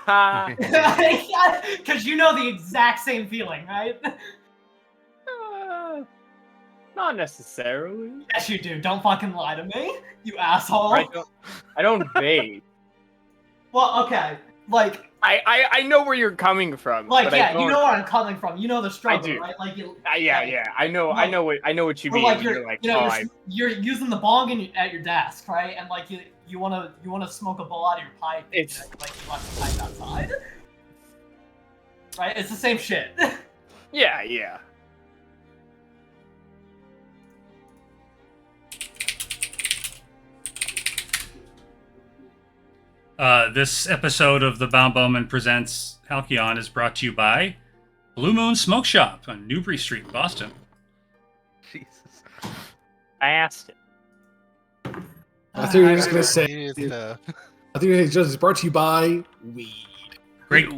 Because you know the exact same feeling, right? Not necessarily. Yes, you do. Don't fucking lie to me, you asshole. I don't vape. Well, okay. Like, I know where you're coming from. like, but yeah, I don't... you know where I'm coming from. You know the struggle, do. right? Like, you. Yeah. I know what you Or mean. like When you're like, you know, you're using the bong at your desk, right? And like you wanna smoke a bowl out of your pipe. It's like you left the pipe outside, right? It's the same shit. yeah. This episode of the Baum Bowman Presents Halcyon is brought to you by Blue Moon Smoke Shop on Newbury Street, Boston. Jesus. I asked it. I thought you were just gonna say. I think it's brought to you by weed. Great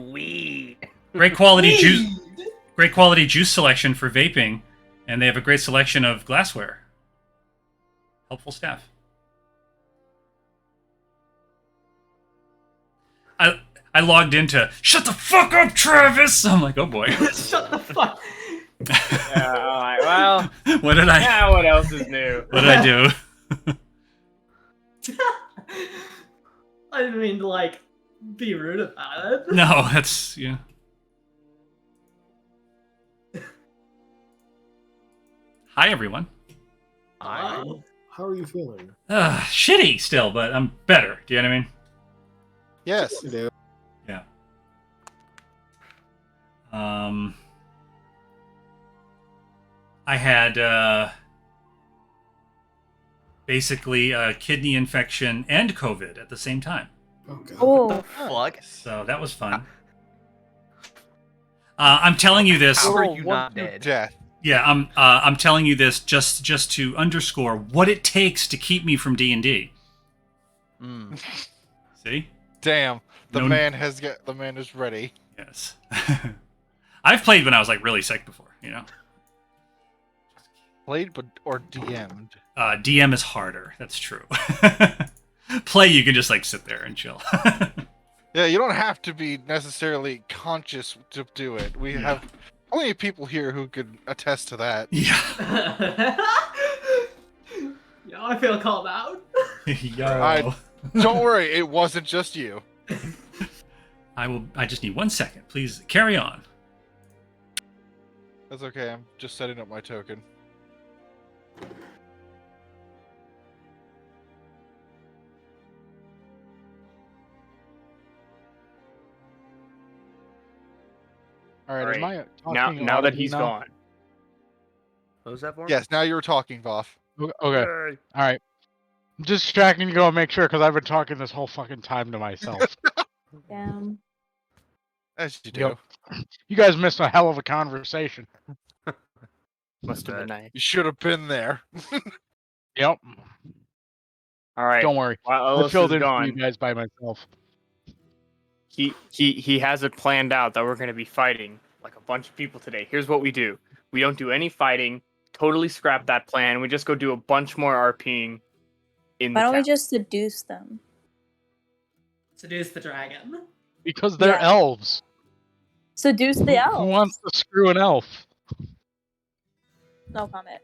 quality juice. Great quality juice selection for vaping, and they have a great selection of glassware. Helpful staff. I logged into shut the fuck up, Travis. I'm like, oh boy. Shut the fuck. Yeah, all right. Well, what did I? Yeah, what else is new? What did I do? I didn't mean to like be rude about it. No, that's yeah. Hi everyone. Hi. How are you feeling? Shitty still, but I'm better. Do you know what I mean? Yes. You do. Yeah. I had basically a kidney infection and COVID at the same time. Oh god. What the fuck? So that was fun. I'm telling you this. How are you not dead? Death. Yeah, I'm telling you this just to underscore what it takes to keep me from D&D. See? Damn. The No- man is ready. Yes. I've played when I was like really sick before, you know. Played or DM'd? DM is harder. That's true. Play, you can just like sit there and chill. Yeah, you don't have to be necessarily conscious to do it. We have plenty of people here who could attest to that. Yeah. Yo, I feel called out. Yo. Don't worry, it wasn't just you. I just need 1 second. Please carry on. That's okay, I'm just setting up my token. Alright, am I talking now that audibly he's now? gone. What was that for? Yes, now you're talking, Voff. Okay. Alright. I'm just checking to go and make sure because I've been talking this whole fucking time to myself. Damn. As you do. Yep. You guys missed a hell of a conversation. Must have been nice. You should have been there. Yep. All right. Don't worry. While I Ellis filled is in for gone, you guys by myself. he has it planned out that we're going to be fighting like a bunch of people today. Here's what we do: we don't do any fighting. Totally scrap that plan. We just go do a bunch more RPing. Why don't we just seduce them? Seduce the dragon. Because they're Yeah. elves. Seduce the elves. Who wants to screw an elf? No comment.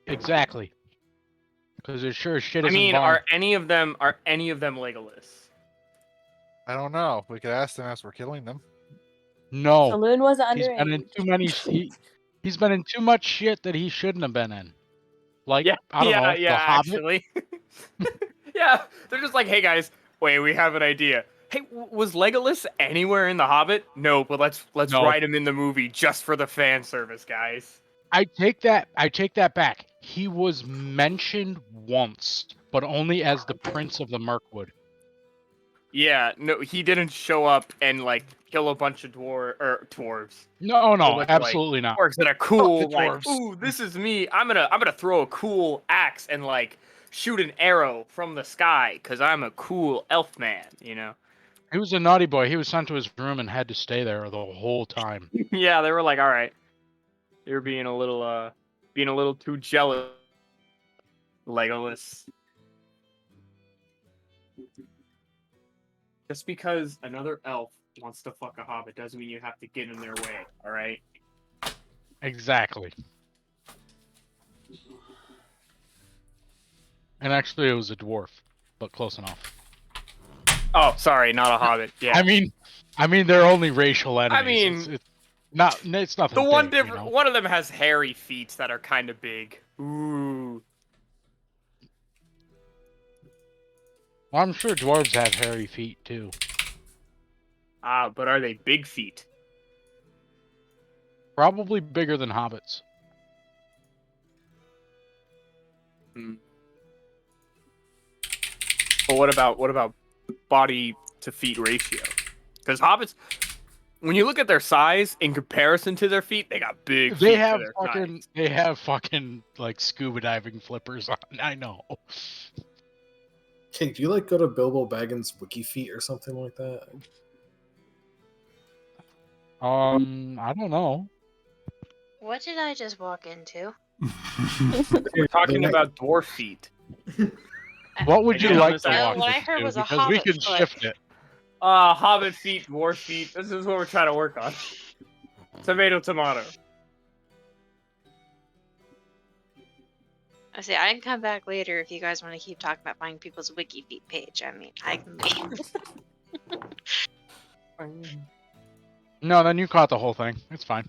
Exactly. Because it sure as shit I isn't mean, Vaughn. are any of them Legolas? I don't know. We could ask them as we're killing them. No. Saloon wasn't He's been in underage. too many. He's been in too much shit that he shouldn't have been in. Like, Yeah, I don't know, The Hobbit. actually. Yeah, they're just like, hey guys, wait, we have an idea. Hey, was Legolas anywhere in The Hobbit? No, but let's No. write him in the movie just for the fan service, guys. I take that back. He was mentioned once, but only as the Prince of the Mirkwood. Yeah, no, he didn't show up and like kill a bunch of dwarves. No, Or no, look absolutely not. Orcs that are cool, Fuck the like, dwarves. ooh, this is me. I'm gonna throw a cool axe and like shoot an arrow from the sky because I'm a cool elf man, you know? He was a naughty boy. He was sent to his room and had to stay there the whole time. Yeah, they were like, all right, you're being a little too jealous, Legolas. Just because another elf wants to fuck a hobbit doesn't mean you have to get in their way, alright? Exactly. And actually, it was a dwarf, but close enough. Oh, sorry, not a hobbit. Yeah. I mean, they're only racial enemies. mean, it's nothing. the one big, different one of them has hairy feet that are kind of big. Ooh. Well, I'm sure dwarves have hairy feet too. But are they big feet? Probably bigger than hobbits. But what about body to feet ratio? Because hobbits, when you look at their size in comparison to their feet, they got big feet. They have fucking like scuba diving flippers on. I know. Hey, do you like go to Bilbo Baggins' wiki feet or something like that? I don't know. What did I just walk into? We're talking about dwarf feet. What would you like to No, walk what I into? heard was a Because we hobbit can foot. shift it. Hobbit feet, dwarf feet. This is what we're trying to work on. Tomato, tomato. I say I can come back later if you guys want to keep talking about finding people's wiki feet page. I mean, I can be. No, then you caught the whole thing. It's fine.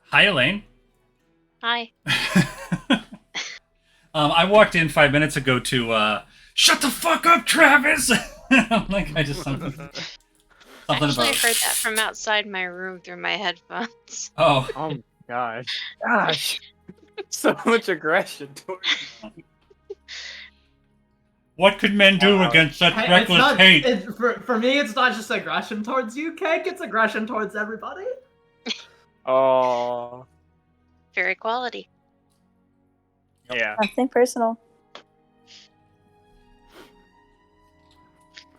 Hi, Elaine. Hi. I walked in 5 minutes ago to shut the fuck up, Travis. I'm like, I just something Actually, about. I heard that from outside my room through my headphones. Oh, Oh my gosh. So much aggression towards me. what could men do against such Hey, reckless hate? For me, it's not just aggression towards you, Cake. It's aggression towards everybody. Oh. Fair equality. Yeah. Nothing personal.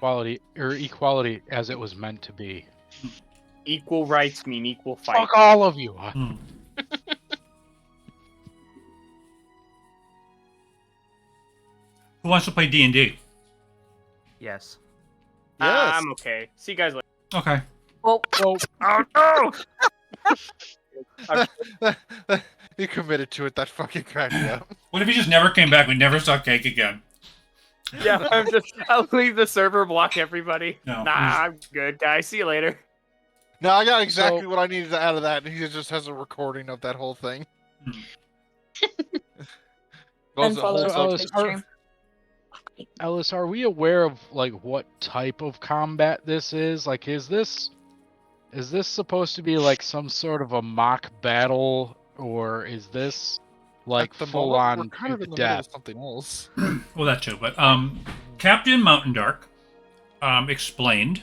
Quality or equality as it was meant to be. Equal rights mean equal fight. Fuck all of you. Hmm. Who wants to play D&D? Yes. Yes. I'm okay. See you guys later. Okay. Well, Oh no! You committed to it. That fucking cracked me up. What if he just never came back? We never saw Cake again. Yeah, I'll leave the server, block everybody. No. Nah, I'm good, guys. See you later. No, I got exactly what I needed out of that. He just has a recording of that whole thing. and Goes- follow holds us up- on Twitch stream. Ellis, are we aware of like what type of combat this is? Like, is this supposed to be like some sort of a mock battle, or is this like At the full moment, on we're kind of in the middle death? of something else. Well, that too. But Captain Mountain Dark explained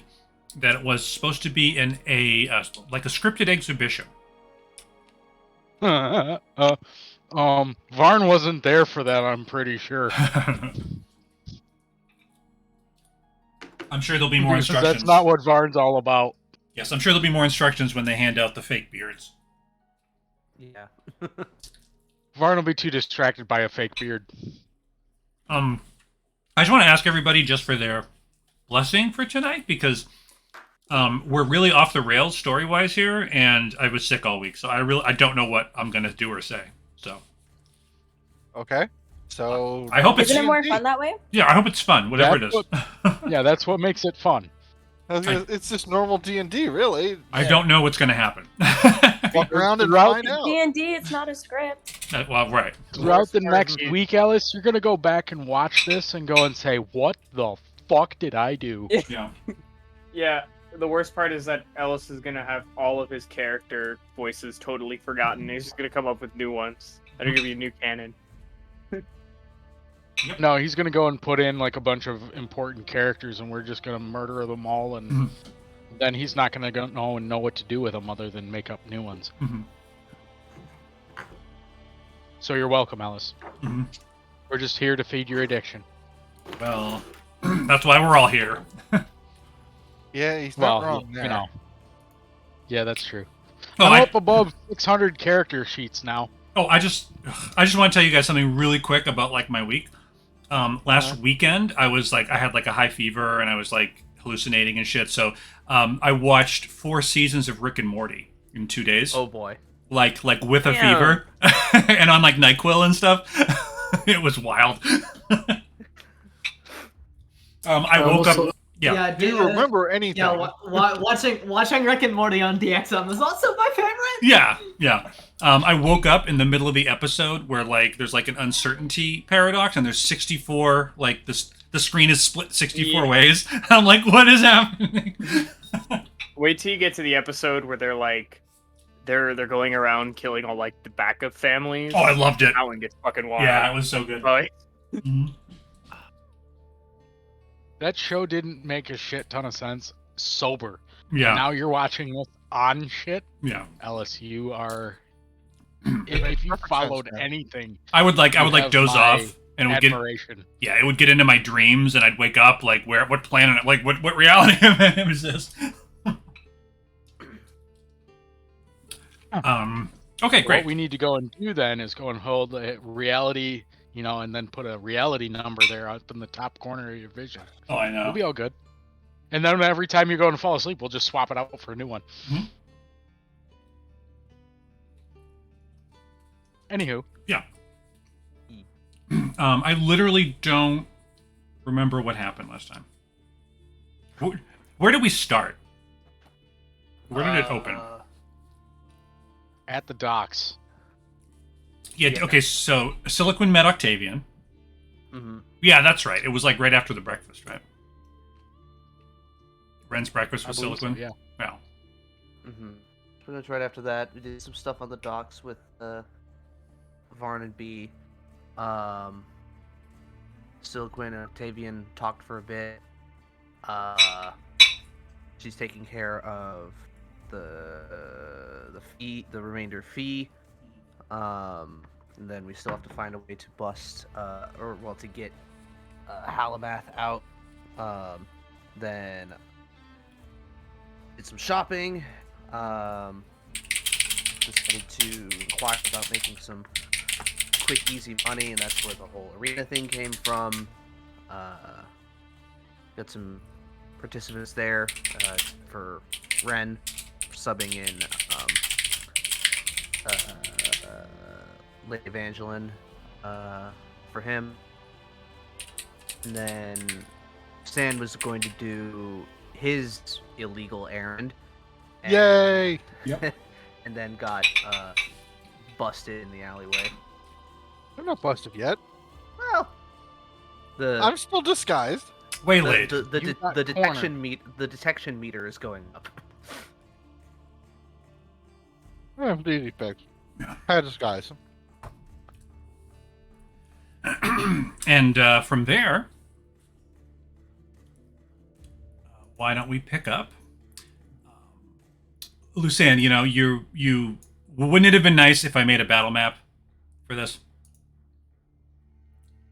that it was supposed to be like a scripted exhibition. Varn wasn't there for that, I'm pretty sure. I'm sure there'll be more Because instructions. that's not what Varn's all about. Yes, I'm sure there'll be more instructions when they hand out the fake beards. Yeah. Varn will be too distracted by a fake beard. I just want to ask everybody just for their blessing for tonight, because we're really off the rails story-wise here, and I was sick all week, so I don't know what I'm gonna do or say. So Okay. So I hope it's Isn't it more fun that way? yeah. I hope it's fun, whatever That's it is. Yeah, that's what makes it fun. it's just normal D&D, really. I don't know what's gonna happen. Walk around and Throughout find out. D&D, it's not a script. Well, right. Throughout the Worst part next is- week, Alice, you're gonna go back and watch this and go and say, "What the fuck did I do?" Yeah. Yeah, the worst part is that Ellis is gonna have all of his character voices totally forgotten. He's just gonna come up with new ones. That are gonna be a new canon. No, he's gonna go and put in like a bunch of important characters, and we're just gonna murder them all, and Mhm. then he's not gonna know what to do with them other than make up new ones. Mhm. So you're welcome, Alice. Mhm. We're just here to feed your addiction. Well, that's why we're all here. Yeah, he's not Well, wrong there. you know. Yeah, that's true. Oh, I'm I, up above 600 character sheets now. Oh, I just want to tell you guys something really quick about like my week. Last weekend, I was like, I had like a high fever and I was like hallucinating and shit. So I watched 4 seasons of Rick and Morty in 2 days. Oh boy. Like with a Damn. fever and on like NyQuil and stuff. It was wild. I woke up. Yeah. Do you remember anything? Yeah, watching Rick and Morty on DXM is also my favorite. Yeah. I woke up in the middle of the episode where like there's like an uncertainty paradox and there's 64 like the screen is split 64 ways. I'm like, what is happening? Wait till you get to the episode where they're like, they're going around killing all like the backup families. Oh, I loved it. That one gets fucking wild. Yeah, it was so good. Like, That show didn't make a shit ton of sense sober. Yeah. Now you're watching this on shit. Yeah. Ellis, you are. If you followed anything, I would like have doze my off and it would admiration. it would get into my dreams and I'd wake up like what planet like what reality is this? Okay, great. What we need to go and do then is go and hold the reality, and then put a reality number there up in the top corner of your vision. Oh, I know. We'll be all good. And then every time you go and fall asleep, we'll just swap it out for a new one. Mm-hmm. Anywho. Yeah. I literally don't remember what happened last time. Where did we start? Where did it open? At the docks. Yeah, okay, so Silicon met Octavian. Mm-hmm. Yeah, that's right. It was like right after the breakfast, right? Ren's breakfast with I believe so, Silicon? yeah. Mm-hmm. Pretty much right after that, we did some stuff on the docks with Varn and B. Silicon and Octavian talked for a bit. She's taking care of the fee, the remainder fee. And then we still have to find a way to bust, to get Halabath out. Then did some shopping. Decided to inquire about making some quick, easy money, and that's where the whole arena thing came from. Got some participants there for Ren, subbing in Lady Evangeline for him. And then Stan was going to do his illegal errand. And, Yay! Yep. And then got busted in the alleyway. I'm not busted yet. Well, I'm still disguised. Waylaid. The detection meter is going up. Easy fix. Had disguise. And from there, why don't we pick up? Lucan, you wouldn't it have been nice if I made a battle map for this?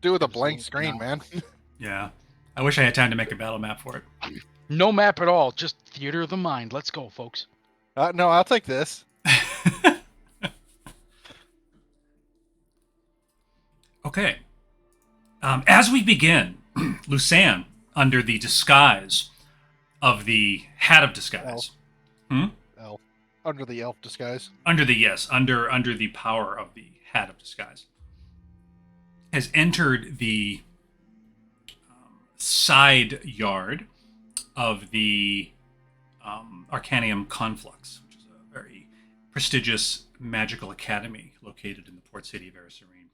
Do with a blank screen, man. Yeah. I wish I had time to make a battle map for it. No map at all, just theater of the mind. Let's go, folks. No, I'll take this. Okay. As we begin, Lucan, under the disguise of the Hat of Disguise. Elf. Under the elf disguise. Under the power of the Hat of Disguise, has entered the side yard of the Arcanium Conflux, which is a very prestigious magical academy located in the port city of Erisarene.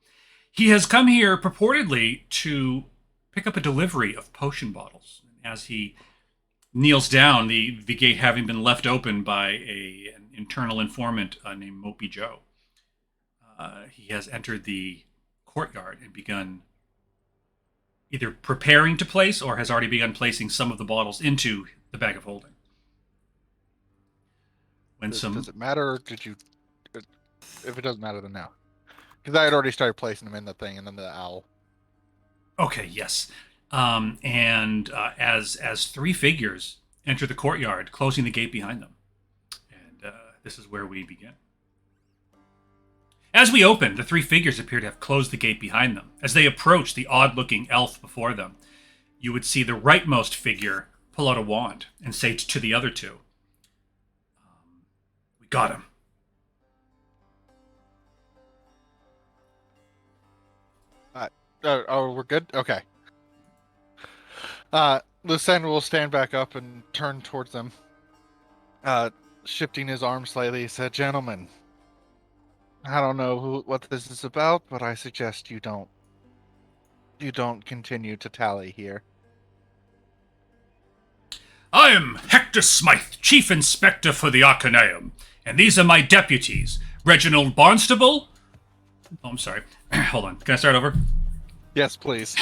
He has come here purportedly to pick up a delivery of potion bottles. As he kneels down, the gate having been left open by an internal informant named Mopey Joe, he has entered the courtyard and begun either preparing to place or has already begun placing some of the bottles into the bag of holding. Does it matter? Or did you? If it doesn't matter, then now. Because I had already started placing them in the thing, and then the owl. Okay, yes. And as 3 figures enter the courtyard, closing the gate behind them. And this is where we begin. As we open, the three figures appear to have closed the gate behind them. As they approach the odd-looking elf before them, you would see the rightmost figure pull out a wand and say to the other two, "We got him." Oh, we're good? Okay. Lucen will stand back up and turn towards them. Shifting his arm slightly, he said, "Gentlemen, I don't know what this is about, but I suggest you don't continue to tally here." I am Hector Smythe, Chief Inspector for the Arcaneum, and these are my deputies, Reginald Barnstable. Oh, I'm sorry. Hold on. Can I start over? Yes, please.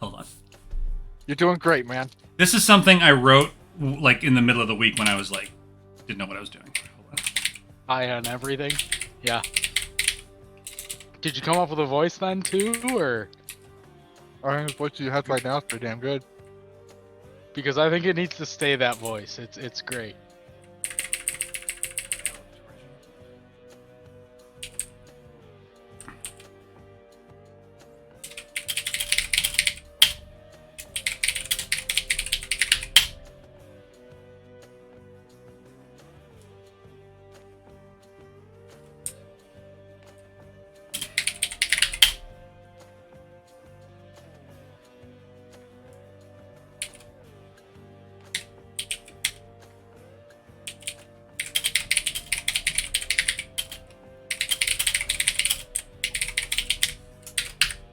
Hold on. You're doing great, man. This is something I wrote like in the middle of the week when I was like, didn't know what I was doing. Hold on. Eye on everything. Yeah. Did you come up with a voice then too, or? I think what you have right now is pretty damn good. Because I think it needs to stay that voice. It's great.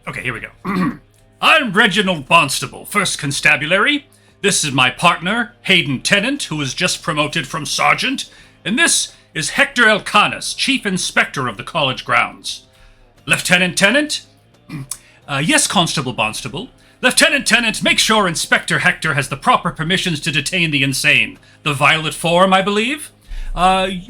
Okay, here we go. I'm Reginald Barnstable, 1st Constabulary. This is my partner, Hayden Tennant, who was just promoted from Sergeant. And this is Hector Elcanis, Chief Inspector of the college grounds. Lieutenant Tennant? Yes, Constable Barnstable. Lieutenant Tennant, make sure Inspector Hector has the proper permissions to detain the insane. The violet form, I believe? Yes,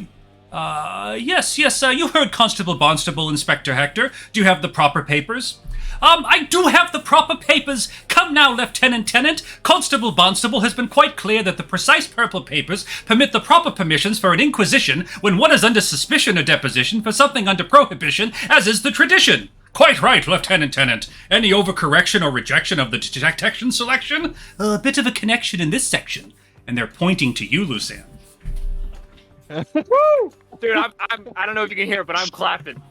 you heard Constable Barnstable, Inspector Hector. Do you have the proper papers? I do have the proper papers. Come now, Lieutenant Tennant. Constable Barnstable has been quite clear that the precise purple papers permit the proper permissions for an inquisition when one is under suspicion or deposition for something under prohibition, as is the tradition. Quite right, Lieutenant Tennant. Any overcorrection or rejection of the detection selection? A bit of a connection in this section. And they're pointing to you, Lucien. Woo! Dude, I don't know if you can hear it, but I'm clapping.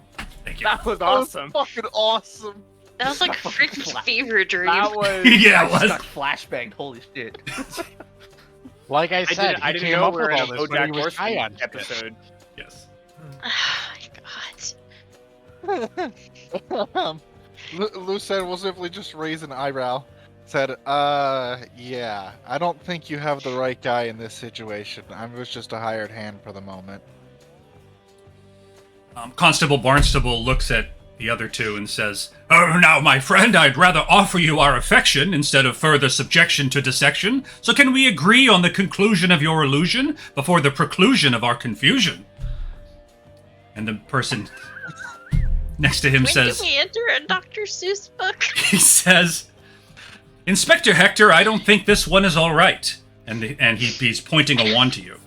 Thank you. That was awesome. That was fucking awesome. That was like a freaking fever dream. That was. Yeah, it I was. just got flashbanged. Holy shit. Like I said, I he didn't came know up we were with in all a this when he BoJack was high Horseman on episode. Yes. Oh my god. Lucen will simply just raise an eyebrow. Said, yeah, I don't think you have the right guy in this situation. I was just a hired hand for the moment. Constable Barnstable looks at the other two and says, "Oh, now, my friend, I'd rather offer you our affection instead of further subjection to dissection. So can we agree on the conclusion of your illusion before the preclusion of our confusion?" And the person next to him When says, did we enter a Dr. Seuss book? he says, "Inspector Hector, I don't think this one is all right." And he's pointing a wand to you.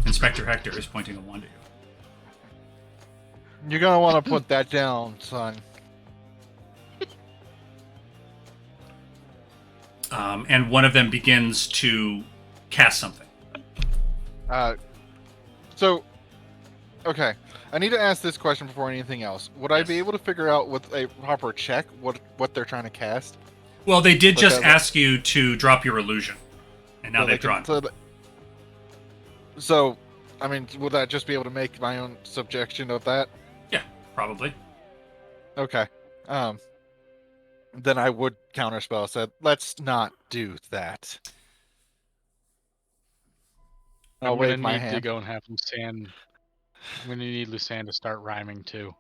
Inspector Hector is pointing a wand to you. You're gonna want to put that down, son. And one of them begins to cast something. Okay. I need to ask this question before anything else. Would I be able to figure out with a proper check what they're trying to cast? Well, they did just Okay. ask you to drop your illusion, and now So they've they can- drawn. So, I mean, would that just be able to make my own subjection of that? Yeah, probably. Okay. Then I would counterspell. Said, let's not do that. I'll I'm wave gonna my need to hand. go and have Lucan. I'm gonna need Lucan to start rhyming too.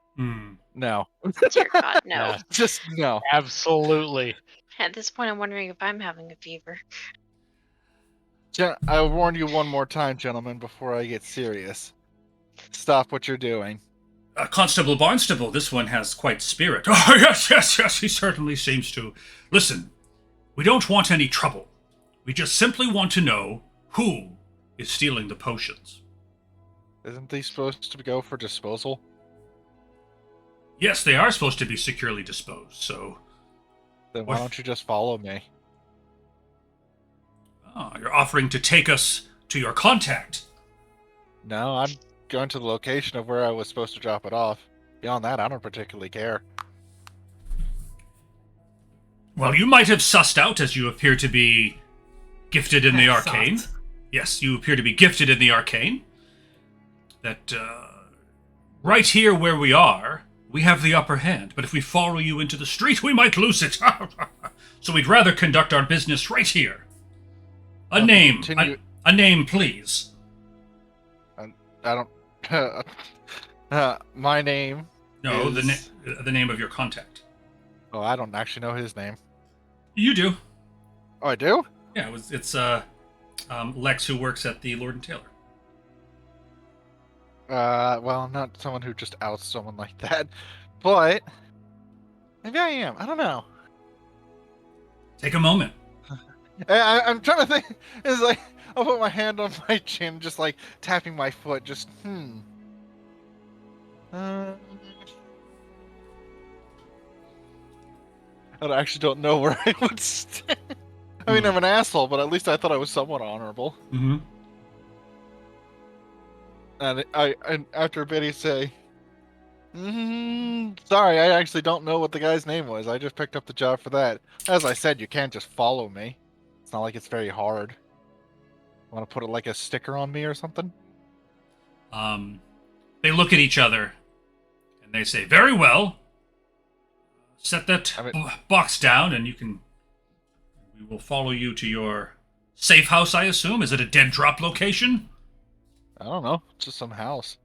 No. Dear God, no. Yeah. Just no. Absolutely. At this point, I'm wondering if I'm having a fever. I'll warn you one more time, gentlemen, before I get serious. Stop what you're doing. Constable Barnstable, this one has quite spirit. Oh, yes, he certainly seems to. Listen, we don't want any trouble. We just simply want to know who is stealing the potions. Isn't he supposed to go for disposal? Yes, they are supposed to be securely disposed, so... Then why don't you just follow me? Oh, you're offering to take us to your contact. No, I'm going to the location of where I was supposed to drop it off. Beyond that, I don't particularly care. Well, you might have sussed out, as you appear to be gifted in the arcane. Sucked. Yes, you appear to be gifted in the arcane. That, right here where we are, we have the upper hand. But if we follow you into the street, we might lose it. So we'd rather conduct our business right here. A name. A name, please. I don't... my name No, is... the name of your contact. Oh, I don't actually know his name. You do. Oh, I do? Yeah, it's Lex, who works at the Lord and Taylor. Well, not someone who just outs someone like that, but maybe I am. I don't know. Take a moment. I'm trying to think. It's like I'll put my hand on my chin, just like tapping my foot. Just I actually don't know where I would stand. I mean, I'm an asshole, but at least I thought I was somewhat honorable. Mm-hmm. And and after a bit, he say, sorry, I actually don't know what the guy's name was. I just picked up the job for that. As I said, you can't just follow me. It's not like it's very hard. Want to put it like a sticker on me or something? They look at each other, and they say, "Very well. Set that box down, and we will follow you to your safe house, I assume. Is it a dead drop location?" I don't know. It's just some house.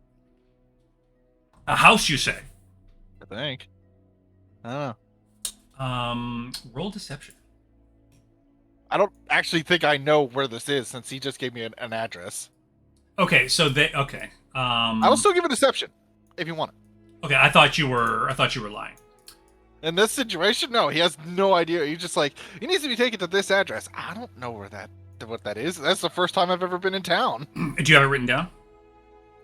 A house, you say? I think. I don't know. Roll deception. I don't actually think I know where this is since he just gave me an address. Okay, so okay. I will still give a deception if you want it. Okay, I thought you were lying. In this situation, no, he has no idea. He's just like, he needs to be taken to this address. I don't know what that is. That's the first time I've ever been in town. Do you have it written down?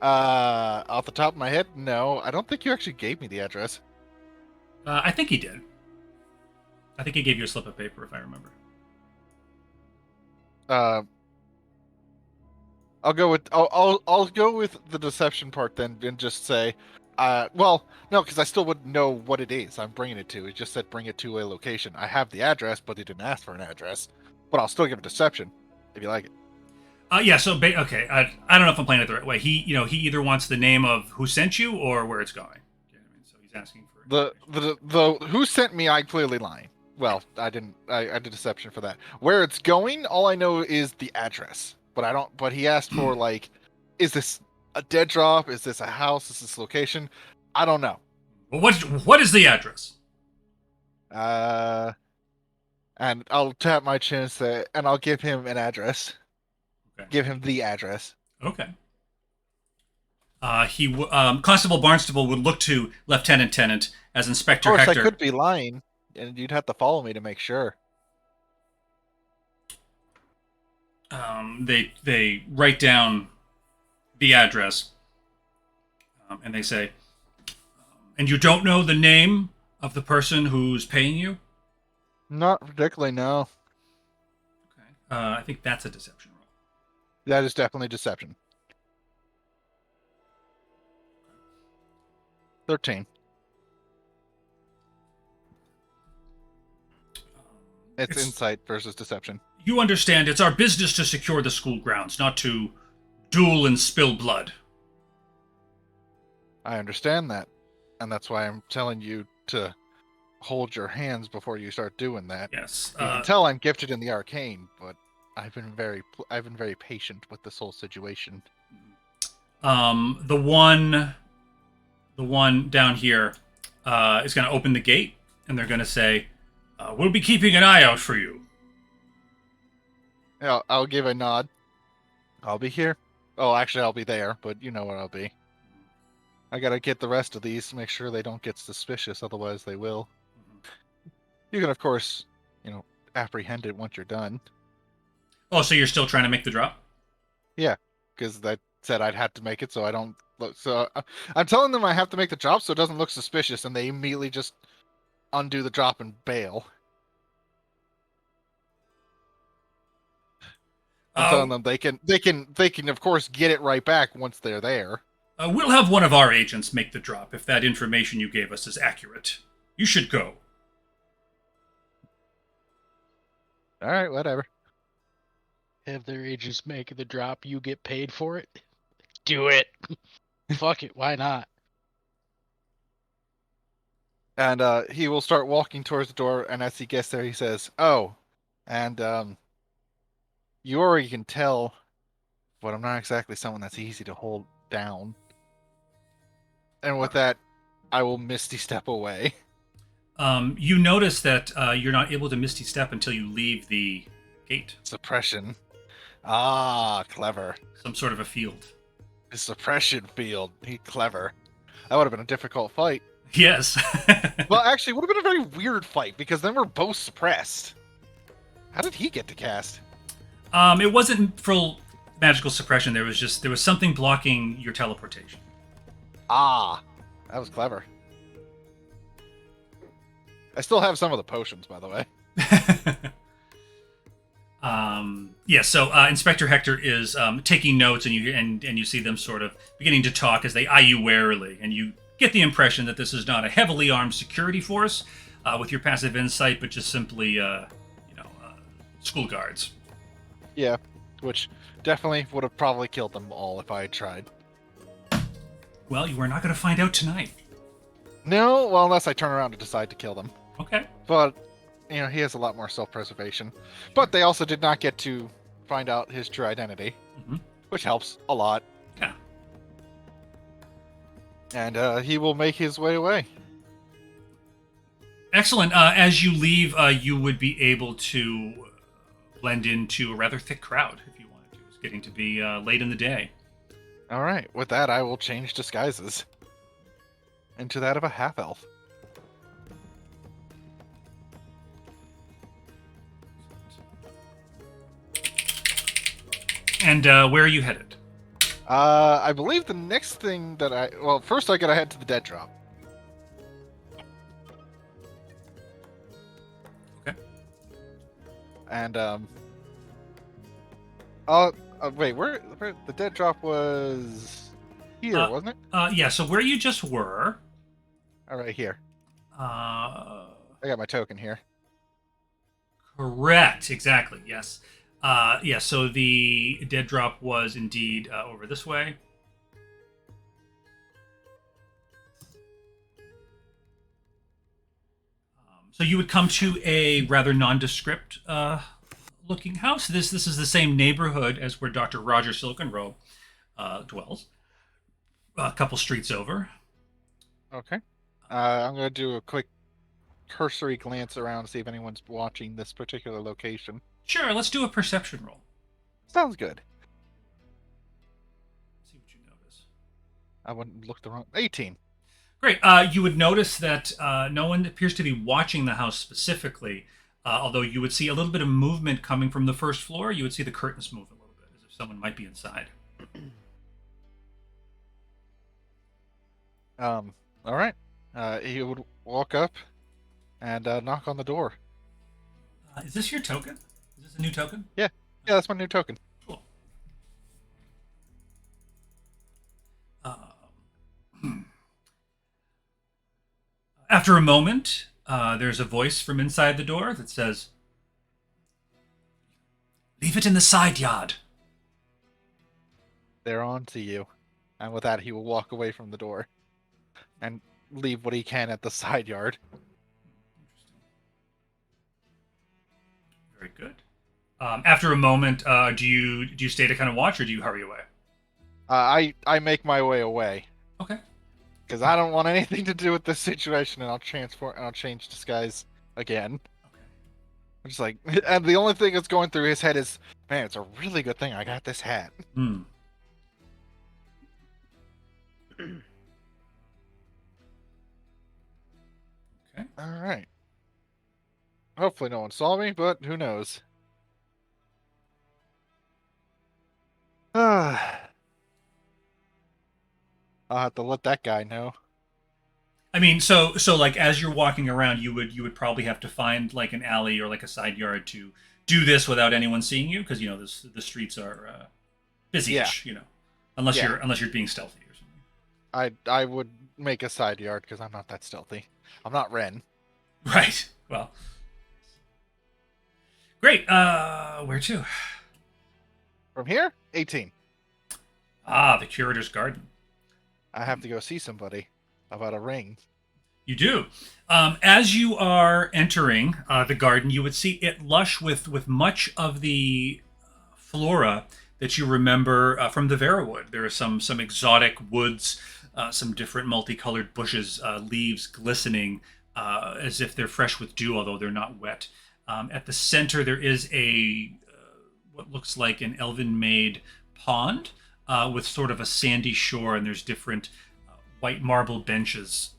Off the top of my head, no. I don't think you actually gave me the address. I think he did. I think he gave you a slip of paper, if I remember. I'll go with the deception part then, and just say, well, no, because I still wouldn't know what it is I'm bringing it to. It just said bring it to a location. I have the address, but he didn't ask for an address. But I'll still give a deception if you like it. Yeah. So okay, I don't know if I'm playing it the right way. He either wants the name of who sent you or where it's going. You know what I mean? So he's asking for the who sent me. I clearly lying. Well, I didn't. I did deception for that. Where it's going, all I know is the address. But I don't. But he asked for like, is this a dead drop? Is this a house? Is this location? I don't know. Well, what is the address? And I'll tap my chin and say, and I'll give him an address. Okay. Give him the address. Okay. Constable Barnstable would look to Lieutenant Tennant as Inspector Of course, Hector. I could be lying, and you'd have to follow me to make sure. They write down the address, and they say, and you don't know the name of the person who's paying you? Not particularly, no. Okay. I think that's a deception roll. That is definitely deception. 13. It's insight versus deception. You understand it's our business to secure the school grounds, not to duel and spill blood. I understand that. And that's why I'm telling you to hold your hands before you start doing that. Yes. You can tell I'm gifted in the arcane, but I've been very patient with this whole situation. The one down here is going to open the gate, and they're going to say, "We'll be keeping an eye out for you." Yeah, I'll give a nod. I'll be here. Oh, actually, I'll be there, but you know where I'll be. I gotta get the rest of these to make sure they don't get suspicious, otherwise they will. You can, of course, apprehend it once you're done. Oh, so you're still trying to make the drop? Yeah, because said I'd have to make it, so I don't look. So I'm telling them I have to make the drop so it doesn't look suspicious, and they immediately just undo the drop and bail. I'm telling them they can of course get it right back once they're there. We'll have one of our agents make the drop if that information you gave us is accurate. You should go. All right, whatever. Have their agents make the drop, you get paid for it. Do it. Fuck it, why not? And he will start walking towards the door, and as he gets there, he says, "Oh, and you already can tell, but I'm not exactly someone that's easy to hold down." And with that, I will misty step away. You notice that you're not able to Misty Step until you leave the gate. Suppression. Ah, clever. Some sort of a field. The suppression field. He clever. That would have been a difficult fight. Yes. Well, actually, it would have been a very weird fight because then we're both suppressed. How did he get to cast? It wasn't full magical suppression. There was something blocking your teleportation. Ah, that was clever. I still have some of the potions, by the way. Yeah, so Inspector Hector is taking notes, and you see them sort of beginning to talk as they eye you warily, and you get the impression that this is not a heavily armed security force with your passive insight, but just simply, school guards. Yeah, which definitely would have probably killed them all if I had tried. Well, you are not going to find out tonight. No, well, unless I turn around and decide to kill them. Okay. But, he has a lot more self-preservation. But they also did not get to find out his true identity, which helps a lot. Yeah. And he will make his way away. Excellent. As you leave, you would be able to blend into a rather thick crowd if you wanted to. It's getting to be late in the day. All right, with that, I will change disguises into that of a half-elf. And where are you headed? I believe the next thing that first I gotta head to the dead drop. Okay. And wait, where the dead drop was here, wasn't it? Yeah. So where you just were. All right, here. I got my token here. Correct. Exactly. Yes. Yeah. So the dead drop was indeed over this way. So you would come to a rather nondescript looking house. This is the same neighborhood as where Dr. Roger Silkenrobe dwells. A couple streets over. Okay. I'm going to do a quick cursory glance around to see if anyone's watching this particular location. Sure, let's do a perception roll. Sounds good. See what you notice. I wouldn't look the wrong... 18. Great. You would notice that no one appears to be watching the house specifically, although you would see a little bit of movement coming from the first floor. You would see the curtains move a little bit, as if someone might be inside. All right. He would walk up and knock on the door. Is this your token? Is this a new token? Yeah, that's my new token. Cool. After a moment, there's a voice from inside the door that says, "Leave it in the side yard." They're on to you. And with that, he will walk away from the door and leave what he can at the side yard. Very good. After a moment, do you stay to kind of watch, or do you hurry away? I make my way away. Okay. Because I don't want anything to do with this situation, and I'll change disguise again. Okay. I'm just like, and the only thing that's going through his head is, man, it's a really good thing I got this hat. Hmm. Okay. All right. Hopefully no one saw me, but who knows? I'll have to let that guy know. I mean, so like as you're walking around, you would probably have to find like an alley or like a side yard to do this without anyone seeing you, because the streets are busy-ish, unless Yeah. you're being stealthy or something. I would make a side yard because I'm not that stealthy. I'm not Ren. Right. Well. Great. Where to? From here, 18. Ah, the curator's garden. I have to go see somebody about a ring. You do. As you are entering the garden, you would see it lush with much of the flora that you remember from the Verawood. There are some exotic woods, some different multicolored bushes, leaves glistening as if they're fresh with dew, although they're not wet. At the center, there is what looks like an elven-made pond with sort of a sandy shore, and there's different white marble benches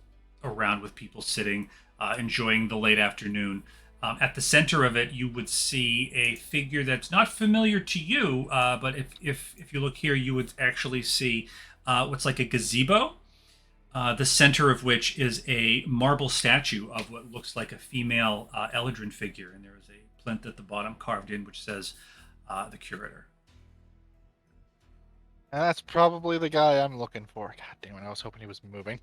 around with people sitting, enjoying the late afternoon. At the center of it, you would see a figure that's not familiar to you, but if you look here, you would actually see what's like a gazebo, the center of which is a marble statue of what looks like a female Eladrin figure, and there is a plinth at the bottom carved in which says the curator. And that's probably the guy I'm looking for. God damn it, I was hoping he was moving.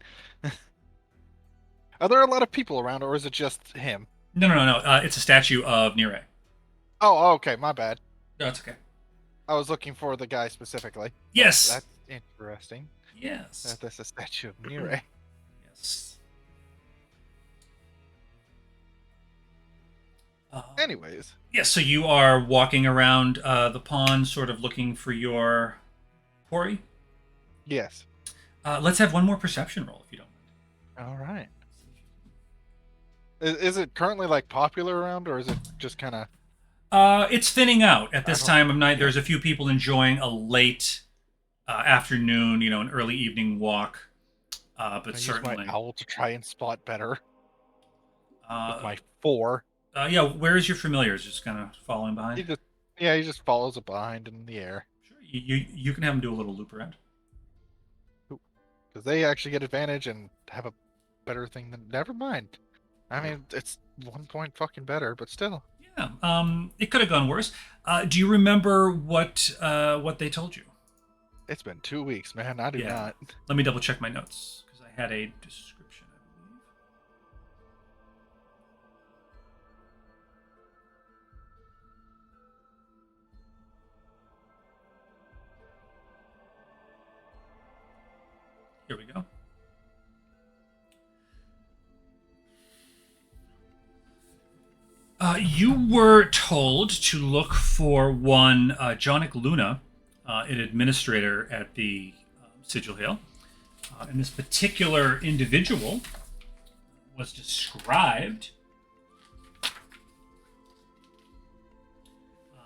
Are there a lot of people around, or is it just him? No. It's a statue of Nire. Oh, okay, my bad. No, it's okay. I was looking for the guy specifically. Yes. That's interesting. Yes. That's a statue of Nire. Yes. Anyways. Yes, so you are walking around the pond, sort of looking for your quarry? Yes. Let's have one more perception roll, if you don't mind. All right. Is it currently like popular around, or is it just kind of? It's thinning out at this time of night. There's a few people enjoying a late afternoon, an early evening walk. But certainly, use my owl to try and spot better. With my 4. Yeah, where is your familiar? Is just kind of following behind? He just follows it behind in the air. Sure, you can have him do a little loop around. Because they actually get advantage and have a better thing than. Never mind. I mean, it's 1 point fucking better, but still. Yeah. It could have gone worse. Do you remember what they told you? It's been 2 weeks, man. I do not. Let me double check my notes because I had a description, I believe. Here we go. You were told to look for one Jonic Luna, an administrator at the Sigil Hill. And this particular individual was described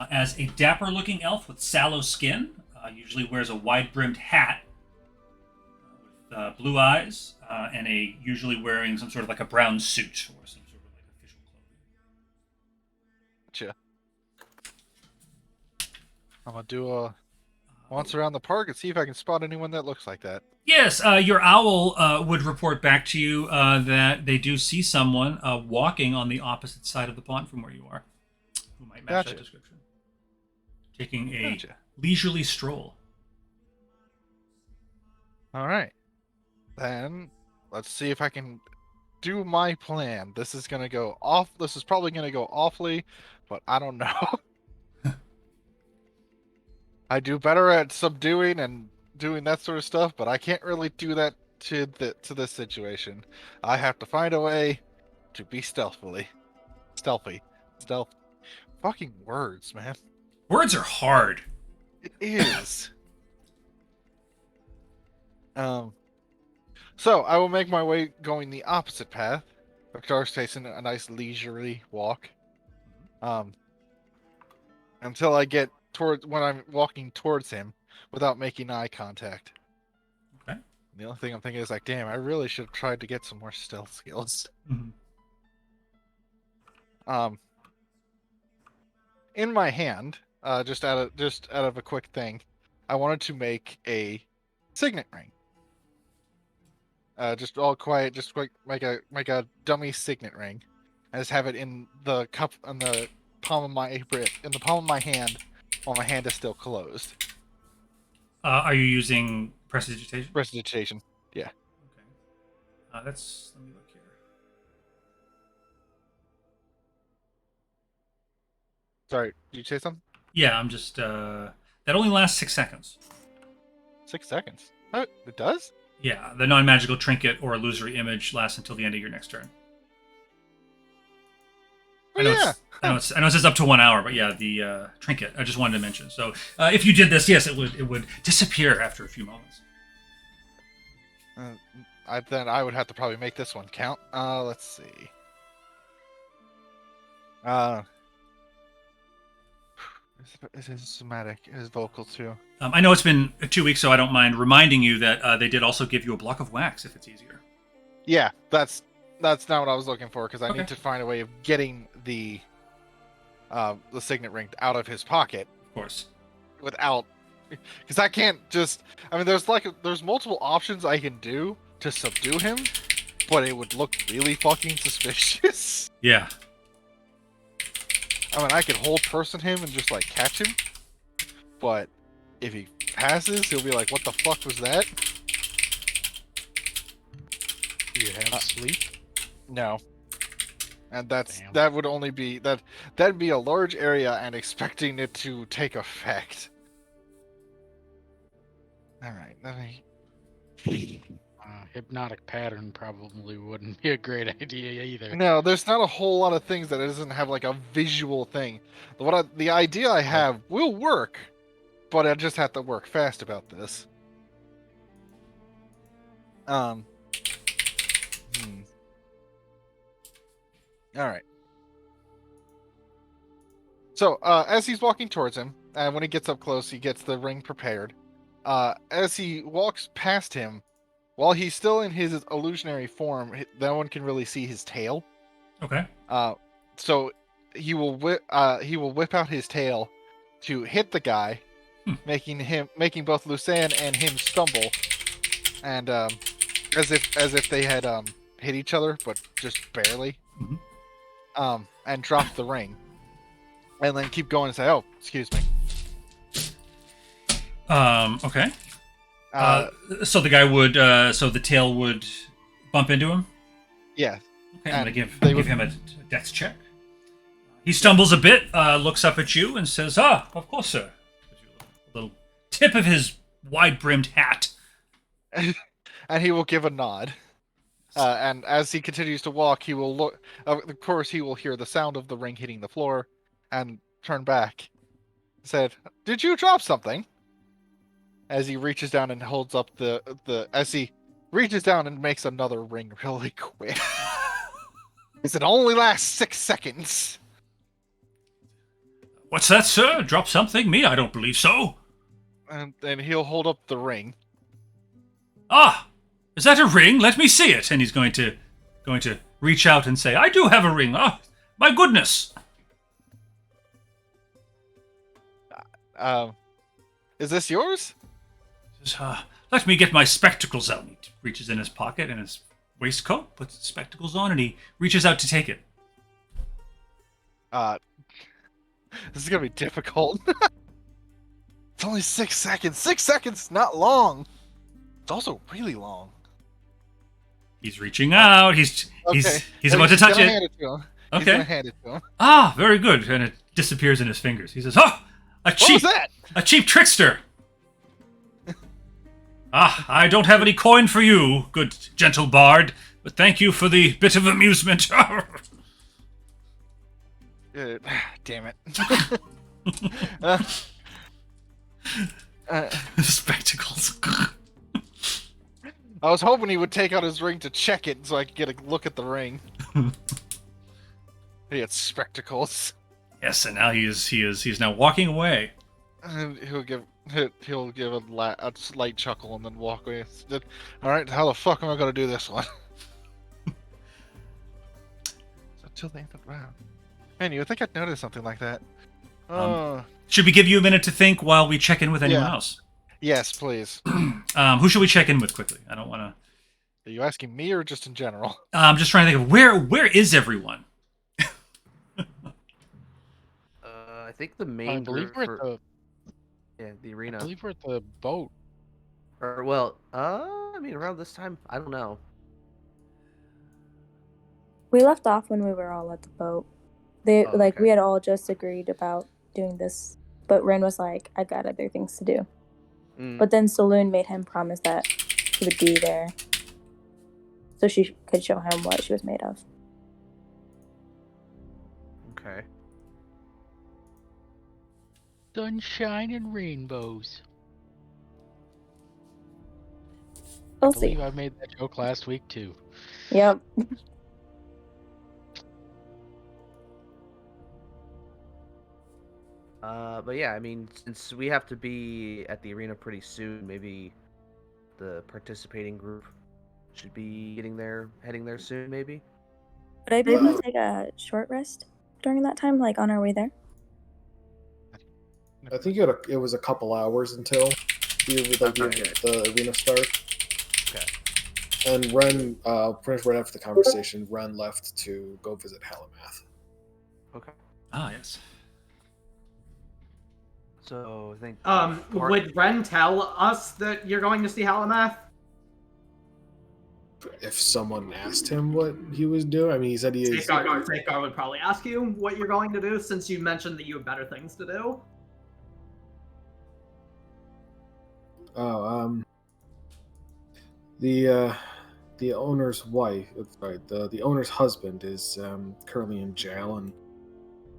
as a dapper-looking elf with sallow skin, usually wears a wide-brimmed hat with blue eyes, and usually wearing some sort of like a brown suit or some sort of like official clothing. Gotcha. I'm gonna do a once around the park and see if I can spot anyone that looks like that. Yes, your owl would report back to you that they do see someone walking on the opposite side of the pond from where you are, who might match that description. Taking a leisurely stroll. All right. Then let's see if I can do my plan. This is gonna go off. This is probably gonna go awfully, but I don't know. I do better at subduing and doing that sort of stuff, but I can't really do that to this situation. I have to find a way to be stealthy. Fucking words, man. Words are hard. It is. So I will make my way going the opposite path. Victor's taking a nice leisurely walk. Until I get towards when I'm walking towards him without making eye contact. Okay. The only thing I'm thinking is like, damn, I really should have tried to get some more stealth skills. Mm-hmm. In my hand, just out of a quick thing, I wanted to make a signet ring. Just all quiet. Just like make a dummy signet ring, and just have it in the cup in the palm of my hand, while my hand is still closed. Are you using prestidigitation? Prestidigitation. Yeah. Okay. That's. Let me look here. Sorry, did you say something? Yeah, I'm just. That only lasts 6 seconds. 6 seconds. Oh, it does? Yeah, the non-magical trinket or illusory image lasts until the end of your next turn. Oh, I know yeah. I know it says up to 1 hour, but yeah, the trinket. I just wanted to mention. So if you did this, yes, it would disappear after a few moments. Then I would have to probably make this one count. Let's see. It is somatic. It is vocal too. I know it's been 2 weeks, so I don't mind reminding you that they did also give you a block of wax if it's easier. Yeah, that's not what I was looking for because I Okay. need to find a way of getting the signet ring out of his pocket Of course. without, because I can't just. I mean, there's multiple options I can do to subdue him, but it would look really fucking suspicious. Yeah. I mean, I could hold person him and just like catch him, but if he passes, he'll be like, "What the fuck was that?" Do you have sleep? No. And Damn. that would only be that'd be a large area and expecting it to take effect. All right, let me. Hypnotic pattern probably wouldn't be a great idea either. No, there's not a whole lot of things that it doesn't have like a visual thing. The idea I have will work, but I just have to work fast about this. All right. So, as he's walking towards him, and when he gets up close, he gets the ring prepared. As he walks past him, while he's still in his illusionary form, no one can really see his tail. Okay. So he will whip out his tail to hit the guy, making both Lucan and him stumble, and as if they had hit each other, but just barely. Mhm. And drop the ring, and then keep going and say, "Oh, excuse me." Okay. So the guy would, so the tail would bump into him? Yeah. Okay, I'm And going to they give would- him a dex check. He stumbles a bit, looks up at you, and says, "Ah, of course, sir." Gives you a little tip of his wide-brimmed hat. And he will give a nod. And as he continues to walk, he will look. Of course, he will hear the sound of the ring hitting the floor, and turn back. Said, "Did you drop something?" As he reaches down and holds up as he reaches down and makes another ring really quick. He said, "Only lasts 6 seconds." What's that, sir? Drop something? Me? I don't believe so. And then he'll hold up the ring. Ah, is that a ring? Let me see it. And he's going to reach out and say, "I do have a ring. Ah, my goodness." Is this yours? Says, let me get my spectacles out. He reaches in his pocket in his waistcoat, puts his spectacles on, and he reaches out to take it. This is gonna be difficult. It's only 6 seconds. 6 seconds, not long. It's also really long. He's reaching out. He's Okay. he's about to touch gonna it. Hand it to him. He's Okay. gonna hand it to him. Ah, very good. And it disappears in his fingers. He says, "Oh, What was that? a cheap trickster. I don't have any coin for you, good gentle bard, but thank you for the bit of amusement." Damn it. Spectacles. I was hoping he would take out his ring to check it so I could get a look at the ring. He had spectacles. Yes, and now he's now walking away. And he'll give a slight chuckle and then walk away. All right, how the fuck am I gonna do this one? So till the end of the round. Man, you would think I'd notice something like that. Should we give you a minute to think while we check in with anyone Yeah. else? Yes, please. Who should we check in with quickly? I don't want to Are you asking me or just in general? I'm just trying to think of where is everyone? I think the main I believe group we're for at the I arena. believe we're at the boat. Or well, I mean around this time, I don't know. We left off when we were all at the boat. They Oh, like okay. we had all just agreed about doing this, but Ren was like, "I got other things to do." Mm, But then Saloon made him promise that he would be there, so she could show him what she was made of. okay. Sunshine and rainbows. We'll I believe see. I made that joke last week too. Yep. But yeah, I mean, since we have to be at the arena pretty soon, maybe the participating group should be heading there soon, maybe. Would I be able to take a short rest during that time, like on our way there? I think it was a couple hours until the arena start. Okay. And Ren, pretty much right after the conversation, Ren left to go visit Halamath. Okay. Ah, yes. So I think. Would Ren tell us that you're going to see Halamath? If someone asked him what he was doing, I mean, he said he is. Safeguard would probably ask you what you're going to do, since you mentioned that you have better things to do. Oh, the owner's wife, sorry, the owner's husband is currently in jail, and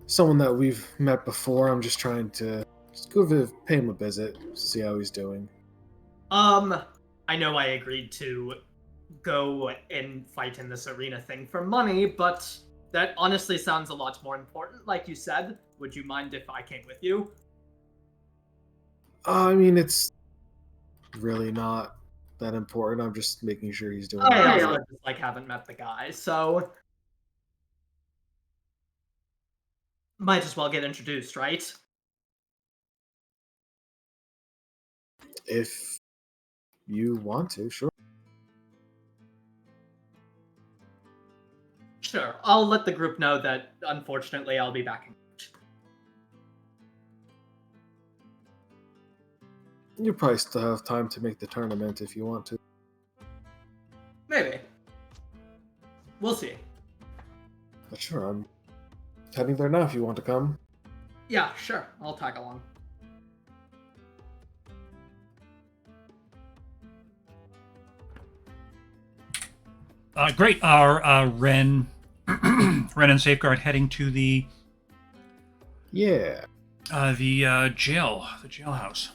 someone that we've met before. I'm just trying to pay him a visit, see how he's doing. I know I agreed to go and fight in this arena thing for money, but that honestly sounds a lot more important. Like you said, would you mind if I came with you? I mean, it's really not that important. I'm just making sure he's doing. I just haven't met the guy, so might as well get introduced, right? If you want to, sure. Sure, I'll let the group know that unfortunately I'll be back in. You probably still have time to make the tournament if you want to. Maybe. We'll see. But sure, I'm heading there now if you want to come. Yeah, sure. I'll tag along. Great. Our Ren and Safeguard heading to the jailhouse.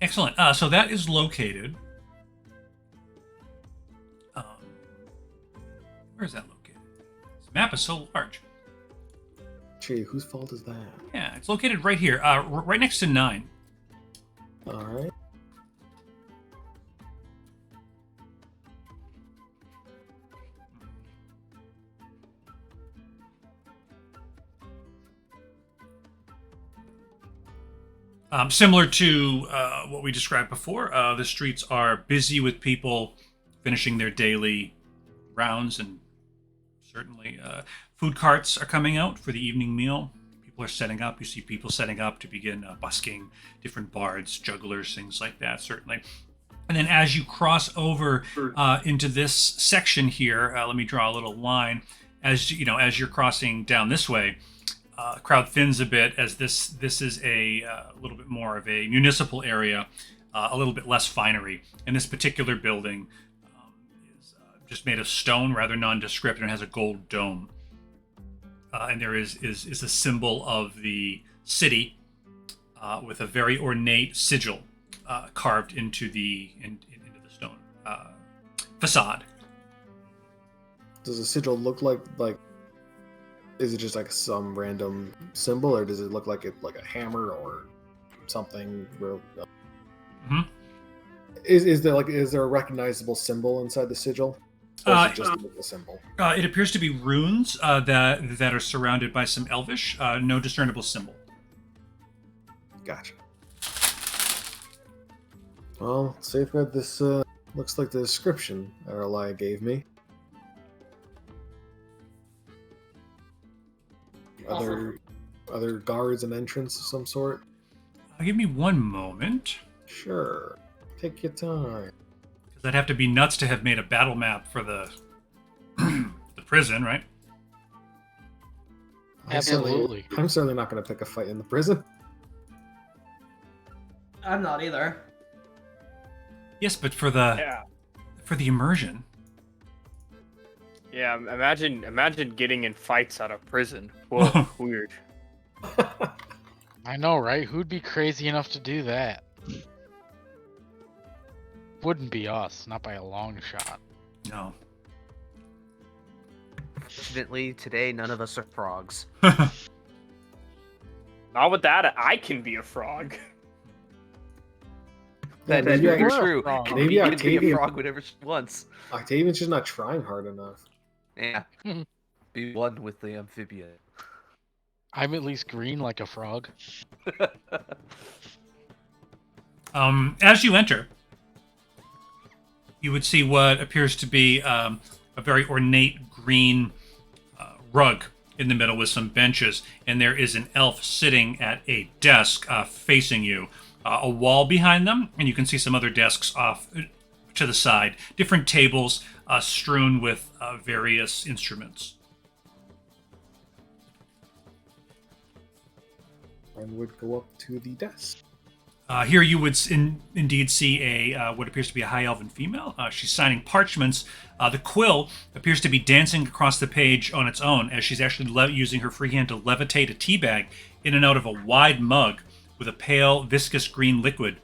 Excellent. So that is located. Where is that located? This map is so large. Gee, whose fault is that? Yeah, it's located right here, right next to 9. All right. Similar to what we described before, the streets are busy with people finishing their daily rounds, and certainly food carts are coming out for the evening meal. People are setting up. You see people setting up to begin busking different bards, jugglers, things like that, certainly. And then as you cross over into this section here, let me draw a little line. As you're crossing down this way, crowd thins a bit, as this is a little bit more of a municipal area, a little bit less finery. And this particular building is just made of stone, rather nondescript, and it has a gold dome. And there is a symbol of the city with a very ornate sigil carved into the stone facade. Does the sigil look like? Is it just like some random symbol, or does it look like a hammer or something? Real? Mm-hmm. Is there a recognizable symbol inside the sigil? Or is it just a symbol? It appears to be runes that are surrounded by some elvish, no discernible symbol. Gotcha. Well, safeguard this. Looks like the description Aralaya gave me. Other guards and entrance of some sort. Give me one moment, Sure. Take your time. because I'd have to be nuts to have made a battle map for the the prison, right? Absolutely. I'm certainly not going to pick a fight in the prison. I'm not either. Yes, but for the immersion. Yeah, imagine getting in fights out of prison. Whoa, weird. I know, right? Who'd be crazy enough to do that? Wouldn't be us, not by a long shot. No. Fortunately, today none of us are frogs. Not with that, I can be a frog. That maybe is very I- true. Maybe Maybe you can be Octavian- a frog whenever she wants. Octavian's just not trying hard enough. Yeah. Be one with the amphibian. I'm at least green like a frog. As you enter, you would see what appears to be a very ornate green rug in the middle with some benches, and there is an elf sitting at a desk facing you. A wall behind them, and you can see some other desks off to the side. Different tables strewn with various instruments. And would go up to the desk. Here you would indeed see a what appears to be a high elven female. She's signing parchments. The quill appears to be dancing across the page on its own as she's actually using her free hand to levitate a tea bag in and out of a wide mug with a pale, viscous green liquid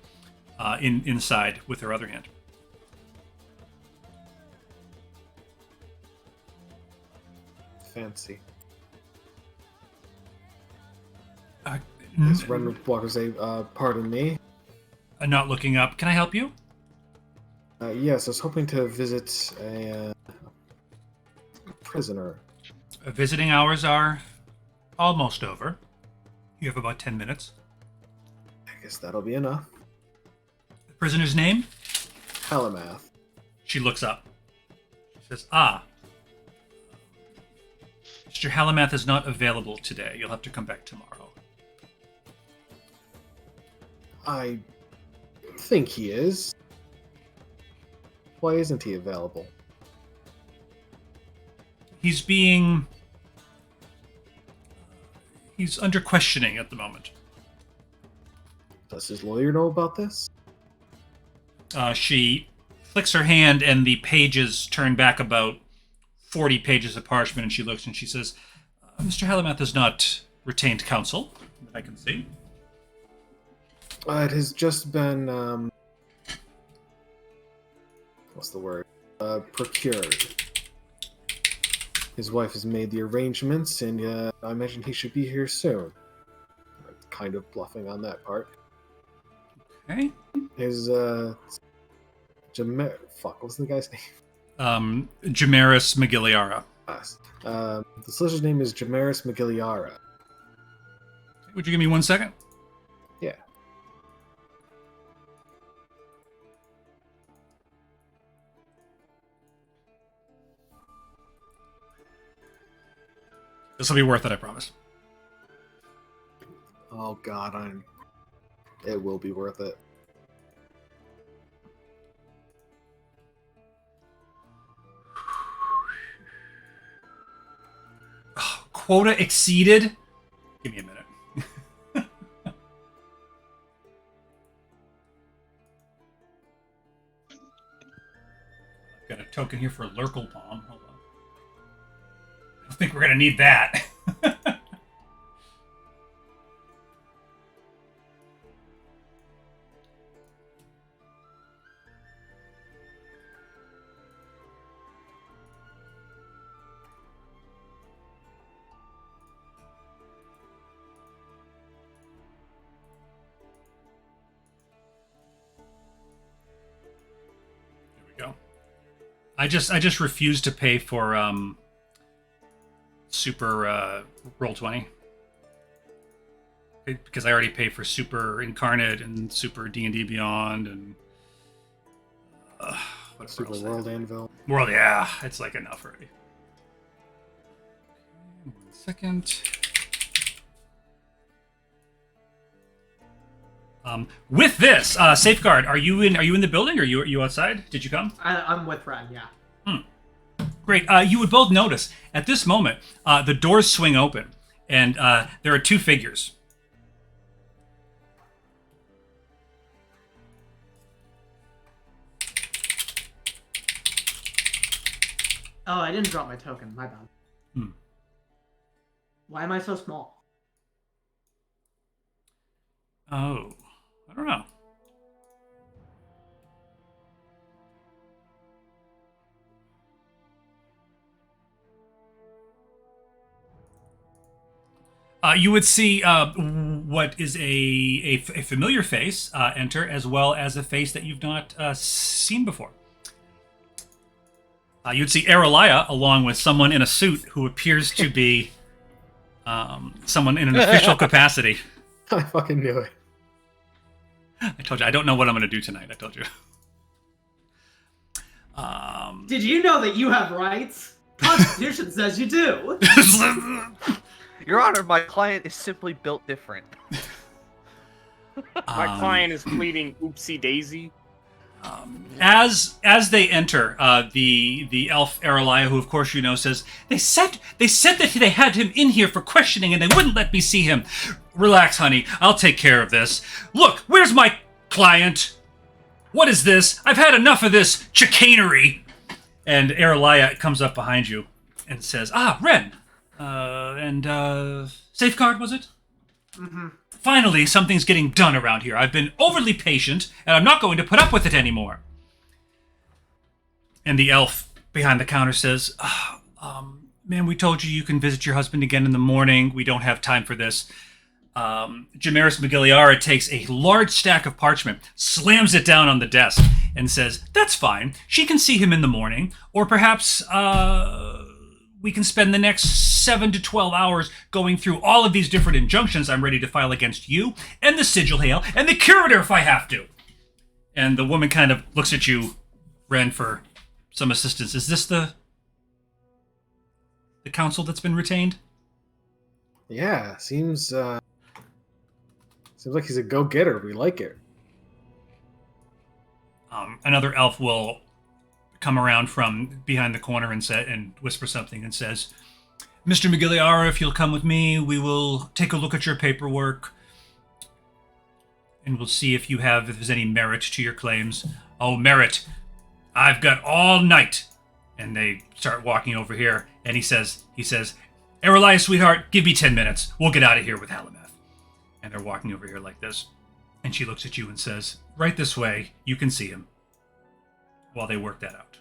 inside with her other hand. Fancy. Uh, This Ren Walker say, pardon me. Not looking up. Can I help you? Yes, I was hoping to visit a prisoner. Visiting hours are almost over. You have about 10 minutes. I guess that'll be enough. The prisoner's name? Halamath. She looks up. She says, Mr. Halamath is not available today. You'll have to come back tomorrow. I think he is. Why isn't he available? He's under questioning at the moment. Does his lawyer know about this? She flicks her hand and the pages turn back about 40 pages of parchment, and she looks and she says, Mr. Halamath has not retained counsel, that I can see. It has just been, what's the word? Procured. His wife has made the arrangements, and I imagine he should be here soon. Kind of bluffing on that part. Okay. His, what's the guy's name? Jamaris McGilliara. The solicitor's name is Jamaris McGilliara. Would you give me 1 second? Yeah. This will be worth it, I promise. Oh god, it will be worth it. Quota exceeded? Give me a minute. I've got a token here for Lurkle Palm. Hold on. I don't think we're going to need that. Go. I just refuse to pay for Super Roll20 because I already pay for Super Incarnate and Super D&D Beyond, and What's Super World Anvil. World, yeah, it's like enough already. 1 second. With this, Safeguard, are you in the building or are you outside? Did you come? I'm with Ren, yeah. Great. You would both notice at this moment the doors swing open, and there are two figures. Oh, I didn't drop my token. My bad. Why am I so small? Oh, I don't know. You would see what is a familiar face enter, as well as a face that you've not seen before. You'd see Aralaya along with someone in a suit who appears to be someone in an official capacity. I fucking knew it. I told you, I don't know what I'm going to do tonight. I told you. Did you know that you have rights? Constitution says you do. Your Honor, my client is simply built different. My client is pleading oopsie daisy. As they enter, the elf Aralaya, who of course you know, says, They said that they had him in here for questioning and they wouldn't let me see him. Relax, honey. I'll take care of this. Look, where's my client? What is this? I've had enough of this chicanery. And Aralaya comes up behind you and says, Ren. Safeguard, was it? Mm-hmm. Finally, something's getting done around here. I've been overly patient, and I'm not going to put up with it anymore. And the elf behind the counter says, man, we told you can visit your husband again in the morning. We don't have time for this. Jamaris McGilliara takes a large stack of parchment, slams it down on the desk, and says, that's fine. She can see him in the morning. Or perhaps we can spend the next 7 to 12 hours going through all of these different injunctions I'm ready to file against you, and the sigil hail, and the curator if I have to. And the woman kind of looks at you, Ren, for some assistance. Is this the council that's been retained? Yeah, seems like he's a go-getter. We like it. Another elf will come around from behind the corner and whisper something and says, Mr. McGilliara, if you'll come with me, we will take a look at your paperwork and we'll see if there's any merit to your claims. Oh, merit. I've got all night. And they start walking over here and he says, Aralaya, sweetheart, give me 10 minutes. We'll get out of here with Halameth. And they're walking over here like this. And she looks at you and says, right this way, you can see him. While they work that out.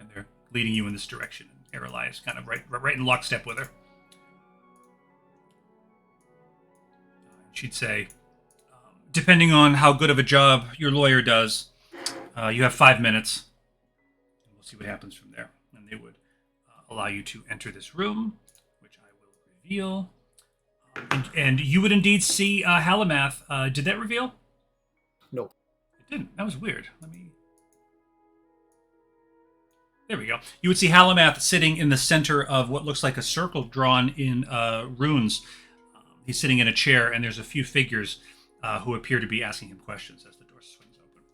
And they're leading you in this direction. And Aralaya is kind of right in lockstep with her. She'd say, depending on how good of a job your lawyer does, you have 5 minutes. And we'll see what happens from there. And they would allow you to enter this room, which I will reveal. And you would indeed see Halamath. Did that reveal? No. It didn't. That was weird. There we go. You would see Halamath sitting in the center of what looks like a circle drawn in runes. He's sitting in a chair, and there's a few figures who appear to be asking him questions as the door swings open.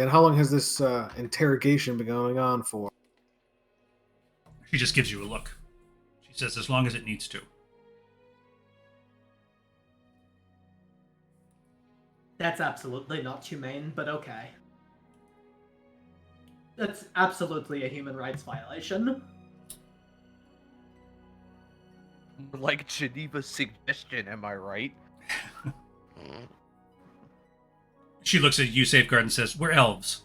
And how long has this interrogation been going on for? She just gives you a look. She says, as long as it needs to. That's absolutely not humane, but okay. That's absolutely a human rights violation. Like Geneva's suggestion, am I right? She looks at you, Safeguard, and says, we're elves.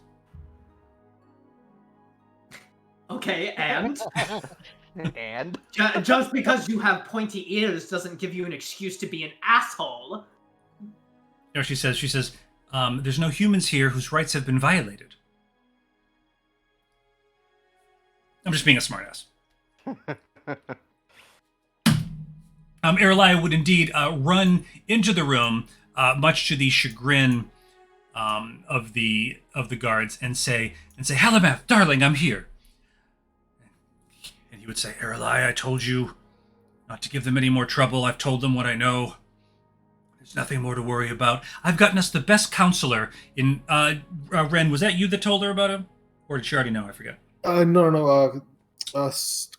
Okay, and? And? Just because you have pointy ears doesn't give you an excuse to be an asshole. No, she says, there's no humans here whose rights have been violated. I'm just being a smartass. Erlai would indeed run into the room, much to the chagrin of the guards, and say, "Halamath, darling, I'm here." And he would say, "Erlai, I told you not to give them any more trouble. I've told them what I know. There's nothing more to worry about. I've gotten us the best counselor in Ren. Was that you that told her about him, or did she already know? I forget." No.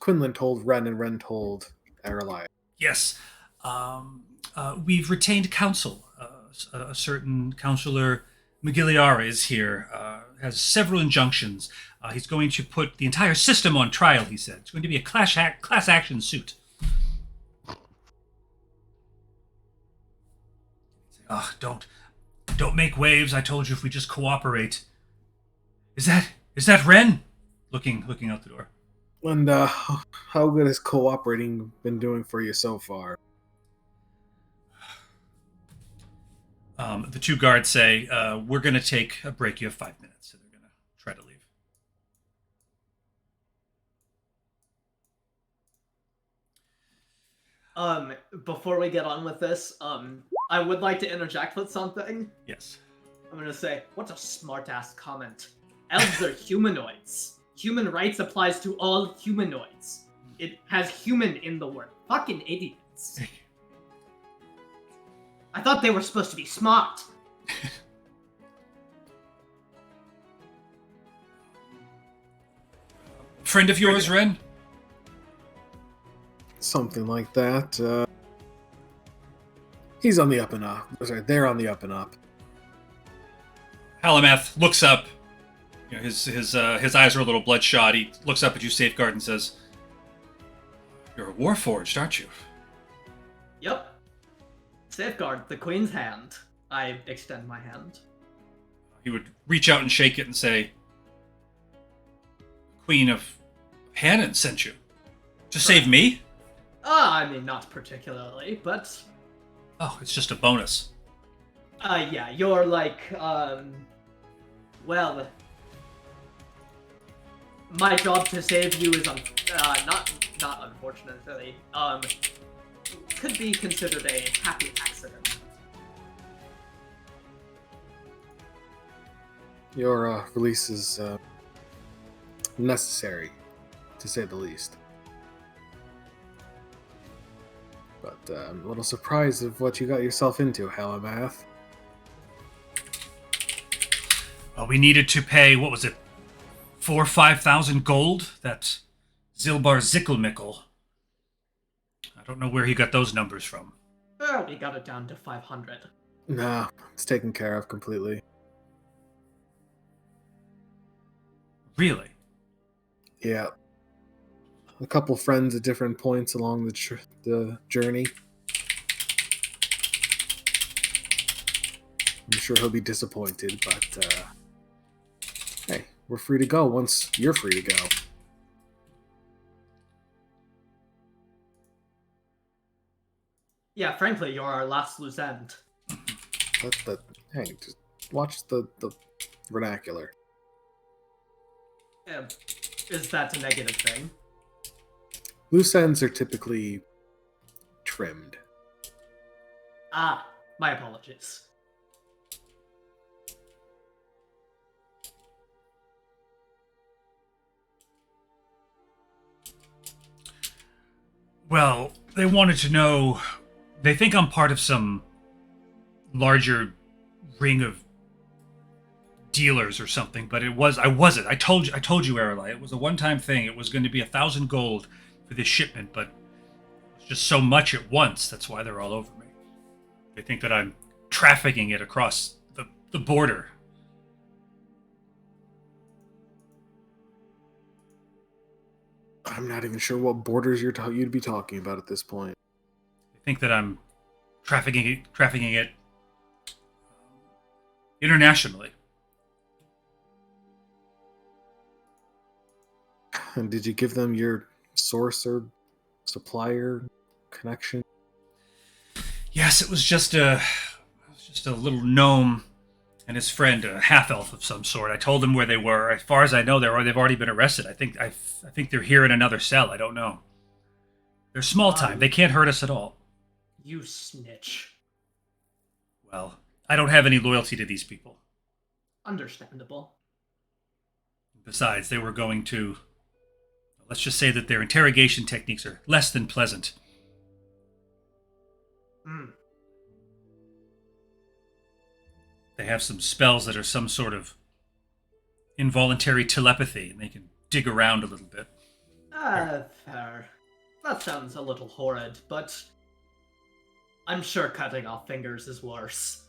Quinlan told Ren, and Ren told Aralai. Yes. We've retained counsel. A certain counselor, McGilliara, is here. Has several injunctions. He's going to put the entire system on trial, he said. It's going to be a class action suit. Don't make waves. I told you if we just cooperate. Is that Ren? Looking out the door. And how good has cooperating been doing for you so far? The two guards say, "We're going to take a break. You have 5 minutes." So they're going to try to leave. Before we get on with this, I would like to interject with something. Yes. I'm gonna say, what a smart-ass comment. Elves are humanoids. Human rights applies to all humanoids. It has human in the word. Fucking idiots. I thought they were supposed to be smart. Friend of yours, Ren? Something like that. He's on the up and up. Sorry, they're on the up and up. Halamath looks up. You know, his eyes are a little bloodshot. He looks up at you, Safeguard, and says, "You're a Warforged, aren't you?" Yep. Safeguard, the Queen's hand. I extend my hand. He would reach out and shake it and say, "Queen of Hannon sent you to save me?" I mean, not particularly, but... Oh, it's just a bonus. Yeah, you're like, well... My job to save you is, not unfortunately, could be considered a happy accident. Your release is necessary, to say the least. But I'm a little surprised of what you got yourself into, Halamath. Well, we needed to pay, what was it, 4,000 or 5,000 gold? That Zilbar Zickelmickel. I don't know where he got those numbers from. Well, we got it down to 500. Nah, it's taken care of completely. Really? Yeah. A couple friends at different points along the journey. I'm sure he'll be disappointed, but hey, we're free to go once you're free to go. Yeah, frankly, you're our last loose end. Hey, just watch the vernacular. Is that a negative thing? Loose ends are typically trimmed. Ah, my apologies. Well, they wanted to know... They think I'm part of some larger ring of dealers or something, but I wasn't. I told you, Aralai. It was a one-time thing. It was going to be 1,000 gold for this shipment, but it's just so much at once. That's why they're all over me. They think that I'm trafficking it across the border. I'm not even sure what borders you'd be talking about at this point. They think that I'm trafficking it internationally. And did you give them your source or supplier connection? Yes, it was just a little gnome, and his friend, a half-elf of some sort. I told them where they were. As far as I know, they've already been arrested. I think they're here in another cell. I don't know. They're small time. They can't hurt us at all. You snitch. Well, I don't have any loyalty to these people. Understandable. Besides, they were going to... Let's just say that their interrogation techniques are less than pleasant. They have some spells that are some sort of involuntary telepathy, and they can dig around a little bit. Fair. That sounds a little horrid, but I'm sure cutting off fingers is worse.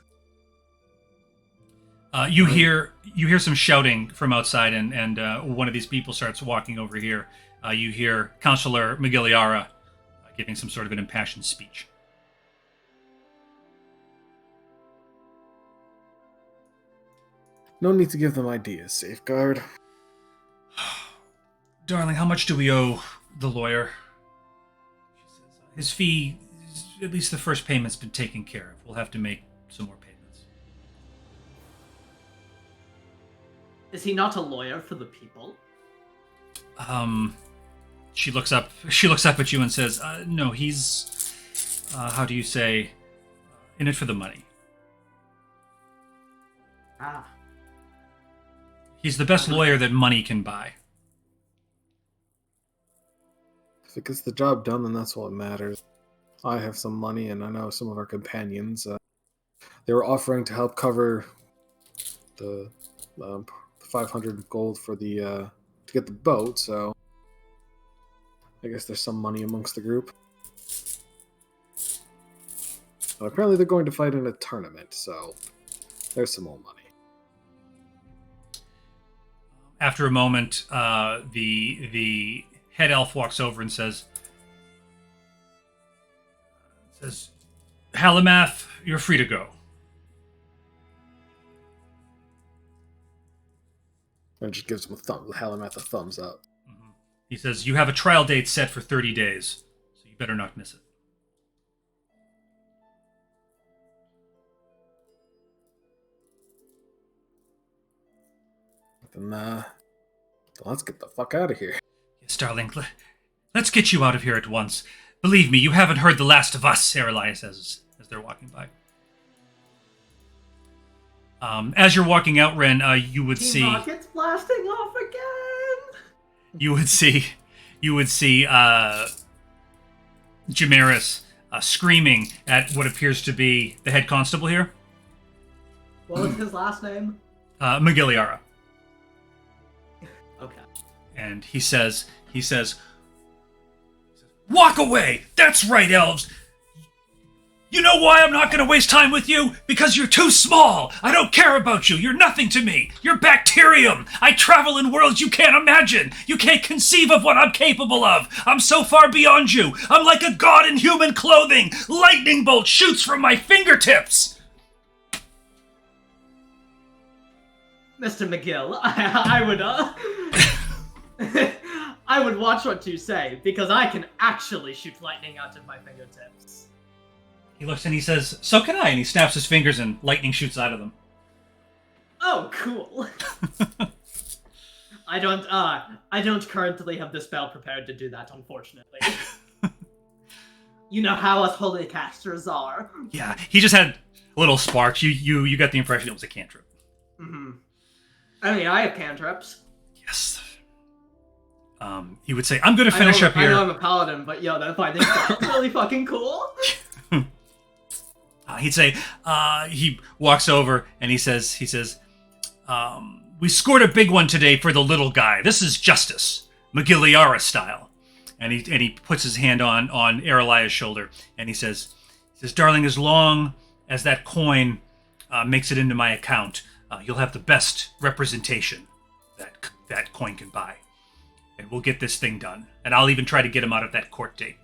You hear some shouting from outside, and one of these people starts walking over here. You hear Counselor McGilliara giving some sort of an impassioned speech. No need to give them ideas, Safeguard. Darling, how much do we owe the lawyer? She says, his fee, at least the first payment's been taken care of. We'll have to make some more payments. Is he not a lawyer for the people? She looks up at you and says, no, he's, how do you say, in it for the money. Ah. He's the best lawyer that money can buy. If it gets the job done, then that's what matters. I have some money, and I know some of our companions. They were offering to help cover the 500 gold for the to get the boat, so I guess there's some money amongst the group. But apparently they're going to fight in a tournament, so there's some more money. After a moment, the head elf walks over and says, Halimath, you're free to go. And just gives him Halimath a thumbs up. Mm-hmm. He says, you have a trial date set for 30 days, so you better not miss it. Then, let's get the fuck out of here. Yes, darling. Let's get you out of here at once. Believe me, you haven't heard the last of us, Areliah says as they're walking by. As you're walking out, Ren, you would see... rockets blasting off again! You would see Jamaris screaming at what appears to be the head constable here. What was his last name? McGilliara. Okay. And he says, walk away! That's right, elves! You know why I'm not going to waste time with you? Because you're too small! I don't care about you! You're nothing to me! You're bacterium! I travel in worlds you can't imagine! You can't conceive of what I'm capable of! I'm so far beyond you! I'm like a god in human clothing! Lightning bolt shoots from my fingertips! Mr. McGill, I would watch what you say, because I can actually shoot lightning out of my fingertips. He looks and he says, so can I, and he snaps his fingers and lightning shoots out of them. Oh, cool. I don't currently have the spell prepared to do that, unfortunately. You know how us holy casters are. Yeah, he just had little sparks. You got the impression it was a cantrip. Mm-hmm. I mean, I have cantrips. Yes. He would say, I'm going to finish up here. I know I'm a paladin, but yo, that fighting style is really fucking cool. He'd say, he walks over and he says, we scored a big one today for the little guy. This is justice, McGilliara style. And he puts his hand on Areliah's shoulder and he says, darling, as long as that coin makes it into my account, you'll have the best representation that coin can buy. And we'll get this thing done. And I'll even try to get him out of that court date.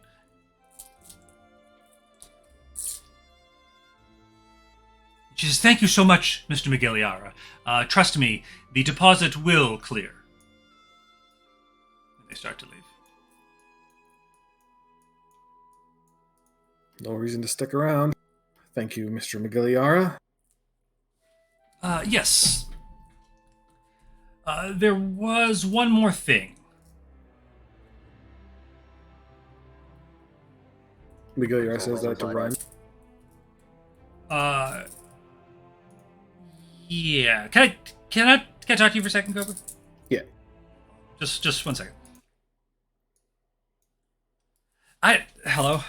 She says, thank you so much, Mr. McGilliara. Trust me, the deposit will clear. And they start to leave. No reason to stick around. Thank you, Mr. McGilliara. Yes. There was one more thing. Miguel says that to Ryan. Yeah. Can I talk to you for a second, Cobra? Yeah. Just 1 second. Hello.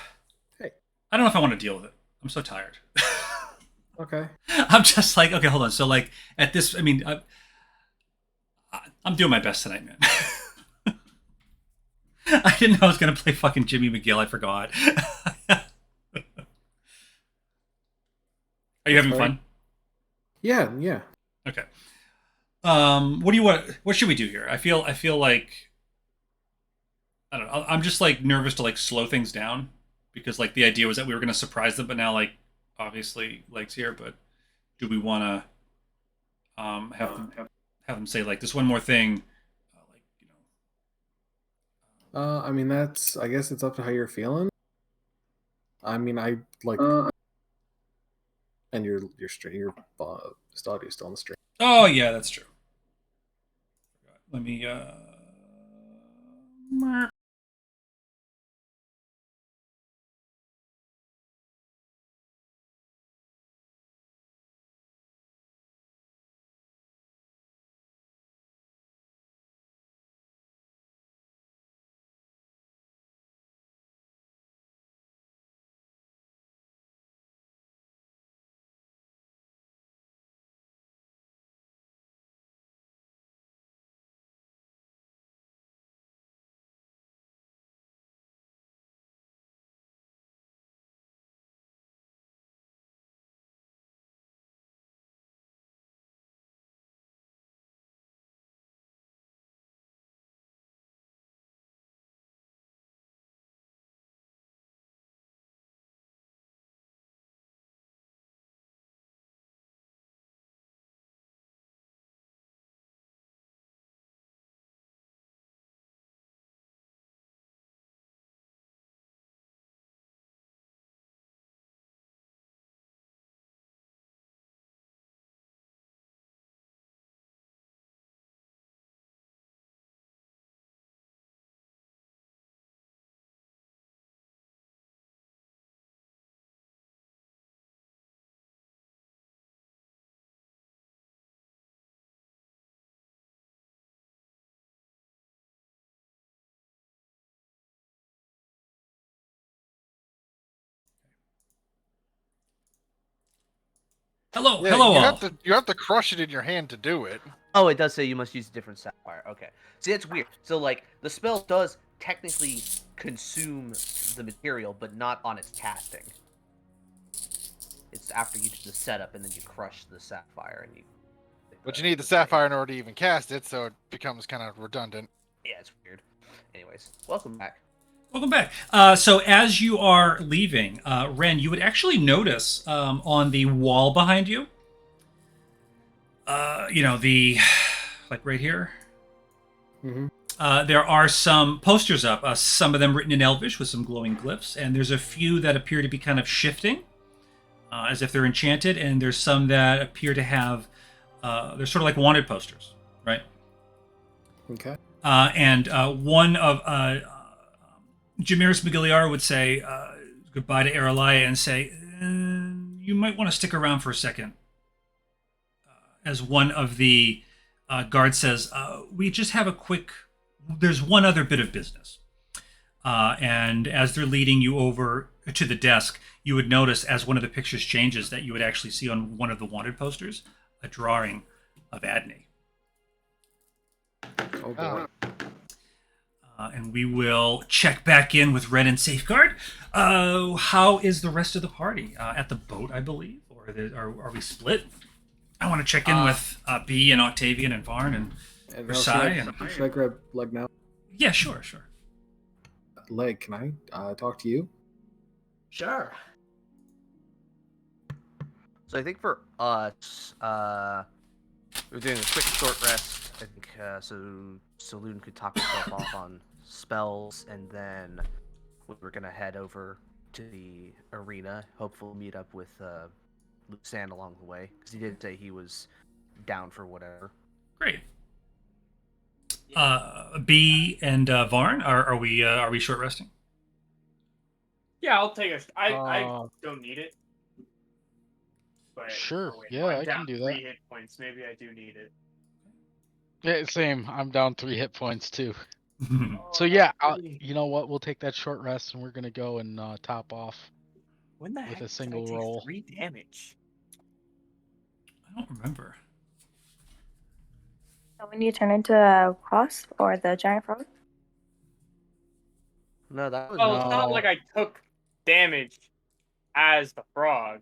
Hey. I don't know if I want to deal with it. I'm so tired. Okay. I'm just like, okay, hold on. So like at this, I mean, I'm doing my best tonight, man. I didn't know I was gonna play fucking Jimmy McGill. I forgot. Are you having fun? Yeah. Okay. What do you want? What should we do here? I feel like I don't know. I'm just like nervous to like slow things down because like the idea was that we were gonna surprise them, but now like obviously Leg's here. But do we want to have them say like this one more thing? Like I mean, I guess it's up to how you're feeling. I mean, I like. And your stream, your audio is still on the stream. Oh yeah, that's true. Let me Hello, Yeah, hello all. you have to crush it in your hand to do it. Oh, it does say you must use a different sapphire. Okay. See, that's weird. So, like, the spell does technically consume the material, but not on its casting. It's after you do the setup, and then you crush the sapphire, and you... But you need the sapphire in order to even cast it, so it becomes kind of redundant. Yeah, it's weird. Anyways, welcome back. Welcome back. So as you are leaving, Ren, you would actually notice on the wall behind you, the like right here. Mm-hmm. There are some posters up, some of them written in Elvish with some glowing glyphs, and there's a few that appear to be kind of shifting, as if they're enchanted, and there's some that appear to have, they're sort of like wanted posters, right? Okay. And one of Jamiris McGilliar would say goodbye to Erelaya and say, you might want to stick around for a second. As one of the guards says, we just have there's one other bit of business. And as they're leading you over to the desk, you would notice as one of the pictures changes that you would actually see on one of the wanted posters a drawing of Adney. Oh boy. And we will check back in with Ren and Safeguard. How is the rest of the party? At the boat, I believe? Or are we split? I want to check in with B and Octavian and Varn and Versailles. Should I grab Leg now? Yeah, sure. Leg, can I talk to you? Sure. So I think for us, we're doing a quick short rest. I think so Saloon could top himself off on spells, and then we're gonna head over to the arena. Hopefully, meet up with Luxan along the way, because he did say he was down for whatever. Great. B and Varn, are we short resting? Yeah, I'll take a. I Uh, don't need it. But Sure, wait, yeah, I'm I down can do 3 that. hit points. Maybe I do need it. Yeah, same. I'm down 3 hit points too. Oh, So yeah, three. you know what? We'll take that short rest, and we're gonna go and top off When the with heck a did single I take roll. 3 damage? I don't remember. So when you turn into a wasp or the giant frog? No, that was Well, it's not No. like I took damage as the frog.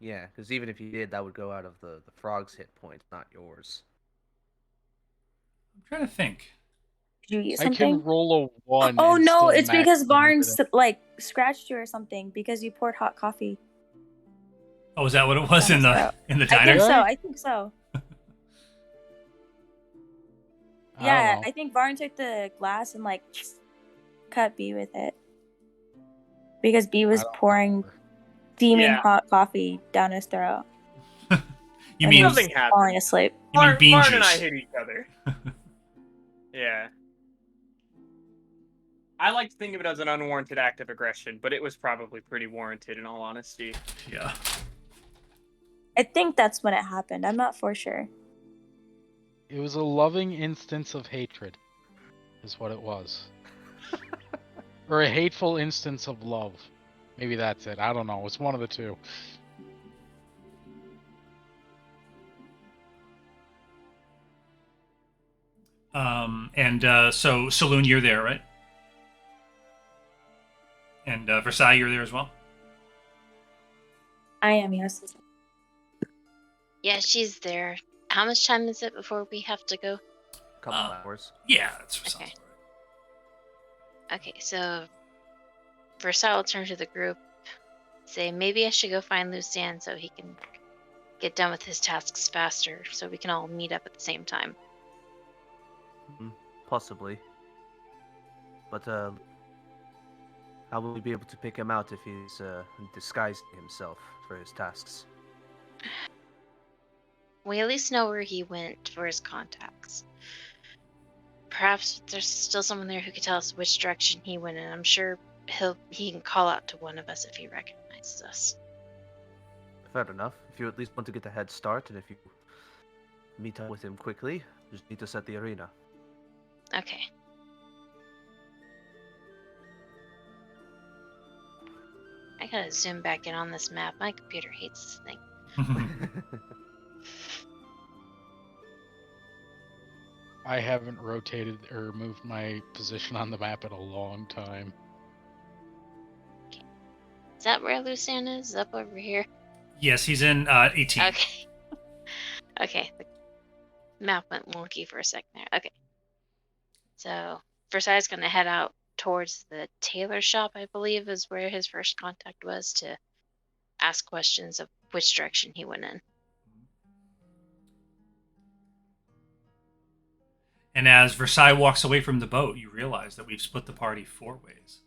yeah, because even if you did, that would go out of the frog's hit points, not yours. I'm trying to think. Did you eat I something? can roll a 1. Oh and no, still it's max because the number Barnes like scratched you or something because you poured hot coffee. Oh, is that what it was Down in his throat. the I diner? think so. Really? I think so. I Yeah, don't know. I think Varn took the glass and like cut B with it because B was I don't pouring remember. steaming Yeah. hot coffee down his throat. You and mean he was Something happened. falling asleep. you mean bean Marn and I juice? hit each other. Yeah. I like to think of it as an unwarranted act of aggression, but it was probably pretty warranted in all honesty. Yeah. I think that's when it happened. I'm not for sure. It was a loving instance of hatred, is what it was. Or a hateful instance of love. Maybe that's it. I don't know. It's one of the two. So Saloon, you're there, right? And Versailles, you're there as well. I am, yes. Yeah, she's there. How much time is it before we have to go? A couple hours. Yeah, that's Okay. sounds Okay, so Versailles will turn to the group, say maybe I should go find Lucian so he can get done with his tasks faster, so we can all meet up at the same time. Possibly. But how will we be able to pick him out if he's disguising himself for his tasks? We at least know where he went for his contacts. Perhaps there's still someone there who could tell us which direction he went in. I'm sure he can call out to one of us if he recognizes us. Fair enough. If you at least want to get a head start, and if you meet up with him quickly, just meet us at the arena. Okay. I gotta zoom back in on this map. My computer hates this thing. right. I haven't rotated or moved my position on the map in a long time. Is that where Lucian is? Up over here? Yes, he's in 18. Okay. Okay. The map went wonky for a second there. Okay. So Versailles is gonna head out towards the tailor shop, I believe, is where his first contact was, to ask questions of which direction he went in. And as Versailles walks away from the boat, you realize that we've split the party 4 ways.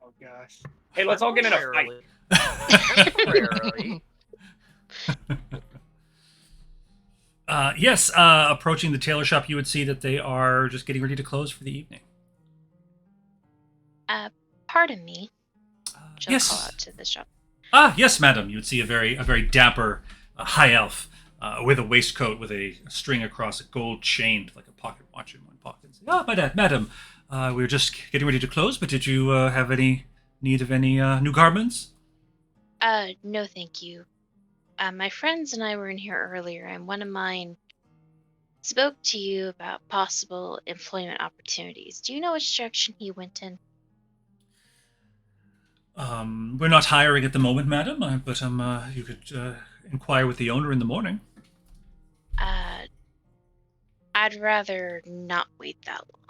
Oh gosh. Hey, let's all get in a fight. Temporarily. Yes, approaching the tailor shop, you would see that they are just getting ready to close for the evening. Pardon me. She'll Yes. call out to the shop. Yes, madam. You would see a very dapper high elf with a waistcoat with a string across a gold chain, like a pocket watch in one pocket. Say, madam, we were just getting ready to close, but did you have any need of any new garments? No, thank you. My friends and I were in here earlier, and one of mine spoke to you about possible employment opportunities. Do you know which direction he went in? We're not hiring at the moment, madam, but you could inquire with the owner in the morning. I'd rather not wait that long.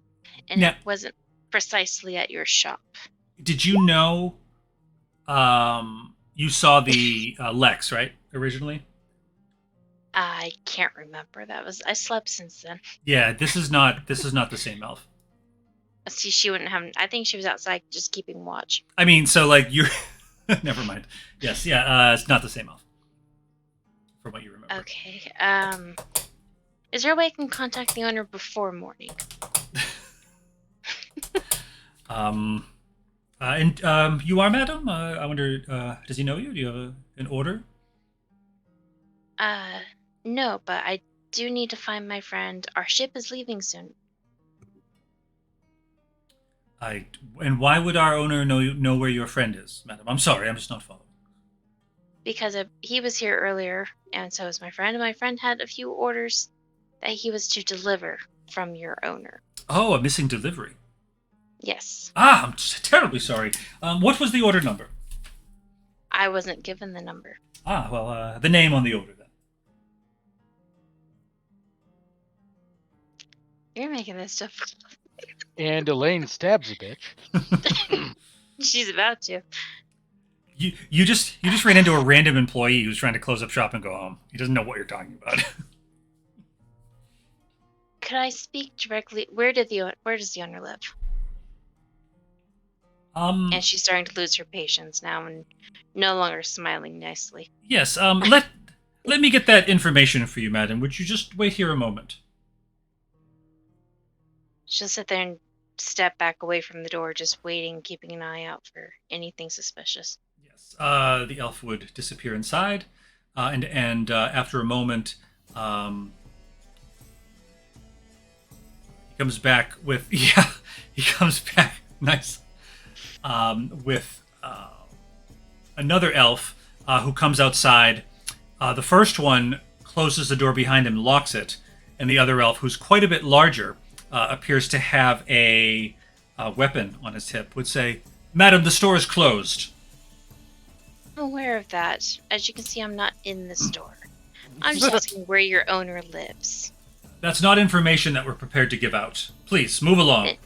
And Now- it wasn't precisely at your shop. Did you know? You saw the Lex, right? Originally. I can't remember. I slept since then. Yeah, this is not the same elf. See, she wouldn't have. I think she was outside just keeping watch. I mean, so like you're. Never mind. Yes, yeah, it's not the same elf. from what you remember. Okay. Is there a way I can contact the owner before morning? You are, madam? I wonder, does he know you? Do you have an order? No, but I do need to find my friend. Our ship is leaving soon. And why would our owner know where your friend is, madam? I'm sorry, I'm just not following. Because he was here earlier, and so was my friend. And my friend had a few orders that he was to deliver from your owner. Oh, a missing delivery. Yes. Ah, I'm terribly sorry. What was the order number? I wasn't given the number. Ah, well, the name on the order then. You're making this stuff. And Elaine stabs a bitch. She's about to. You just ran into a random employee who's trying to close up shop and go home. He doesn't know what you're talking about. Could I speak directly? Where does the owner live? And she's starting to lose her patience now and no longer smiling nicely. Yes. Let me get that information for you, madam. Would you just wait here a moment? She'll sit there and step back away from the door, just waiting, keeping an eye out for anything suspicious. Yes. The elf would disappear inside, and after a moment, he comes back with he comes back nice with another elf who comes outside. The first one closes the door behind him, locks it, and the other elf, who's quite a bit larger, appears to have a weapon on his hip, would say, "Madam, the store is closed." I'm aware of that. As you can see, I'm not in the store. I'm just asking where your owner lives. That's not information that we're prepared to give out. Please, move along.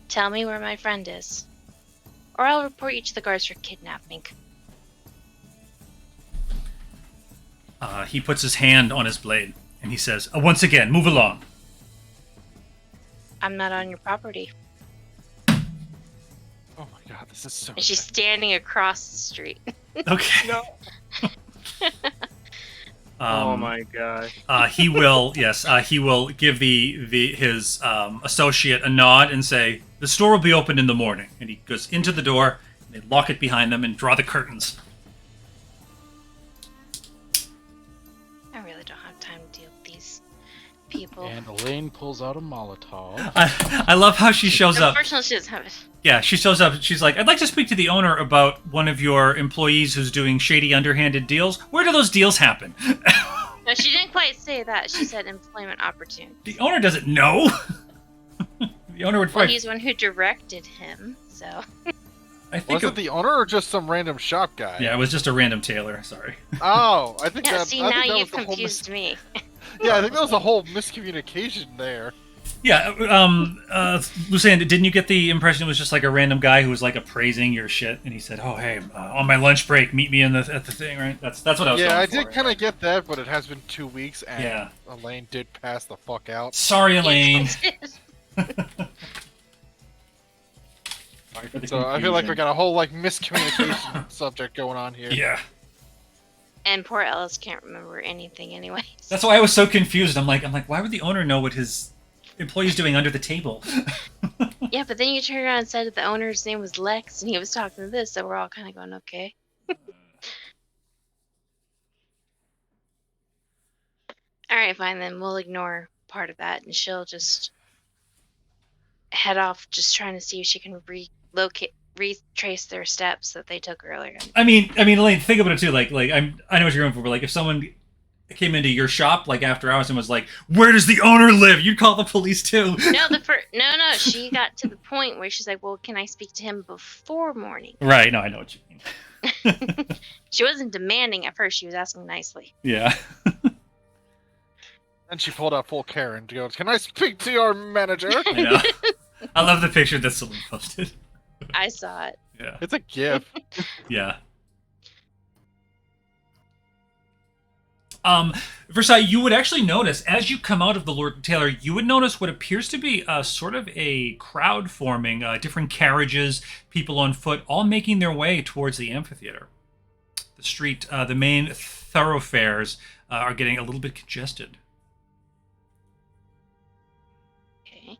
Tell me where my friend is, or I'll report you to the guards for kidnapping. He puts his hand on his blade, and he says, "Once again, move along." I'm not on your property. Oh my god, this is so. And she's standing across the street. Okay. No. Oh my god. He will, yes, he will give his associate a nod and say, "The store will be open in the morning." And he goes into the door, and they lock it behind them and draw the curtains. I really don't have time to deal with these people. And Elaine pulls out a Molotov. I love how she shows up. Unfortunately, she doesn't have it. Yeah, she shows up. She's like, "I'd like to speak to the owner about one of your employees who's doing shady, underhanded deals. Where do those deals happen?" No, she didn't quite say that. She said employment opportunity. The owner doesn't know. The owner would Well, probably. he's the one who directed him, so. I think Was it the owner or just some random shop guy? Yeah, it was just a random tailor. Sorry. Oh, I think Yeah, that. see, I think now that you've was the whole confused me. Yeah, I think that was a whole miscommunication there. Yeah, Lucian, didn't you get the impression it was just like a random guy who was like appraising your shit, and he said, "Oh, hey, on my lunch break, meet me at the thing," right? That's what I was. Yeah, going I for, did right? kind of get that, but it has been 2 weeks, and Yeah. Elaine did pass the fuck out. Sorry, Elaine. Yes, Sorry for the So I feel like we confusion. got a whole like miscommunication subject going on here. Yeah, And poor Ellis can't remember anything anyways. that's why I was so confused. I'm like, why would the owner know what his employee's doing under the table? Yeah, but then you turned around and said that the owner's name was Lex, and he was talking to this, so we're all kind of going, okay. Alright, fine, then we'll ignore part of that, and she'll just head off, just trying to see if she can retrace their steps that they took earlier. I mean, Elaine, think about it too. Like I know what you're going for, but like if someone came into your shop like after hours and was like, "Where does the owner live?" You'd call the police too. No, she got to the point where she's like, well, can I speak to him before morning? Right. No, I know what you mean. She wasn't demanding at first, she was asking nicely. Yeah. And she pulled out full Karen to go, "Can I speak to your manager?" I know. I love the picture that Celine posted. I saw it. Yeah. It's a gif. Yeah. Versailles, you would actually notice, as you come out of the Lord Taylor, you would notice what appears to be sort of a crowd forming, different carriages, people on foot, all making their way towards the amphitheater. the main thoroughfares are getting a little bit congested. Okay.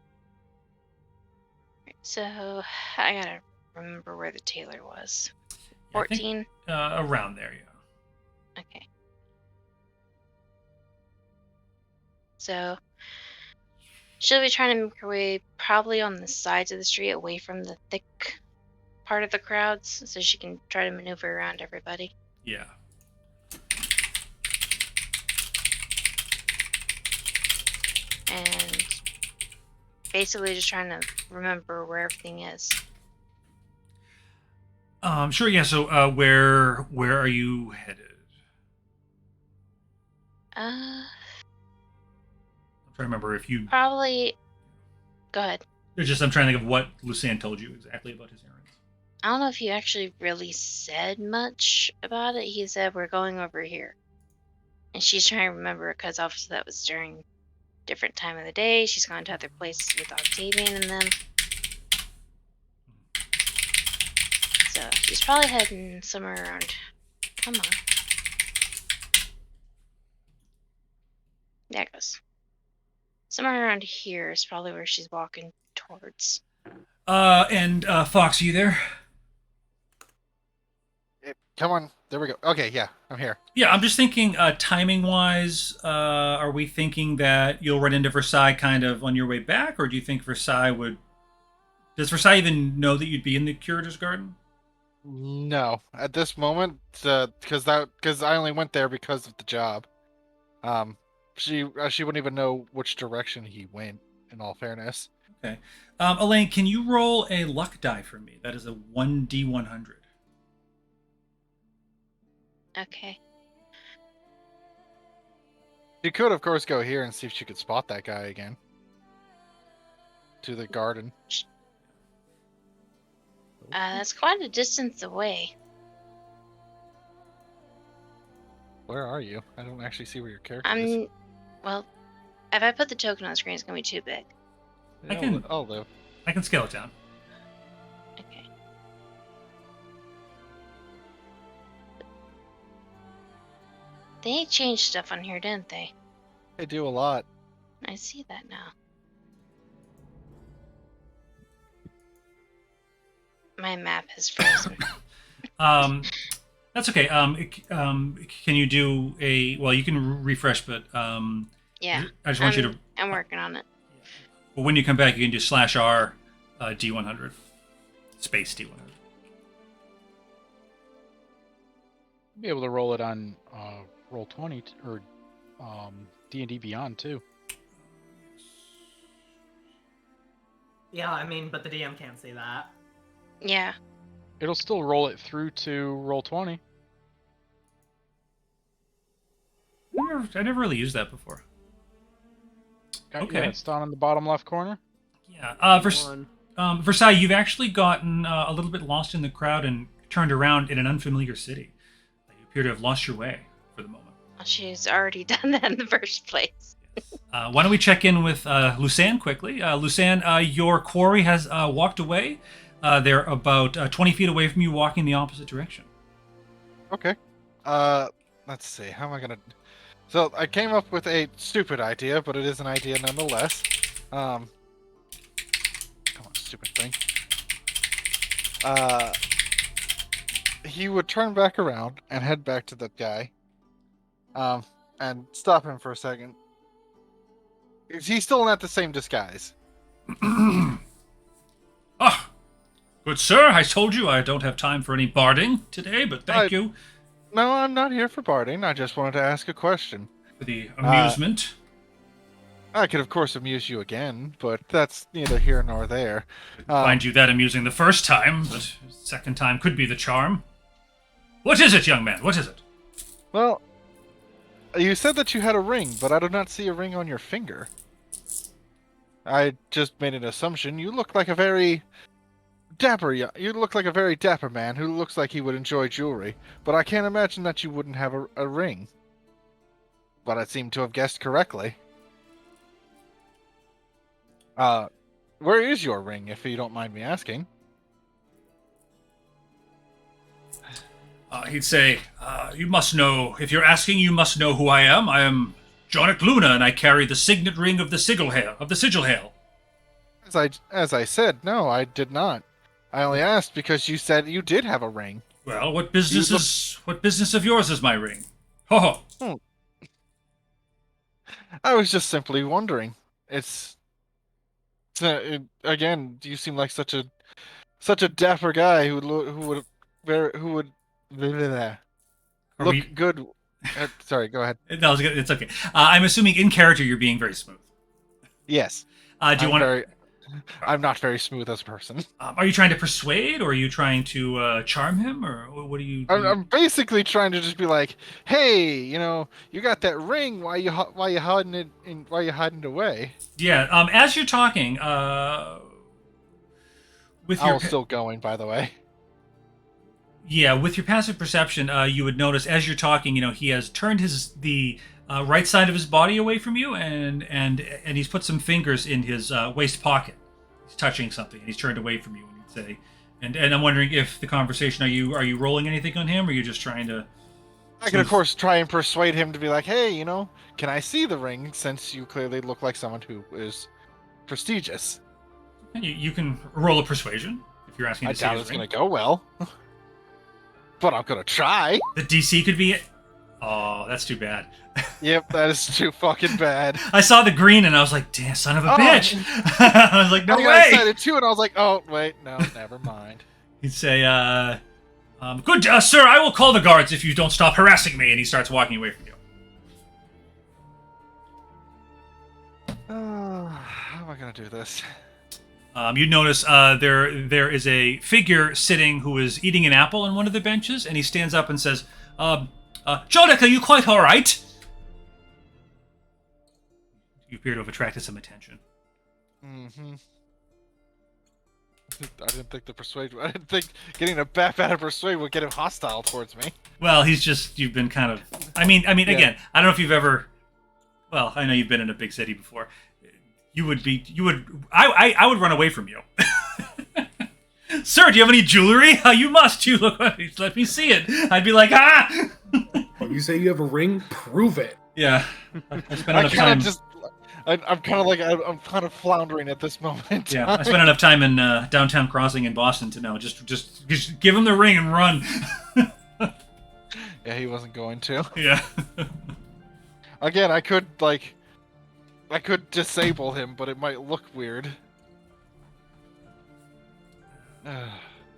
So I gotta remember where the tailor was. I think, 14? around there, yeah. Okay. So she'll be trying to make her way probably on the sides of the street away from the thick part of the crowds so she can try to maneuver around everybody. Yeah. And basically just trying to remember where everything is. Sure, yeah. So, where are you headed? I'm trying to remember if you. Probably. Go ahead. I'm trying to think of what Lucian told you exactly about his errands. I don't know if he actually really said much about it. He said, we're going over here. And she's trying to remember because obviously that was during different time of the day. She's gone to other places with Octavian and them. So she's probably heading somewhere around. Come on. There it goes. Somewhere around here is probably where she's walking towards. And Fox, are you there? Come on. There we go. Okay, yeah, I'm here. Yeah, I'm just thinking, timing-wise, are we thinking that you'll run into Versailles kind of on your way back, or do you think Versailles would... Does Versailles even know that you'd be in the Curator's Garden? No, at this moment, because I only went there because of the job. She wouldn't even know which direction he went. In all fairness. Okay. Elaine, can you roll a luck die for me? That is a 1d100. Okay. She could, of course, go here and see if she could spot that guy again. To the garden. That's quite a distance away. Where are you? I don't actually see where your character is. Well, if I put the token on the screen, it's going to be too big. Yeah, I'll live. I can scale it down. Okay. They changed stuff on here, didn't they? They do a lot. I see that now. My map has frozen. That's okay. Can you do a... Well, you can refresh, but... Yeah. I just want you to... I'm working on it. Well, when you come back, you can do /R D100. Space D100. Be able to roll it on Roll20 or D&D Beyond too. Yeah, I mean, but the DM can't see that. Yeah. It'll still roll it through to Roll20. I never really used that before. Okay. Yeah, it's down in the bottom left corner. Yeah. Versailles, you've actually gotten a little bit lost in the crowd and turned around in an unfamiliar city. You appear to have lost your way for the moment. Well, she's already done that in the first place. Why don't we check in with Lucan quickly? Lucan, your quarry has walked away. They're about 20 feet away from you, walking the opposite direction. Okay. Let's see. How am I gonna... So I came up with a stupid idea, but it is an idea nonetheless. Come on, stupid thing. He would turn back around and head back to that guy. And stop him for a second. Is he still not the same disguise? Ah, good sir, I told you I don't have time for any barding today, but thank you. No, I'm not here for barding. I just wanted to ask a question. For the amusement. I could, of course, amuse you again, but that's neither here nor there. Find you that amusing the first time, but second time could be the charm. What is it, young man? What is it? Well, you said that you had a ring, but I do not see a ring on your finger. I just made an assumption. You look like a very dapper. You look like a very dapper man who looks like he would enjoy jewelry, but I can't imagine that you wouldn't have a ring. But I seem to have guessed correctly. Where is your ring, if you don't mind me asking? He'd say, You must know. If you're asking, you must know who I am. I am Jonic Luna, and I carry the signet ring of the Sigil Hail. As I said, no, I did not. I only asked because you said you did have a ring. Well, what business of yours is my ring? Ho ho. I was just simply wondering. Again, you seem like such a dapper guy who would look we... good. Sorry, go ahead. No, it's okay. I'm assuming in character you're being very smooth. Yes. Do you want to? I'm not very smooth as a person. Are you trying to persuade, or are you trying to charm him, or what are you? I'm basically trying to just be like, hey, you got that ring. Why you hiding it? Why you hiding it away? Yeah. As you're talking, with your still going, by the way. Yeah, with your passive perception, you would notice as you're talking, he has turned the right side of his body away from you, and he's put some fingers in his waist pocket. He's touching something, and he's turned away from you. And he'd say, and I'm wondering if the conversation, are you rolling anything on him, or are you just trying to? I can of course try and persuade him to be like, hey, can I see the ring? Since you clearly look like someone who is prestigious. And you can roll a persuasion if you're asking. I doubt it's going to go well. But I'm gonna try. The DC could be. Oh, that's too bad. Yep, that is too fucking bad. I saw the green and I was like, "Damn, son of a bitch!" I was like, "No way!" I said it too, and I was like, "Oh, wait, no, never mind." He'd say, "Good, sir. I will call the guards if you don't stop harassing me." And he starts walking away from you. How am I gonna do this? You notice there is a figure sitting who is eating an apple on one of the benches, and he stands up and says, Jonic, are you quite all right? You appear to have attracted some attention. Mm-hmm. I didn't think getting a bat out of persuade would get him hostile towards me. Well, you've been kind of... I mean, yeah. Again, I don't know if you've ever... Well, I know you've been in a big city before. I would run away from you. Sir, do you have any jewelry? You must. You look. Let me see it. I'd be like, ah. You say you have a ring? Prove it. Yeah. I spent enough time. I'm kind of floundering at this moment. Yeah, I spent enough time in downtown Crossing in Boston to know. Just give him the ring and run. Yeah, he wasn't going to. Yeah. Again, I could disable him, but it might look weird.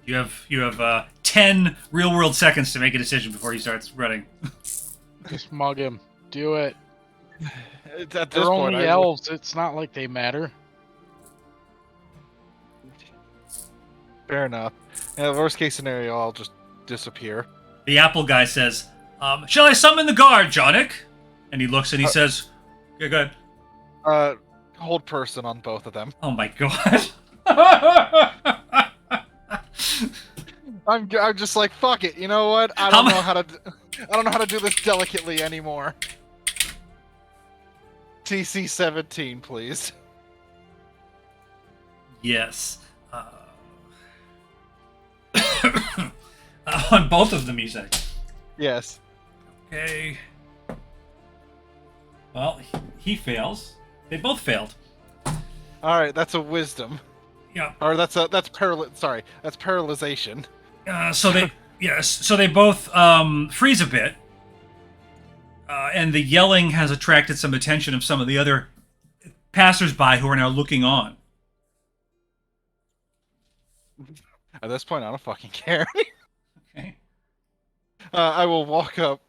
You have 10 real-world seconds to make a decision before he starts running. Just mug him. Do it. At They're only elves. It's not like they matter. Fair enough. In the worst case scenario, I'll just disappear. The apple guy says, shall I summon the guard, Jonic? And he looks and he says, okay, go ahead. Hold person on both of them. Oh my god. I'm just like, fuck it. You know what? I don't know how to do this delicately anymore. TC 17, please. Yes. On both of them, you say? Yes. Okay. Well, he fails. They both failed. All right, that's a wisdom. Yeah. Or that's paralyzation. So they both freeze a bit, and the yelling has attracted some attention of some of the other passersby who are now looking on. At this point, I don't fucking care. Okay. I will walk up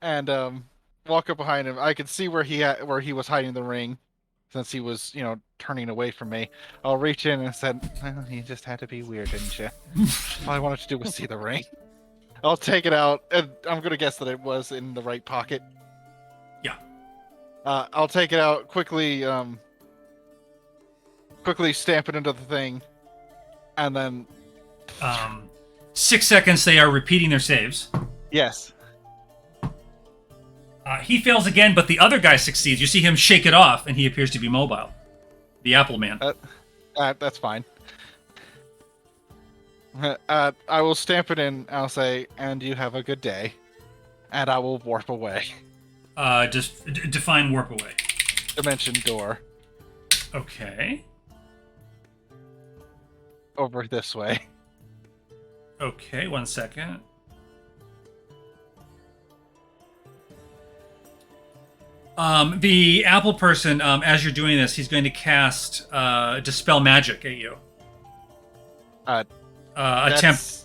and walk up behind him. I can see where he was hiding the ring, since he was, turning away from me. I'll reach in and said, well, "You just had to be weird, didn't you?" All I wanted to do was see the ring. I'll take it out, and I'm gonna guess that it was in the right pocket. Yeah. I'll take it out quickly. Quickly stamp it into the thing, and then. 6 seconds. They are repeating their saves. Yes. He fails again, but the other guy succeeds. You see him shake it off, and he appears to be mobile. The Apple Man. That's fine. I will stamp it in. I'll say, and you have a good day. And I will warp away. Just define warp away. Dimension door. Okay. Over this way. Okay, 1 second. The apple person, as you're doing this, he's going to cast Dispel Magic at you. Attempt.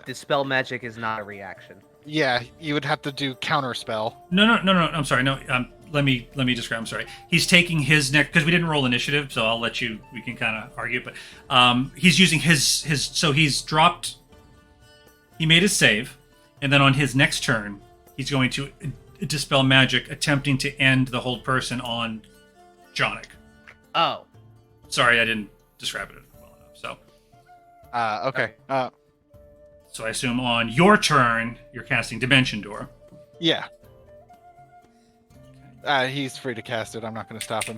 Dispel magic is not a reaction. Yeah, you would have to do counter spell. No. I'm sorry. No. Let me describe. I'm sorry. He's taking his neck because we didn't roll initiative, so I'll let you. We can kind of argue, but he's using his. So he's dropped. He made his save, and then on his next turn, he's going to dispel magic, attempting to end the hold person on Jonic. Oh. Sorry, I didn't describe it well enough. So. Okay. So I assume on your turn, you're casting Dimension Door. Yeah. He's free to cast it. I'm not going to stop him.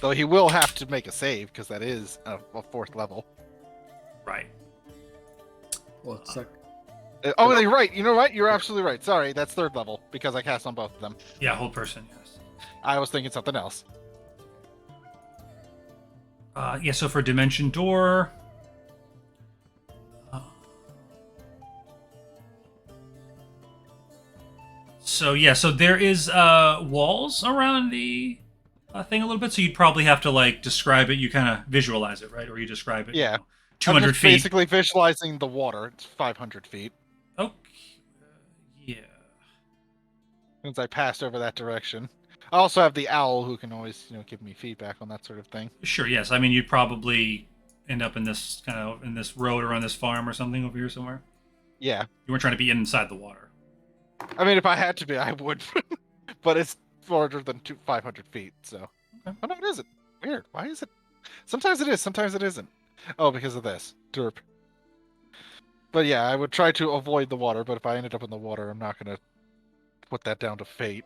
Though he will have to make a save, because that is a 4th level. Right. Well, it's like, Oh, you're right. You know what? You're absolutely right. Sorry, that's 3rd level, because I cast on both of them. Yeah, hold person, yes. I was thinking something else. Yeah, so for Dimension Door... So yeah, so there is walls around the thing a little bit, so you'd probably have to like describe it. You kind of visualize it, right? Or you describe it. Yeah. 200 I'm just feet. basically visualizing the water. It's 500 feet. Okay. Yeah. Since I passed over that direction. I also have the owl who can always, give me feedback on that sort of thing. Sure. Yes. I mean, you'd probably end up in this kind of in this road or on this farm or something over here somewhere. Yeah. You weren't trying to be inside the water. I mean, if I had to be, I would. But it's farther than 500 feet, so. Okay. Oh, no, it isn't. Weird. Why is it? Sometimes it is, sometimes it isn't. Oh, because of this. Derp. But yeah, I would try to avoid the water, but if I ended up in the water, I'm not going to put that down to fate.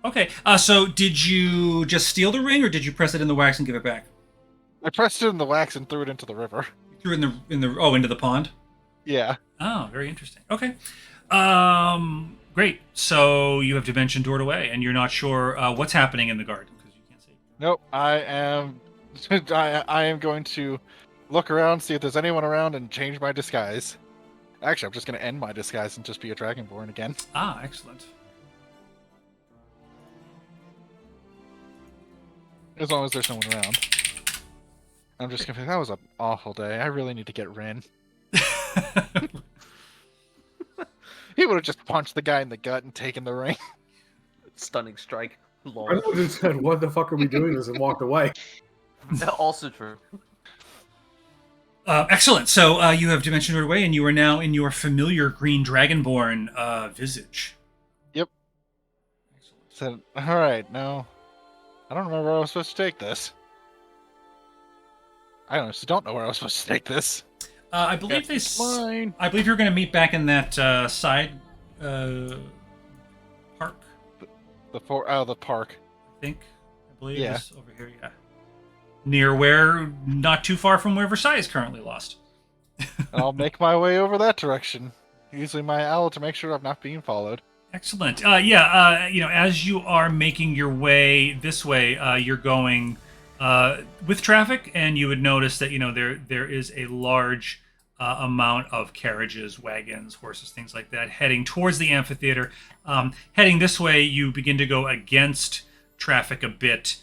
Okay. So did you just steal the ring, or did you press it in the wax and give it back? I pressed it in the wax and threw it into the river. You threw it into the pond. Yeah. Oh, very interesting. Okay. Great. So you have Dimension Doored away, and you're not sure what's happening in the garden because you can't see. Nope. I am. I am going to look around, see if there's anyone around, and change my disguise. Actually, I'm just going to end my disguise and just be a Dragonborn again. Ah, excellent. As long as there's no one around. I'm just going to. That was an awful day. I really need to get Rin. He would have just punched the guy in the gut and taken the ring. Stunning strike. Lol. I just said, "What the fuck are we doing?" This and walked away. Also true. Excellent. So you have Dimension Doored away, and you are now in your familiar green Dragonborn visage. Yep. Excellent. Said, all right, no. I don't remember where I was supposed to take this. I honestly don't know where I was supposed to take this. I believe Mine. I believe you're going to meet back in that side park. The park. I think. I believe Yeah. it's over here. Yeah. Near where, not too far from where Versailles is currently lost. I'll make my way over that direction, using my owl to make sure I'm not being followed. Excellent. As you are making your way this way, you're going with traffic, and you would notice that there is a large amount of carriages, wagons, horses, things like that, heading towards the amphitheater. Heading this way, you begin to go against traffic a bit.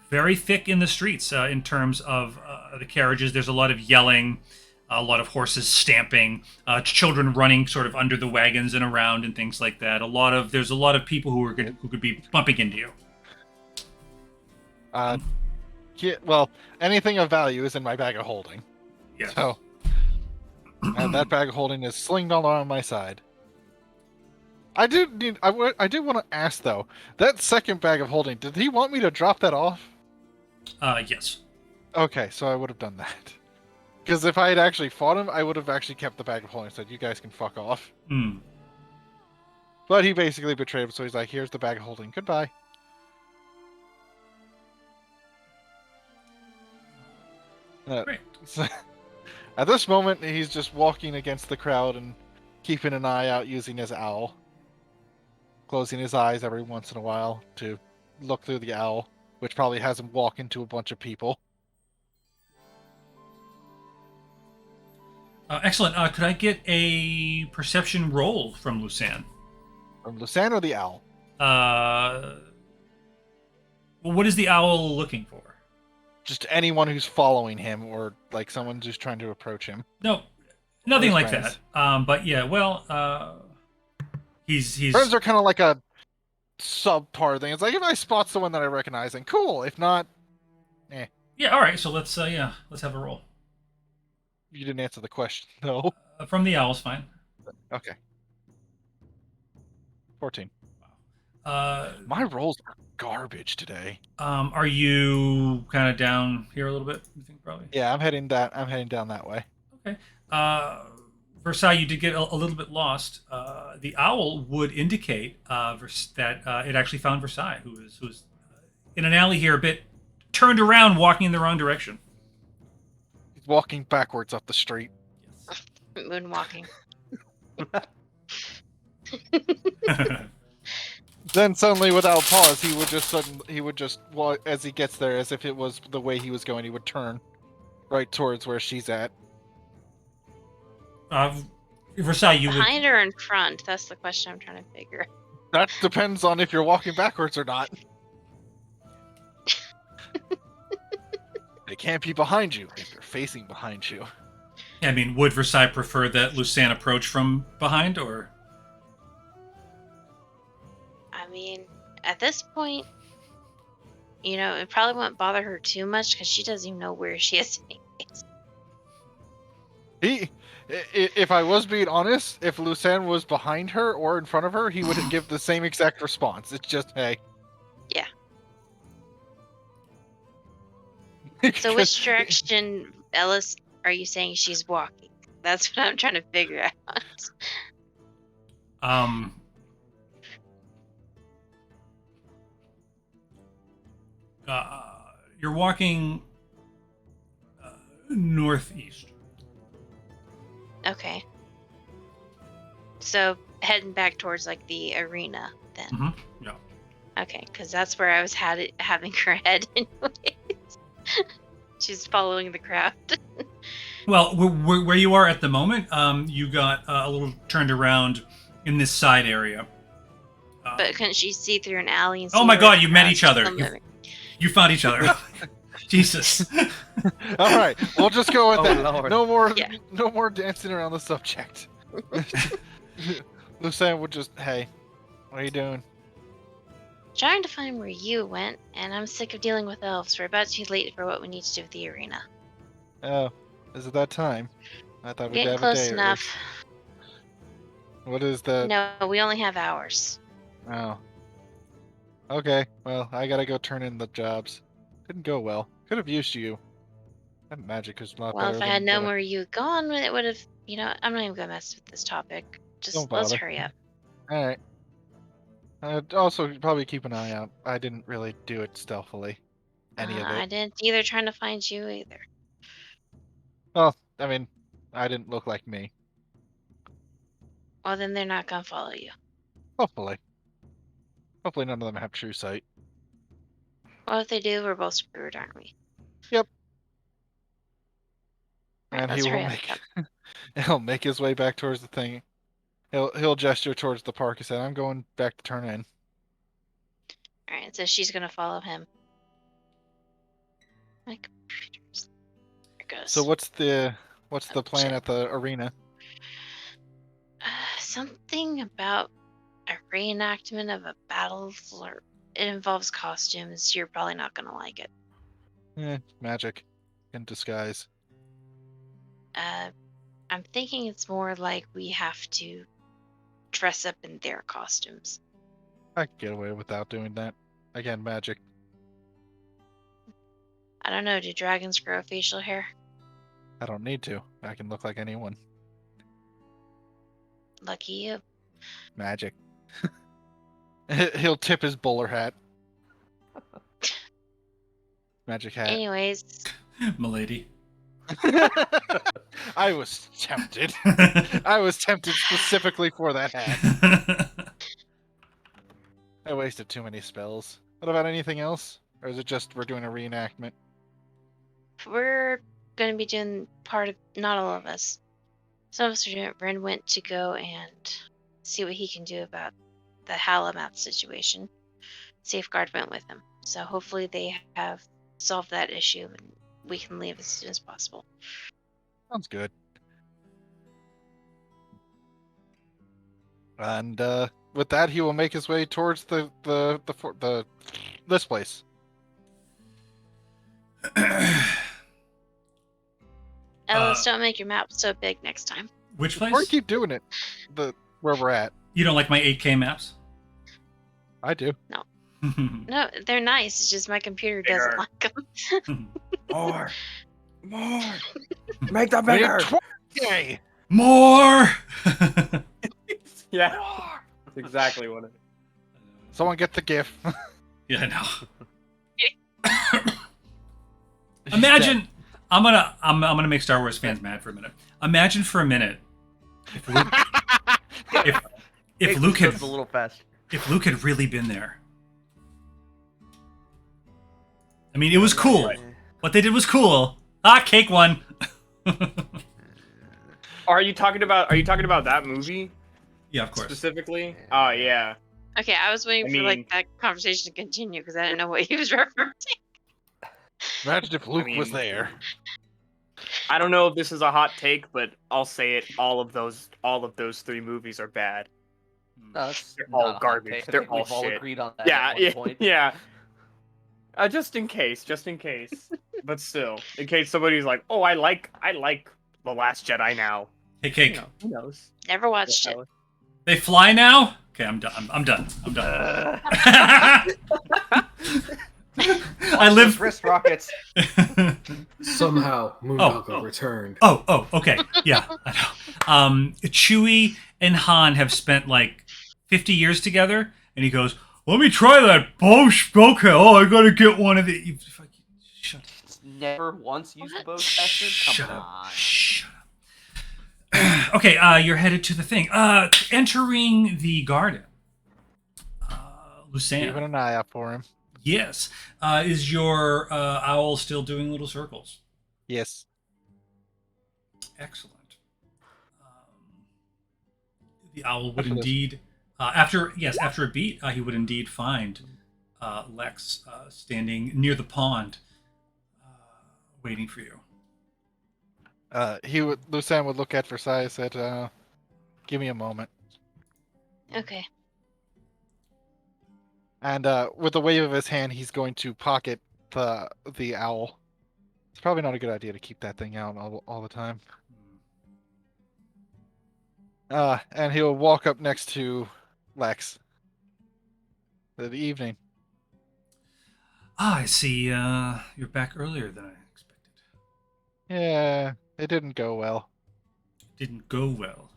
Very thick in the streets in terms of the carriages. There's a lot of yelling, a lot of horses stamping, children running sort of under the wagons and around and things like that. There's a lot of people who could be bumping into you. Well, anything of value is in my bag of holding. Yes. So, and that bag of holding is slinged all around my side. I do want to ask though. That second bag of holding, did he want me to drop that off? Yes. Okay, so I would have done that. Because if I had actually fought him, I would have actually kept the bag of holding and said, "You guys can fuck off." Hmm. But he basically betrayed him, so he's like, "Here's the bag of holding. Goodbye." Great. So, at this moment, he's just walking against the crowd and keeping an eye out using his owl. Closing his eyes every once in a while to look through the owl, which probably has him walk into a bunch of people. Excellent. Could I get a perception roll from Lucan? From Lucan or the owl? Well, what is the owl looking for? Just anyone who's following him or like someone who's trying to approach him. No, nothing His like friends. that. But yeah, well, he's Friends are kind of like a subpar thing. It's like if I spot someone that I recognize, then cool. If not, yeah. All right, so let's have a roll. you didn't answer the question. No. From the owl's fine. Okay. 14. Uh, My rolls are garbage today. are you kind of down here a little bit? You think probably. Yeah, I'm heading down that way. Okay. Versailles, you did get a little bit lost. The owl would indicate that it actually found Versailles, who was in an alley here, a bit turned around, walking in the wrong direction. He's walking backwards up the street. Moonwalking. Then suddenly, without pause, he would just well, as he gets there, as if it was the way he was going, he would turn right towards where she's at. Versailles, you would. Behind or in front? That's the question I'm trying to figure. That depends on if you're walking backwards or not. They can't be behind you if they're facing behind you. I mean, would Versailles prefer that Lucan approach from behind, or? I mean, at this point, it probably won't bother her too much because she doesn't even know where she is anyways. If I was being honest, if Lucan was behind her or in front of her, he would give the same exact response. It's just, hey. Yeah. So which direction, Ellis, are you saying she's walking? That's what I'm trying to figure out. You're walking northeast. Okay. So heading back towards like the arena then. Mm-hmm. Yeah. Okay, because that's where I was having her head anyways. She's following the crowd. Well, where you are at the moment, you got a little turned around in this side area. But couldn't she see through an alley? And see oh my where God! the You met crowd each other. was moving? You found each other. Jesus. All right, we'll just go with Oh, that. Lord. No more dancing around the subject. Lucan would just, hey, what are you doing? Trying to find where you went, and I'm sick of dealing with elves. We're about too late for what we need to do with the arena. Oh, is it that time? I thought we'd Getting have close a day. enough. What is the? No, we only have hours. Oh. Okay, well, I gotta go turn in the jobs. Didn't go well. Could have used you. That magic is a lot Well, better if I had than known what where you'd gone, it would have. I'm not even gonna mess with this topic. Just Don't let's bother. hurry up. Alright. Also, probably keep an eye out. I didn't really do it stealthily. Any of it. I didn't either. Trying to find you either. Well, I mean, I didn't look like me. Well, then they're not gonna follow you. Hopefully. Hopefully none of them have true sight. Well, if they do, we're both screwed, aren't we? Yep. Right, And let's he will hurry up. make he'll make his way back towards the thing. He'll gesture towards the park and say, I'm going back to turn in. All right, so she's gonna follow him. My computers. There it goes. So what's the Oh, plan shit. at the arena? Something about a reenactment of a battle. It involves costumes. You're probably not gonna like it. Magic in disguise. I'm thinking it's more like we have to dress up in their costumes. I could get away without doing that. Again, magic. I don't know. Do dragons grow facial hair? I don't need to. I can look like anyone. Lucky you. Magic. He'll tip his bowler hat. Magic hat. Anyways, Milady. I was tempted. I was tempted specifically for that hat. I wasted too many spells. What about anything else? Or is it just we're doing a reenactment? We're going to be doing part of, not all of us. Some of us, Sergeant Bren went to go and see what he can do about the Halamath situation. Safeguard went with him. So hopefully they have solved that issue and we can leave as soon as possible. Sounds good. And with that, he will make his way towards the this place. Ellis, don't make your map so big next time. Which Or place? keep doing it. Where we're at. You don't like my 8K maps? I do. No, they're nice. It's just my computer doesn't Bigger. like them. More. Make them We need bigger. 20K! More. Yeah. That's exactly what it is. Someone get the GIF. Yeah, I know. Imagine. I'm gonna make Star Wars fans mad for a minute. Imagine for a minute if Luke, if Luke had a little fast. if Luke had really been there. I mean, it was cool. What they did was cool. Ah, cake one. Are you talking about that movie Yeah, of course. specifically? Oh yeah. Okay, I was waiting I for mean- like that conversation to continue because I didn't know what he was referencing. Imagine if Luke was mean- there. I don't know if this is a hot take, but I'll say it. All of those 3 movies are bad. No, that's They're all not a hot garbage. take. I They're think all we've all shit. agreed on that Yeah, at one yeah, point. yeah. Just in case. But still, in case somebody's like, "Oh, I like The Last Jedi now." Hey, cake. You know, who knows? Never watched it. They fly now. Okay, I'm done. I'm done. I'm done. I Those live. wrist rockets. Somehow, Moondoggle returned. Oh, okay. Yeah, I know. Chewie and Han have spent like 50 years together, and he goes, "Let me try that." Oh, okay. Oh, I gotta get one of the. You fucking shut up. Never once used the bow caster. Shut Come up. on. Shut up. Okay, you're headed to the thing. Entering the garden. Keeping Lucan. an eye out for him. Yes. Is your owl still doing little circles? Yes. Excellent. The owl would After this. indeed, after a beat, he would indeed find Lex standing near the pond, waiting for you. Lucan would look at Versailles and said, "Give me a moment." Okay. And with a wave of his hand, he's going to pocket the owl. It's probably not a good idea to keep that thing out all the time. And he'll walk up next to Lex. Good evening. Ah, I see. You're back earlier than I expected. Yeah, it didn't go well. Didn't go well.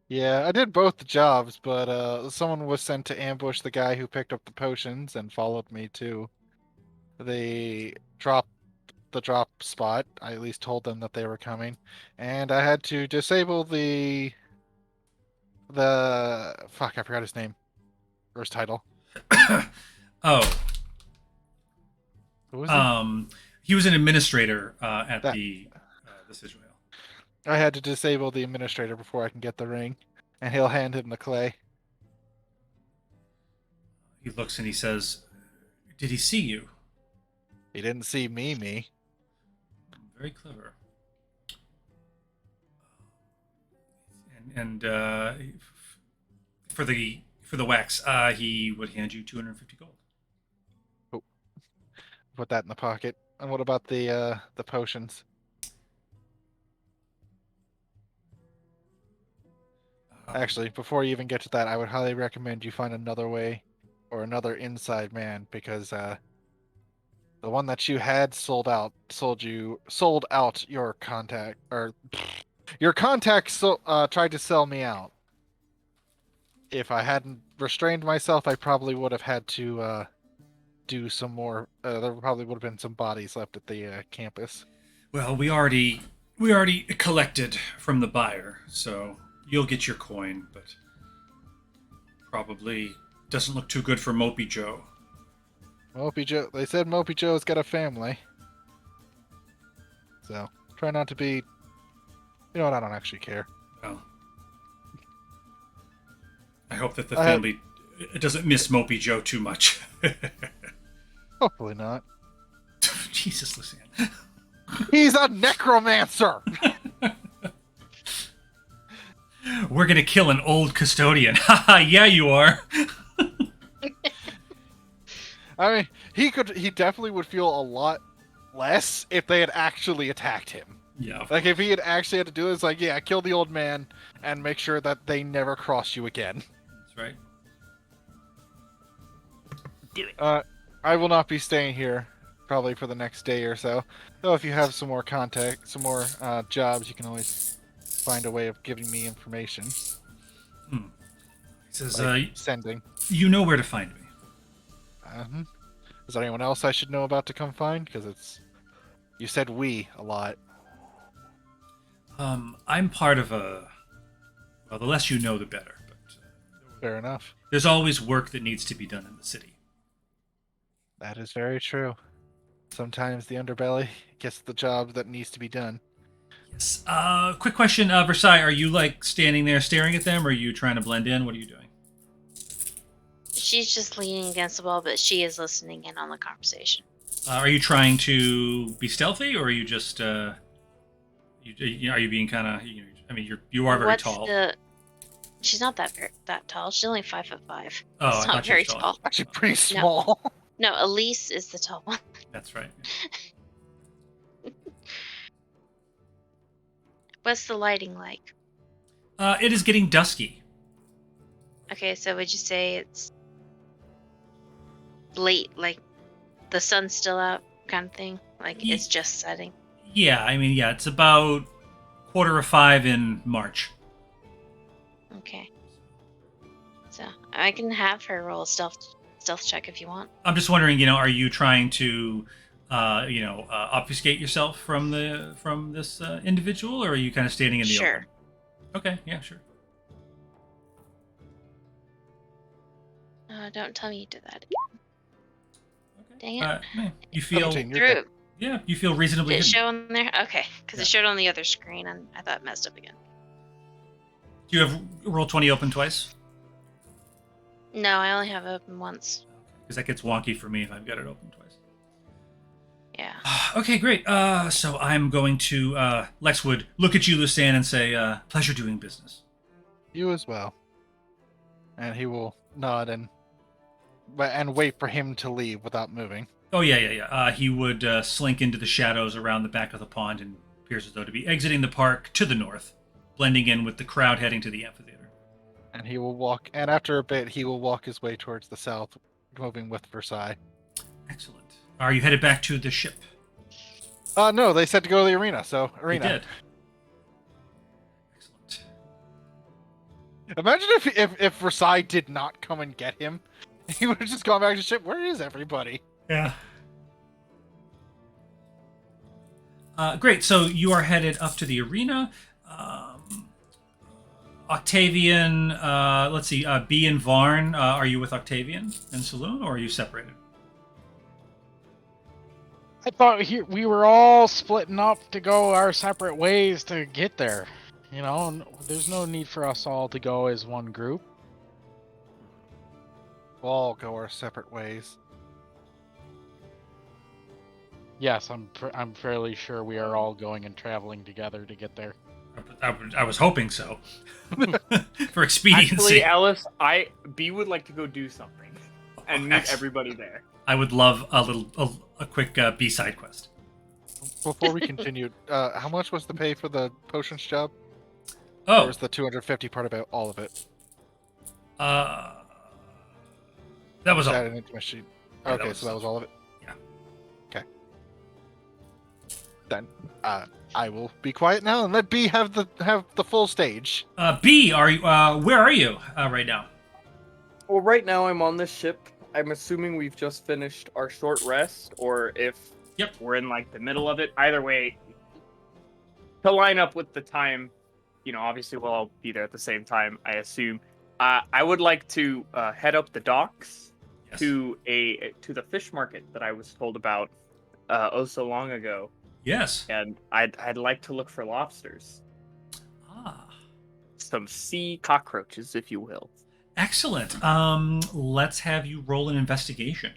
Yeah, I did both the jobs, but someone was sent to ambush the guy who picked up the potions and followed me to the drop spot. I at least told them that they were coming, and I had to disable the fuck. I forgot his name. First title. Oh, Who was he? he was an administrator at That- the Israel. I had to disable the administrator before I can get the ring, and he'll hand him the clay. He looks and he says, "Did he see you?" He didn't see me. Very clever. And for the wax, he would hand you 250 gold. Put that in the pocket. And what about the potions? Actually, before you even get to that, I would highly recommend you find another way or another inside man, because the one that you had sold out your contact, or your contact tried to sell me out. If I hadn't restrained myself, I probably would have had to do some more. There probably would have been some bodies left at the campus. Well, we already collected from the buyer, so you'll get your coin, but probably doesn't look too good for Mopey Joe. Mopey Joe. They said Mopey Joe's got a family. So try not to be. You know what? I don't actually care. Well, I hope that the family doesn't miss Mopey Joe too much. Hopefully not. Jesus, Lucian. He's a necromancer. We're gonna kill an old custodian. Haha, yeah, you are. I mean, he definitely would feel a lot less if they had actually attacked him. Yeah. Like if he had actually had to do this, like, yeah, kill the old man and make sure that they never cross you again. That's right. Do it. I will not be staying here probably for the next day or so. Though if you have some more jobs, you can always find a way of giving me information. He says, Like sending. you know where to find me. Is there anyone else I should know about to come find? Because you said we a lot. I'm part of a... Well, the less you know, the better. But Fair enough. there's always work that needs to be done in the city. That is very true. Sometimes the underbelly gets the job that needs to be done. Yes. Quick question, Versailles. Are you, like, standing there staring at them, or are you trying to blend in? What are you doing? She's just leaning against the wall, but she is listening in on the conversation. Are you trying to be stealthy, or are you just... are you being kind of... I mean, you are very tall. She's not that tall. She's only 5'5". Oh, It's I not thought you were very tall. tall. Actually, pretty small. No, Elise is the tall one. That's right. What's the lighting like? It is getting dusky. Okay, so would you say it's late, like the sun's still out kind of thing? Like it's just setting? Yeah, I mean, it's about 4:45 in March. Okay. So I can have her roll a stealth check if you want. I'm just wondering, are you trying to, obfuscate yourself from this individual, or are you kind of standing in the Sure. open? Okay, yeah, sure. Don't tell me you did that. Okay. Dang it. You feel 17, you're good. you feel reasonably Did it hidden. show on there? Okay, because Yeah. it showed on the other screen and I thought it messed up again. Do you have Roll20 open twice? No, I only have it open once. Because that gets wonky for me if I've got it open twice. Yeah. Okay, great. So I'm going to Lex would look at you, Lucan, and say, "Pleasure doing business." You as well. And he will nod and wait for him to leave without moving. Oh yeah. He would slink into the shadows around the back of the pond and appears as though to be exiting the park to the north, blending in with the crowd heading to the amphitheater. And he will walk, and after a bit, he will walk his way towards the south, moving with Versailles. Excellent. Are you headed back to the ship? No, they said to go to the arena, so arena. They did. Excellent. Imagine if Versailles did not come and get him. He would have just gone back to the ship. Where is everybody? Yeah. Great. So you are headed up to the arena. Octavian, let's see, B and Varn, are you with Octavian and Saloon, or are you separated? I thought we were all splitting up to go our separate ways to get there. There's no need for us all to go as one group. We'll all go our separate ways. Yes, I'm fairly sure we are all going and traveling together to get there. I was hoping so. For expediency. Actually, Alice, B would like to go do something and meet Excellent. everybody there. I would love a quick B-side quest. Before we continue, how much was the pay for the potions job? Oh, Or was the 250 part about all of it? that was all. That an intermission? Yeah, that Okay, was- so that was all of it? Yeah. Okay. Then, I will be quiet now and let B have the full stage. B, where are you right now? Well, right now I'm on this ship. I'm assuming we've just finished our short rest, or if Yep. we're in like the middle of it. Either way, to line up with the time, obviously we'll all be there at the same time, I assume. I would like to head up the docks to the fish market that I was told about so long ago. Yes. And I'd like to look for lobsters. Ah. Some sea cockroaches, if you will. Excellent. Let's have you roll an investigation.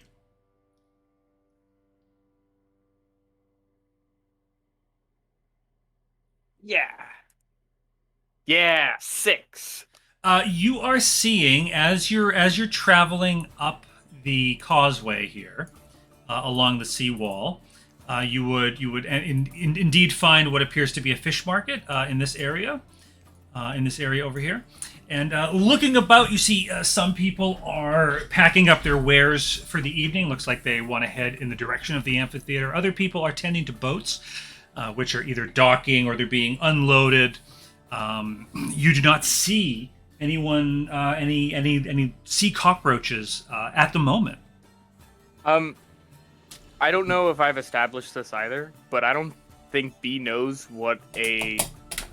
Yeah, 6. You are seeing as you're traveling up the causeway here along the seawall. You would indeed find what appears to be a fish market in this area over here. And looking about, you see some people are packing up their wares for the evening. Looks like they want to head in the direction of the amphitheater. Other people are tending to boats, which are either docking or they're being unloaded. You do not see anyone, any sea cockroaches at the moment. I don't know if I've established this either, but I don't think B knows what a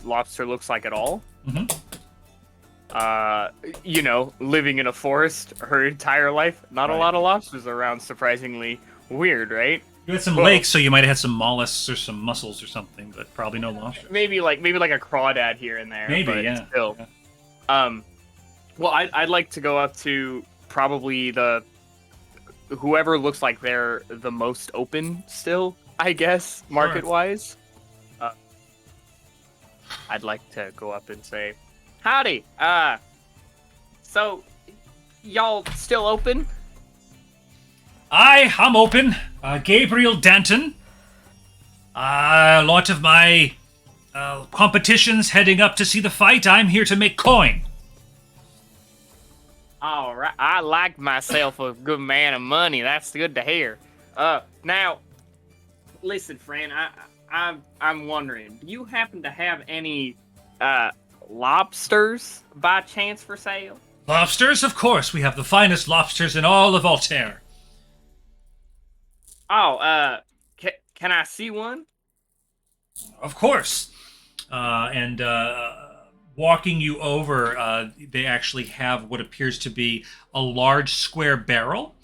lobster looks like at all. Mm-hmm. Living in a forest her entire life, not a lot of lobsters around. Surprisingly weird, right? You had some lakes, so you might have had some mollusks or some mussels or something, but probably no lobsters. Maybe like a crawdad here and there. Maybe, but yeah. Still. Yeah. Well, I'd like to go up to probably whoever looks like they're the most open still, I guess, market-wise. I'd like to go up and say, howdy, so y'all still open? I'm open. Gabriel Danton. A lot of my competitions heading up to see the fight. I'm here to make coin. All right, I like myself a good man of money. That's good to hear. Now, listen, friend, I'm wondering, do you happen to have any lobsters by chance for sale? Lobsters, of course. We have the finest lobsters in all of Voltaire. Oh, can I see one? Of course. And walking you over, they actually have what appears to be a large square barrel,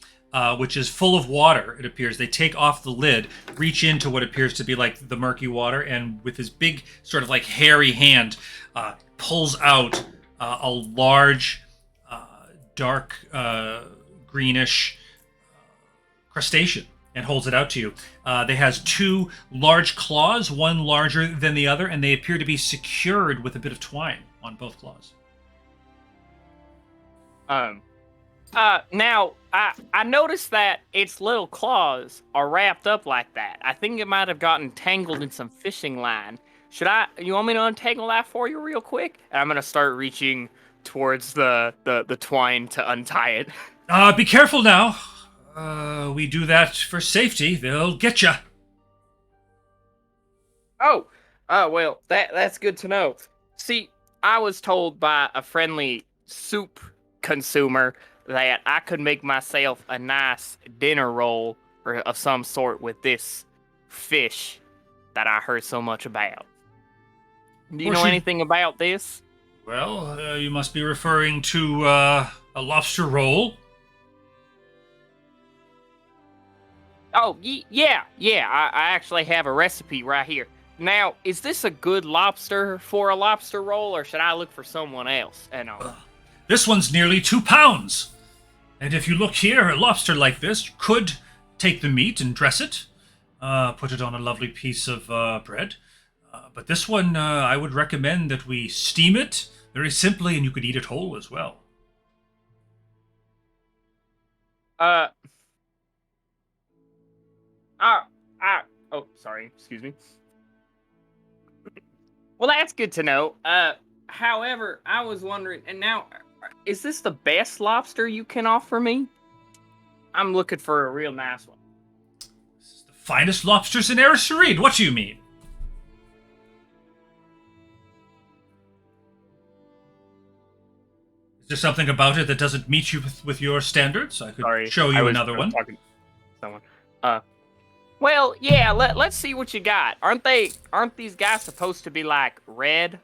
which is full of water, it appears. They take off the lid, reach into what appears to be like the murky water, and with his big sort of like hairy hand, pulls out a large, dark, greenish crustacean and holds it out to you. They has 2 large claws, one larger than the other, and they appear to be secured with a bit of twine on both claws. Now, I noticed that its little claws are wrapped up like that. I think it might have gotten tangled in some fishing line. You want me to untangle that for you real quick? And I'm gonna start reaching towards the twine to untie it. Be careful now. We do that for safety. They'll get you. Oh, well, that's good to know. See, I was told by a friendly soup consumer that I could make myself a nice dinner roll of some sort with this fish that I heard so much about. Do you know anything about this? Well, you must be referring to a lobster roll. Oh, yeah. I actually have a recipe right here. Now, is this a good lobster for a lobster roll, or should I look for someone else? This one's nearly 2 pounds. And if you look here, a lobster like this, you could take the meat and dress it, put it on a lovely piece of bread. But this one, I would recommend that we steam it very simply, and you could eat it whole as well. Oh, sorry. Excuse me. Well, that's good to know. However, I was wondering, and now, is this the best lobster you can offer me? I'm looking for a real nice one. This is the finest lobsters in Ericerid. What do you mean? Is there something about it that doesn't meet you with your standards? I could show you another one. Talking to someone. Well, yeah. Let's see what you got. Aren't these guys supposed to be like red?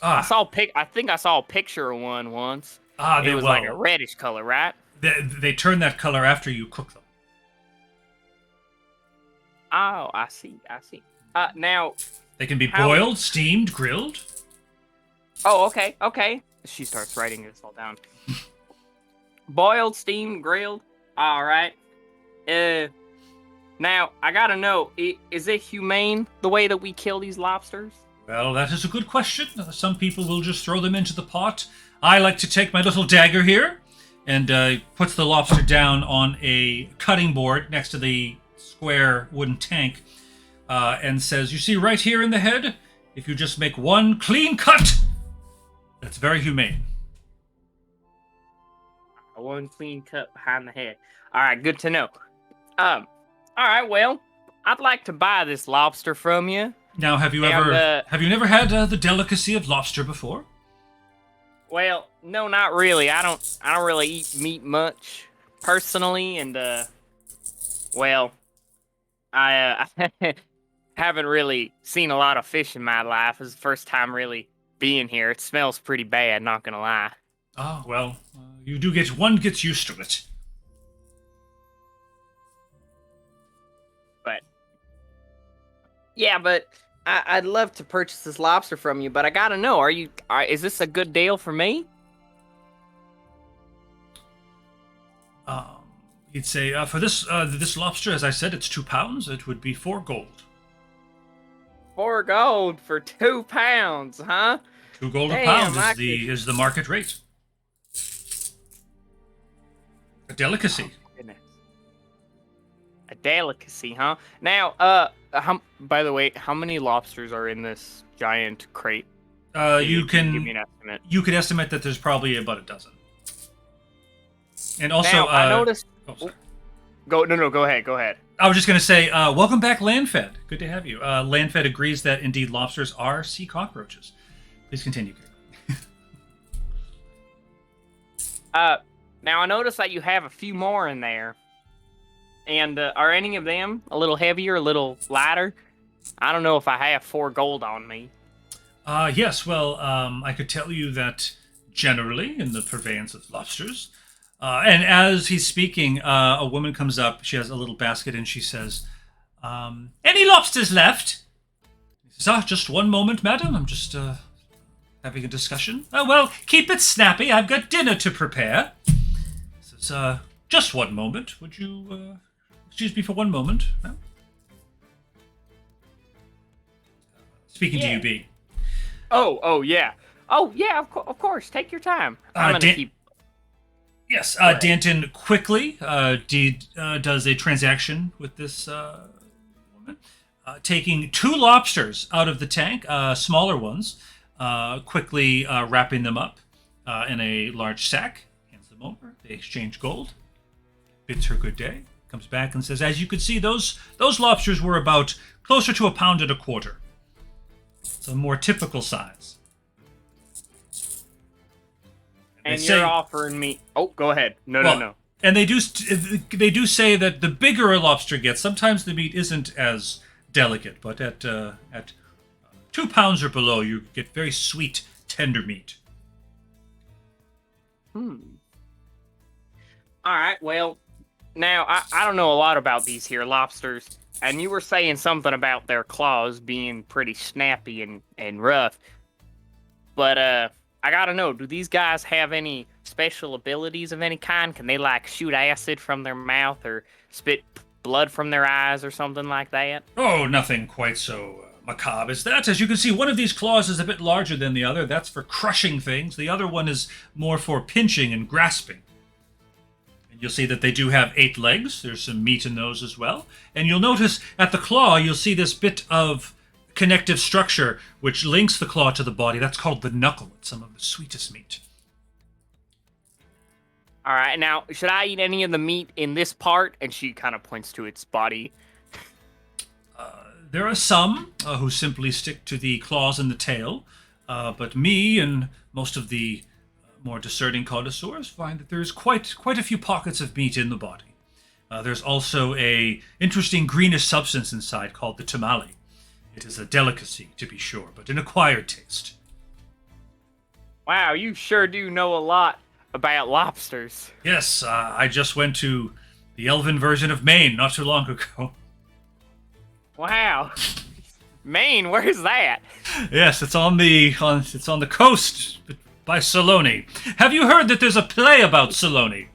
I think I saw a picture of one once. It was like a reddish color, right? They turn that color after you cook them. Oh, I see. Now They can be boiled, steamed, grilled. Oh, okay. She starts writing this all down. Boiled, steamed, grilled. All right. Now I gotta know: is it humane the way that we kill these lobsters? Well, that is a good question. Some people will just throw them into the pot. I like to take my little dagger here and puts the lobster down on a cutting board next to the square wooden tank and says, "You see right here in the head? If you just make one clean cut, that's very humane." One clean cut behind the head. All right, good to know. All right, well, I'd like to buy this lobster from you. Now, have you never had the delicacy of lobster before? Well, no, not really. I don't really eat meat much personally, and well, I haven't really seen a lot of fish in my life. It's the first time really being here. It smells pretty bad, not gonna lie. Oh, well, one gets used to it. But I'd love to purchase this lobster from you, but I gotta know, is this a good deal for me? He'd say, for this lobster, as I said, it's 2 pounds. It would be 4 gold. 4 gold for 2 pounds, huh? 2 gold a pound is the market rate. A delicacy. Oh, goodness. A delicacy, huh? Now, by the way, how many lobsters are in this giant crate? You can give me an estimate. You could estimate that there's probably about a dozen. And also, now, I noticed. Oh, sorry. Go ahead. I was just going to say, welcome back, Landfed. Good to have you. Landfed agrees that indeed lobsters are sea cockroaches. Please continue, Now I noticed that you have a few more in there. And are any of them a little heavier, a little lighter? I don't know if I have 4 gold on me. Yes, well, I could tell you that generally in the purveyance of lobsters, and as he's speaking, a woman comes up. She has a little basket, and she says, "Any lobsters left?" He says, "Just one moment, madam. I'm just having a discussion." "Oh, well, keep it snappy. I've got dinner to prepare." He says, "Just one moment. Would you excuse me for one moment, ma'am?" Speaking to you, B. Oh, yeah. Oh, yeah, of course. Take your time. I'm going to keep... Yes, Danton quickly does a transaction with this woman, taking 2 lobsters out of the tank, smaller ones, quickly wrapping them up in a large sack, hands them over. They exchange gold, bids her good day, comes back and says, "As you could see, those lobsters were about closer to 1.25 pounds. It's a more typical size." And you're offering me... Oh, go ahead. No. And they do say that the bigger a lobster gets, sometimes the meat isn't as delicate, but at 2 pounds or below, you get very sweet, tender meat. All right, well, now, I don't know a lot about these here lobsters, and you were saying something about their claws being pretty snappy and rough, but, I gotta know, do these guys have any special abilities of any kind? Can they, like, shoot acid from their mouth or spit blood from their eyes or something like that? Oh, nothing quite so macabre as that. As you can see, one of these claws is a bit larger than the other. That's for crushing things. The other one is more for pinching and grasping. And you'll see that they do have 8 legs. There's some meat in those as well. And you'll notice at the claw, you'll see this bit of connective structure which links the claw to the body. That's called the knuckle. It's some of the sweetest meat. All right, now, should I eat any of the meat in this part? And she kind of points to its body. There are some who simply stick to the claws and the tail, but me and most of the more discerning connoisseurs find that there's quite a few pockets of meat in the body. There's also a interesting greenish substance inside called the tamale. It is a delicacy, to be sure, but an acquired taste. Wow, you sure do know a lot about lobsters. Yes, I just went to the elven version of Maine not too long ago. Wow. Maine, where's that? Yes, it's on the coast by Saloni. Have you heard that there's a play about Saloni?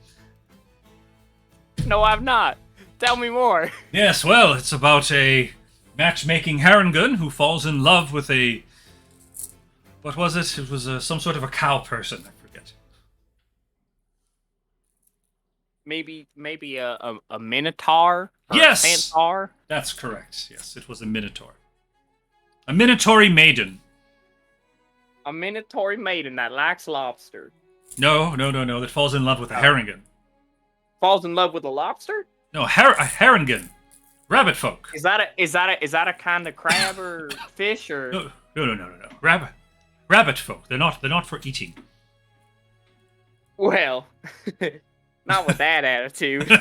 No, I've not. Tell me more. Yes, well, it's about a matchmaking Harangun who falls in love with a... What was it? It was some sort of a cow person, I forget. Maybe a minotaur? Or Yes! A centaur? That's correct. Yes, it was a minotaur. A minotaur maiden. A minotaur maiden that likes lobster. No, that falls in love with a Harangun. Falls in love with a lobster? No, a Harangun. Rabbit folk. Is that a kind of crab or fish or? No. Rabbit folk. They're not for eating. Well, not with that attitude.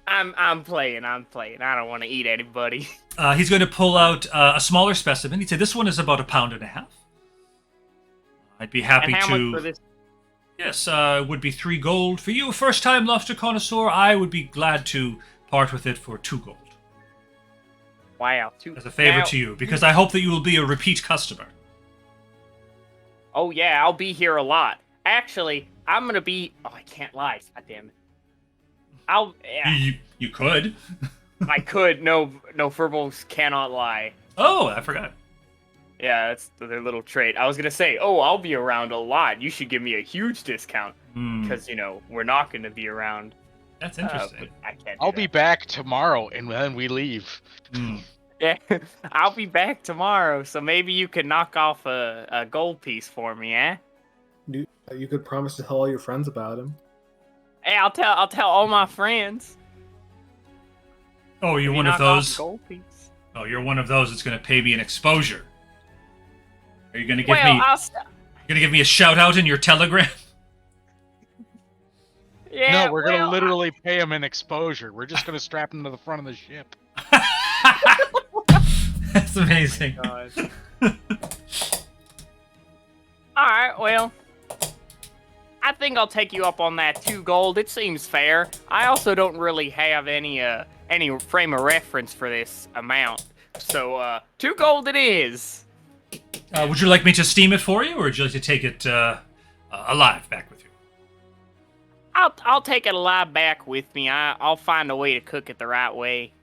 I'm playing. I don't want to eat anybody. He's going to pull out a smaller specimen. He'd say this one is about 1.5 pounds. I'd be happy and how to. much for this? Yes, it would be 3 gold for you. First-time lobster connoisseur. I would be glad to part with it for 2 gold. Wow, as a favor to you, because I hope that you will be a repeat customer. Oh yeah, I'll be here a lot. Actually, I'm gonna be. Oh, I can't lie. God damn it. Yeah. You could. I could. No, Furbos cannot lie. Oh, I forgot. Yeah, that's their little trait. I was gonna say, I'll be around a lot. You should give me a huge discount because we're not gonna be around. That's interesting. I can't. I'll be back tomorrow, and then we leave. Yeah, I'll be back tomorrow, so maybe you could knock off a gold piece for me, eh? You could promise to tell all your friends about him. Hey, I'll tell all my friends. Oh, you're one of knock those. off gold piece. Oh, you're one of those that's going to pay me an exposure. Are you going to give Well, me? You're going to give me a shout out in your telegram? Yeah. No, we're gonna literally pay him an exposure. We're just gonna strap him to the front of the ship. That's amazing. Oh Alright, well, I think I'll take you up on that 2 gold. It seems fair. I also don't really have any frame of reference for this amount. So, 2 gold it is. Would you like me to steam it for you, or would you like to take it alive back with you? I'll take it alive back with me. I'll find a way to cook it the right way.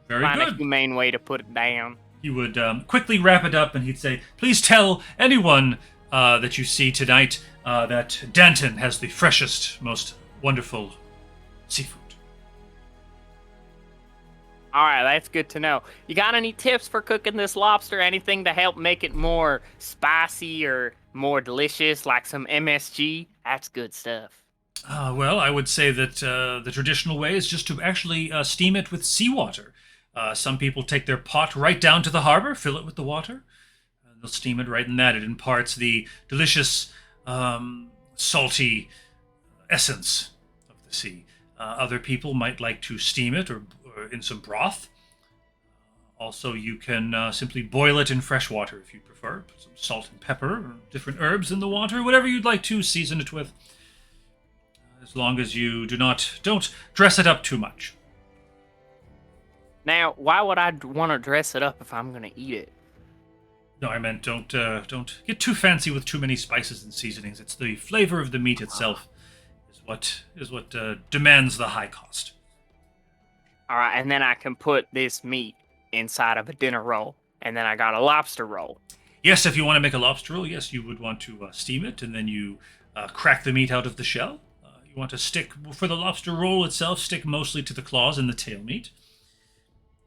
Very find good. a humane way to put it down. He would quickly wrap it up, and he'd say, "Please tell anyone that you see tonight that Danton has the freshest, most wonderful seafood." All right, that's good to know. You got any tips for cooking this lobster? Anything to help make it more spicy or more delicious, like some MSG? That's good stuff. Well, I would say that the traditional way is just to actually steam it with seawater. Some people take their pot right down to the harbor, fill it with the water, and they'll steam it right in that. It imparts the delicious, salty essence of the sea. Other people might like to steam it or in some broth. Also, you can simply boil it in fresh water if you prefer. Put some salt and pepper or different herbs in the water, whatever you'd like to season it with. As long as you don't dress it up too much. Now, why would I want to dress it up if I'm gonna eat it? No, I meant don't get too fancy with too many spices and seasonings. It's the flavor of the meat itself is what demands the high cost. All right, and then I can put this meat inside of a dinner roll, and then I got a lobster roll. Yes, if you want to make a lobster roll, yes, you would want to steam it, and then you crack the meat out of the shell. You want to stick, for the lobster roll itself, stick mostly to the claws and the tail meat.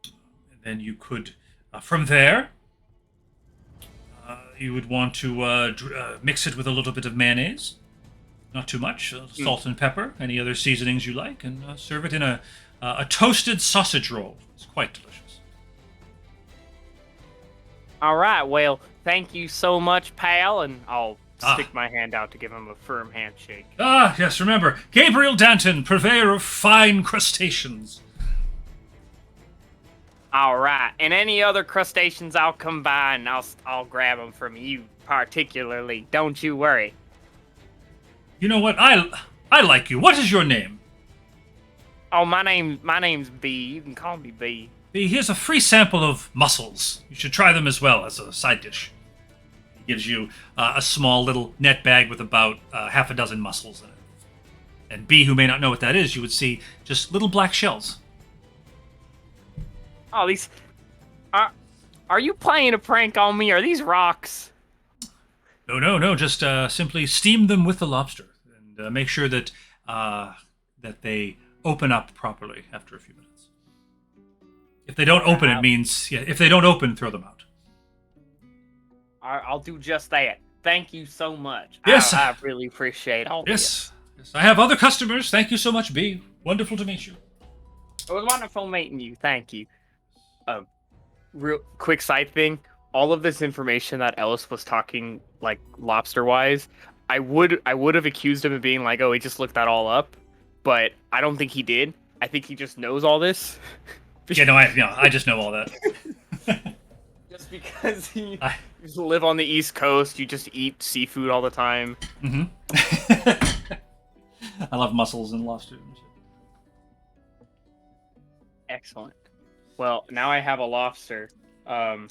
And then you could, from there, you would want to mix it with a little bit of mayonnaise. Not too much. Salt and pepper, any other seasonings you like, and serve it in a toasted sausage roll. It's quite delicious. All right, well, thank you so much, pal, and I'll stick my hand out to give him a firm handshake. Ah, yes, remember. Gabriel Danton, purveyor of fine crustaceans. All right, and any other crustaceans I'll come by and I'll grab them from you particularly. Don't you worry. You know what? I like you. What is your name? Oh, my name's B. You can call me B. Here's a free sample of mussels. You should try them as well as a side dish. He gives you a small little net bag with about half a dozen mussels in it. And B, who may not know what that is, you would see just little black shells. Oh, these. Are you playing a prank on me? Are these rocks? No. Just simply steam them with the lobster and make sure that that they open up properly after a few minutes. If they don't open, it means if they don't open, throw them out. I'll do just that. Thank you so much. Yes, I really appreciate all Yes, I have other customers. Thank you so much, B. Wonderful to meet you. It was wonderful meeting you. Thank you. Real quick side thing. All of this information that Ellis was talking, like lobster wise, I would have accused him of being like, oh, he just looked that all up, but I don't think he did. I think he just knows all this. I just know all that. Just because you live on the East Coast, you just eat seafood all the time. Mm-hmm. I love mussels and lobster and shit. Excellent. Well, now I have a lobster, and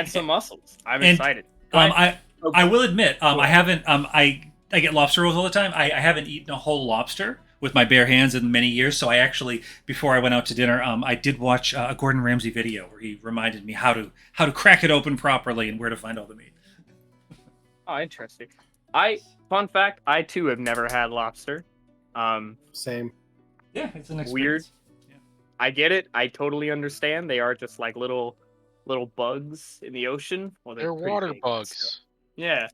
some mussels. I'm excited. I will admit, I haven't. I get lobster rolls all the time. I haven't eaten a whole lobster with my bare hands in many years. So I actually, before I went out to dinner, I did watch a Gordon Ramsay video where he reminded me how to crack it open properly and where to find all the meat. Oh, interesting. Fun fact, I too have never had lobster. Same. Yeah, it's an experience. Weird. Yeah. I get it. I totally understand. They are just like little bugs in the ocean. Well, They're pretty water big, bugs. so. Yeah.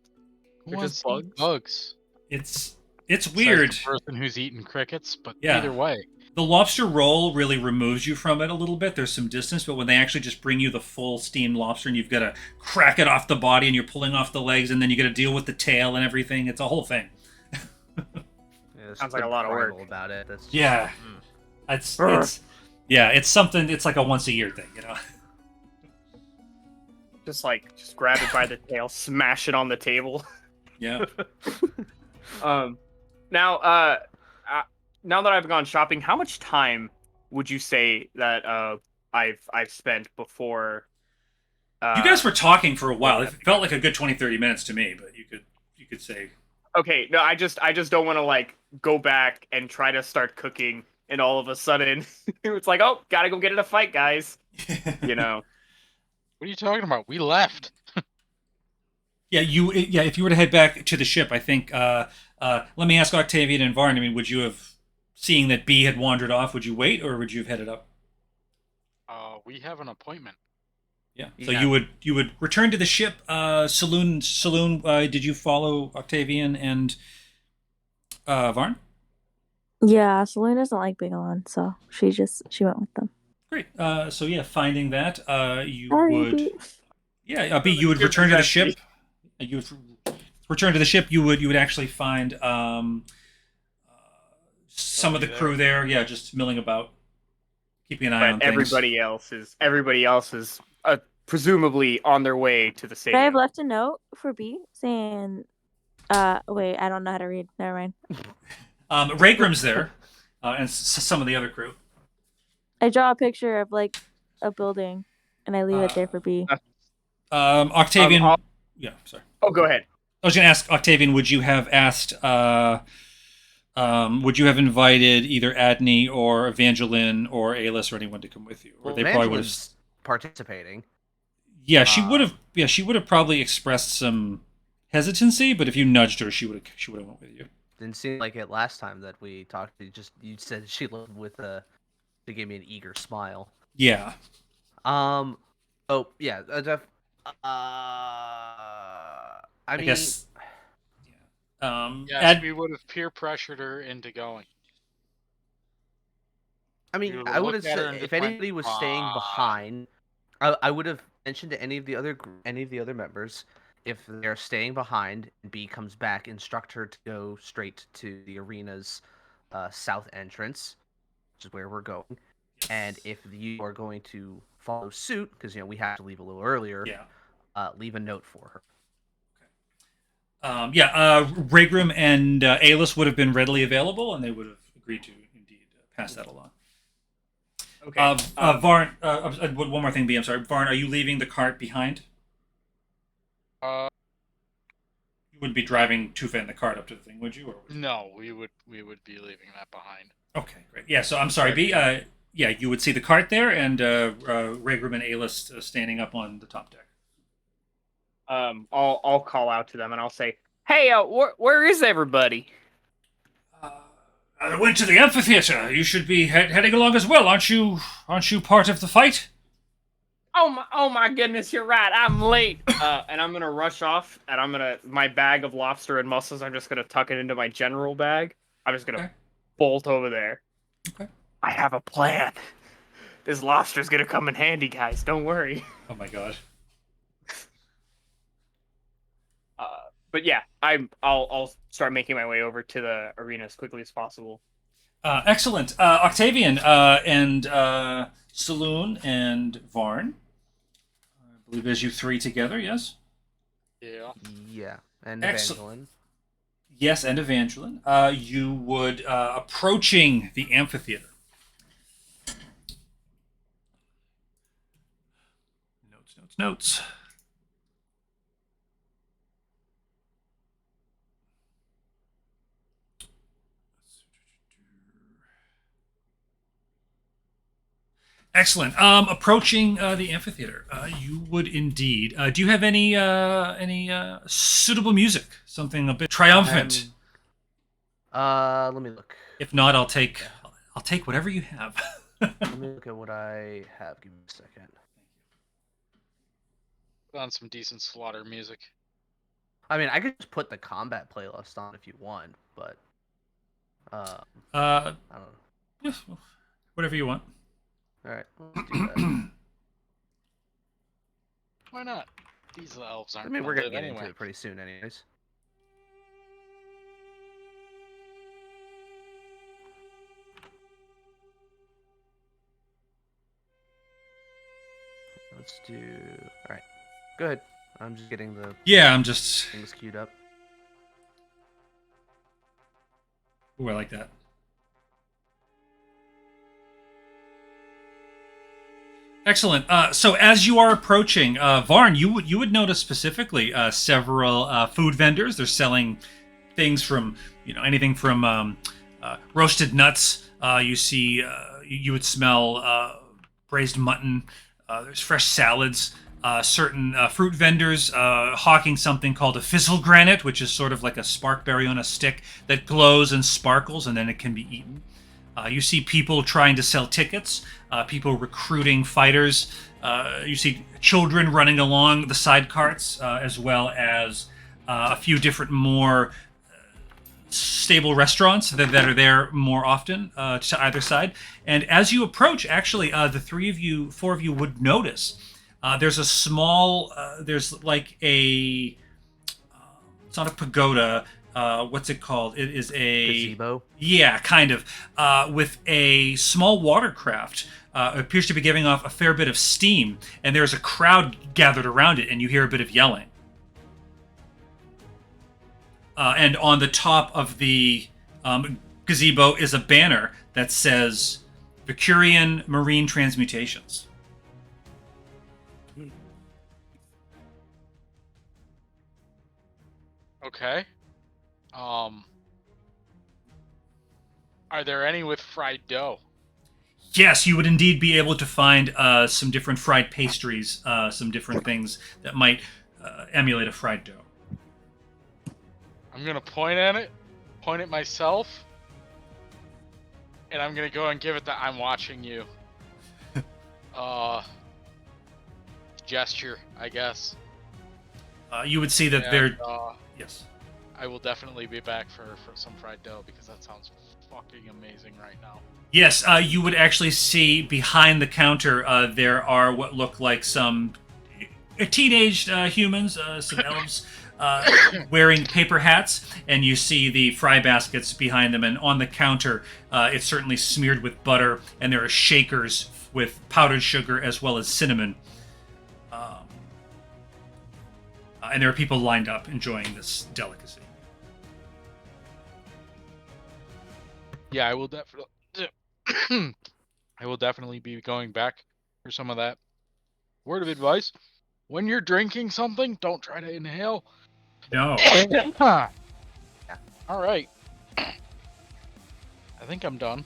Who They're wants just to eat bugs? It's Besides weird. the person who's eating crickets, but Yeah. either way. The lobster roll really removes you from it a little bit. There's some distance, but when they actually just bring you the full steamed lobster and you've got to crack it off the body and you're pulling off the legs and then you got to deal with the tail and everything, it's a whole thing. Sounds like a lot of work. About it. That's just, Yeah. It's something, it's like a once a year thing, you know? Just grab it by the tail, smash it on the table. Yeah. Now that I've gone shopping, how much time would you say that I've spent before? You guys were talking for a while. It felt like a good 20-30 minutes to me, but you could say. Okay, no, I just don't want to like go back and try to start cooking, and all of a sudden it's like, oh, gotta go get in a fight, guys. You know. What are you talking about? We left. Yeah, if you were to head back to the ship, I think. Let me ask Octavian and Varn. I mean, would you have, seeing that B had wandered off, would you wait or would you have headed up? We have an appointment. Yeah. So you would return to the ship. Saloon. Did you follow Octavian and Varn? Yeah, Selena doesn't like being alone, so she went with them. Great. So yeah, finding that, you Sorry, would. B. Yeah, B. You would return to the ship. You would return to the ship. You would actually find some of the crew there. Yeah, just milling about, keeping an eye on things. Everybody else is presumably on their way to the But stadium. I have left a note for B saying, wait, I don't know how to read. Never mind. Raygrim's there, and some of the other crew. I draw a picture of like a building, and I leave it there for B. Octavian. Yeah, sorry. Oh, go ahead. I was going to ask Octavian. Would you have asked? Would you have invited either Adney or Evangeline or Alis or anyone to come with you? Or Well, they probably would have Evangeline's participating. Yeah, she would have. Yeah, she would have probably expressed some hesitancy, but if you nudged her, she would have went with you. Didn't seem like it last time that we talked. You said she looked with she gave me an eager smile. Yeah. Oh yeah. I mean, guess. Yes, we would have peer pressured her into going. I mean, I would have said if anybody was staying behind, I would have mentioned to any of the other members if they're staying behind and B comes back, instruct her to go straight to the arena's south entrance, which is where we're going. And if you are going to follow suit, because we have to leave a little earlier, leave a note for her. Ragram and Alis would have been readily available, and they would have agreed to indeed pass that along. Okay. Varn, one more thing, B. I'm sorry, Varn. Are you leaving the cart behind? You wouldn't be driving Tufa in the cart up to the thing, would you? Or would you? No, we would be leaving that behind. Okay, great. Yeah. So I'm sorry, B. You would see the cart there, and Ragram and Alis standing up on the top deck. I'll call out to them and I'll say, "Hey, where is everybody?" I went to the amphitheater. You should be heading along as well, aren't you? Aren't you part of the fight? Oh my goodness, you're right. I'm late. And I'm gonna rush off, and my bag of lobster and mussels. I'm just gonna tuck it into my general bag. I'm just gonna bolt over there. Okay. I have a plan. This lobster's gonna come in handy, guys. Don't worry. Oh my god. But yeah, I'll start making my way over to the arena as quickly as possible. Excellent. Octavian and Saloon and Varn. I believe as you three together, yes? Yeah. Yeah, and Excellent. Evangeline. Yes, and Evangeline. You would, approaching the amphitheater. Notes. Excellent. Approaching the amphitheater, you would indeed. Do you have any suitable music? Something a bit triumphant. Let me look. If not, I'll take whatever you have. Let me look at what I have. Give me a second. Put on some decent slaughter music. I mean, I could just put the combat playlist on if you want, but I don't know. Yes, whatever you want. All right, let's do that. Why not? These elves aren't. I mean, we're gonna live get anyway. into it pretty soon, anyways. Let's do. All right, go ahead. I'm just getting the I'm just. things queued up. Ooh, I like that. Excellent. So as you are approaching, Varn, you would notice specifically several food vendors. They're selling things from anything from roasted nuts. You see, you would smell braised mutton. There's fresh salads. Certain fruit vendors hawking something called a fizzle granite, which is sort of like a sparkberry on a stick that glows and sparkles, and then it can be eaten. You see people trying to sell tickets, people recruiting fighters. You see children running along the side carts, as well as a few different more stable restaurants that are there more often to either side. And as you approach, actually, the four of you would notice there's a small, there's like a, it's not a pagoda. What's it called? It is a gazebo. Yeah, kind of. With a small watercraft, appears to be giving off a fair bit of steam, and there's a crowd gathered around it, and you hear a bit of yelling. And on the top of the gazebo is a banner that says "Vicurian Marine Transmutations." Okay. Are there any with fried dough? Yes, you would indeed be able to find some different fried pastries, some different things that might emulate a fried dough. I'm gonna point at myself, and I'm gonna go and give it the "I'm watching you" gesture, I guess. You would see that And, they're yes. I will definitely be back for some fried dough because that sounds fucking amazing right now. Yes, you would actually see behind the counter there are what look like some teenaged humans, some elves, wearing paper hats, and you see the fry baskets behind them, and on the counter, it's certainly smeared with butter, and there are shakers with powdered sugar as well as cinnamon. And there are people lined up enjoying this delicacy. Yeah, I will definitely. I will definitely be going back for some of that. Word of advice: when you're drinking something, don't try to inhale. No. All right. I think I'm done.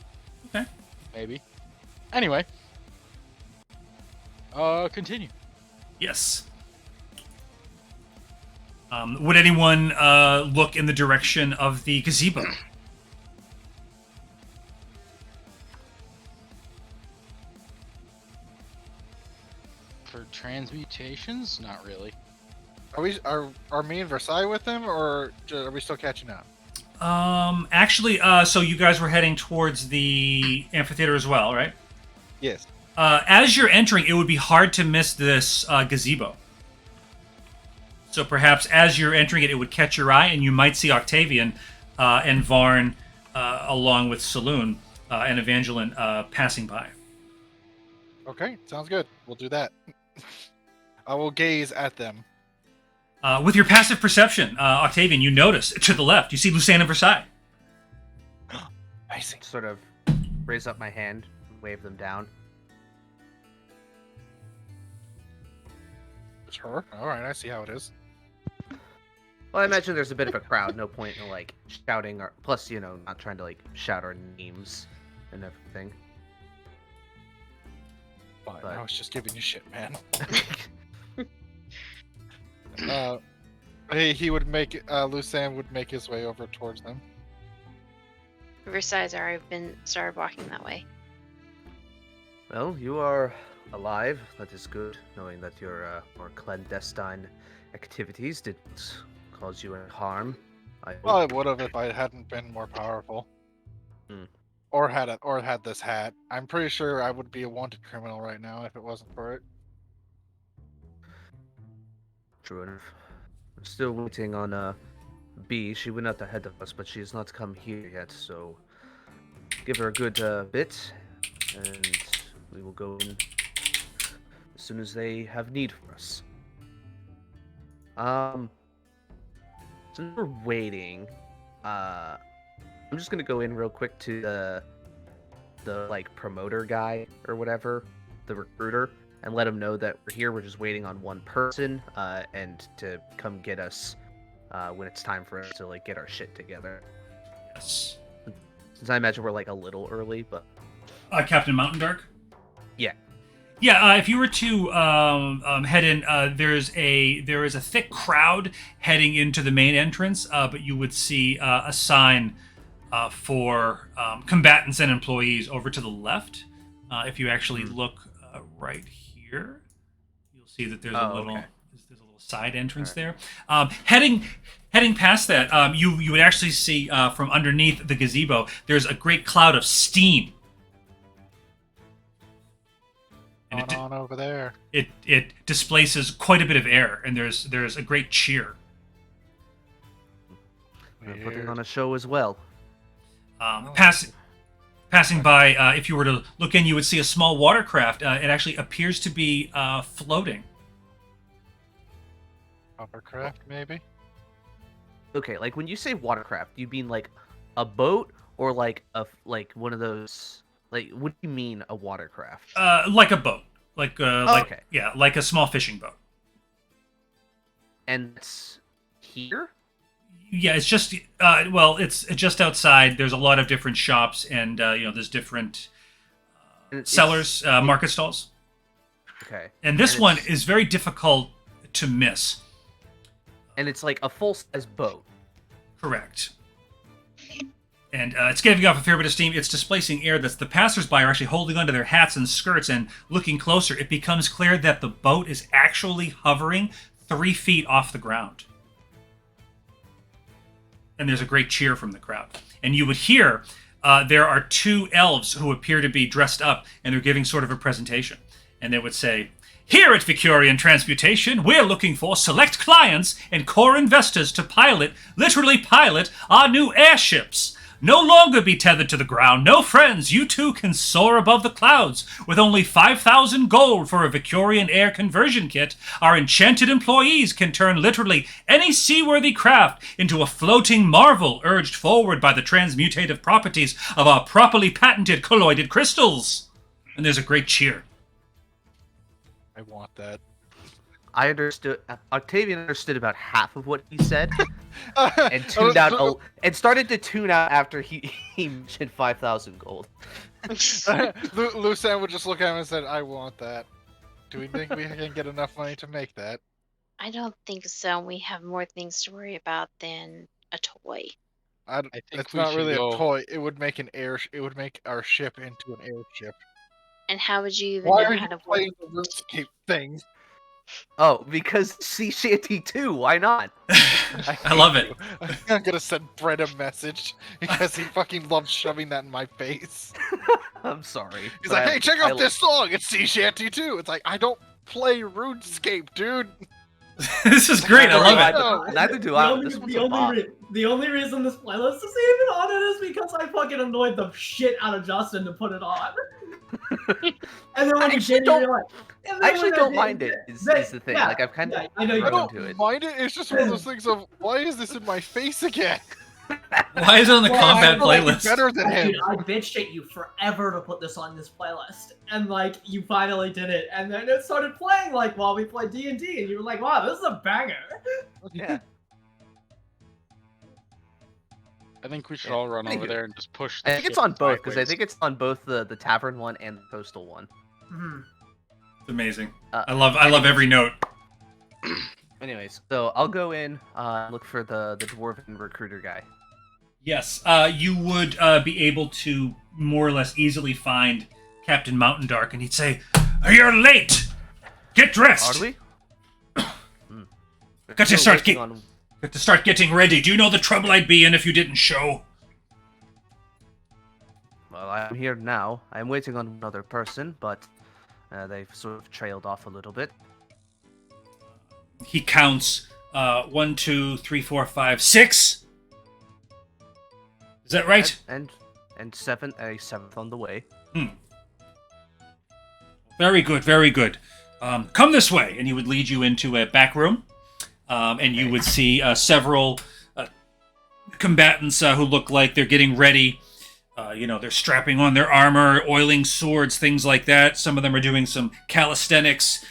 Okay. Maybe. Anyway. Continue. Yes. Would anyone look in the direction of the gazebo? For transmutations, not really. Are me and Versailles with them, or are we still catching up? Actually, so you guys were heading towards the amphitheater as well, right? Yes. As you're entering, it would be hard to miss this gazebo. So perhaps as you're entering it, it would catch your eye, and you might see Octavian and Varn, along with Saloon and Evangeline, passing by. Okay, sounds good. We'll do that. I will gaze at them. With your passive perception, Octavian, you notice to the left, you see Lucien and Versailles. I see. Sort of raise up my hand, wave them down. Sure. All right, I see how it is. Well, I imagine there's a bit of a crowd. No point in like shouting, or plus, not trying to like shout our names and everything. Fine, But- I was just giving you shit, man. He would make Lucien would make his way over towards them. Versailles already started walking that way. Well, you are alive. That is good. Knowing that your more clandestine activities didn't cause you any harm. Well, I would have if I hadn't been more powerful. Hmm. Or had this hat. I'm pretty sure I would be a wanted criminal right now if it wasn't for it. True enough. I'm still waiting on B. She went out ahead of us, but she has not come here yet. So give her a good bit, and we will go in as soon as they have need for us. Since we're waiting, I'm just gonna go in real quick to the like promoter guy or whatever, the recruiter, and let him know that we're here. We're just waiting on one person, and to come get us when it's time for us to like get our shit together. Yes. Since I imagine we're like a little early, but Captain Mountain Dark? yeah. Yeah, if you were to head in, there is a thick crowd heading into the main entrance, but you would see a sign for combatants and employees over to the left. If you actually look right here, you'll see that there's a little side entrance there. Heading past that, you would actually see from underneath the gazebo, there's a great cloud of steam. And On over there. it displaces quite a bit of air, and there's a great cheer. We're putting on a show as well. Passing by, if you were to look in, you would see a small watercraft. It actually appears to be floating. Hovercraft, maybe? Okay, like when you say watercraft, you mean like a boat or like one of those? Like, what do you mean a watercraft? Like a boat, like okay. Yeah, like a small fishing boat. And it's here? Yeah, it's just it's just outside. There's a lot of different shops, and there's different sellers, market stalls. Okay. And this one is very difficult to miss. And it's like a full-size boat. Correct. And it's giving off a fair bit of steam. It's displacing air that the passersby are actually holding onto their hats and skirts, and looking closer, it becomes clear that the boat is actually hovering 3 feet off the ground. And there's a great cheer from the crowd. And you would hear there are 2 elves who appear to be dressed up, and they're giving sort of a presentation. and they would say, "Here at Vicurian Transmutation, we're looking for select clients and core investors to literally pilot our new airships. No longer be tethered to the ground. No friends, you too can soar above the clouds. With only 5,000 gold for a Vicurian air conversion kit, our enchanted employees can turn literally any seaworthy craft into a floating marvel urged forward by the transmutative properties of our properly patented colloided crystals." And there's a great cheer. I want that. I understood. Octavian understood about half of what he said, and tuned out. And started to tune out after he mentioned 5,000 gold. Lucan would just look at him and said, "I want that. Do we think we can get enough money to make that?" I don't think so. We have more things to worry about than a toy. I think it's we not should really go- a toy. It would make It would make our ship into an airship. And how would you even Why know are how you to work? playing the RuneScape thing? Oh, because Sea Shanty 2, why not? I love it. I'm gonna send Brett a message because he fucking loves shoving that in my face. I'm sorry. He's but like, I- "Hey, check I out this song. It's Sea Shanty 2." It's like, I don't play RuneScape, dude. This is great. I love it. No. Neither do The I. only, This one's the, a only bop. the only reason this playlist is even on it is because I fucking annoyed the shit out of Justin to put it on. And then when he actually did, don't- you're like, and then I actually when don't did, mind it, is the thing. yeah, Like, I've kind of yeah, I know you I grown don't. to it. mind it. It's just one of those things of, why is this in my face again? Why is it on the Well, combat I feel like playlist? Better than him. Dude, I bitched at you forever to put this on this playlist, and like you finally did it, and then it started playing like while we played D&D, and you were like, "Wow, this is a banger." Yeah. I think we should Yeah. all run Thank over you. there and just push. I The think it's ship on both, because I sideways. think it's on both the tavern one and the coastal one. Mhm. Amazing. Uh, I love every note. Anyways, so I'll go in, look for the dwarven recruiter guy. Yes, you would be able to more or less easily find Captain Mountain Dark, and he'd say, "You're late. Get dressed. Are we? Got to Still start working get- on- Got to start getting ready. Do you know the trouble I'd be in if you didn't show?" Well, I'm here now. I'm waiting on another person, but they've sort of trailed off a little bit. He counts 1, 2, 3, 4, 5, 6. Is that right? And a seventh on the way. Very good, very good. Come this way, and he would lead you into a back room, and you would see several combatants who look like they're getting ready. They're strapping on their armor, oiling swords, things like that. Some of them are doing some calisthenics,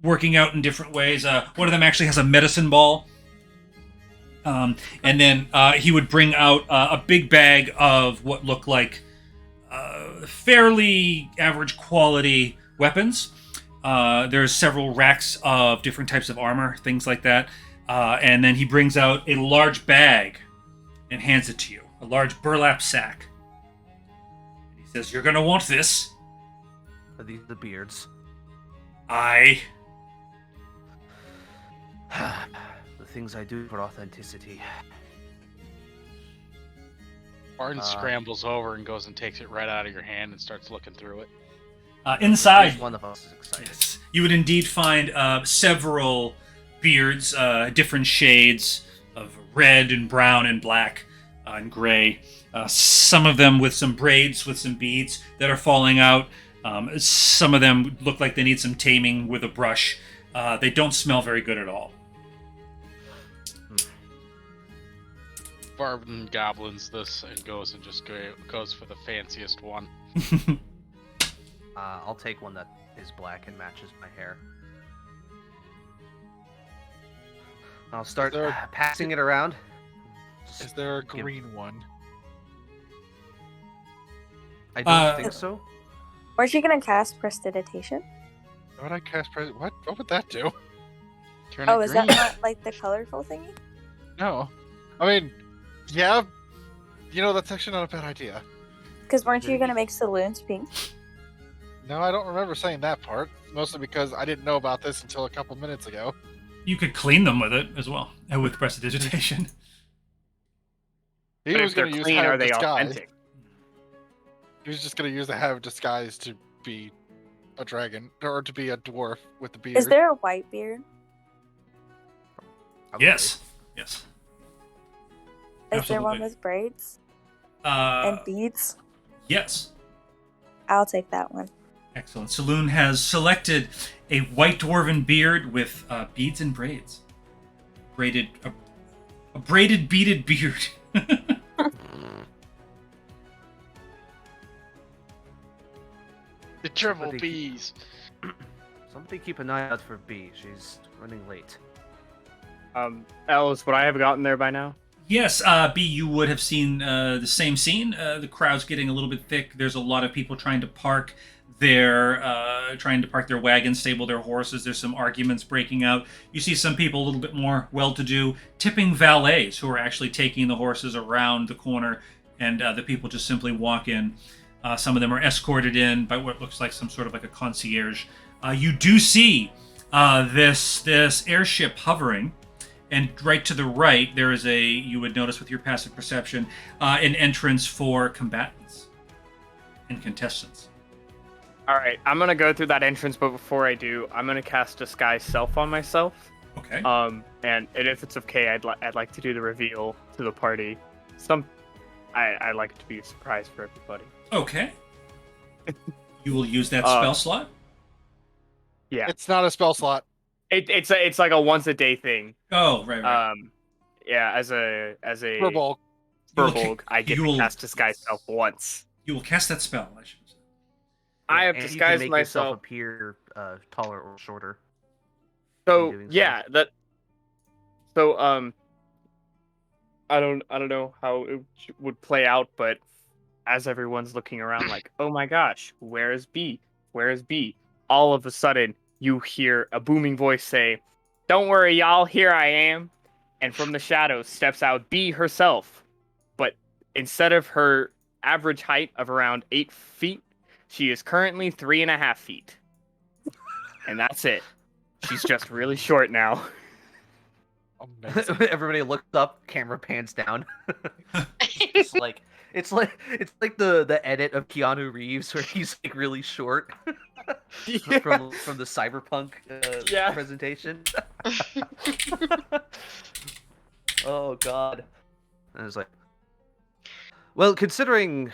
working out in different ways. One of them actually has a medicine ball. And then he would bring out a big bag of what looked like fairly average quality weapons. There's several racks of different types of armor, things like that. And then he brings out a large bag and hands it to you, a large burlap sack. He says, "You're going to want this." Are these the beards? Aye. The things I do for authenticity. Barton scrambles over and goes and takes it right out of your hand and starts looking through it. Inside, At least one of us is excited. yes, you would indeed find several beards, different shades of red and brown and black and gray. Some of them with some braids, with some beads that are falling out. Some of them look like they need some taming with a brush. They don't smell very good at all. Barton goblins this and goes and just goes for the fanciest one. I'll take one that is black and matches my hair. I'll start passing it around. Is there a green one? I don't think so. Weren't you gonna cast Prestidigitation? Why would I cast What? What would that do? Turn Oh, it is green. that not like the colorful thingy? No. I mean, yeah. That's actually not a bad idea. Because weren't you gonna make saloons pink? No, I don't remember saying that part. Mostly because I didn't know about this until a couple minutes ago. You could clean them with it as well, with prestidigitation. He But was if they're going to use clean, have are they disguise. authentic? He was just going to use the have disguise to be a dragon or to be a dwarf with a beard. Is there a white beard? Yes. Yes. Is there one Absolutely. with braids and Uh, beads? yes. I'll take that one. Excellent. Saloon has selected a white dwarven beard with beads and braids. A braided beaded beard. The triple Somebody- bees. Somebody keep an eye out for B. She's running late. Alice, would I have gotten there by now? Yes, B, you would have seen the same scene. The crowd's getting a little bit thick. There's a lot of people trying to park their wagons, stable their horses. There's some arguments breaking out. You see some people a little bit more well-to-do tipping valets who are actually taking the horses around the corner, and the people just simply walk in. Some of them are escorted in by what looks like some sort of like a concierge. You do see this airship hovering. And right to the right, there is you would notice with your passive perception, an entrance for combatants and contestants. All right, I'm gonna go through that entrance, but before I do, I'm gonna cast Disguise Self on myself. Okay. And if it's okay, I'd like to do the reveal to the party. I like it to be a surprise for everybody. Okay. You will use that spell slot? Yeah, It's not a spell slot. it's like a once a day thing. Oh, right. Yeah, as a Purple. Furbolg, I get you to will- cast Disguise Self once. You will cast that spell, I should say. I have and disguised you can make yourself myself. appear taller or shorter. So doing so. yeah, that. So I don't know how it would play out, but as everyone's looking around, like, oh my gosh, where is B? Where is B? All of a sudden, you hear a booming voice say, "Don't worry, y'all, here I am." And from the shadows steps out B herself, but instead of her average height of around 8 feet, she is currently 3.5 feet, and that's it. She's just really short now. Amazing. Everybody looks up, camera pans down. it's like the edit of Keanu Reeves where he's like really short from the Cyberpunk Yeah. presentation. Oh God! And it's like, well, considering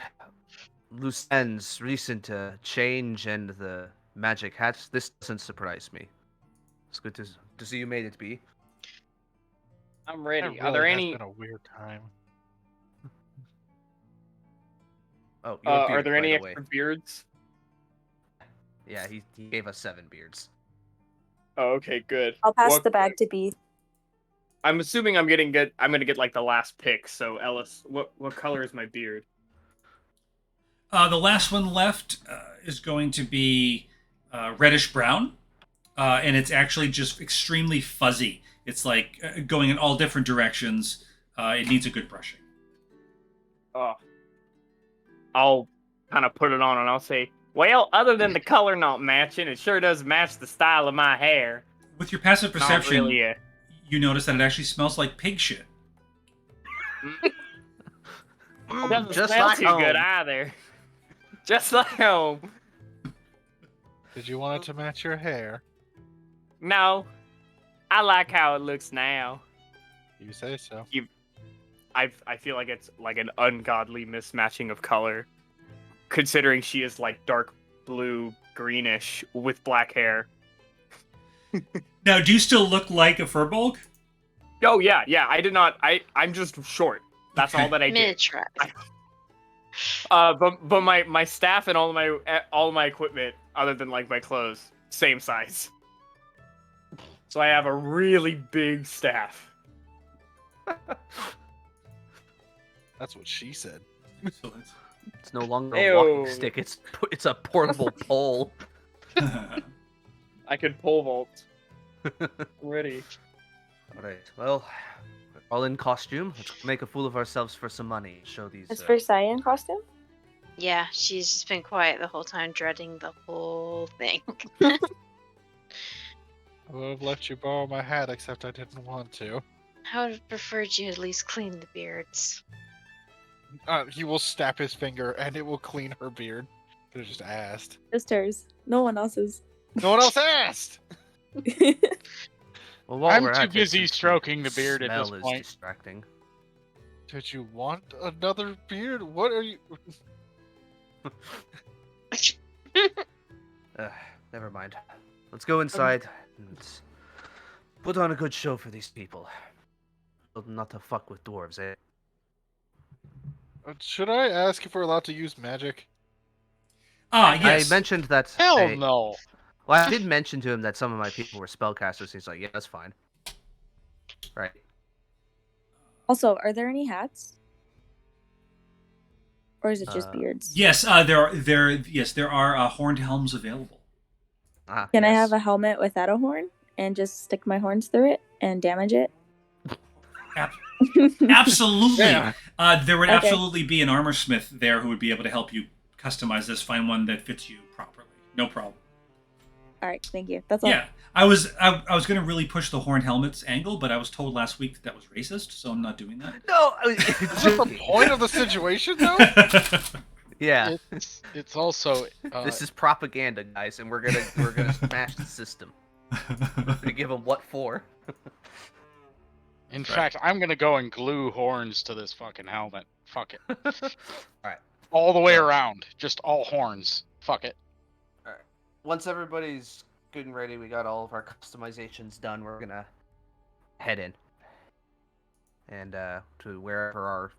Lucien's recent change and the magic hats, this doesn't surprise me. It's good to see you made it, B. I'm That ready. really Are there has any? been a weird time. Oh, you have Are beards, there by any the way. extra beards? Yeah, he gave us 7 beards. Oh, okay, good. I'll pass What- the bag to B. I'm assuming I'm gonna get like the last pick. So Ellis, what color is my beard? The last one left is going to be reddish brown, and it's actually just extremely fuzzy. It's like going in all different directions. It needs a good brushing. Oh, I'll kind of put it on and I'll say, well, other than the color not matching, it sure does match the style of my hair. With your passive Not perception, really you notice that it actually smells like pig shit. It doesn't Just smell like too home. good either. Just like home. Did you want it to match your hair? No, I like how it looks now. You say so. I feel like it's like an ungodly mismatching of color, considering she is like dark blue, greenish with black hair. Now, do you still look like a furbolg? Oh yeah. I did not. I'm just short. That's Okay. all that I did. Mid-try. But my staff and all of my equipment, other than like my clothes, same size. So I have a really big staff. That's what she said. Excellent. It's no longer a walking Ew. stick. It's a portable pole. I could pole vault. I'm ready. All right. Well, we're all in costume. Let's make a fool of ourselves for some money. Show these. Is Versailles in costume? Yeah, she's just been quiet the whole time, dreading the whole thing. I would have let you borrow my hat, except I didn't want to. I would have preferred you at least clean the beards. He will snap his finger, and it will clean her beard. Could have just asked. Just hers. No one else's. No one else asked. Well, while I'm we're too at it, busy since stroking the beard at smell this is point. distracting. Did you want another beard? What are you? Never mind. Let's go inside and put on a good show for these people. Not to fuck with dwarves, eh? Should I ask if we're allowed to use magic? Yes. I mentioned that. Hell no. Well, I did mention to him that some of my people were spellcasters. He's like, yeah, that's fine. Right. Also, are there any hats? Or is it just beards? Yes, there are horned helms available. Can I Yes. have a helmet without a horn and just stick my horns through it and damage it? Absolutely. Yeah. There would Okay. absolutely be an armor smith there who would be able to help you customize this, find one that fits you properly. No problem. All right, thank you. That's all. Yeah, I was going to really push the horned helmets angle, but I was told last week that was racist, so I'm not doing that. No. Is that the point of the situation, though? Yeah. It's also This is propaganda, guys, and we're gonna smash the system. We give them what for? in fact, I'm gonna go and glue horns to this fucking helmet. Fuck it. Alright. All the way Yeah. around. Just all horns. Fuck it. Once everybody's good and ready, we got all of our customizations done. We're gonna head in and to wherever our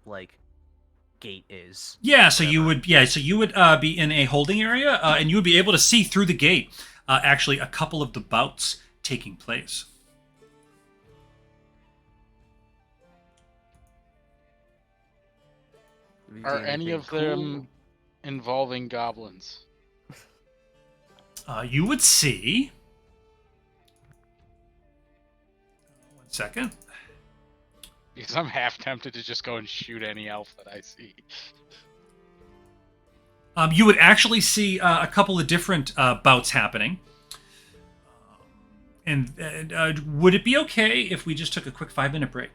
gate is. Yeah, so you Whatever. would be in a holding area, and you would be able to see through the gate. Actually, a couple of the bouts taking place. Have you Are seen any anything of cool? them involving goblins? You would see. 1 second. Because I'm half tempted to just go and shoot any elf that I see. You would actually see a couple of different bouts happening. And would it be okay if we just took a quick 5-minute break?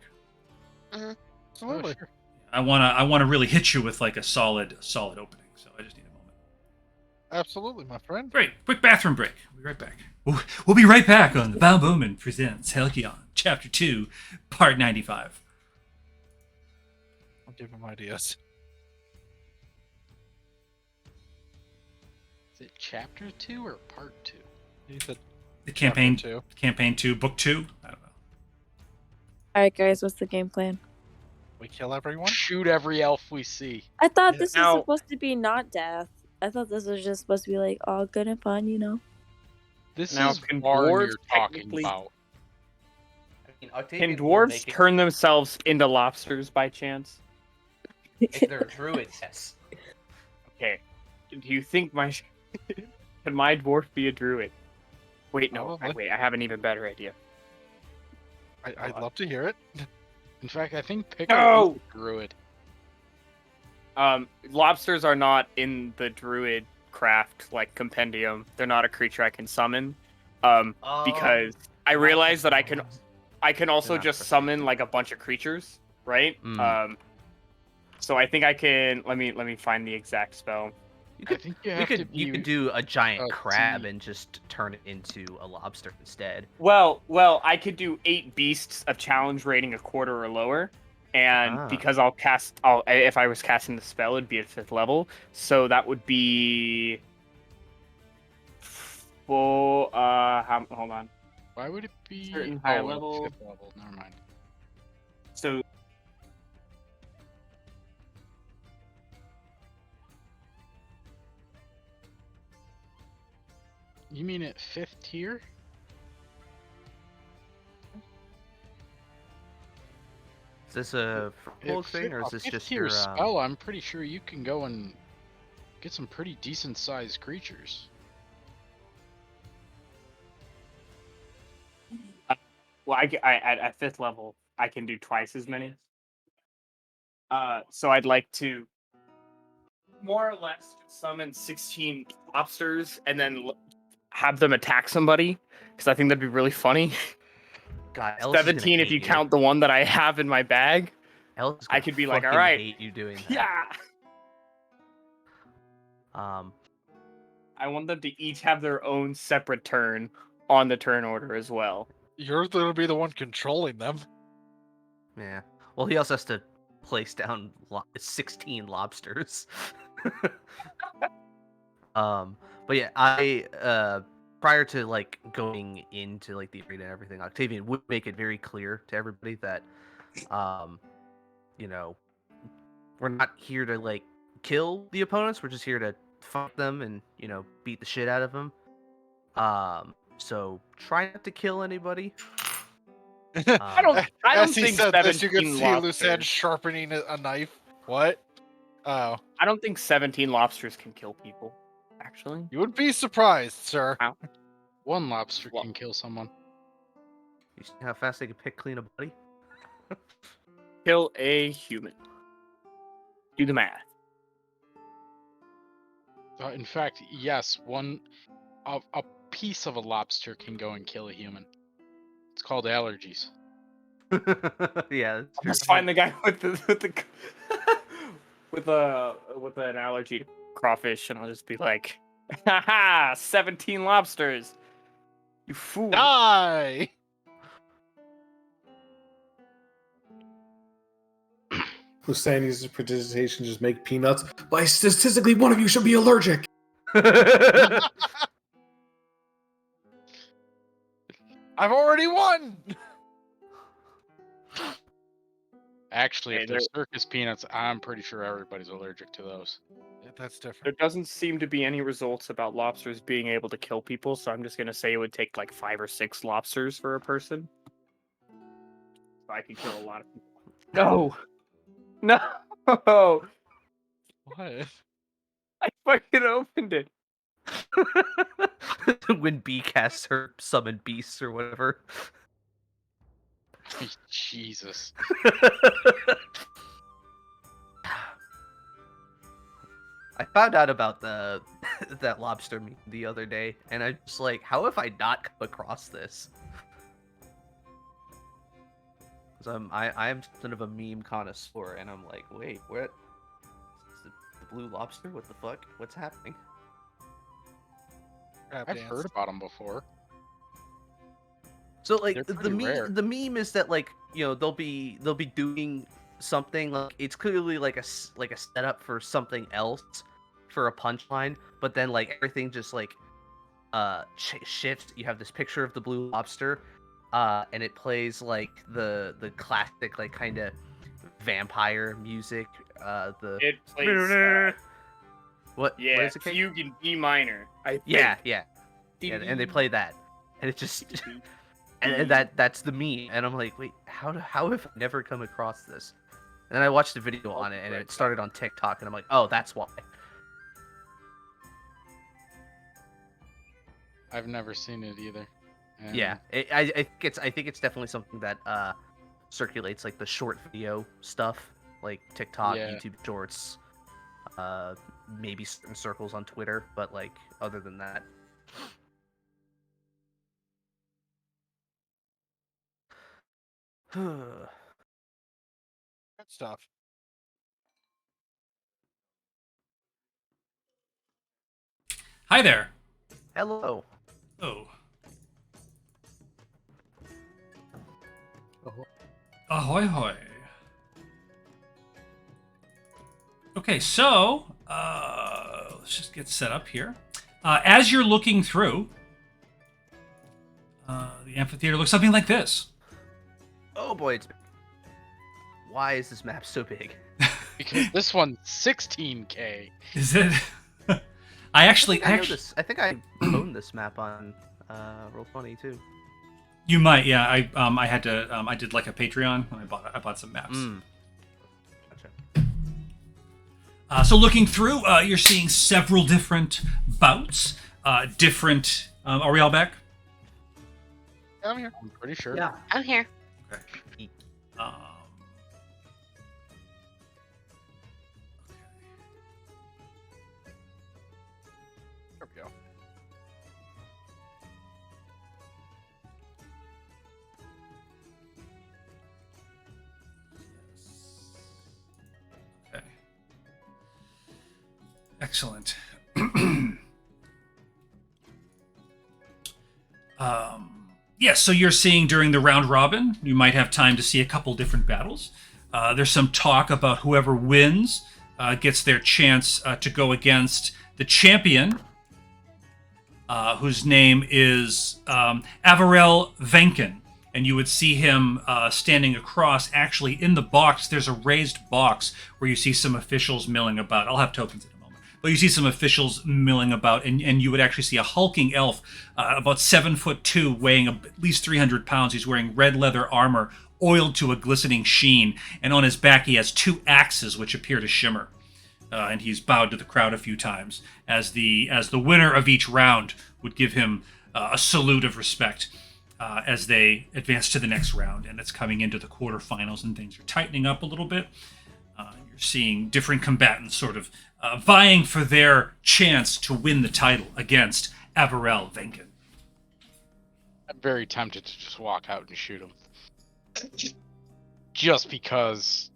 Absolutely. sure. I wanna really hit you with like a solid opening. So I just need a moment. Absolutely, my friend. Great, quick bathroom break. We'll be right back. We'll be right back on the Bound Bowman presents Halcyon, Chapter 2, Part 95. I'll give him ideas. Is it chapter 2 or part 2? He said The campaign Chapter 2. Campaign 2, Book 2. I don't know. All right, guys, what's the game plan? We kill everyone. Shoot every elf we see. I thought Yeah. this was Now- supposed to be not death. I thought this was just supposed to be like all good and fun, you know? This Now, is can barn dwarves you're talking technically- about. I mean, Octavian Can will dwarves make it- turn themselves into lobsters by chance? If they're a druid, yes. Okay. Do you think my can my dwarf be a druid? Wait, no. Probably. Wait, I have an even better idea. I'd love to hear it. In fact, I think Pickle No! is a druid. Lobsters are not in the druid craft compendium. They're not a creature I can summon. Because I realized that I can also They're not just for summon a bunch of creatures, right? Mm. So I think I can. Let me find the exact spell. You I could, think you you have to could, be. you could do a giant a crab tea. and just turn it into a lobster instead. Well, I could do 8 beasts of challenge rating a quarter or lower, and Ah. because if I was casting the spell, it'd be at 5th level, so that would be full. Hold on. Why would it be Certain higher oh, level. 5th level? Never mind. So You mean at 5th tier? Is this a full At thing, or is a this 5th just tier your? spell? I'm pretty sure you can go and get some pretty decent sized creatures. well, at 5th level, I can do twice as many. So I'd like to more or less summon 16 lobsters and then have them attack somebody, because I think that'd be really funny. God, Ellis is gonna 17 if hate you count the one that I have in my bag. Ellis is I gonna could be like, fucking "Alright." hate you doing that. Yeah. I want them to each have their own separate turn on the turn order as well. You're gonna be the one controlling them. Yeah. Well, he also has to place down 16 lobsters. But yeah, I prior to like going into like the arena and everything, Octavian would make it very clear to everybody that, you know, we're not here to like kill the opponents. We're just here to fight them and beat the shit out of them. So try not to kill anybody. I don't As he think said this, you could 17 see Lucien lobsters. sharpening a knife. What? Oh, I don't think 17 lobsters can kill people. Actually, you would be surprised, sir. One lobster Well- can kill someone. You see how fast they can pick clean a body? kill a human. Do the math. In fact, yes, a piece of a lobster can go and kill a human. It's called allergies. Yeah, that's I'll true. just find the guy with the with an allergy to crawfish, and I'll just be like, "Haha, 17 lobsters, you fool!" Die! Hussein uses prestidigitation to just make peanuts. But statistically, one of you should be allergic. I've already won! Actually, Hey, if they're circus peanuts, I'm pretty sure everybody's allergic to those. Yeah, that's different. There doesn't seem to be any results about lobsters being able to kill people, so I'm just gonna say it would take like 5 or 6 lobsters for a person. So I could kill a lot of people. No, no, What? I fucking opened it. When B casts her summon beasts or whatever. Jesus. I found out about that lobster meme the other day, and I was like, how have I not come across this? Because I'm something of a meme connoisseur, and I'm like, wait, what? Is the blue lobster? What the fuck? What's happening? Crab I've dance. heard about them before. So like They're the pretty rare. meme, the meme is that like they'll be doing something like it's clearly like a setup for something else for a punchline, but then like everything just like shifts. You have this picture of the blue lobster, and it plays like the classic like kind of vampire music. It plays, What yeah, what is it? Kate? fugue in B minor. I think. Yeah, and they play that, and it just. And that's the meme, and I'm like, wait, how have I never come across this? And then I watched a video on it, and it started on TikTok, and I'm like, oh, that's why. I've never seen it either. And Yeah, I think it's definitely something that circulates like the short video stuff, like TikTok, Yeah. YouTube Shorts, maybe certain circles on Twitter, but like other than that. Good stuff. Hi there. Hello. Oh. Ahoy. Ahoy hoy. Okay, so let's just get set up here. As you're looking through, the amphitheater looks something like this. Oh boy, it's. Why is this map so big? because this one's 16K. Is it? I know this. I think I own this map on Roll20 too. You might, yeah. I had to. I did like a Patreon, and I bought some maps. Gotcha. So looking through, you're seeing several different bouts. Different. Are we all back? I'm here. I'm pretty sure. Yeah. I'm here. Okay. There we go. Okay. Excellent. Yes, so you're seeing during the round robin, you might have time to see a couple different battles. There's some talk about whoever wins gets their chance to go against the champion, whose name is Avarel Venkin. And you would see him standing across. Actually, in the box, there's a raised box where you see some officials milling about. I'll have tokens in a moment. But you see some officials milling about, and you would actually see a hulking elf, about 7'2", weighing at least 300 pounds. He's wearing red leather armor, oiled to a glistening sheen, and on his back he has 2 axes which appear to shimmer. And he's bowed to the crowd a few times as the winner of each round would give him a salute of respect. As they advance to the next round, and it's coming into the quarterfinals, and things are tightening up a little bit. You're seeing different combatants sort of vying for their chance to win the title against Avarel Venkin. I'm very tempted to just walk out and shoot him. Just because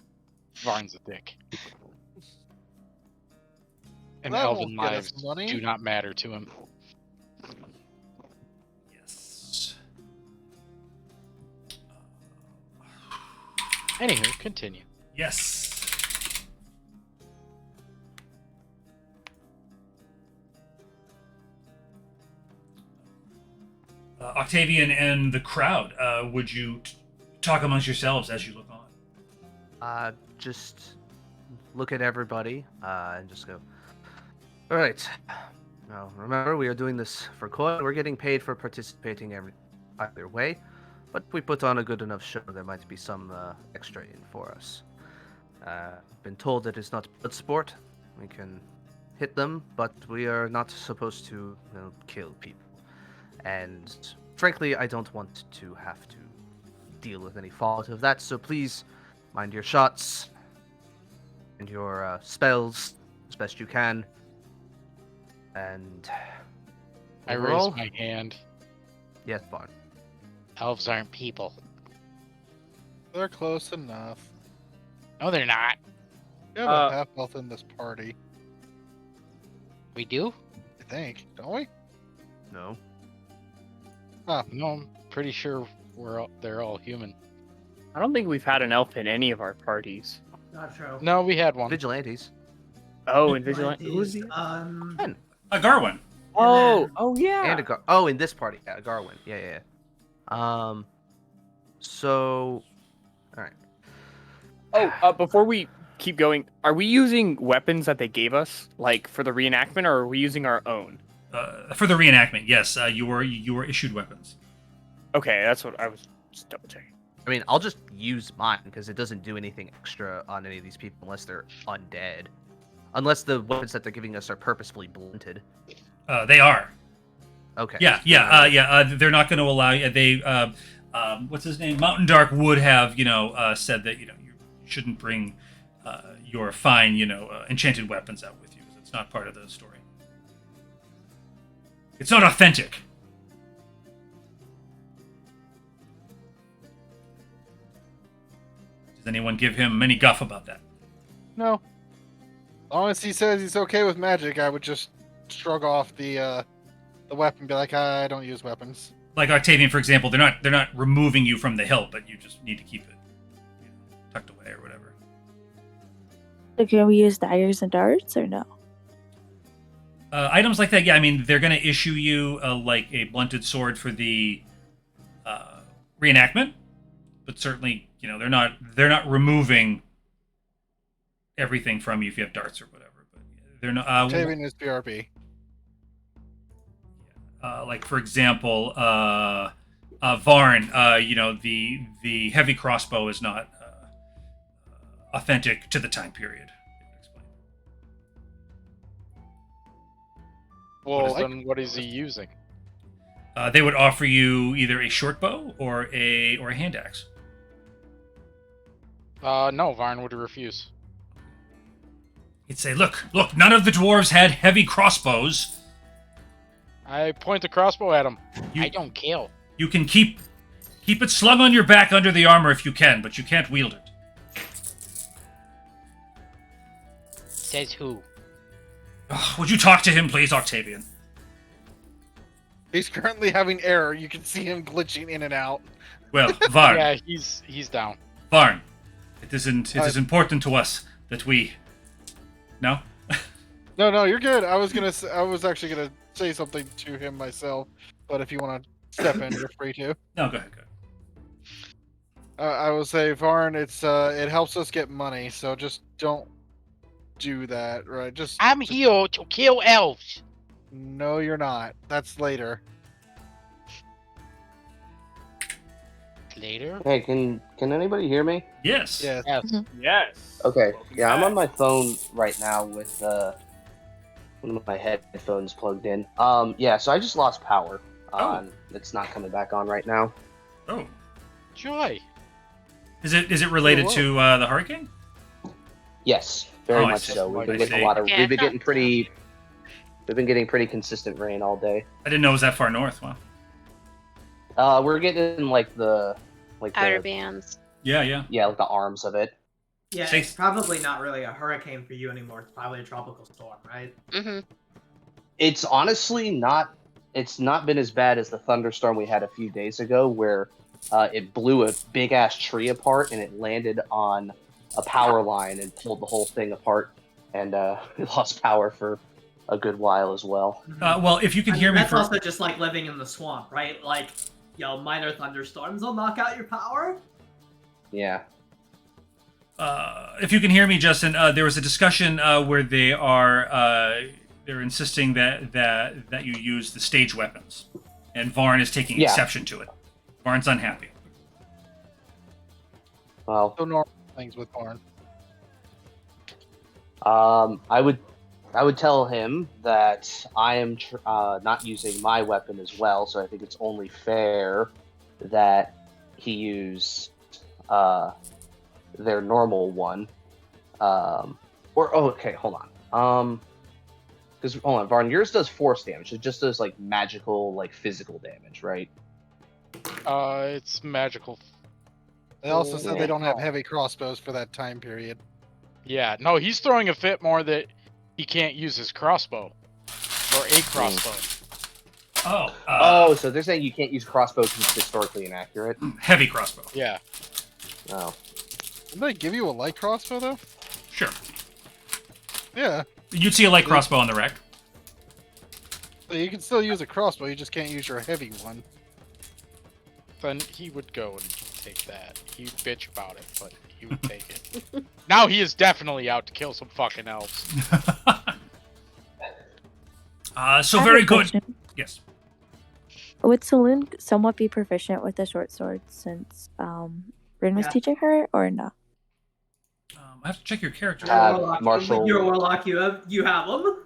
Varn's a dick. And That elven won't get us lives money. do not matter to him. Yes. Anywho, continue. Yes. Octavian and the crowd, would you talk amongst yourselves as you look on? Just look at everybody and just go, all right. Now, remember, we are doing this for coin. We're getting paid for participating either way. But we put on a good enough show, there might be some extra in for us. Been told that it's not blood sport. We can hit them, but we are not supposed to kill people. And frankly, I don't want to have to deal with any fallout of that, so please mind your shots and your spells as best you can. And I overall, raise my hand. yes, Barn. Elves aren't people. They're close enough. No, they're not. We have a half health in this party, We do? I think, don't we? No. No, I'm pretty sure they're all human. I don't think we've had an elf in any of our parties. Not true. No, we had one. Vigilantes. Oh, and Vigilante. Who's Is, he? Garwin. Oh, yeah. And in this party, yeah, Garwin. Yeah. So, all right. Before we keep going, are we using weapons that they gave us, like for the reenactment, or are we using our own? For the reenactment, yes, you were issued weapons. Okay, that's what I was just double checking. I mean, I'll just use mine because it doesn't do anything extra on any of these people unless they're undead. Unless the weapons that they're giving us are purposefully blunted. They are. Okay. Yeah. They're not going to allow you. They, what's his name? Mountain Dark would have, said that you shouldn't bring your fine, enchanted weapons out with you. It's not part of the story. It's not authentic. Does anyone give him any guff about that? No. As long as he says he's okay with magic, I would just shrug off the weapon and be like, I don't use weapons. Like Octavian, for example, they're not removing you from the hilt, but you just need to keep it tucked away or whatever. So can we use daggers and darts or no? Items like that, yeah. I mean, they're going to issue you like a blunted sword for the reenactment, but certainly, they're not removing everything from you if you have darts or whatever. But they're not. Octavian is BRB. Like for example, Varn. The heavy crossbow is not authentic to the time period. Well, then what is he using? They would offer you either a short bow or a hand axe. No, Varn would refuse. He'd say, look, none of the dwarves had heavy crossbows. I point the crossbow at him. You- I don't kill. You can keep it slung on your back under the armor if you can, but you can't wield it. Says who? Would you talk to him, please, Octavian? He's currently having error. You can see him glitching in and out. Well, Varn, Yeah, he's down. Varn, it is important to us that we. No. No, you're good. I was actually gonna say something to him myself, but if you want to step in, you're free to. No, go ahead. Go ahead. I will say, Varn, it helps us get money, so just don't do that, right? Just I'm here to kill elves. no, you're not. That's later. Later. Hey, can anybody hear me? Yes. Yes. Yes. Yes. Okay. Yeah, I'm back. on my phone right now with one of my headphones plugged in. Yeah, so I just lost power. It's not coming back on right now. Oh. Joy. Is it related whoa. to the hurricane? Yes, very I much see. so. We've been I getting see. a lot of. Yeah, We've been I getting thought pretty. We've been getting pretty consistent rain all day. I didn't know it was that far north. Wow. We're getting like the Outer bands. Yeah. like the arms of it. Yeah, Say- it's probably not really a hurricane for you anymore. It's probably a tropical storm, right? Mm-hmm. It's honestly not. It's not been as bad as the thunderstorm we had a few days ago, where it blew a big ass tree apart and it landed on a power line and pulled the whole thing apart, and we lost power for a good while as well. Well, if you can I hear mean, me that's for also just like living in the swamp, right? Like, minor thunderstorms will knock out your power. Yeah. if you can hear me, Justin, there was a discussion where they're insisting that you use the stage weapons, and Varn is taking Yeah. exception to it. Varn's unhappy. Well, So normal things with Varn. I would tell him that I am not using my weapon as well, so I think it's only fair that he use their normal one. Okay, hold on. Because hold on, Varn, yours does force damage. It just does like magical, like physical damage, right? It's magical. They also said Yeah. they don't have heavy crossbows for that time period. Yeah, no, he's throwing a fit more that he can't use his crossbow or a crossbow. So they're saying you can't use crossbow because it's historically inaccurate. Heavy crossbow. Yeah. Oh, Didn't they give you a light crossbow though? Sure. Yeah. You'd see a light crossbow on the wreck. So you can still use a crossbow, you just can't use your heavy one. Then he would go and take that. He'd bitch about it, but he would take it. Now he is definitely out to kill some fucking elves. So I have very a good. question. Yes. Would Saloon somewhat be proficient with the short sword since Rin was Yeah. teaching her, or no? I have to check your character. You're a warlock. martial- You're a warlock. You have them.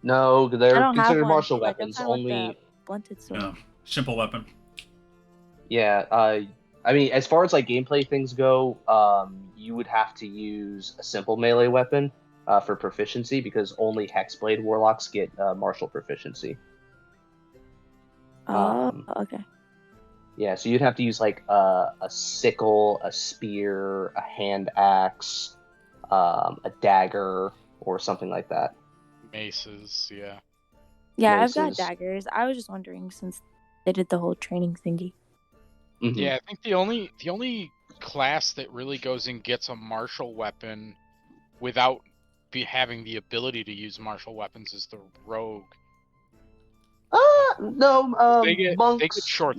no, I they're don't have considered one. martial Like, weapons. that's not what Only, the blunted sword. No. Simple weapon. yeah. I mean, as far as like gameplay things go, you would have to use a simple melee weapon for proficiency because only Hexblade warlocks get martial proficiency. Oh, okay. Yeah, so you'd have to use like a sickle, a spear, a hand axe, a dagger, or something like that. Maces, yeah. Yeah, I've got Maces. daggers. I was just wondering since they did the whole training thingy. Mhm. Yeah, I think the only class that really goes and gets a martial weapon without having the ability to use martial weapons is the rogue. No. They get short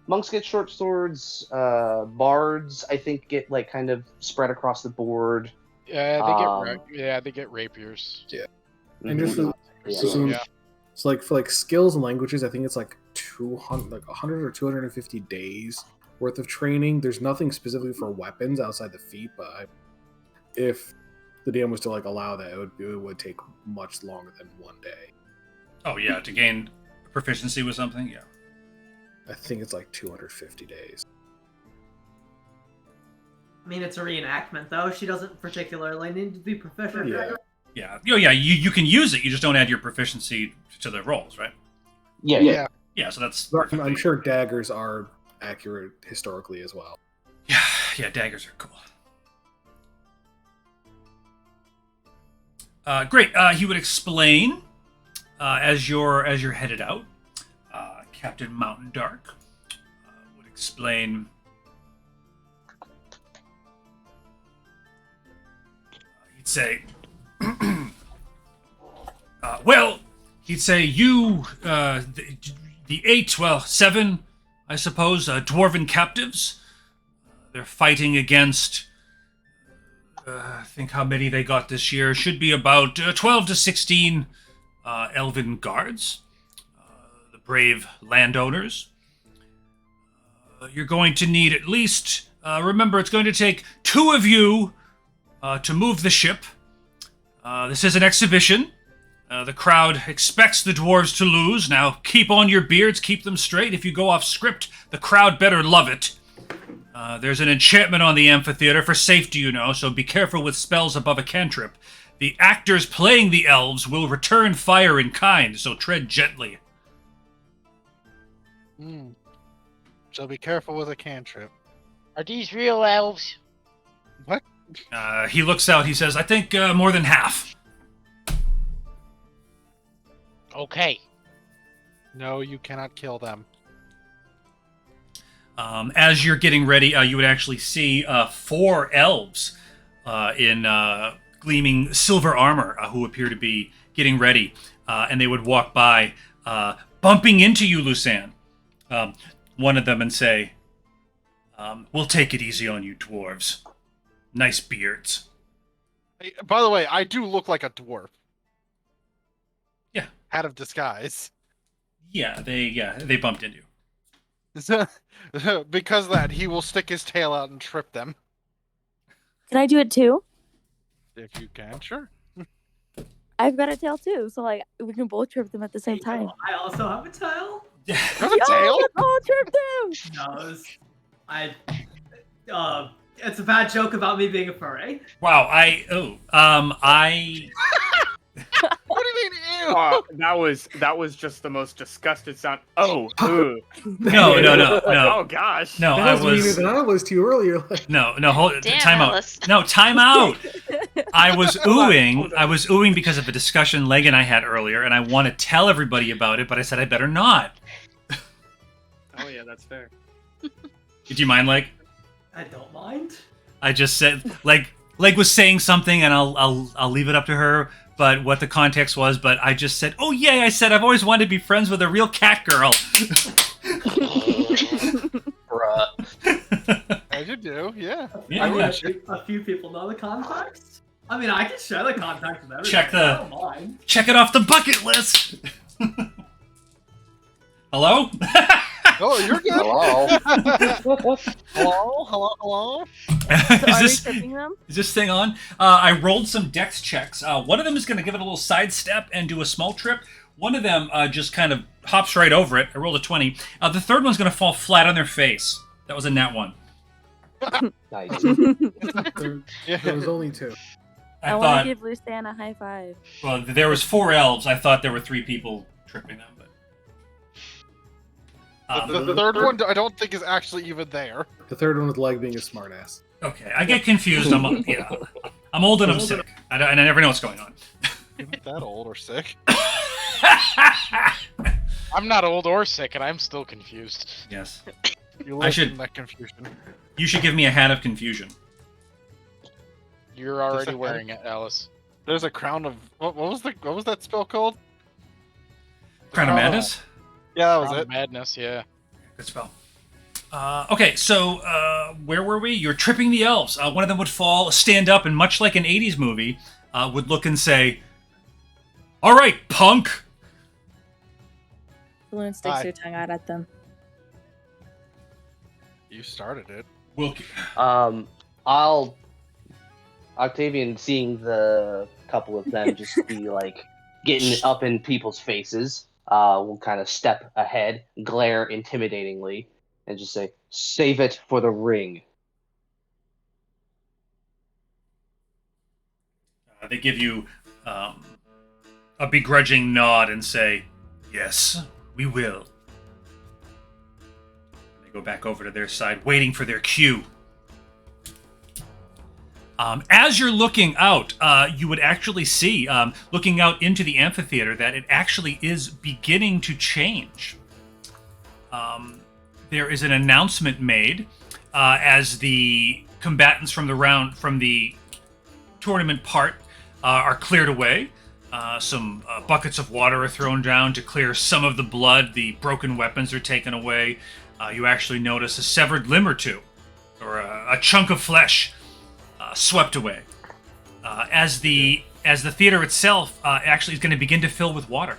Monks get short swords. Bards, I think, get like kind of spread across the board. Yeah, they get rapiers. And just Mhm. so, Yeah. so like for like skills and languages, I think it's like 100 or 250 days worth of training. There's nothing specifically for weapons outside the feat, but if the DM was to like allow that, it would take much longer than 1 day. Oh yeah, to gain proficiency with something. Yeah. I think it's like 250 days. I mean, it's a reenactment, though. She doesn't particularly need to be proficient. Yeah. Yeah. Oh yeah. You can use it. You just don't add your proficiency to the rolls, right? Yeah. Yeah. So that's. But I'm sure daggers are accurate historically as well. Yeah. Daggers are cool. Great. He would explain as you're headed out. Captain Mountain Dark would explain. He'd say, well, he'd say you, the 8, well, 7, I suppose, dwarven captives. They're fighting against, I think how many they got this year. Should be about 12 to 16 elven guards. The brave landowners. You're going to need at least, remember, it's going to take 2 of you to move the ship. This is an exhibition. The crowd expects the dwarves to lose. Now, keep on your beards, keep them straight. If you go off script, the crowd better love it. There's an enchantment on the amphitheater for safety, you know, so be careful with spells above a cantrip. The actors playing the elves will return fire in kind, so tread gently. So be careful with a cantrip. Are these real elves? What? He looks out, he says, I think more than half. Okay. No, you cannot kill them. As you're getting ready, you would actually see 4 elves in gleaming silver armor who appear to be getting ready, and they would walk by, bumping into you, Lucan. One of them and say, we'll take it easy on you, dwarves. Nice beards. Hey, by the way, I do look like a dwarf. Yeah. Out of disguise. Yeah, they bumped into you. Because of that, he will stick his tail out and trip them. Can I do it too? If you can, sure. I've got a tail too, so like we can both trip them at the same time. I also have a tail. You have a tail? Let's all trip them! No, it's a bad joke about me being a furry. Wow, What do you mean, ew? That was just the most disgusted sound. Oh, ugh. No. Oh gosh. No, That was meaner than I was to you earlier. No, hold Damn, time Alice. out. No, time out. I was oohing because of a discussion Leg and I had earlier, and I want to tell everybody about it, but I said I better not. Oh yeah, that's fair. Did you mind, Leg? I don't mind. I just said Leg was saying something, and I'll leave it up to her. But what the context was, but I just said, oh yeah, I said I've always wanted to be friends with a real cat girl. Bruh. As you do, yeah. A few people know the context. I mean, I can share the context with everybody. Check I don't mind. Check it off the bucket list. Hello? Oh, you're good. Hello. Hello. is Are we tripping them? this thing on? I rolled some dex checks. One of them is going to give it a little sidestep and do a small trip. One of them just kind of hops right over it. I rolled a 20. The third one's going to fall flat on their face. That was a nat 1. Nice. There was only 2. I want to give Lucan a high five. Well, there was 4 elves. I thought there were 3 people tripping them, but The third one, I don't think is actually even there. The third one with Leg being a smartass. okay. I get confused. I'm old and I'm sick. And I never know what's going on. You're not that old or sick. I'm not old or sick, and I'm still confused. Yes. You I live should- in that confusion. You should give me a hat of confusion. You're already wearing it, Alice. There's a crown of what was that spell called? Crown of Madness? Yeah, that was Crown it. of Madness, yeah. Good spell. Okay, so where were we? You're tripping the elves. One of them would fall, stand up, and much like an 80s movie, would look and say, all right, punk! Balloon sticks Hi. your tongue out at them. You started it. We'll... Octavian, seeing the couple of them just be like getting up in people's faces, will kind of step ahead, glare intimidatingly, and just say, "Save it for the ring." They give you a begrudging nod and say, yes, we will. They go back over to their side, waiting for their cue. As you're looking out, you would actually see, looking out into the amphitheater, that it actually is beginning to change. there is an announcement made as the combatants from the tournament part are cleared away. Some buckets of water are thrown down to clear some of the blood. The broken weapons are taken away. You actually notice a severed limb or two, or a chunk of flesh swept away. As the theater itself actually is going to begin to fill with water.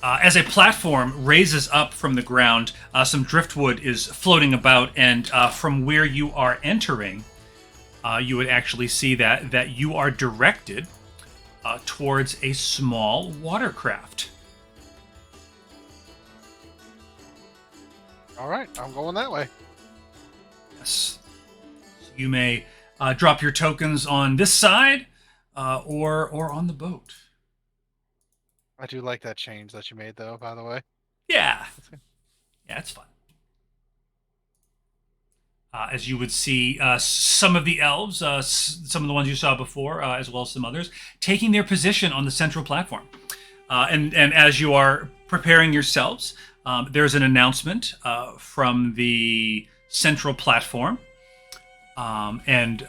As a platform raises up from the ground, some driftwood is floating about, and from where you are entering, you would actually see that you are directed towards a small watercraft. All right, I'm going that way. Yes. So you may drop your tokens on this side or on the boat. I do like that change that you made, though, by the way. Yeah. Yeah, it's fun. As you would see, some of the elves, some of the ones you saw before, as well as some others, taking their position on the central platform. And as you are preparing yourselves, there's an announcement from the central platform, and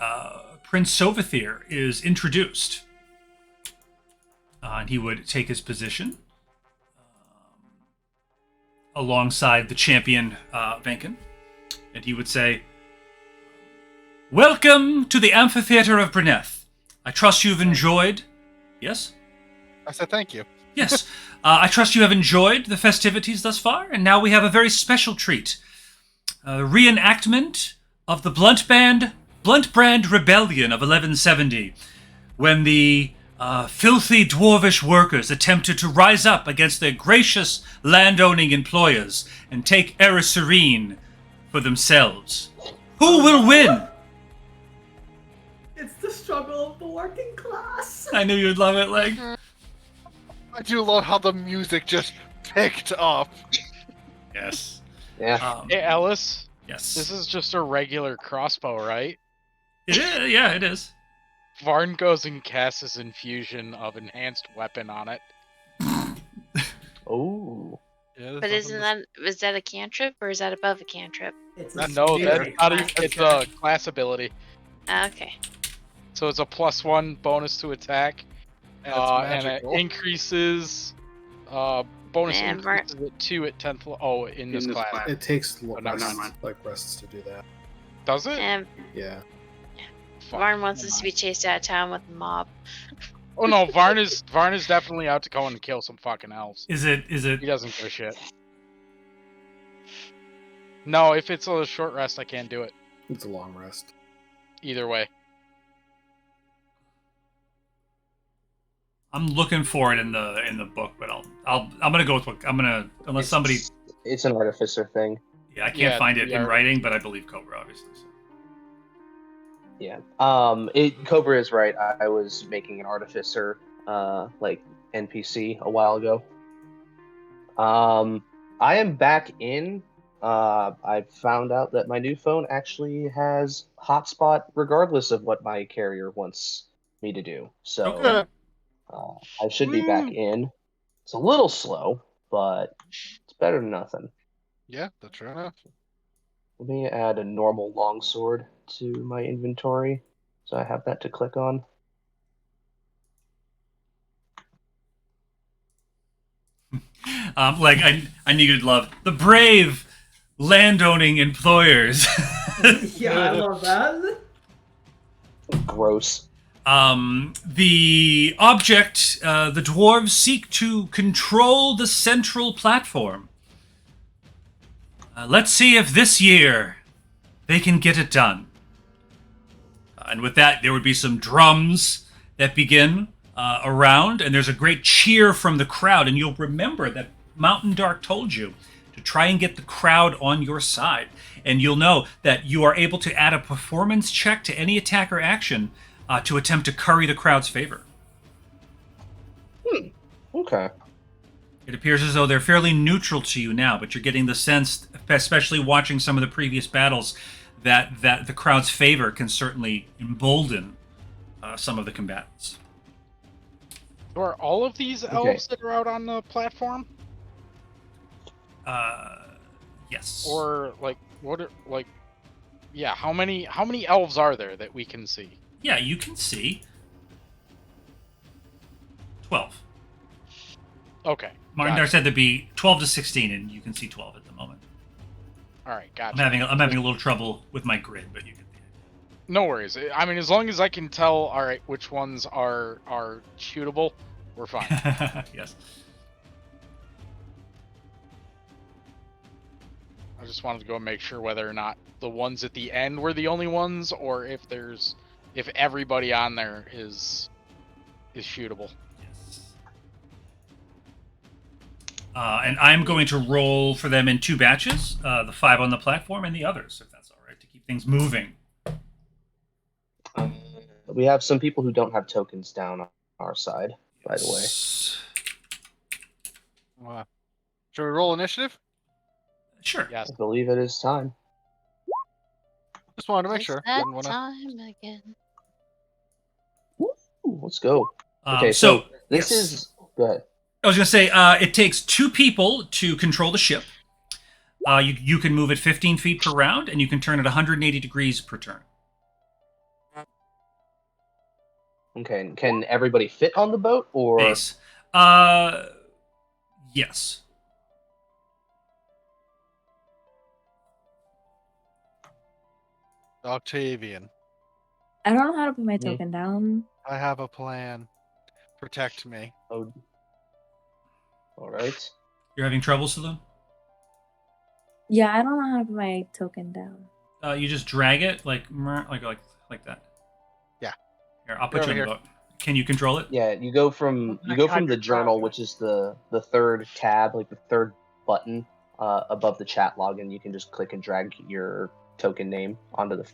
Prince Sovathir is introduced. And he would take his position alongside the champion, Venken, and he would say, "Welcome to the Amphitheater of Bruneth. I trust you've enjoyed..." Yes? I said thank you. Yes. I trust you have enjoyed the festivities thus far, and now we have a very special treat. Reenactment of the Blunt Brand Rebellion of 1170, when the filthy dwarvish workers attempted to rise up against their gracious landowning employers and take Eris Serene for themselves. Who will win? It's the struggle of the working class. I knew you'd love it, Leg. I do love how the music just picked up. Yes. Yeah. Hey, Ellis, Yes. this is just a regular crossbow, right? It is. Yeah, it is. Varn goes and casts his infusion of enhanced weapon on it. Oh. Yeah, there's But nothing is that a cantrip or is that above a cantrip? It's That's No, weird. that's not even. It's a class ability, Okay. so it's a +1 bonus to attack, And it's and it magical. increases. Bonus Man, Var- increases at 2 at 10th. Oh, in this class. It takes Oh, no, never mind. rests to do that. Does it? And Yeah. Fuck, Varn wants never us to mind. be chased out of town with a mob. Oh no, Varn is definitely out to go and kill some fucking elves. Is it? He doesn't give a shit. No, if it's a short rest, I can't do it. It's a long rest. Either way. I'm looking for it in the book, but I'm gonna go with what unless somebody. It's an artificer thing. Yeah, I can't Yeah, find it in yeah. writing, but I believe Cobra, obviously. So. Yeah. Cobra is right. I was making an artificer, like NPC a while ago. I am back in. I found out that my new phone actually has hotspot, regardless of what my carrier wants me to do. So Okay. I should be back in. It's a little slow, but it's better than nothing. Yeah, that's true enough. Let me add a normal longsword to my inventory, so I have that to click on. Like I knew you'd love the brave landowning employers. Yeah, I love that. Gross. The object, the dwarves seek to control the central platform. Let's see if this year they can get it done. And with that, there would be some drums that begin around, and there's a great cheer from the crowd. And you'll remember that Mountain Dark told you to try and get the crowd on your side. And you'll know that you are able to add a performance check to any attack or action to attempt to curry the crowd's favor. Okay. It appears as though they're fairly neutral to you now, but you're getting the sense, especially watching some of the previous battles, that the crowd's favor can certainly embolden some of the combatants. So are all of these elves that are out on the platform, Yes. or like what? Yeah, how many elves are there that we can see? Yeah, you can see 12. Okay. Martin gotcha. said there'd be 12 to 16, and you can see 12 at the moment. All right, gotcha. I'm having a little trouble with my grid, but you get the No worries. I mean, as long as I can tell, all right, which ones are shootable, we're fine. idea. Yes. I just wanted to go and make sure whether or not the ones at the end were the only ones, or if everybody on there is shootable. Yes. And I'm going to roll for them in 2 batches, the 5 on the platform and the others, if that's all right, to keep things moving. We have some people who don't have tokens down on our side, by the way. Should we roll initiative? Sure. Yes. I believe it is time. Just wanted to make It's sure. that Didn't wanna... time again. Ooh, let's go. Um, Okay, so this yes. is... Go ahead. I was going to say, it takes 2 people to control the ship. You can move it 15 feet per round, and you can turn it 180 degrees per turn. Okay, can everybody fit on the boat, or... Base. Yes. Octavian, I don't know how to put my Mhm. token down. I have a plan. Protect me. Oh. All right. You're having trouble, Saloon? Yeah, I don't know how to put my token down. You just drag it like that. Yeah. Here, I'll put Over you on the here. boat. Can you control it? Yeah, you go from the journal, which is the third tab, like the third button above the chat log, and you can just click and drag your token name onto the...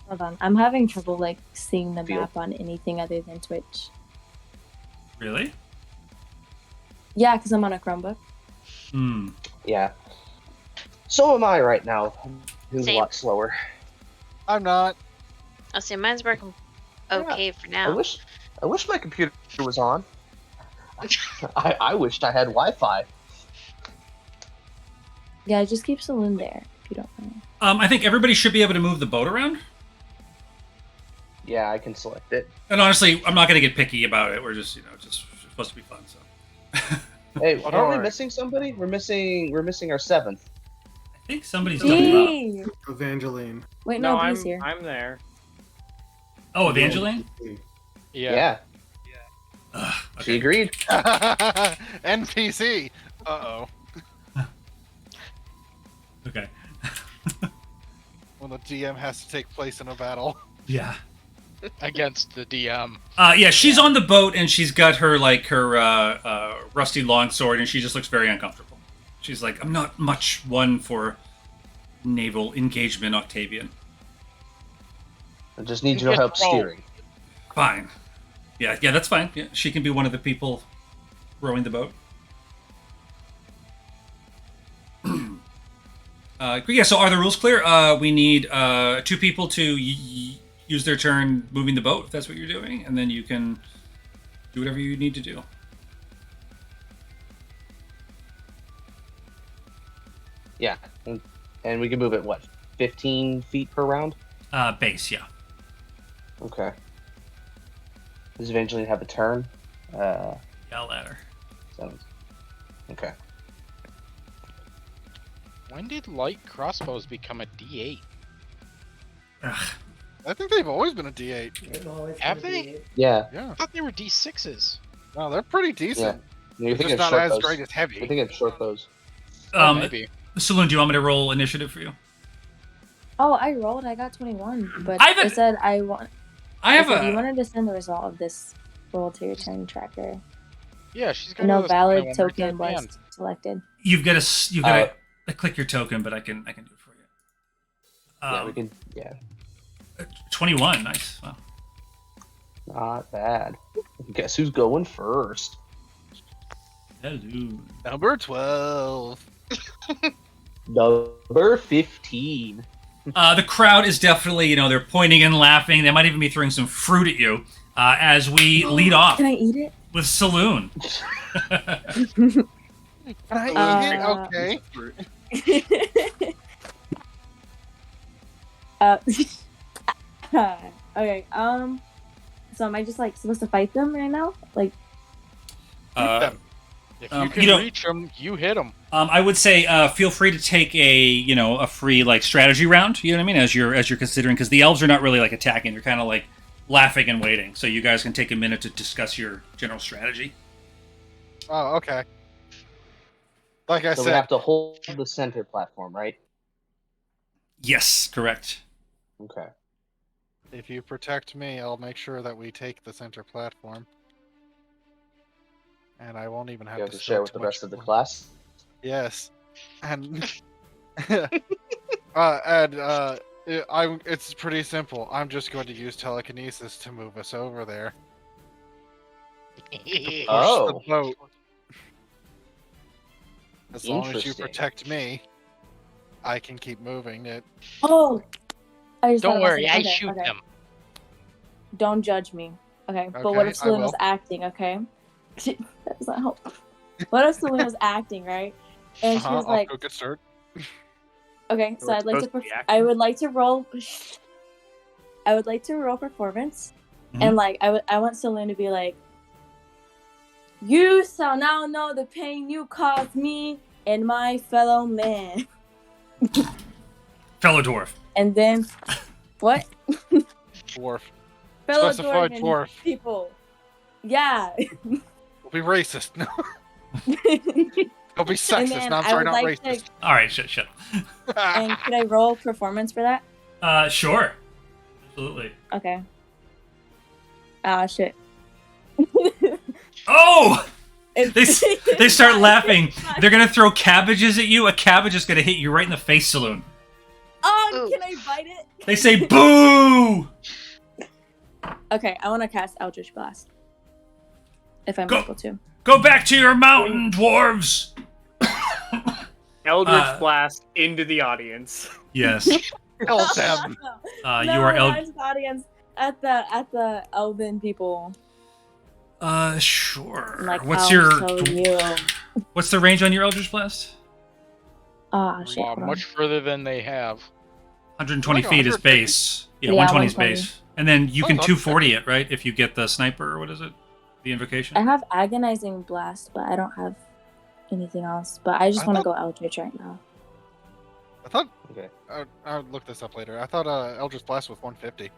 Hold on, I'm having trouble like seeing the Field. map on anything other than Twitch. Really? Yeah, because I'm on a Chromebook. Hmm. Yeah. So am I right now. It's a Same. lot slower. I'm not. I'll see. Mine's working okay for I now. wish my computer was on. I wished I had Wi-Fi. Yeah, just keep Saloon there if you don't mind. I think everybody should be able to move the boat around. Yeah, I can select it. And honestly, I'm not going to get picky about it. We're just, just supposed to be fun. So. Hey, don't aren't we worry. missing somebody? We're missing our 7th. I think somebody's jumping up. Hey! Evangeline. Wait, No, no, B's here. I'm there. Oh, Evangeline? Yeah, Ugh, she okay. agreed. NPC. Uh-oh. Okay. When the DM has to take place in a battle. Yeah. Against the DM. Yeah, she's on the boat and she's got her rusty longsword and she just looks very uncomfortable. She's like, I'm not much one for naval engagement, Octavian. I just need You your get help roll. steering. Fine. Yeah, that's fine. Yeah, she can be one of the people rowing the boat. Yeah, so are the rules clear? We need 2 people to use their turn moving the boat, if that's what you're doing, and then you can do whatever you need to do. Yeah, and we can move it, what, 15 feet per round? Base, yeah. Okay. Does Evangeline have a turn? Yell at her. Okay. When did light crossbows become a D8? Ugh. I think they've always been a D8. Have they? Yeah. Yeah. I thought they were D6s. No, they're pretty decent. You're They're thinking just of not short as bows. great as You're heavy. thinking of short bows. Maybe. Saloon, do you want me to roll initiative for you? Oh, I rolled. I got 21, but I have a- it said I want. I have You a. wanted to send the result of this roll to your turn tracker. Yeah, she's got No a valid 21 right there token at the was end. selected. You've got to click your token, but I can do it for you. Yeah, we can. Yeah, 21, nice. Wow. not bad. Guess who's going first? Hello. Number 12. Number 15. The crowd is definitely, they're pointing and laughing. They might even be throwing some fruit at you as we lead off Can I eat it? with Saloon. Can I eat it? Okay. Okay. So am I just like supposed to fight them right now? Like, If you can reach them, you hit them. I would say feel free to take a free like strategy round. You know what I mean? As you're considering, because the elves are not really like attacking; they're kind of like laughing and waiting. So you guys can take a minute to discuss your general strategy. Oh, okay. Like I So said, we have to hold the center platform, right? Yes, correct. Okay. if you protect me, I'll make sure that we take the center platform. And I won't even have You have to to share spill with too the much rest of the blood. class. Yes. And it's pretty simple. I'm just going to use telekinesis to move us over there. Push Oh. the boat. As long as you Interesting. protect me, I can keep moving it. oh, I just thought Don't about worry, I something. Okay, shoot okay. them. Don't judge me. Okay, but what Okay, if I Saloon was will. acting? Okay, that does not help. What if Saloon was acting, right? And she was I'll like, go get started. okay, so We're I'd like to. supposed to be I would like to roll. I would like to roll performance, Mhm. and like I want Saloon to be like, you shall now know the pain you caused me and my fellow man. Fellow dwarf. And then, what? Dwarf. Fellow Specified dwarven dwarf. people. Yeah. We'll be racist. No, and we'll be sexist. then No, I'm I sorry, would not like racist. to. All right, shut up. And could I roll performance for that? Sure. Absolutely. Okay. Ah, shit. Oh! They start laughing. It's not- They're gonna throw cabbages at you. A cabbage is gonna hit you right in the face, Saloon. Oh, can I bite it? They say boo! Okay, I want to cast Eldritch Blast. If I'm Go. able to. Go back to your mountain, dwarves! Eldritch Blast into the audience. Yes. Kill them. You are not into the audience. At the elven people. Sure. Like, What's I'll your show you. What's the range on your Eldritch Blast? Ah, shit. hold on. Much further than they have. 120 Like feet is 150. base. Yeah, Yeah, 120 is 120. base. And then you can that's 240 it, right? If you get the sniper, or what is it? The invocation? I have Agonizing Blast, but I don't have anything else. But I just I want to thought- go Eldritch right now. I thought. Okay. I'll look this up later. I thought Eldritch Blast was 150.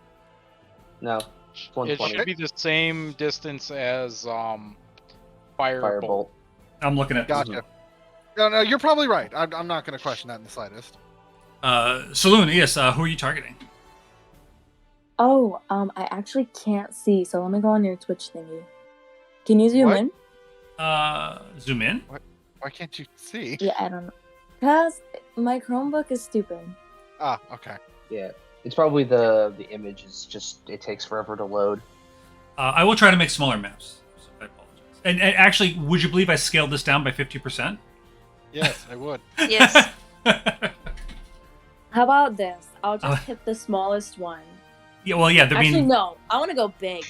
No. It's It 120. should be the same distance as Firebolt. Firebolt. I'm looking at Gotcha. No, you're probably right. I'm not going to question that in the slightest. Saloon, yes, who are you targeting? Oh, I actually can't see, so let me go on your Twitch thingy. Can you zoom What? in? Zoom in. Why can't you see? Yeah, I don't know. Cause my Chromebook is stupid. Ah, okay. Yeah. It's probably the image is just it takes forever to load. I will try to make smaller maps. So I apologize. And actually, would you believe I scaled this down by 50%? Yes, I would. Yes. How about this? I'll just Uh, hit the smallest one. Yeah, well, yeah. I Actually, mean, no. I want to go big.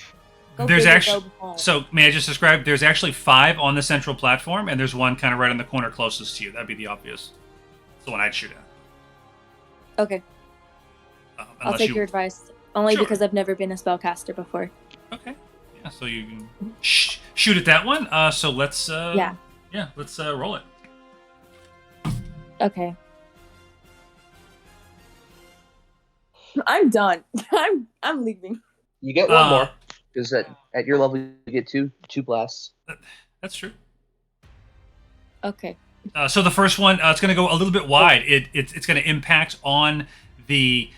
Go there's big or actually. go home. So, may I just describe? There's actually 5 on the central platform, and there's one kind of right in the corner closest to you. That'd be the obvious. It's the one I'd shoot at. Okay, I'll Unless take you. your advice. Only Sure. because I've never been a spellcaster before. Okay. Yeah. So you can shoot at that one. So let's. Yeah. Yeah. Let's roll it. Okay. I'm done. I'm leaving. You get one Uh, more because at your level you get two blasts. That's true. Okay. So the first one, it's going to go a little bit wide. It's going to impact on the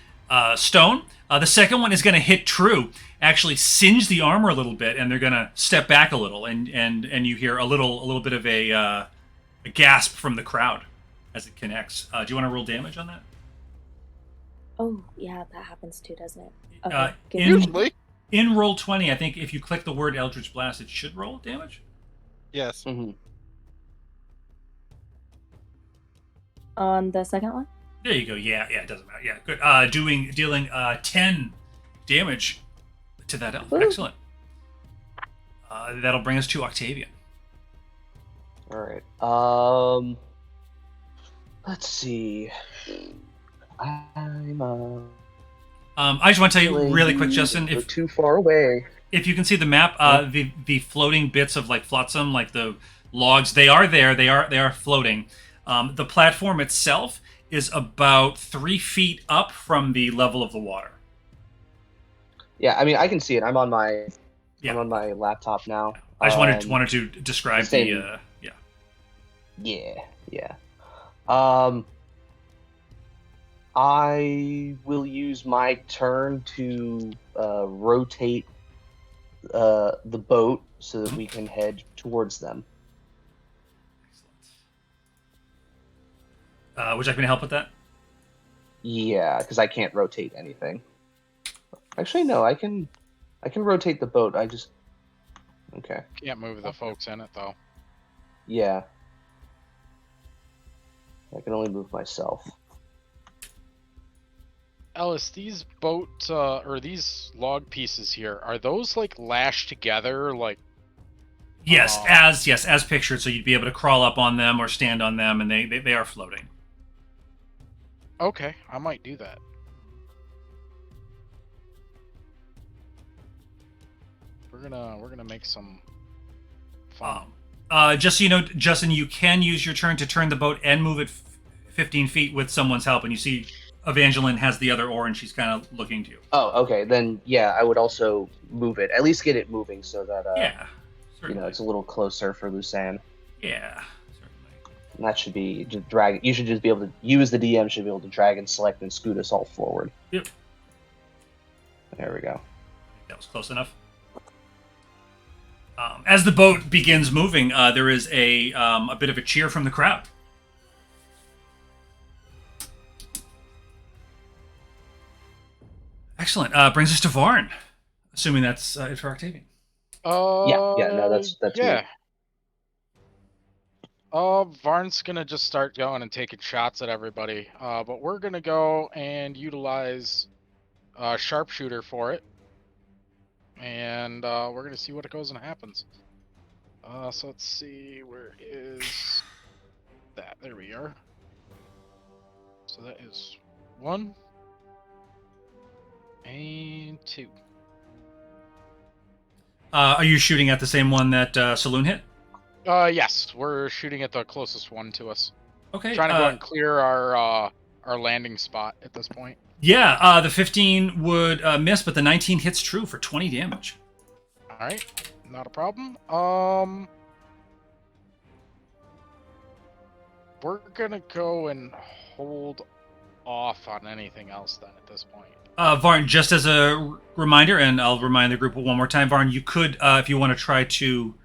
stone. The second one is going to hit true, actually singe the armor a little bit, and they're going to step back a little, and you hear a little bit of a gasp from the crowd as it connects. Do you want to roll damage on that? Oh, yeah, that happens too, doesn't it? Okay. Uh, give in- me- Usually. In roll 20, I think if you click the word Eldritch Blast, it should roll damage. Yes. Mm-hmm. On the second one? There you go. Yeah, it doesn't matter. Yeah, good. Dealing 10 damage to that elf. Woo. Excellent. That'll bring us to Octavian. All right. Let's see. I'm I just want to tell you really quick, Justin, Go if too far away. if you can see the map, the floating bits of like flotsam, like the logs, they are there. They are floating. The platform itself is about 3 feet up from the level of the water. Yeah, I mean, I can see it. I'm on my Yeah. I'm on my laptop now. I just wanted to describe same. the Yeah. I will use my turn to rotate the boat so that we can head towards them. Would you like me to help with that? Yeah, because I can't rotate anything. Actually, no, I can rotate the boat. Okay. Can't move the folks in it though. Yeah. I can only move myself. Ellis, these boat or these log pieces here, are those like lashed together like? Yes, as pictured. So you'd be able to crawl up on them or stand on them, and they are floating. Okay, I might do that. We're gonna make some fun. Just so you know, Justin, you can use your turn to turn the boat and move it 15 feet with someone's help, and you see Evangeline has the other oar, and she's kind of looking to you. Oh, okay. Then yeah, I would also move it. At least get it moving so that Yeah, certainly. it's a little closer for Lucan. Yeah, certainly. And that should be just drag. You should just be able to use the DM. Should be able to drag and select and scoot us all forward. Yep. There we go. That was close enough. As the boat begins moving, there is a bit of a cheer from the crowd. Excellent. Brings us to Varn. Assuming that's it for Octavian. No, that's yeah. me. Varn's gonna just start going and taking shots at everybody. But we're gonna go and utilize sharpshooter for it. And we're gonna see what goes and happens. So let's see, where is that? There we are. So that is 1 and 2. Are you shooting at the same one that Saloon hit? Yes, we're shooting at the closest one to us. Okay. Trying to go and clear our landing spot at this point. Yeah, the 15 would miss, but the 19 hits true for 20 damage. All right, not a problem. We're gonna go and hold off on anything else then at this point. Varn, just as a reminder, and I'll remind the group one more time, Varn, you could, if you want to try to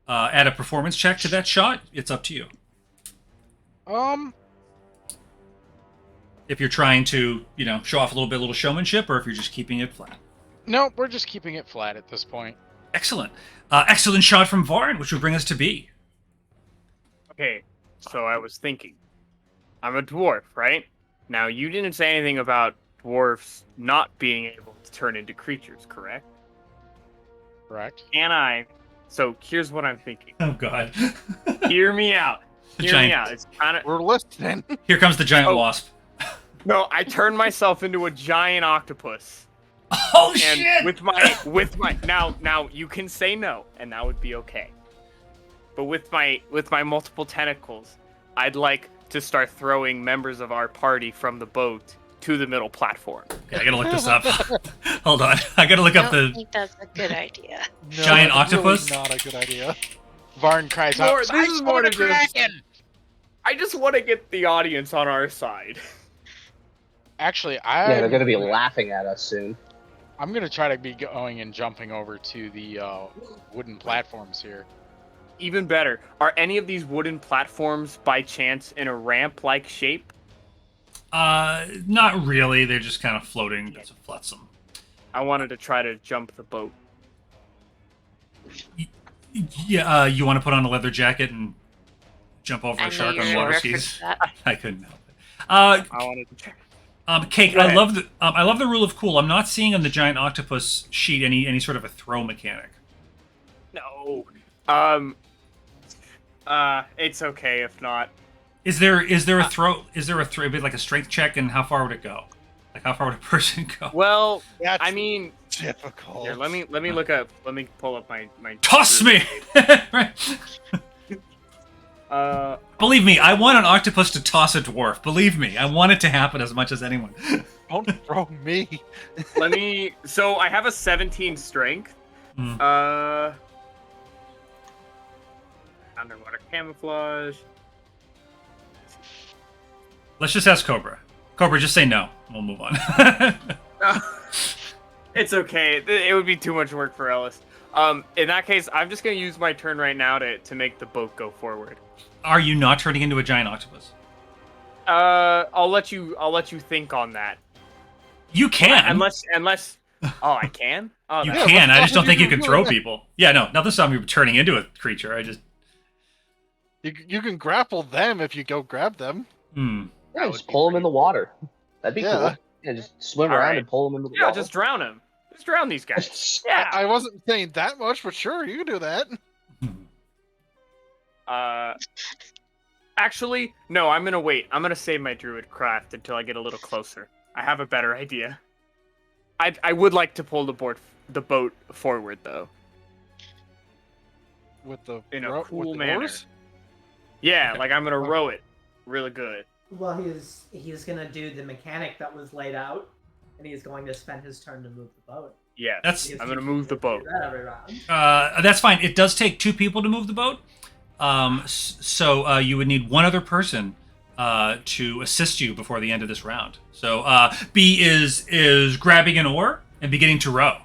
add a performance check to that shot, it's up to you. If you're trying to, show off a little showmanship, or if you're just keeping it flat. No, we're just keeping it flat at this point. Excellent. Excellent shot from Varn, which would bring us to B. Okay, so I was thinking. I'm a dwarf, right? Now, you didn't say anything about dwarves not being able to turn into creatures, correct? Correct. Can I? So, here's what I'm thinking. Oh, God. Hear me out. Hear me out. It's kind of... We're listening. Here comes the giant wasp. No, I turned myself into a giant octopus. Oh, And shit! with my now you can say no, and that would be okay. But with my multiple tentacles, I'd like to start throwing members of our party from the boat to the middle platform. Okay, I gotta look this up. Hold on. I gotta look I up don't the think that's a good idea. giant that's really octopus. not a good idea. Varn cries out, This is "I more saw the to just- dragon!" I just want to get the audience on our side. Actually, Yeah, they're gonna be laughing at us soon. I'm gonna try to be going and jumping over to the wooden platforms here. Even better, are any of these wooden platforms by chance in a ramp-like shape? Not really. They're just kind of floating bits of flotsam. I wanted to try to jump the boat. Yeah, you want to put on a leather jacket and jump over I a know shark you're on gonna water reference skis? that. I couldn't help it. Uh, I wanted to check. Cake. Go ahead. I love the rule of cool. I'm not seeing on the giant octopus sheet any sort of a throw mechanic. No. It's okay if not. Is there a throw? Is there a throw? A bit like a strength check, and how far would it go? Like how far would a person go? Well, That's I mean, difficult. here, let me look up. Let me pull up my Toss me! Right. Believe me, I want an octopus to toss a dwarf. Believe me, I want it to happen as much as anyone. Don't throw me. Let me. So I have a 17 strength. Hmm. Underwater camouflage. Let's just ask Cobra. Cobra, just say no. We'll move on. It's okay. It would be too much work for Ellis. In that case, I'm just gonna use my turn right now to make the boat go forward. Are you not turning into a giant octopus? I'll let you think on that. You can. Unless. Oh, I can. Oh, You that's- can. I just don't what think do you you can do? throw people. Yeah, no, nothing stopping you from turning into a creature. I just. You can grapple them if you go grab them. Hmm. Yeah, That just would be pull them pretty in the water. That'd be Yeah. cool. Yeah, just swim All around right. and pull them into the Yeah, water. just drown him. Just drown these guys. Yeah. I wasn't saying that much, but sure, you can do that. Actually, no. I'm gonna wait. I'm gonna save my druid craft until I get a little closer. I have a better idea. I would like to pull the boat forward though. With the In a with cool the manner. oars? Yeah, like I'm gonna row it really good. Well, he's gonna do the mechanic that was laid out, and he's going to spend his turn to move the boat. Yeah, That's- Because I'm gonna you move the do boat. that every round. That's fine. It does take 2 people to move the boat. So you would need 1 other person to assist you before the end of this round. So B is grabbing an oar and beginning to row,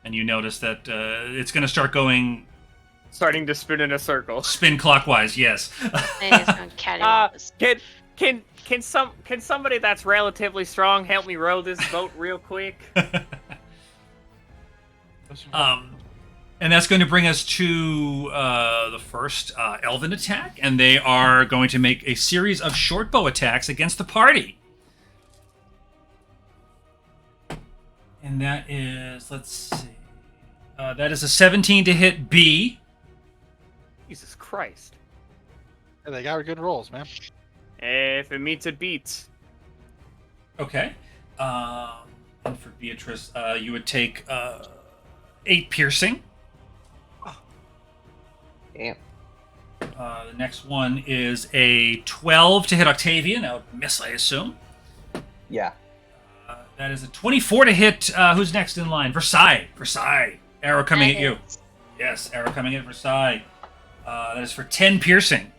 and you notice that it's going to start going Starting to spin in a circle. spin clockwise. Yes. And he's going cattywampus. Can somebody that's relatively strong help me row this boat real quick? And that's going to bring us to the first elven attack, and they are going to make a series of short bow attacks against the party. And that is, let's see, that is a 17 to hit B. Jesus Christ. Yeah, they got good rolls, man. If it meets, it beats. Okay. And for Beatrice, you would take 8 piercing. Damn. The next one is a 12 to hit Octavian. That would miss, I assume. Yeah. That is a 24 to hit. Who's next in line? Versailles. Versailles. Arrow coming at you. Yes, arrow coming at Versailles. That is for 10 piercing.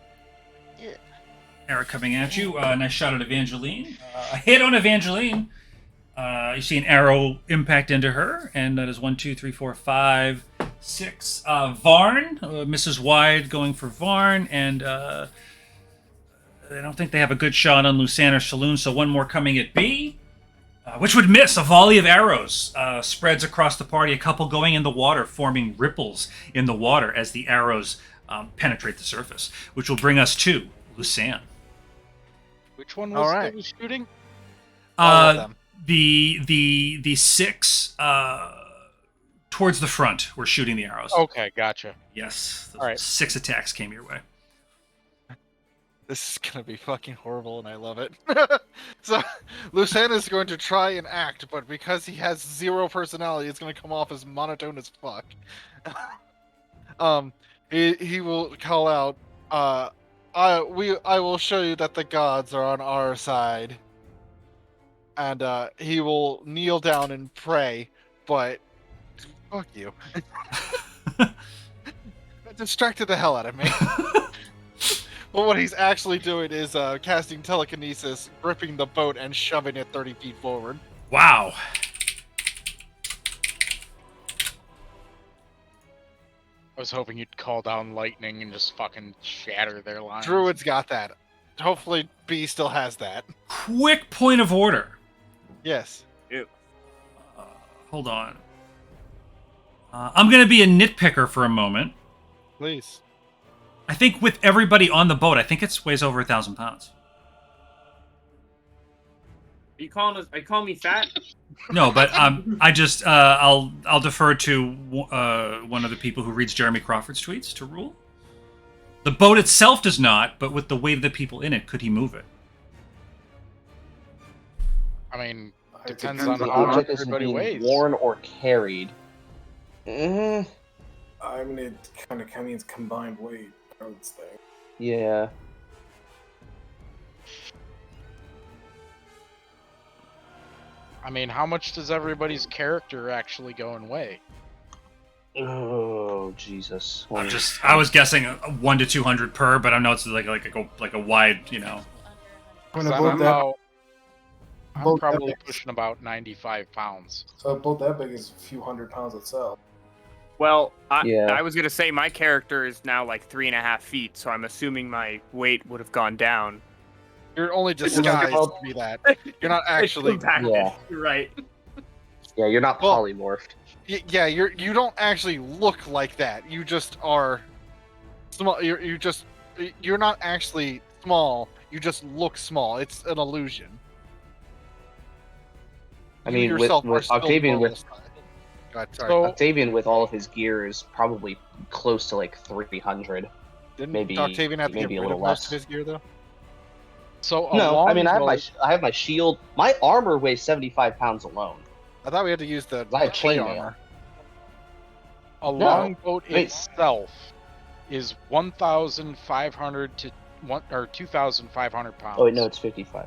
Ew. Arrow coming at you. Nice shot at Evangeline. A hit on Evangeline. You see an arrow impact into her, and that is 1, 2, 3, 4, 5, 6. Varn, Mrs. Wide going for Varn, and I don't think they have a good shot on Lucan or Saloon, so 1 more coming at B, which would miss. A volley of arrows spreads across the party, a couple going in the water, forming ripples in the water as the arrows penetrate the surface, which will bring us to Lucan. Which one All was right. that was shooting? All of them. The 6 towards the front were shooting the arrows. Okay, gotcha. Yes, those All right. 6 attacks came your way. This is gonna be fucking horrible, and I love it. So, Lucan is going to try and act, but because he has 0 personality, it's gonna come off as monotone as fuck. He will call out, I will show you that the gods are on our side. And he will kneel down and pray, but fuck you. That distracted the hell out of me. But what he's actually doing is casting telekinesis, gripping the boat and shoving it 30 feet forward. Wow. I was hoping you'd call down lightning and just fucking shatter their lines. Druid's got that. Hopefully B still has that. Quick point of order. Yes. Hold on. I'm going to be a nitpicker for a moment. Please. I think with everybody on the boat, I think it weighs over 1,000 pounds. Are you calling me fat? No, but I just I'll defer to one of the people who reads Jeremy Crawford's tweets to rule. The boat itself does not, but with the weight of the people in it, could he move it? I mean, It depends The on how object much is everybody being weighs. worn or carried. I mean, it kind of means combined weight, I would say. Yeah. I mean, how much does everybody's character actually go and weigh? Oh Jesus. I was guessing 1 to 200 per, but I know it's like a wide, I mean, I'm, a boat about, that, I'm boat that probably big- pushing about 95 pounds. so a boat that big is a few hundred pounds itself. Well, Yeah. I was gonna say my character is now like 3.5 feet, so I'm assuming my weight would have gone down. You're only disguised to be that. You're not actually. Yeah. You're right. Yeah, you're not Well- polymorphed. Yeah, you don't actually look like that. You just are small. You're not actually small. You just look small. It's an illusion. I You mean, yourself are with still Octavian normal with size. God, sorry. So, Octavian with all of his gear is probably close to like 300. Didn't maybe- Octavian have to maybe get a rid little of most less. of his gear though? so a No, I mean I longboat- have my shield. My armor weighs 75 pounds alone. I thought we had to use the I have plate chainmail. armor. A No, longboat wait. itself is 1,500 to 2,500 pounds. Oh wait, no, it's 55.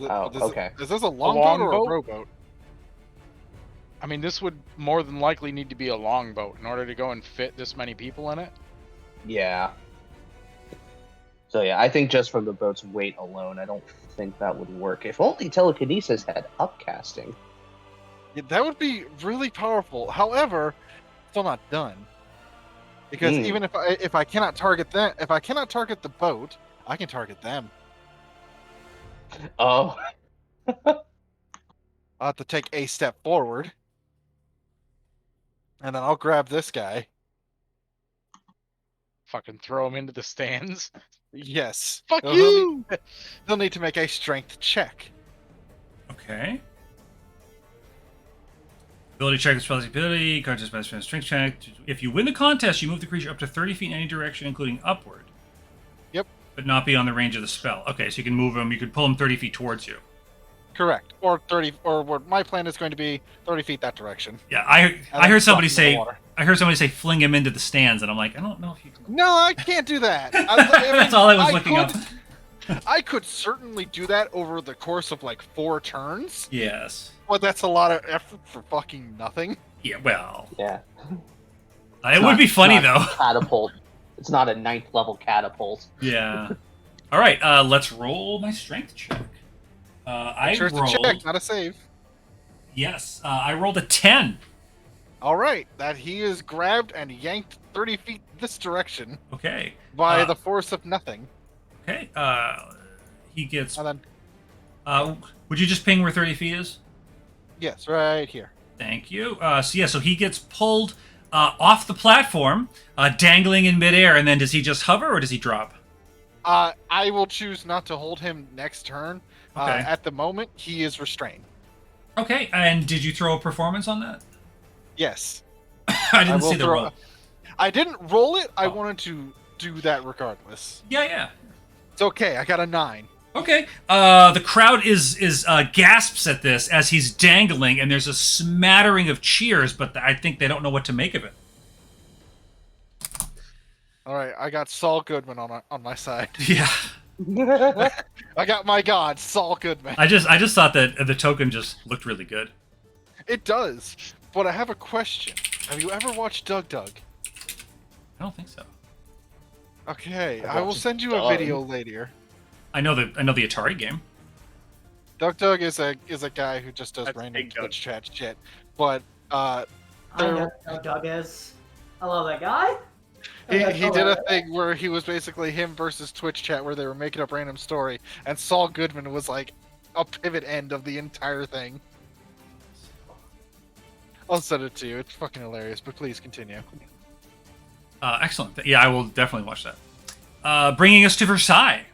Oh, Is okay. Is this a longboat or a longboat? rowboat? I mean, this would more than likely need to be a longboat in order to go and fit this many people in it. Yeah. So yeah, I think just from the boat's weight alone, I don't think that would work. If only telekinesis had upcasting. Yeah, that would be really powerful. However, still not done. Because Hmm. even if I cannot target them, if I cannot target the boat, I can target them. Oh. I'll have to take a step forward. And then I'll grab this guy. Fucking throw him into the stands. Yes. Fuck They'll you! They'll need to make a strength check. Okay. Ability check is spell's ability. Contest by strength check. If you win the contest, you move the creature up to 30 feet in any direction, including upward. Yep. But not beyond the range of the spell. Okay, so you can move him. You could pull him 30 feet towards you. Correct. Or 30, or what my plan is going to be 30 feet that direction. Yeah, I And heard then somebody drop into the say water. fling him into the stands, and I'm like, I don't know if you can. No, I can't do that. That's all I was looking up. I could certainly do that over the course of like 4 turns, Yes. but that's a lot of effort for fucking nothing. Yeah. Well, Yeah. it would be funny It's not though. Catapult. It's not a 9th level catapult. Yeah. All right. Let's roll my strength check. I Sure, it's a rolled. check, not a save. Yes. I rolled a 10. All right, that he is grabbed and yanked 30 feet this direction Okay. by the force of nothing. Okay. He gets. And then, Would you just ping where 30 feet is? yes, right here. Thank you. So he gets pulled off the platform, dangling in midair, and then does he just hover or does he drop? I will choose not to hold him next turn. Okay. At the moment, he is restrained. Okay. And did you throw a performance on that? Yes. I didn't will see the throw- roll. I didn't roll it. I Oh. wanted to do that regardless. Yeah. It's okay. I got a 9. Okay. The crowd is gasps at this as he's dangling, and there's a smattering of cheers, but I think they don't know what to make of it. All right, I got Saul Goodman on my side. Yeah. I got my god, Saul Goodman. I just thought that the token just looked really good. It does, but I have a question. Have you ever watched Doug Doug? I don't think so. Okay, I've I will watched send you a Doug. video later. I know the Atari game. Doug Doug is a guy who just does That's random Big Doug. Twitch chat shit. But I know who Doug is. I love that guy. he did a thing where he was basically him versus Twitch chat where they were making up random story, and Saul Goodman was like a pivot end of the entire thing. I'll send it to you. It's fucking hilarious, but please continue. Excellent. Yeah, I will definitely watch that. Bringing us to Versailles.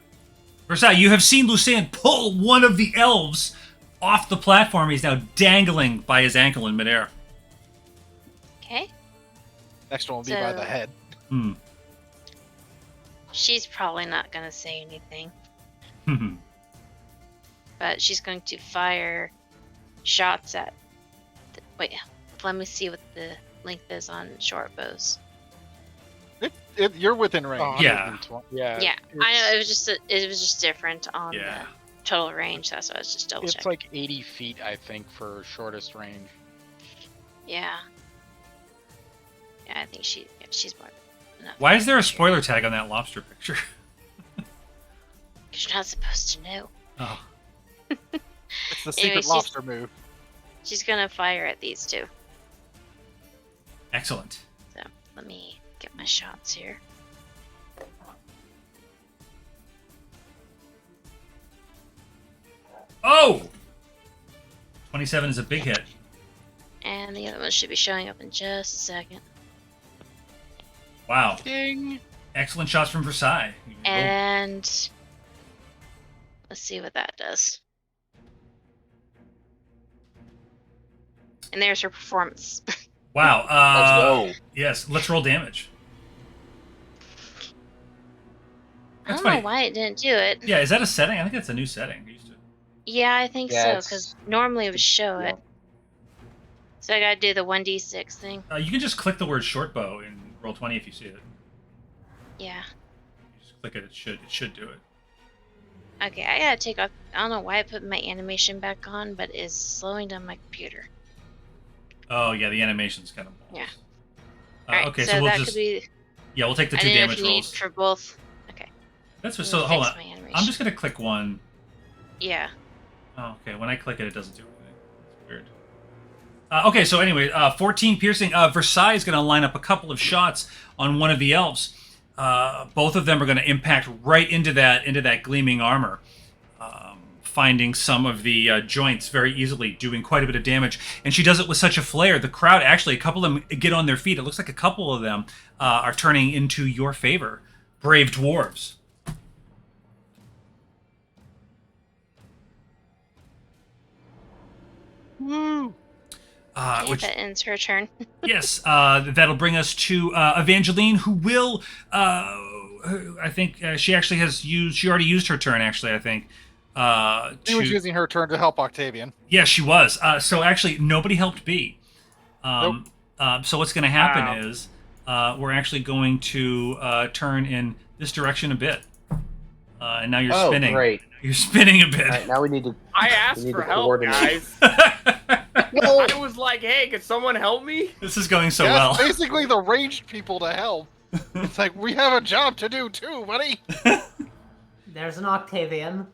Versailles, you have seen Lucien pull one of the elves off the platform. He's now dangling by his ankle in midair. Okay. Next one will be by the So- head. Hmm. She's probably not going to say anything, but she's going to fire shots at. Wait, let me see what the length is on short bows. You're within range. Yeah. 120 yeah. Yeah, I know it was just different on Yeah. the total range. That's what I was just double It's checking. like 80 feet, I think, for shortest range. Yeah. Yeah, I think she's more than enough. Why is there a spoiler tag on that lobster picture? 'Cause you're not supposed to know. Oh. It's the Anyway, secret lobster move. She's gonna fire at these two. Excellent. So let me get my shots here. Oh! 27 is a big hit. And the other one should be showing up in just a second. Wow. Ding! Excellent shots from Versailles. And let's see what that does. And there's her performance. Wow. Let's go. Yes, let's roll damage. I That's don't know funny. why it didn't do it. Yeah, is that a setting? I think that's a new setting. We used to- Yeah, I think Yeah, so, it's- because normally it would show yeah. it. So I gotta do the 1d6 thing. You can just click the word short bow in roll 20 if you see it. Yeah. You just click it. It should do it. Okay, I gotta take off. I don't know why I put my animation back on, but it's slowing down my computer. Oh yeah, the animation's kind of. Yeah. Alright, okay, so, so we'll that just could be. we'll take the I two didn't know damage if you need rolls. for both. Okay. That's what. Let So me hold fix on. my animation. I'm just gonna click one. Yeah. Oh, okay. When I click it, it doesn't do anything. It's weird. Okay, so anyway, 14 piercing. Versailles is going to line up a couple of shots on one of the elves. Both of them are going to impact right into that gleaming armor, finding some of the joints very easily, doing quite a bit of damage. And she does it with such a flair. The crowd, actually, a couple of them get on their feet. It looks like a couple of them are turning into your favor. Brave dwarves. Woo! Okay, Which that ends her turn. Yes, that'll bring us to Evangeline, who will. I think she actually has used. She already used her turn. Actually, I think. She was using her turn to help Octavian. Yeah, she was. So actually, nobody helped B. So what's going to happen is we're actually going to turn in this direction a bit, and now you're Oh, spinning. great. You're spinning a bit. All right, now we need to. I We asked need for to help, coordinate. guys. No, I was like, hey, could someone help me? This is going so That's well. basically the ranged people to help. It's like, we have a job to do too, buddy. There's an Octavian.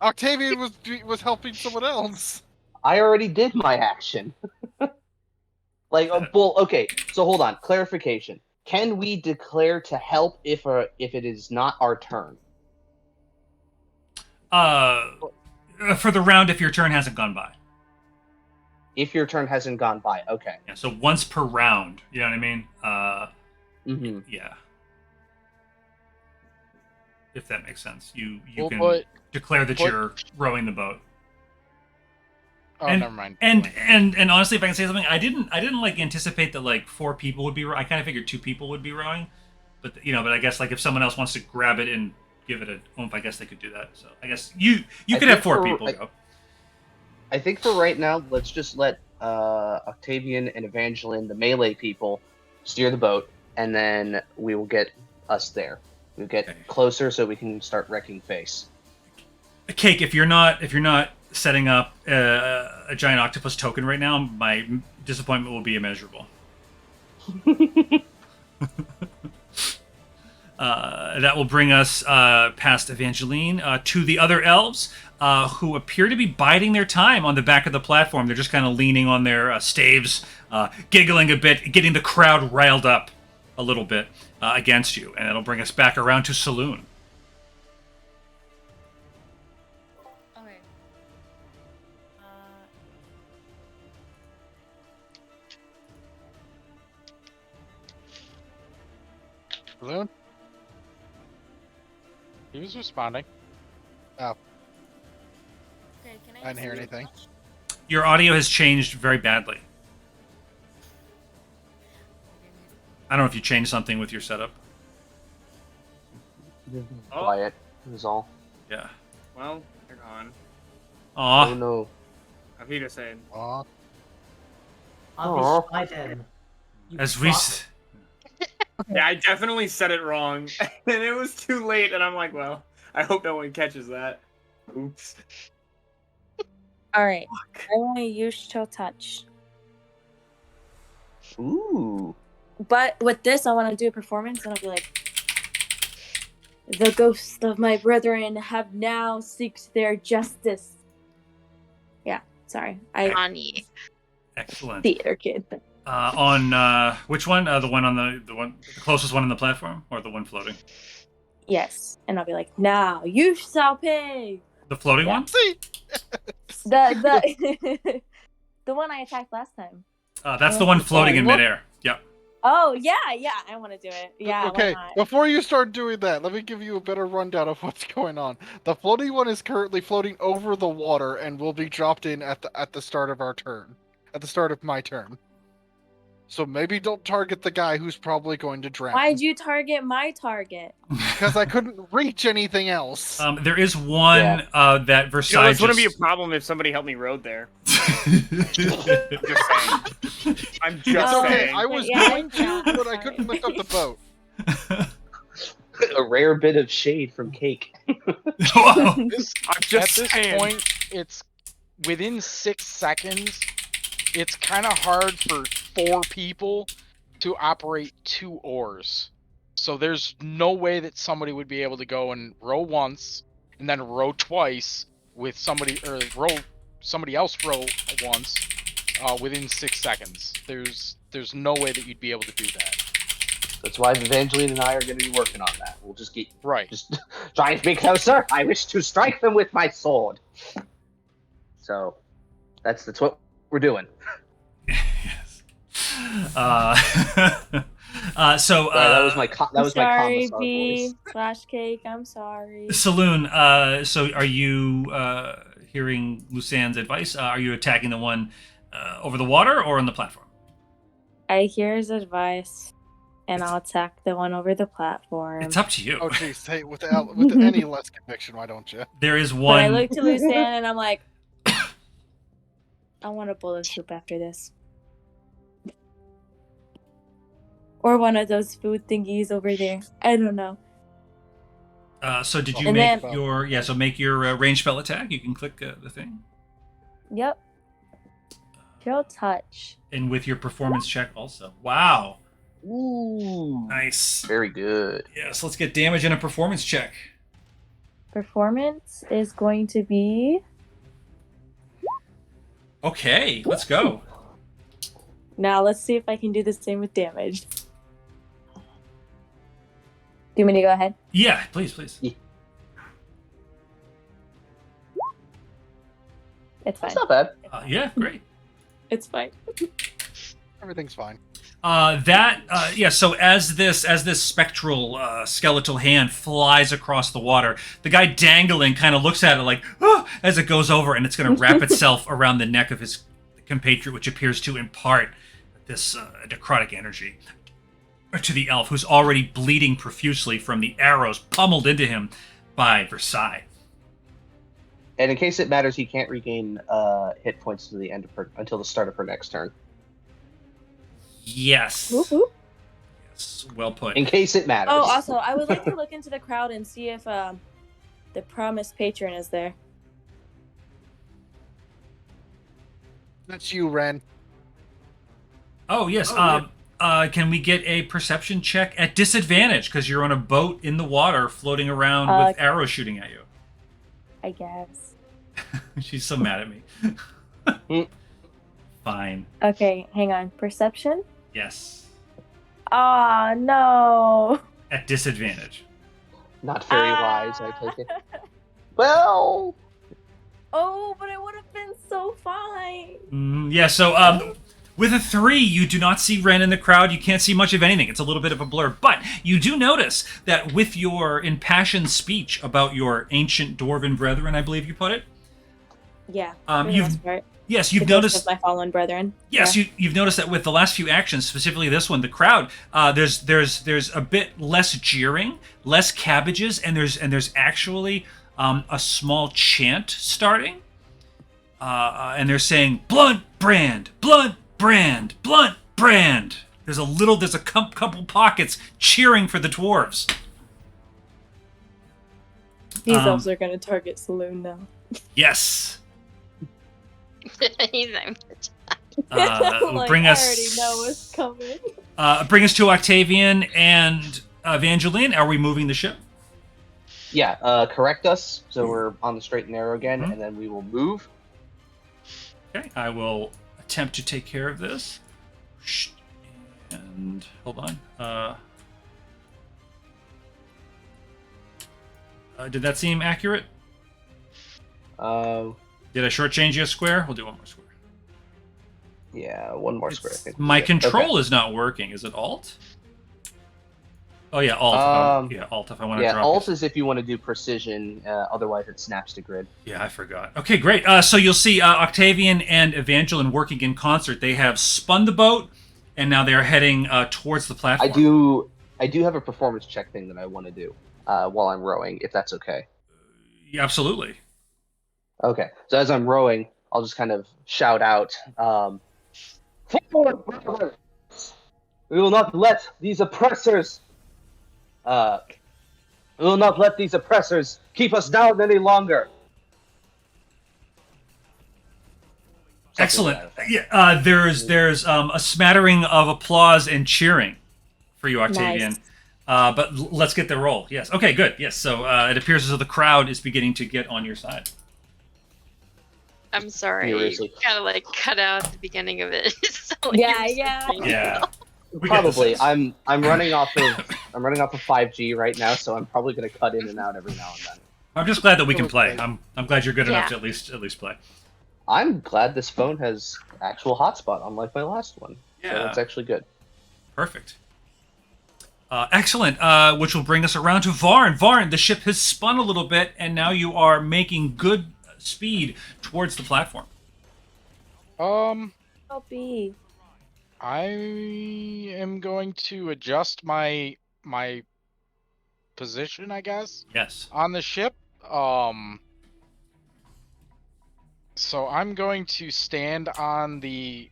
Octavian was helping someone else. I already did my action. Well, okay. So hold on. Clarification. Can we declare to help if it is not our turn? For the round, if your turn hasn't gone by. If your turn hasn't gone by, okay. Yeah, so once per round. You know what I mean? Mm-hmm. Yeah. If that makes sense, you Well, can but- declare that but- you're rowing the boat. Oh, And- never mind. And honestly, if I can say something, I didn't like anticipate that like 4 people would be. I kind of figured 2 people would be rowing, but but I guess like if someone else wants to grab it and give it a oomph, I guess they could do that. So I guess you could have 4 people go. I think for right now, let's just let Octavian and Evangeline, the melee people, steer the boat, and then we will get us there. We'll get Okay. closer so we can start wrecking face. Cake, if you're not setting up a giant octopus token right now, my disappointment will be immeasurable. That will bring us past Evangeline to the other elves, who appear to be biding their time on the back of the platform. They're just kind of leaning on their staves, giggling a bit, getting the crowd riled up a little bit against you. And it'll bring us back around to Saloon. Okay. Balloon? He was responding. Okay, can I didn't hear anything. Your audio has changed very badly. I don't know if you changed something with your setup. Quiet is all. Yeah. Well, they're gone. Aw. Oh no. Avita said. Aw. I'll Aw. be Schneiden. You As we... fuck. Yeah, I definitely said it wrong, and it was too late. And I'm like, well, I hope no one catches that. Oops. All right. Fuck. I want to use Chill Touch. Ooh. But with this, I want to do a performance, and I'll be like, the ghosts of my brethren have now seeked their justice. Yeah, sorry. I On ye. Excellent. theater kid. On which one? The one on the closest one on the platform, or the one floating? Yes, and I'll be like, now you shall pay. The floating Yeah. one? See? The the one I attacked last time. That's the one floating in midair. Yep. Oh yeah, I want to do it. Yeah. Okay, Why not? before you start doing that, let me give you a better rundown of what's going on. The floating one is currently floating over the water and will be dropped in at the start of our turn. At the start of my turn. So maybe don't target the guy who's probably going to drown. Why'd you target my target? Because I couldn't reach anything else. There is one that Versailles. This wouldn't be a problem if somebody helped me road there. I'm just saying. I'm just It's okay, saying. I was Yeah, going to, yeah, but I sorry. couldn't lift up the boat. A rare bit of shade from Cake. Whoa. This, I'm at just this saying. point, it's within 6 seconds. It's kind of hard for 4 people to operate 2 oars. So there's no way that somebody would be able to go and row once and then row twice with somebody, or somebody else row once within 6 seconds. There's no way that you'd be able to do that. That's why Evangeline and I are going to be working on that. We'll just get Right. just drive me closer. I wish to strike them with my sword. So that's what we're doing. Yes. So that was my Sorry, commissar B voice. / Cake. I'm sorry. Saloon. So are you hearing Lucian's advice? Are you attacking the one over the water or on the platform? I hear his advice, and I'll attack the one over the platform. It's up to you. Oh, jeez. Say, with any less conviction, why don't you? There is But one. I look to Lucian, and I'm like, I want a bowl of soup after this. Or one of those food thingies over there. I don't know. So did you And make then- your make your range spell attack? You can click the thing, Yep. Chill Touch. and with your performance check also. Wow, Ooh, nice. very good. Yes, let's get damage in a performance check. Performance is going to be... Okay, let's go. Now let's see if I can do the same with damage. Do you want me to go ahead? Yeah, please. It's fine. That's not bad. Yeah, great. It's fine. Everything's fine. So as this spectral skeletal hand flies across the water, the guy dangling kind of looks at it like, oh, as it goes over, and it's going to wrap itself around the neck of his compatriot, which appears to impart this necrotic energy to the elf, who's already bleeding profusely from the arrows pummeled into him by Versailles. And in case it matters, he can't regain hit points to the end of until the start of her next turn. Yes. Whoop, whoop. Yes. Well put. In case it matters. Oh, also, I would like to look into the crowd and see if the promised patron is there. That's you, Ren. Oh, yes. Can we get a perception check at disadvantage because you're on a boat in the water floating around with arrows shooting at you? I guess. She's so mad at me. Fine. Okay, hang on. Perception? Yes. Oh, no. At disadvantage. Not very wise, I take it. Well... Oh, but it would have been so fine. So with a 3, you do not see Ren in the crowd. You can't see much of anything. It's a little bit of a blur. But you do notice that with your impassioned speech about your ancient dwarven brethren, I believe you put it, Yeah. For the most part. Yes, you've The ghost noticed. of my fallen brethren. Yes, Yeah. you've noticed that with the last few actions, specifically this one, the crowd, there's a bit less jeering, less cabbages, and there's actually a small chant starting, and they're saying blunt brand, blunt brand, blunt brand. There's a couple pockets cheering for the dwarves. These elves are gonna target Saloon now. Yes. He's like, Bring I us. already know what's coming. Bring us to Octavian and Evangeline. Are we moving the ship? Yeah, correct us, so we're on the straight and narrow again, and then we will move. Okay, I will attempt to take care of this. And hold on. Did that seem accurate? Did I shortchange you a square? We'll do one more square. Yeah, one more square. I think. My control Okay. is not working. Is it Alt? Oh yeah, Alt. Alt if I want to drop. Yeah, Alt is if you want to do precision. Otherwise, it snaps to grid. Yeah, I forgot. Okay, great. So you'll see Octavian and Evangeline working in concert. They have spun the boat, and now they are heading towards the platform. I do have a performance check thing that I want to do while I'm rowing, if that's okay. Yeah, absolutely. Okay, so as I'm rowing, I'll just kind of shout out, "Forward, brothers! We will not let these oppressors keep us down any longer." Excellent. Yeah, there's a smattering of applause and cheering for you, Octavian. Nice. But let's get the roll. Yes. Okay. Good. Yes. So it appears as though the crowd is beginning to get on your side. I'm sorry. Seriously. You kind of like cut out at the beginning of it. So Yeah, you're yeah. saying- Yeah. We get the Probably. sense. I'm running off of 5G right now, so I'm probably going to cut in and out every now and then. I'm just glad that we can play. I'm glad you're good enough Yeah. to at least play. I'm glad this phone has actual hotspot, unlike my last one. Yeah. So that's actually good. Perfect. Excellent. Which will bring us around to Varn. Varn, the ship has spun a little bit, and now you are making good speed towards the platform. I'll be. I am going to adjust my position, I guess, Yes. on the ship. So I'm going to stand on the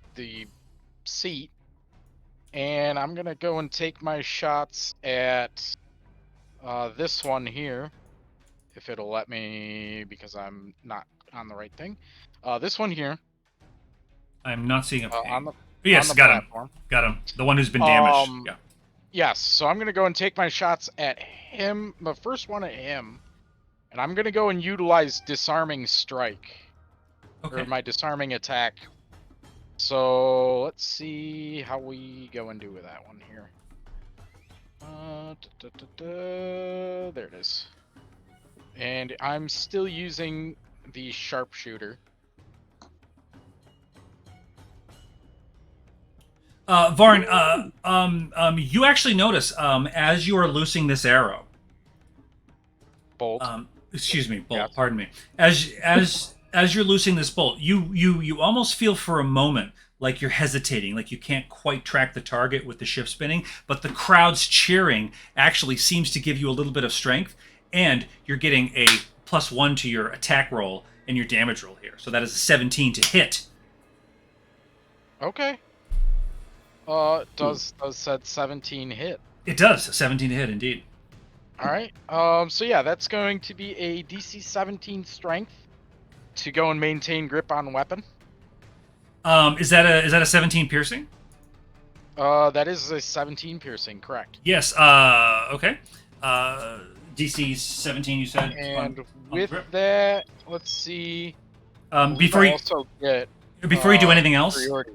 seat, and I'm gonna go and take my shots at this one here, if it'll let me, because I'm not on the right thing. This one here. I'm not seeing a ping. On the Yes, on the got him. platform. Got him. The one who's been damaged. Yeah. Yes, so I'm gonna go and take my shots at him, the first one at him, and I'm gonna go and utilize disarming strike, Okay. or my disarming attack. So let's see how we go and do with that one here. There it is. And I'm still using the sharpshooter. Varn, you actually notice as you are loosing this arrow. Bolt. Excuse me, bolt. Yeah. Pardon me. As you're loosing this bolt, you almost feel for a moment like you're hesitating, like you can't quite track the target with the ship spinning. But the crowd's cheering actually seems to give you a little bit of strength, and you're getting a +1 to your attack roll and your damage roll here. So that is a 17 to hit. Okay. Does said 17 hit? It does. A 17 to hit, indeed. All right. So yeah, that's going to be a DC 17 strength to go and maintain grip on weapon. Is that a 17 piercing? That is a 17 piercing, correct. Yes. Okay. DC 17, you said. And on with grip. that, let's see. Before you also get do anything else. superiority.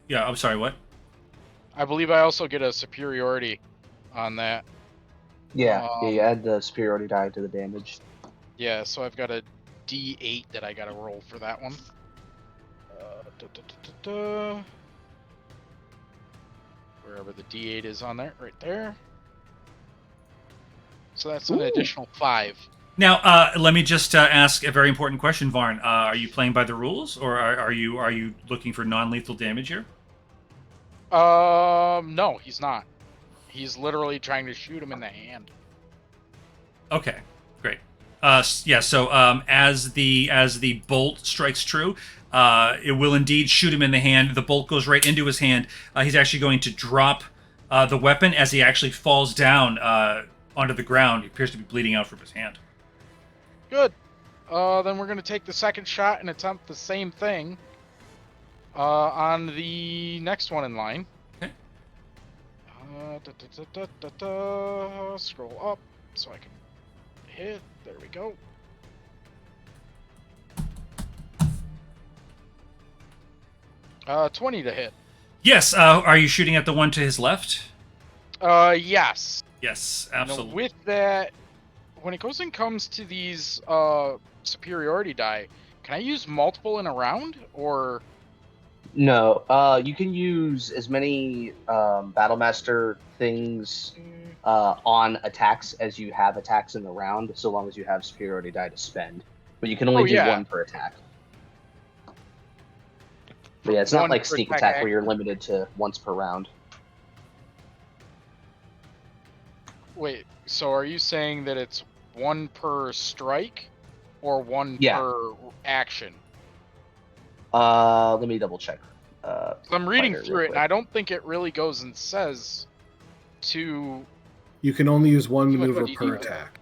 Yeah. I'm sorry. What? I believe I also get a superiority on that. Yeah, you add the superiority die to the damage. Yeah, so I've got a D8 that I gotta roll for that one. Wherever the D8 is on there, right there. So that's an additional 5. Now, let me just ask a very important question, Varn. Are you playing by the rules, or are you looking for non-lethal damage here? No, he's not. He's literally trying to shoot him in the hand. Okay, great. Yeah. So as the bolt strikes true, it will indeed shoot him in the hand. The bolt goes right into his hand. He's actually going to drop the weapon as he actually falls down onto the ground. He appears to be bleeding out from his hand. Good. Then we're gonna take the second shot and attempt the same thing on the next one in line. Okay. Scroll up so I can hit. There we go. $20 to hit. Yes. Are you shooting at the one to his left? Yes. Yes, Now, absolutely. with that, when it comes to these superiority die, can I use multiple in a round, or? No, you can use as many Battlemaster things on attacks as you have attacks in the round, so long as you have superiority die to spend. But you can only do one per attack. But yeah, it's not like sneak attack where you're limited to once per round. Wait, so are you saying that it's one per strike, or one per action? Let me double check. I'm reading through it, and I don't think it really goes and says to. You can only use one maneuver per attack.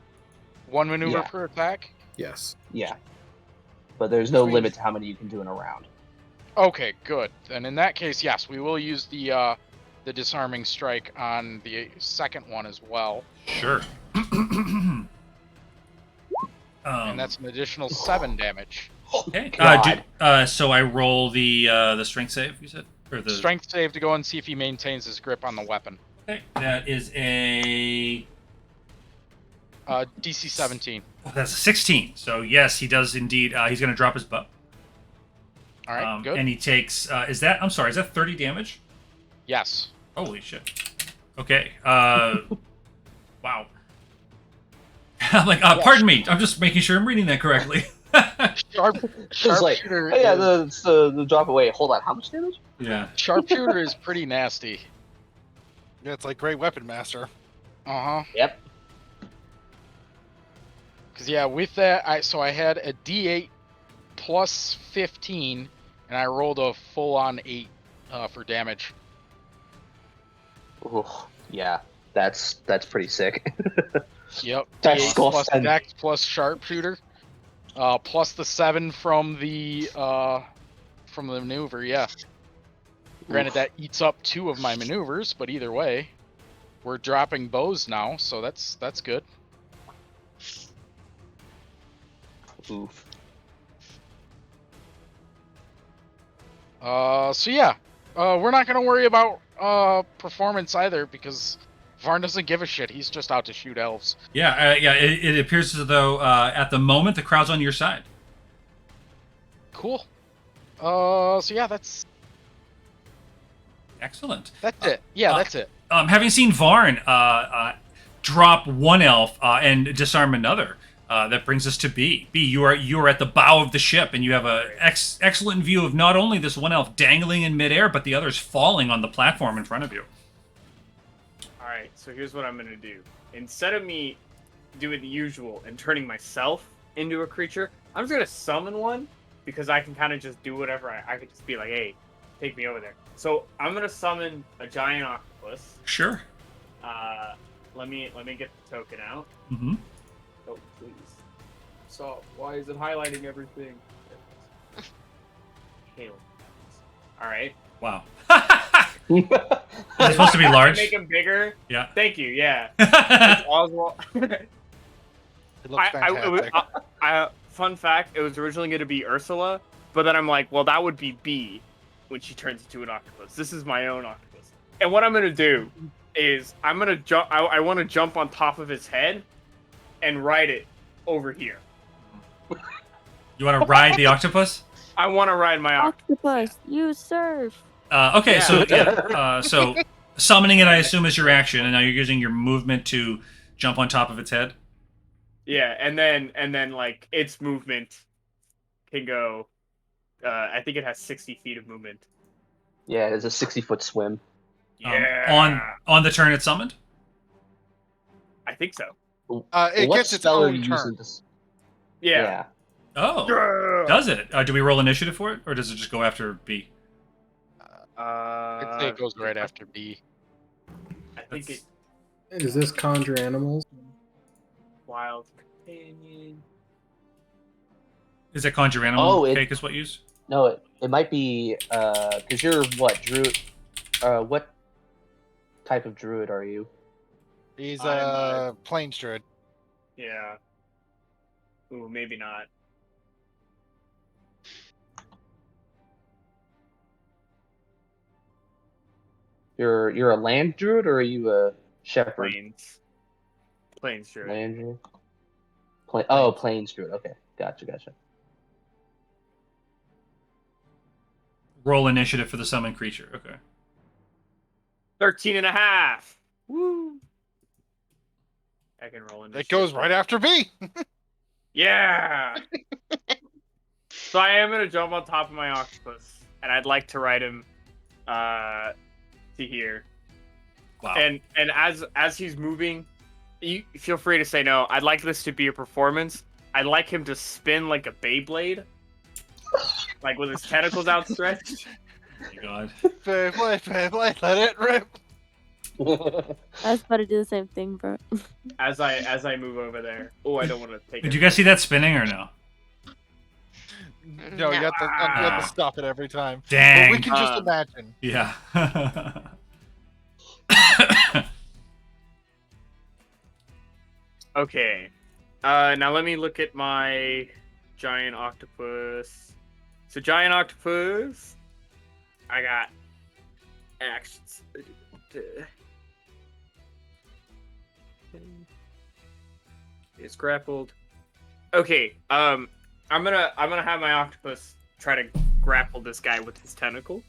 One maneuver per attack? Yes. Yeah. But there's no limit to how many you can do in a round. Okay, good. Then in that case, yes, we will use the disarming strike on the second one as well. Sure. And that's an additional 7 damage. Okay. So I roll the strength save, you said? Or the strength save to go and see if he maintains his grip on the weapon. Okay. That is a DC 17. Oh, that's a 16. So yes, he does indeed. He's going to drop his bow. All right, good. And he takes. Is that 30 damage? Yes. Holy shit. Okay. Wow. I'm like, pardon me. I'm just making sure I'm reading that correctly. Sharpshooter. Like, yeah, the drop away. Hold on, how much damage? Yeah. Sharpshooter is pretty nasty. Yeah, it's like Great Weapon Master. Yep. Because yeah, with that, I had a D8 plus 15, and I rolled a full-on 8 for damage. Ooh, yeah, that's pretty sick. Yep. That's D8 plus Dex plus Sharpshooter, plus the 7 from the maneuver. Yeah. Granted, that eats up 2 of my maneuvers, but either way, we're dropping bows now, so that's good. Oof. So yeah, we're not gonna worry about performance either, because Varn doesn't give a shit. He's just out to shoot elves. Yeah, it appears as though at the moment the crowd's on your side. Cool. So yeah, that's excellent. That's it. Yeah, that's it. Having seen Varn drop one elf and disarm another, that brings us to B. B, you are at the bow of the ship, and you have a excellent view of not only this one elf dangling in midair, but the others falling on the platform in front of you. All right, so here's what I'm gonna do. Instead of me doing the usual and turning myself into a creature, I'm just gonna summon one, because I can kind of just do whatever. I could just be like, hey, take me over there. So I'm gonna summon a giant octopus. Sure. Let me get the token out. Mm-hmm. Oh, please. So why is it highlighting everything? Hail. All right. Wow. Is it supposed to be large? Make him bigger. Yeah. Thank you. Yeah. It's Oswald. It looks fantastic. Fun fact: it was originally going to be Ursula, but then I'm like, well, that would be B when she turns into an octopus. This is my own octopus, and what I'm going to do is I'm going to jump. I want to jump on top of his head and ride it over here. You want to ride the octopus? I want to ride my octopus. You surf. Okay, Yeah. so yeah, so summoning it, I assume, is your action, and now you're using your movement to jump on top of its head. Yeah, and then like its movement can go. I think it has 60 feet of movement. Yeah, it's a 60-foot swim. Yeah. On the turn it's summoned. I think so. It what gets its spell are own you turn. using to Yeah. Oh, Yeah. does it? Do we roll initiative for it, or does it just go after B? I'd say it goes right after B. I think it. Is this conjure animals? Wild companion. Is it conjure animal? Oh, Cake is what you use. No, it might be because you're what druid? What type of druid are you? He's I'm a plains druid. Yeah. Ooh, maybe not. You're a land druid or are you a shepherd? Plains druid. Land druid. Oh, plains druid. Okay, gotcha. Roll initiative for the summoned creature. Okay. 13 and a half. Woo. I can roll initiative. It goes right after B. Yeah. So I am gonna jump on top of my octopus, and I'd like to ride him to here. Wow. And as he's moving, you feel free to say no. I'd like this to be a performance. I'd like him to spin like a Beyblade, like with his tentacles outstretched. Oh my god. Beyblade, let it rip. I was about to do the same thing, bro. As I move over there. Oh, I don't want to take it. Did you guys see that spinning or no? No, you have to stop it every time. Dang. But we can just imagine. Yeah. Okay. Now let me look at my giant octopus. So giant octopus. I got actions. It's grappled. Okay. I'm gonna have my octopus try to grapple this guy with his tentacle.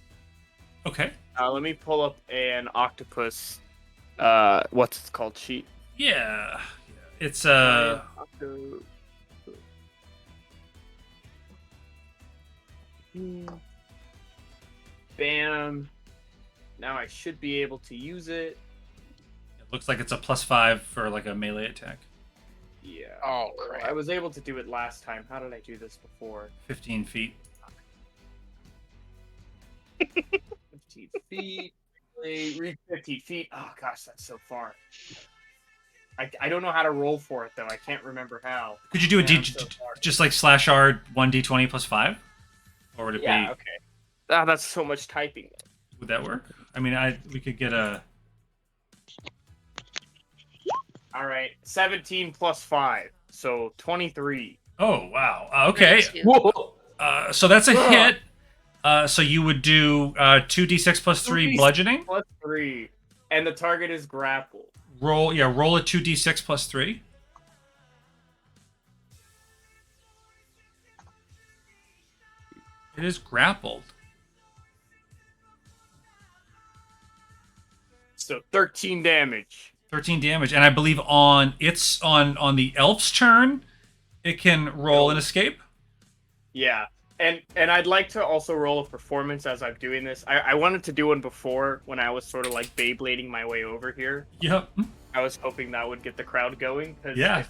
Okay. Let me pull up an octopus. What's it called? Sheet. Yeah. It's Bam. Now I should be able to use it. It looks like it's a +5 for like a melee attack. Yeah. Oh, crap. I was able to do it last time. How did I do this before? 15 feet. 15 feet. Reach 50 feet. Oh gosh, that's so far. I don't know how to roll for it though. I can't remember how. Could you do a Man, D I'm so far. just like /R 1d20 +5? Or would it Yeah. be? Okay. Ah, that's so much typing. Would that work? I mean, we could get a. All right, 17 plus 5, so 23. Oh wow. Okay. 22. Whoa. So that's a hit. So you would do 2d6 +3 2d6 bludgeoning. Plus 3, and the target is grappled. Roll a 2d6 +3. It is grappled. So 13 damage. 13 damage, and I believe on the elf's turn, it can roll an escape. Yeah, and I'd like to also roll a performance as I'm doing this. I wanted to do one before when I was sort of like Beyblading my way over here. Yep. I was hoping that would get the crowd going. Yeah,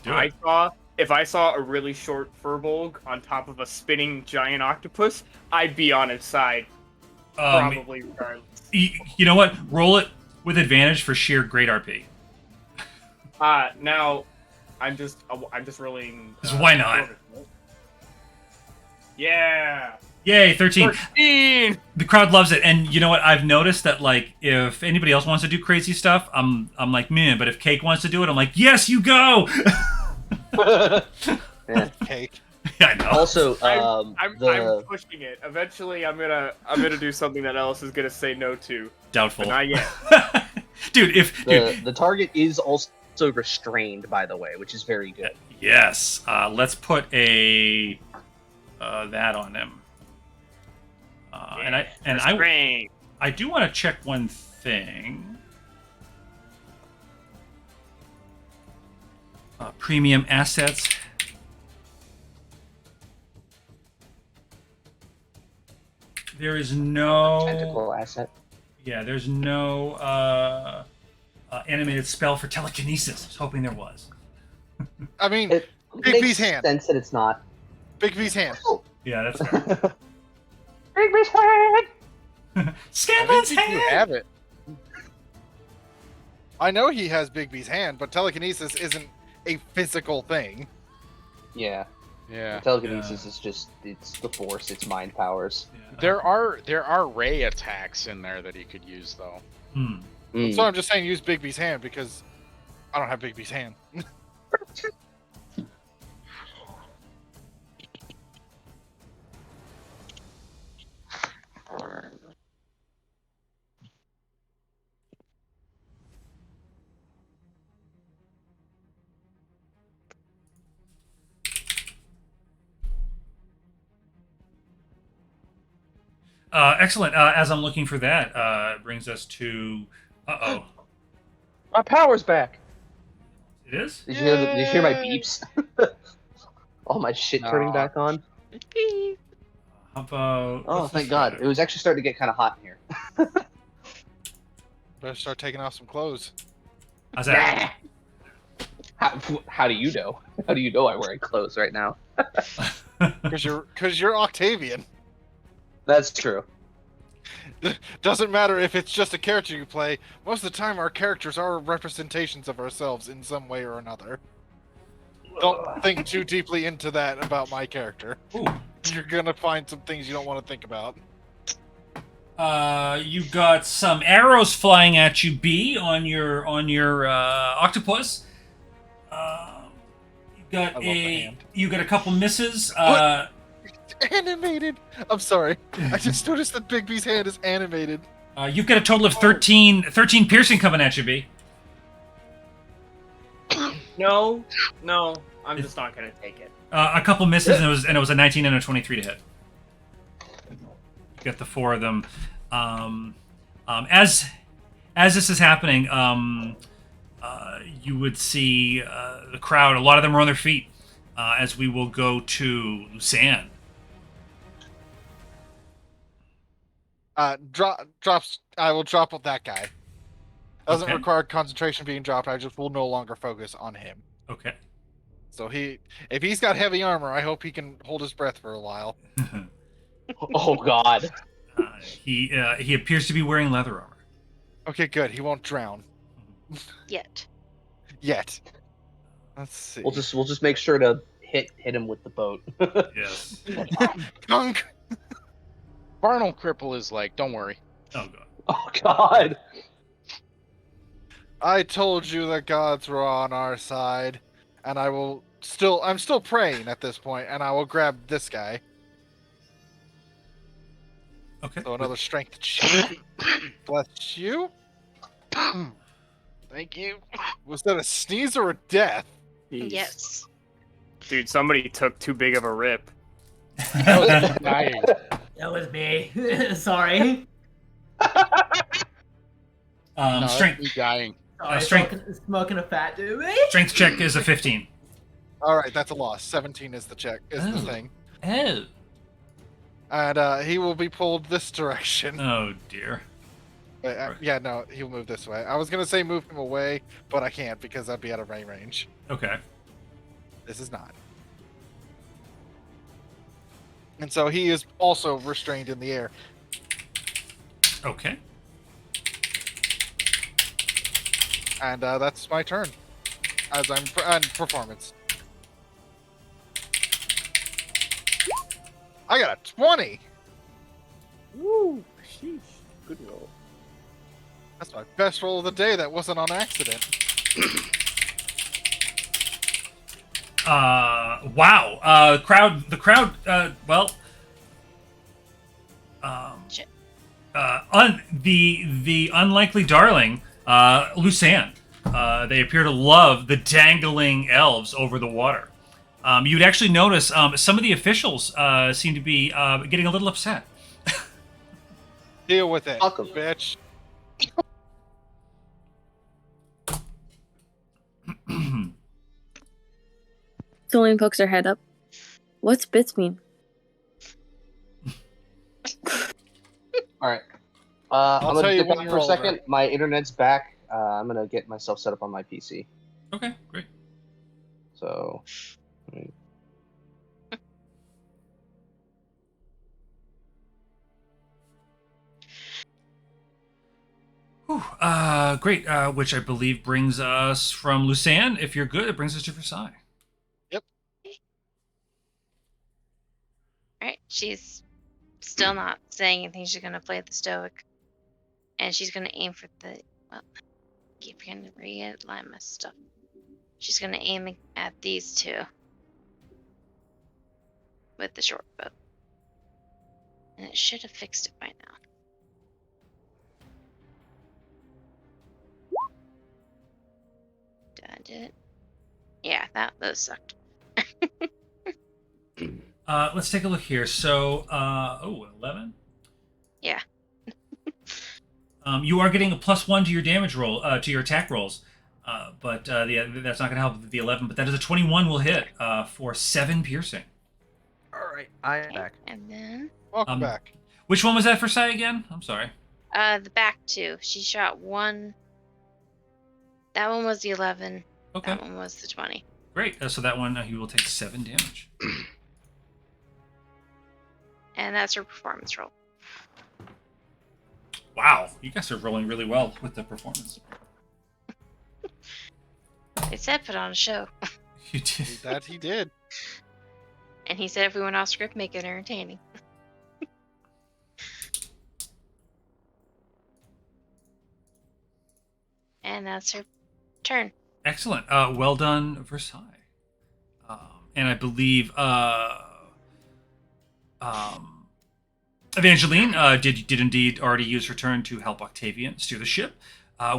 If I saw a really short furbolg on top of a spinning giant octopus, I'd be on his side. Probably regardless. You know what? Roll it with advantage for sheer great RP. Now, I'm just rolling. 'Cause why not? Yeah. Yay, 13. 13. The crowd loves it, and you know what? I've noticed that like if anybody else wants to do crazy stuff, I'm like meh. But if Cake wants to do it, I'm like, yes, you go. Yeah. Cake. I know. Also, I'm pushing it. Eventually, I'm gonna do something that Ellis is gonna say no to. Doubtful. But not yet. Dude, the target is also restrained, by the way, which is very good. Yes. Let's put a that on him. I do want to check one thing. premium assets. There is no Tentacle asset. Yeah, there's no animated spell for telekinesis. I was hoping there was. I mean, It Big makes V's hand. sense that it's not. Big V's hand. Yeah, that's fair. Big V's hand. I Scanlan's think you hand. have it. I know he has Big V's hand, but telekinesis isn't a physical thing. Yeah. Yeah. Telekinesis is just, it's the force, it's mind powers. Yeah. There are ray attacks in there that he could use though. Mm. So I'm just saying use Big V's hand because I don't have Big V's hand. Excellent. As I'm looking for that, brings us to. My power's back. It is. Did you hear my beeps? All my shit turning back on. How about? Oh, thank God! It was actually starting to get kind of hot in here. Better start taking off some clothes. How's that? How do you know? How do you know I'm wearing clothes right now? Because you're Octavian. That's true. Doesn't matter if it's just a character you play. Most of the time, our characters are representations of ourselves in some way or another. Don't think too deeply into that about my character. Ooh. You're gonna find some things you don't want to think about. You got some arrows flying at you, B, on your octopus. You got a couple misses. Animated. I'm sorry. I just noticed that Big B's hand is animated. You've got a total of 13 piercing coming at you, B. No, I'm just not gonna take it. A couple misses, and it was a 19 and a 23 to hit. Get the 4 of them. As this is happening, you would see the crowd. A lot of them are on their feet. As we will go to Lucan. Drops. I will drop with that guy. Doesn't Okay. require concentration being dropped. I just will no longer focus on him. Okay. So if he's got heavy armor, I hope he can hold his breath for a while. Oh God. He appears to be wearing leather armor. Okay, good. He won't drown Yet. yet. Let's see. We'll just make sure to hit him with the boat. Yes. Gunk. Barnal Cripple is like, don't worry. Oh god. Oh God. I told you the gods were on our side, and I'm still praying at this point, and I will grab this guy. Okay. So another strength check. Bless you. Thank you. Was that a sneeze or a death? Jeez. Yes. Dude, somebody took too big of a rip. That was me dying. That was me. Sorry. No, that's Strength me dying. Sorry, strength- smoking a fat dude. strength check is a 15. All right, that's a loss. 17 is the check. Is the thing. Oh. And he will be pulled this direction. Oh dear. Yeah, no, he'll move this way. I was gonna say move him away, but I can't because I'd be out of range. Okay. This is not. And so he is also restrained in the air. Okay. And that's my turn. As I'm and performance. I got a 20. Woo! Sheesh. Good roll. That's my best roll of the day. That wasn't on accident. Wow. The crowd. Shit. The unlikely darling, Lucan. They appear to love the dangling elves over the water. You'd actually notice some of the officials seem to be getting a little upset. Deal with it, Fuck 'em. bitch. Celine pokes her head up. What's bits mean? All right. I'll I'm tell gonna you dip when out you're for a older. second. My internet's back. I'm gonna get myself set up on my PC. Okay, great. So. Whew, great. Which I believe brings us from Lucan. If you're good, it brings us to Versailles. Alright, she's still not saying anything. She's gonna play the stoic. And she's gonna aim for the keep forgetting to realign my stuff. She's gonna aim at these two. With the short bow. And it should have fixed it by now. Did I do it? Yeah, those sucked. Let's take a look here. So, 11? Yeah. You are getting a +1 to your damage roll, to your attack rolls. But that's not going to help with the 11. But that is a 21 will hit for 7 piercing. All right, I am Okay, back. and then Welcome back. Which one was that for Sai again? I'm sorry. the back two. She shot one. That one was the 11. Okay, That one was the 20. great. So that one, he will take 7 damage. And that's her performance roll. Wow, you guys are rolling really well with the performance. They said put on a show. You did. That he did. And he said if we went off script, make it entertaining. And that's her turn. Excellent. Well done, Versailles. And I believe Evangeline did indeed already use her turn to help Octavian steer the ship,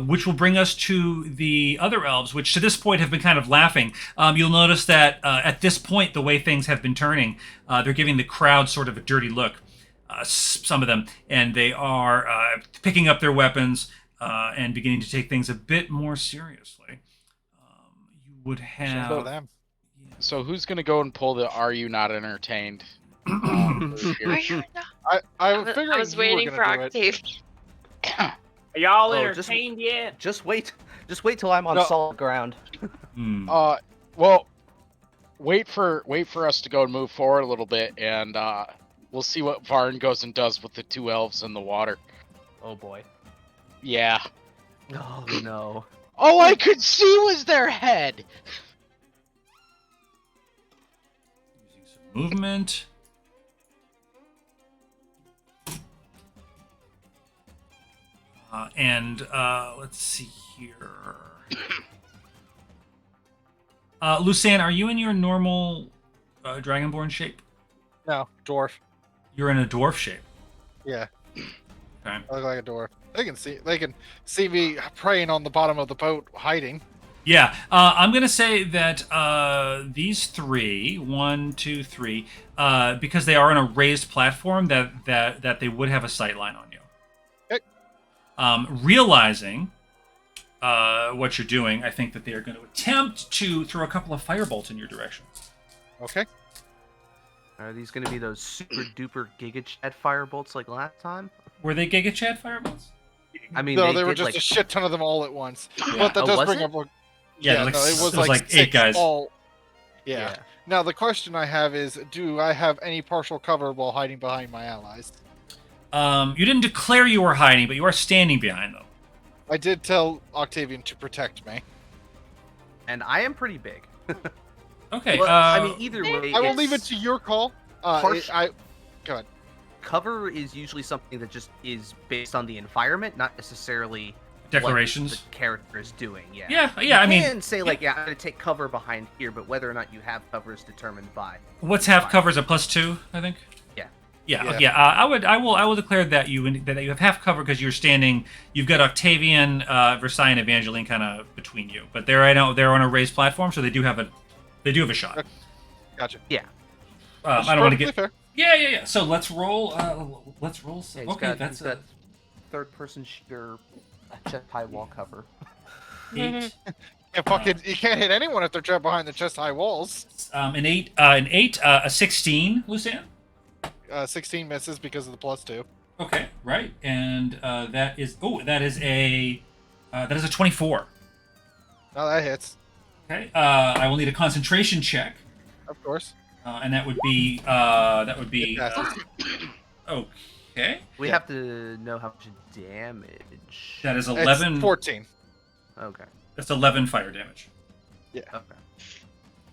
which will bring us to the other elves, which to this point have been kind of laughing. You'll notice that at this point, the way things have been turning, they're giving the crowd sort of a dirty look, some of them, and they are picking up their weapons and beginning to take things a bit more seriously. You would have... Shout out to them. So who's gonna go and pull the "Are you not entertained"? Are you not? I figured I was you were waiting gonna for do it. Octavian. Are y'all Oh, just- entertained yet? Just wait till I'm on No. solid ground. Well, wait for us to go and move forward a little bit, and we'll see what Varn goes and does with the 2 elves in the water. Oh boy. Yeah. Oh no. All I could see was their head. Using some movement. Let's see here. Lucan, are you in your normal Dragonborn shape? No, dwarf. You're in a dwarf shape. Yeah, Okay. I look like a dwarf. They can see me praying on the bottom of the boat, hiding. Yeah, I'm gonna say that these 3, 1, 2, 3, because they are on a raised platform, that they would have a sight line on you. Okay. Realizing what you're doing, I think that they are going to attempt to throw a couple of firebolts in your direction. Okay. Are these gonna be those super duper Giga Chad firebolts like last time? Were they Giga Chad firebolts? I mean, No, they were did, just like, a shit ton of them all at once. Yeah. But that Oh, does was bring it? up. Yeah, No, it was like 8 6 guys. all. Yeah. Now the question I have is, do I have any partial cover while hiding behind my allies? You didn't declare you were hiding, but you are standing behind them. I did tell Octavian to protect me. And I am pretty big. Okay. Well, I mean, either way, I will leave it it's- to your call. Harsh- Go ahead. Cover is usually something that just is based on the environment, not necessarily Declarations. what the character is doing. Yeah. Yeah. I mean, You can say like, yeah, I'm gonna take cover behind here, but whether or not you have cover is determined by. what's half cover is a +2, I think. Yeah. Yeah. I will declare that you have half cover because you're standing. You've got Octavian, Versailles, and Evangeline kind of between you, but they're on a raised platform, so they do have a shot. Gotcha. Yeah. I don't want to get. Fair. Yeah. So let's roll. Let's roll. Yeah, he's Okay, got, that's he's got third-person shooter, chest high wall cover. 8. You can't hit anyone if they're trapped behind the chest-high walls. An 8, a 16, Lucian. 16 misses because of the +2. Okay, right, and that is a 24. No, that hits. Okay, I will need a concentration check, Of course. and that would be It passes. okay. We have to know how much damage. That is 11. It's 14. Okay. That's 11 fire damage. Yeah. Okay.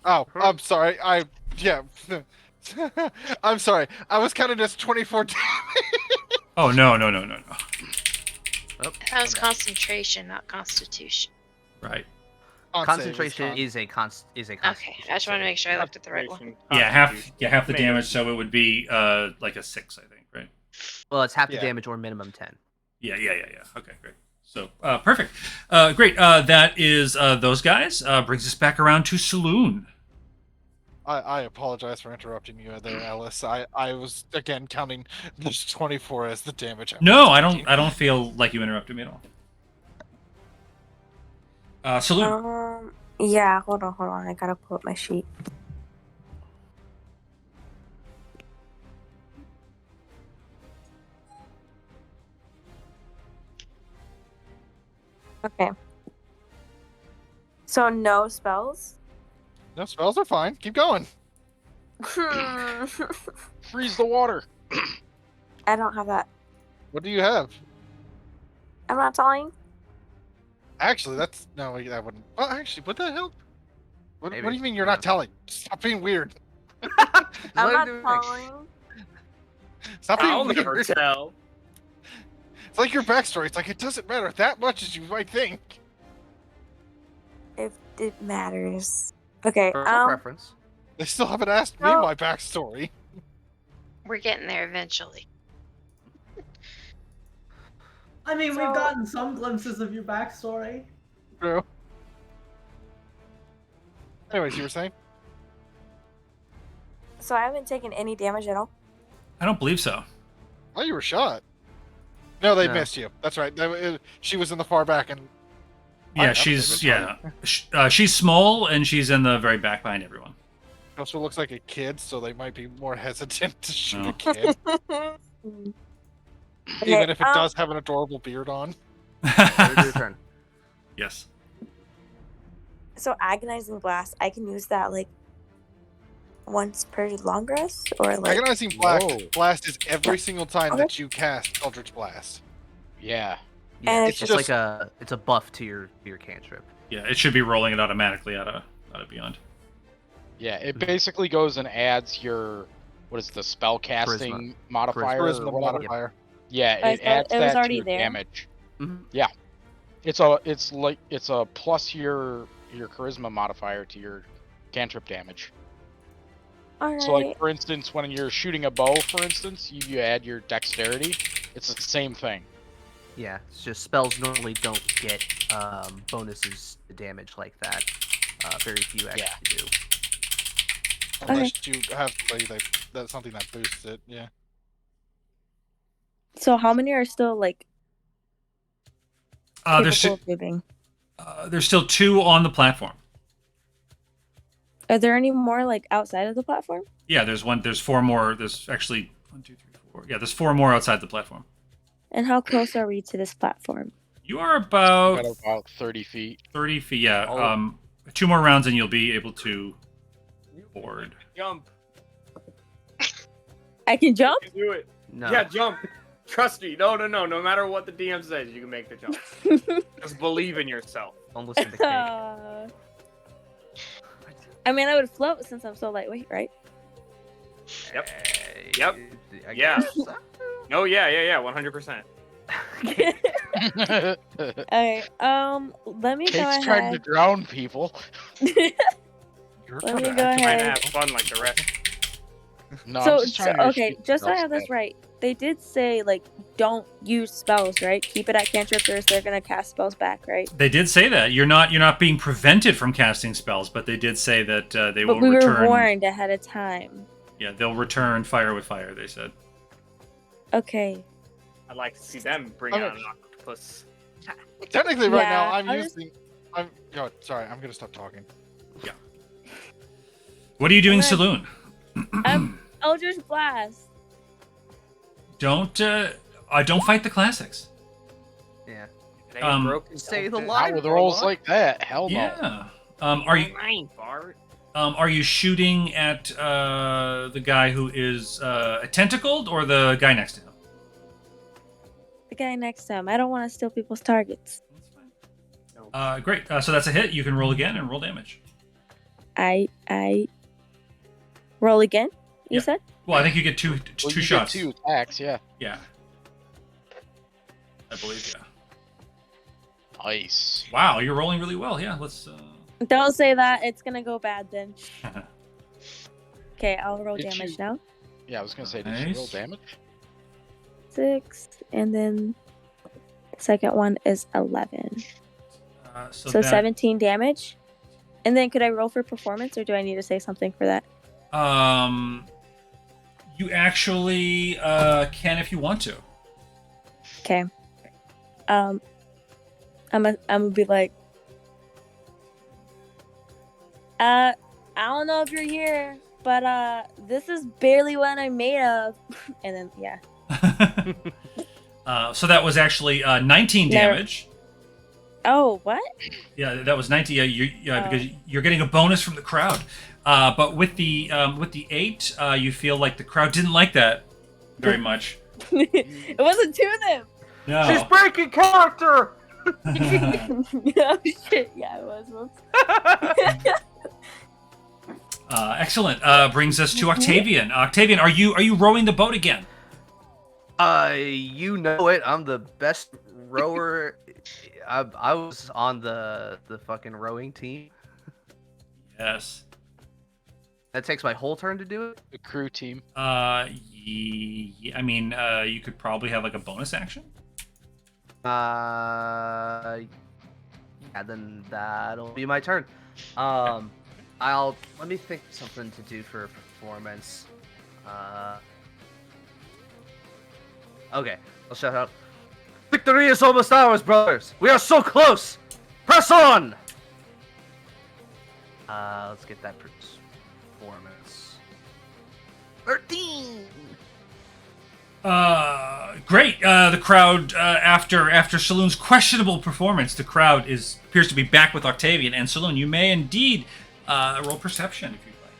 Oh, I'm sorry. I'm sorry. I was counting as 24 damage. Oh no. Oh, That was concentration, not constitution. Right. concentration is a Okay, constitution. I just want to make sure I looked at the right one. Yeah, half the damage, so it would be like a 6, I think, right? Well, it's half the Yeah. damage or minimum 10. Yeah. Okay, great. So, perfect. Great. That is those guys. Brings us back around to Saloon. I apologize for interrupting you there, Alice. I was again counting this 24 as the damage. No, I don't feel like you interrupted me at all. Saloon. Yeah, hold on. I gotta pull up my sheet. Okay. So no spells? No, spells are fine. Keep going. Freeze the water. I don't have that. What do you have? I'm not telling. Actually, that's no. That wouldn't. Well, actually, what the hell? What do Maybe. you mean you're not telling? Stop being weird. I'm not Let him do it. telling. Stop being I'll never weird. tell. It's like your backstory. It's like it doesn't matter that much as you might think. If it matters. Okay, Personal preference. They still haven't asked me No. my backstory. We're getting there eventually. I mean, we've So- gotten some glimpses of your backstory. True. Anyways, you were saying? So I haven't taken any damage at all. I don't believe so. Oh, you were shot. No, they No. missed you. That's right. She was in the far back, and Yeah, I she's haven't she's small and she's in the very back behind everyone. also looks like a kid, so they might be more hesitant to shoot Oh. a kid, even if it does have an adorable beard on. Your turn. Yes. So agonizing blast, I can use that like once per long rest, or like Agonizing Whoa. blast is every single time Okay. that you cast Eldritch Blast. Yeah. Yeah, And it's it's just like it's a buff to your cantrip. Yeah, it should be rolling it automatically out of Beyond. Yeah, it basically goes and adds your what is the spell casting modifier Charisma or whatever. modifier. Yeah, Oh, it so adds it was that already to your there? damage. Mhm. Yeah. It's a plus your charisma modifier to your cantrip damage. all right. So like for instance, when you're shooting a bow, for instance, you add your dexterity. It's the same thing. Yeah, it's just spells normally don't get bonuses to damage like that. Very few actually do. Unless you have that's something that boosts it. Yeah. So how many are still like There's capable of moving? there's still 2 on the platform. Are there any more like outside of the platform? Yeah, there's 4 more. There's actually 1, 2, 3, 4. Yeah, there's 4 more outside the platform. And how close are we to this platform? You are about Got about 30 feet. 30 feet. Yeah. Oh. 2 more rounds and you'll be able to board. Jump. I can jump? You can do it. No. Yeah, jump. Trust me. No. No matter what the DM says, you can make the jump. Just believe in yourself. Don't listen to Cake. I mean, I would float since I'm so lightweight, right? Yep. Uh, Yep. I Yeah. guess. No, yeah, 100%. Okay. Let me go Kate's trying to ahead. drown people. You're Let me kinda go acting- Trying to ahead. have fun like the rest. No, I'm So, just trying to okay, shoot just so I spells have this at- right, they did say like don't use spells, right? Keep it at cantrips, or they're gonna cast spells back, right? They did say that you're not being prevented from casting spells, but they did say that they will But we return. were warned ahead of time. Yeah, they'll return fire with fire. They said. Okay. I'd like to see them bring Okay. out an octopus. Technically, right now Yeah, I'm I'll just- using Sorry, I'm gonna stop talking. What are you doing, Alright. Saloon? Eldritch Blast. Don't fight the classics. Yeah. It ain't Um, broken. Say the don't line. Not with Warlock. rolls like that. Hell no. Yeah. fix Are the you line, Bart. are you shooting at the guy who is tentacled or the guy next to him? The guy next to him. I don't want to steal people's targets. Great. So that's a hit. You can roll again and roll damage. I roll again. You Yeah. said? Well, I think you get two Well, you shots. Get 2 attacks, yeah. Yeah. I believe, yeah. Nice. Wow, you're rolling really well. Yeah, let's. Don't say that. It's gonna go bad then. Okay, I'll roll Did damage you- now. Yeah, I was gonna say, did you roll Nice. damage? 6, and then the second one is 11. So that, 17 damage. And then could I roll for performance, or do I need to say something for that? You actually can if you want to. Okay. I'm gonna be like, I don't know if you're here, but this is barely what I'm made of. And then yeah. So that was actually 19 Never- damage. Oh, what? Yeah, that was 90. Oh. Because you're getting a bonus from the crowd. But with the 8, you feel like the crowd didn't like that very much. It wasn't to them. No. She's breaking character. Oh shit! Yeah, it was. Whoops. Excellent. Brings us to Octavian. Octavian, are you rowing the boat again? You know it. I'm the best rower. I was on the fucking rowing team. Yes. That takes my whole turn to do it. The crew team. I mean, you could probably have like a bonus action. Yeah, then that'll be my turn. Let me think of something to do for performance. Okay, I'll shout out. Victory is almost ours, brothers. We are so close. Press on. Let's get that performance. 13. Great. The crowd, after Saloon's questionable performance, the crowd appears to be back with Octavian. And Saloon, you may indeed roll perception if you'd like.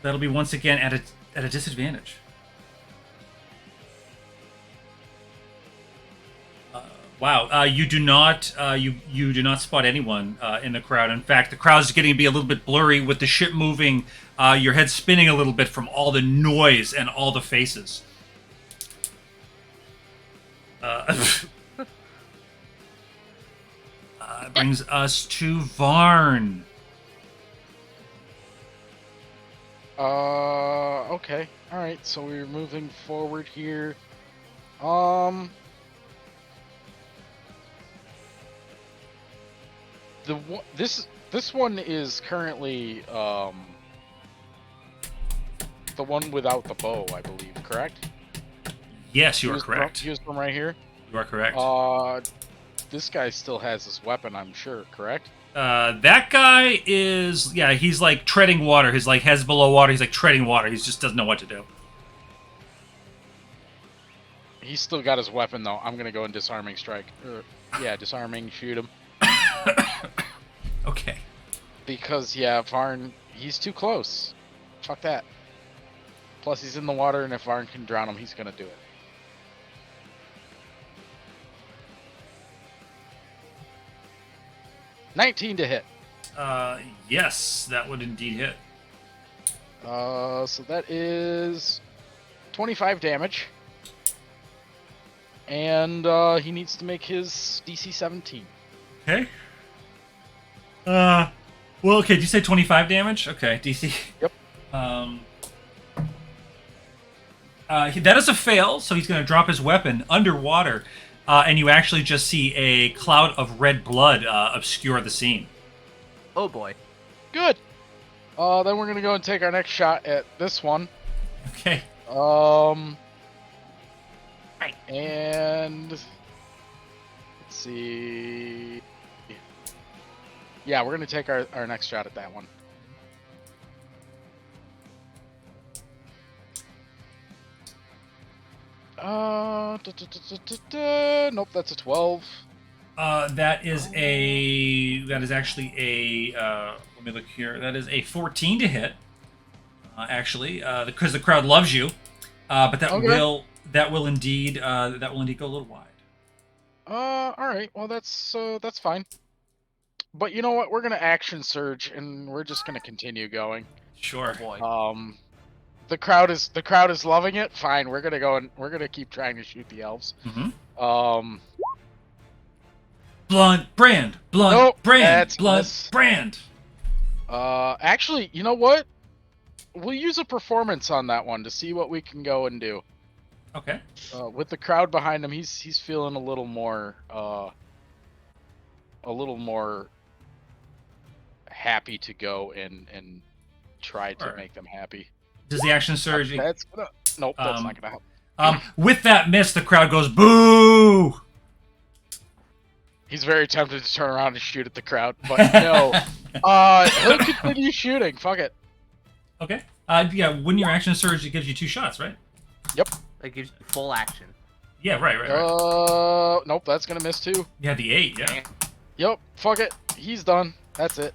That'll be once again at a disadvantage. Wow. You do not you do not spot anyone in the crowd. In fact, the crowd is getting to be a little bit blurry with the ship moving. Your head spinning a little bit from all the noise and all the faces. Brings us to Varn. Okay. All right. So we're moving forward here. This one is currently the one without the bow, I believe. Correct? Yes, you are Here's correct. Here's one right here. You are correct. This guy still has his weapon, I'm sure. Correct? That guy is, yeah, he's like treading water. His like head's below water. He's like treading water. He just doesn't know what to do. He's still got his weapon though. I'm gonna go and disarming strike. Disarming, shoot him. Okay. Because yeah, Varn, he's too close. Fuck that. Plus he's in the water, and if Varn can drown him, he's gonna do it. $19 to hit. Yes, that would indeed hit. So that is 25 damage. And he needs to make his DC 17. Okay. Well, okay. Did you say 25 damage? Okay, DC. Yep. That is a fail, so he's going to drop his weapon underwater, and you actually just see a cloud of red blood obscure the scene. Oh boy. Good. Then we're gonna go and take our next shot at this one. Okay. And let's see. Yeah, we're gonna take our next shot at that one. Nope, that's a 12. That is actually a let me look here. That is a 14 to hit. Actually, because the crowd loves you. But that Okay. will indeed go a little wide. All right. Well, that's fine. But you know what? We're gonna action surge, and we're just gonna continue going. Sure. Boy. The crowd is loving it. Fine. We're gonna go and we're gonna keep trying to shoot the elves. Mm-hmm. Blunt brand. Nope, Brand. that's Blunt miss. brand. Actually, you know what? We'll use a performance on that one to see what we can go and do. Okay. With the crowd behind him, he's feeling a little more happy to go and try to Sure. make them happy. Does the action surge? Nope, that's not gonna help. With that miss, the crowd goes boo. He's very tempted to turn around and shoot at the crowd, but no. He'll continue shooting. Fuck it. Okay. Yeah. When your action surge, it gives you 2 shots, right? Yep. It gives you full action. Yeah. Right. Nope, that's gonna miss too. Yeah. The 8. Yeah. Yep. Fuck it. He's done. That's it.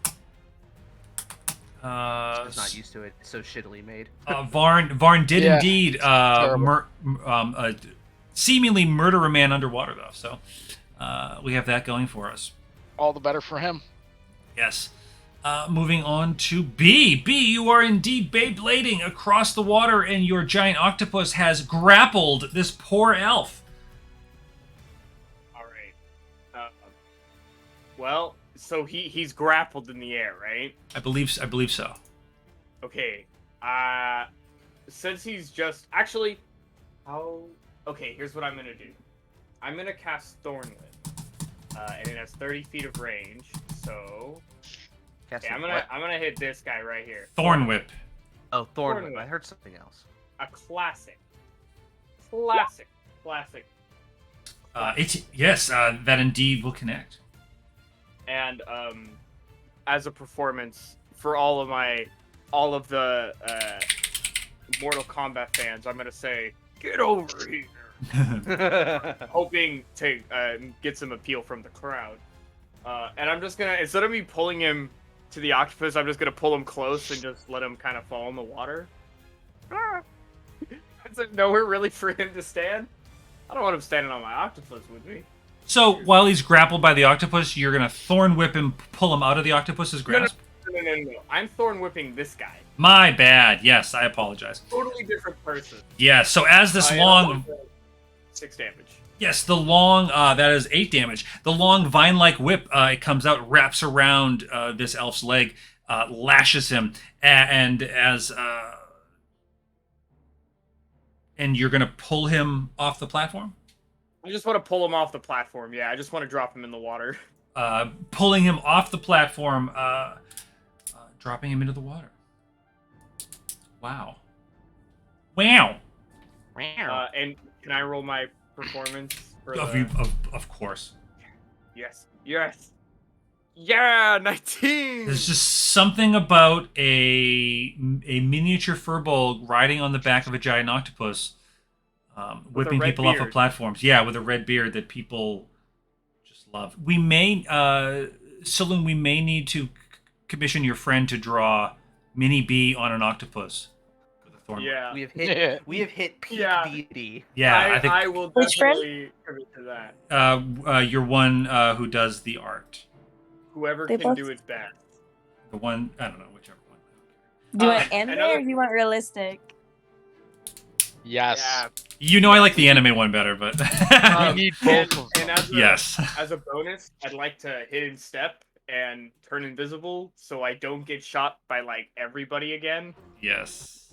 Just not used to it. It's so shittily made. Varn did Yeah, indeed seemingly murder a man underwater, though. So we have that going for us. All the better for him. Yes. Moving on to B. B, you are indeed Beyblading across the water, and your giant octopus has grappled this poor elf. All right. Well, so he's grappled in the air, right? I believe so. Okay. Since he's just actually, okay, here's what I'm gonna do. I'm gonna cast Thornwhip, and it has 30 feet of range. So, okay, I'm gonna hit this guy right here. Thornwhip. Oh, Thornwhip. I heard something else. A classic. That indeed will connect. And as a performance for all of the Mortal Kombat fans, I'm gonna say, "Get over here," hoping to get some appeal from the crowd. And I'm just gonna, instead of me pulling him to the octopus, I'm just gonna pull him close and just let him kind of fall in the water. Is there nowhere really for him to stand? I don't want him standing on my octopus with me. So while he's grappled by the octopus, you're gonna thorn whip him, pull him out of the octopus's grasp. No. I'm thorn whipping this guy. My bad. Yes, I apologize. Totally different person. Yeah. So as this long, 6 damage. yes, the long that is 8 damage. The long vine-like whip it comes out, wraps around this elf's leg, lashes him, and you're gonna pull him off the platform. I just want to pull him off the platform. Yeah, I just want to drop him in the water. Pulling him off the platform, dropping him into the water. Wow. And can I roll my performance for Of course. Yes. Yeah, 19. There's just something about a miniature furball riding on the back of a giant octopus, whipping people off of platforms. Yeah, with a red beard that people just love. We may, Saloon, we may need to commission your friend to draw Mini B on an octopus with a thorn. Yeah. We have hit peak deity. Yeah, I think I will definitely commit to that. You're one who does the art. Whoever can do it best. The one, I don't know, whichever one. Do you want anime or do you want realistic? Yes. Yeah. You know I like the anime one better, but We need both of them. And as a bonus, I'd like to hidden step and turn invisible so I don't get shot by like everybody again. Yes.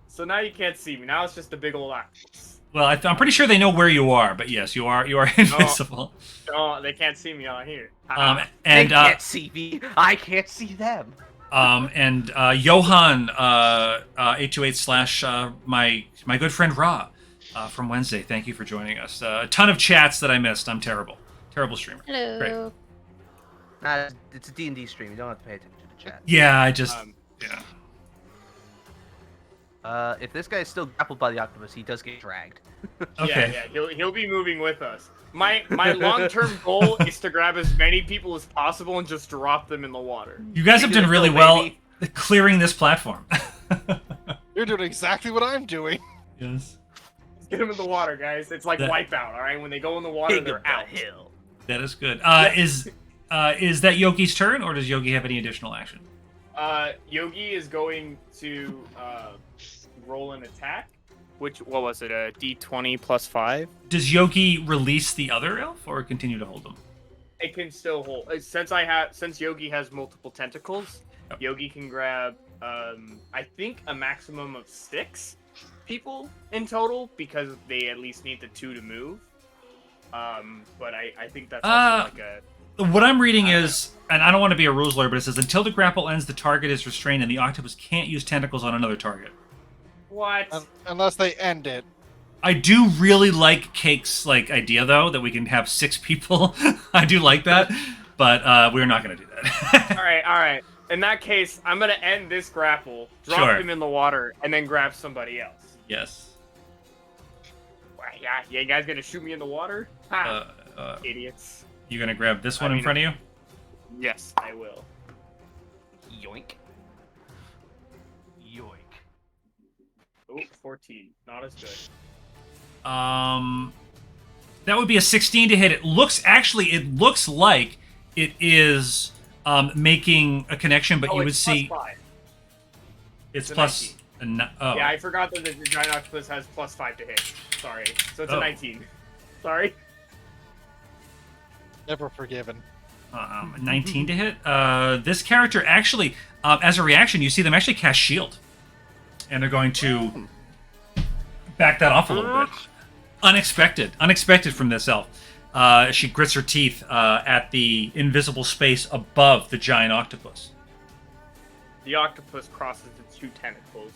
So now you can't see me. Now it's just a big old octopus. Well, I'm pretty sure they know where you are, but yes, you are invisible. No, they can't see me out here. And they can't see me. I can't see them. And Johan 828 / my good friend Ra from Wednesday. Thank you for joining us. A ton of chats that I missed. I'm terrible. Terrible streamer. Hello. Great. Nah, it's a D&D stream. You don't have to pay attention to chat. Yeah, I just... yeah. If this guy is still grappled by the octopus, he does get dragged. Okay. Yeah. He'll be moving with us. My long-term goal is to grab as many people as possible and just drop them in the water. You guys have done really well clearing this platform. You're doing exactly what I'm doing. Yes. Let's get them in the water, guys. It's like Wipeout, all right? When they go in the water, they're out. Hill. That is good. Is that Yogi's turn, or does Yogi have any additional action? Yogi is going to roll an attack. What was it? A D20 plus 5? Does Yogi release the other elf, or continue to hold them? It can still hold. Since Yogi has multiple tentacles, Yogi can grab I think a maximum of 6 people in total, because they at least need the 2 to move. But I think that's also like a... What I'm reading is, and I don't want to be a rules lawyer, but it says, until the grapple ends, the target is restrained, and the octopus can't use tentacles on another target. What? Unless they end it. I do really like Cake's idea, though, that we can have 6 people. I do like that, but we're not going to do that. all right. In that case, I'm going to end this grapple, drop him in the water, and then grab somebody else. Yes. Yeah, you guys going to shoot me in the water? Ha! Idiots. You going to grab this one in front of you? Yes, I will. Yoink. Yoink. Oh, 14. Not as good. That would be a 16 to hit. It looks like it is making a connection, but you would see plus 5. It's plus. Yeah, I forgot that the giant octopus has plus 5 to hit. Sorry. So it's a 19. Sorry. Never forgiven. 19 to hit. This character actually, as a reaction, you see them actually cast shield, and they're going to back that off a little bit. Unexpected from this elf. She grits her teeth at the invisible space above the giant octopus. The octopus crosses its 2 tentacles,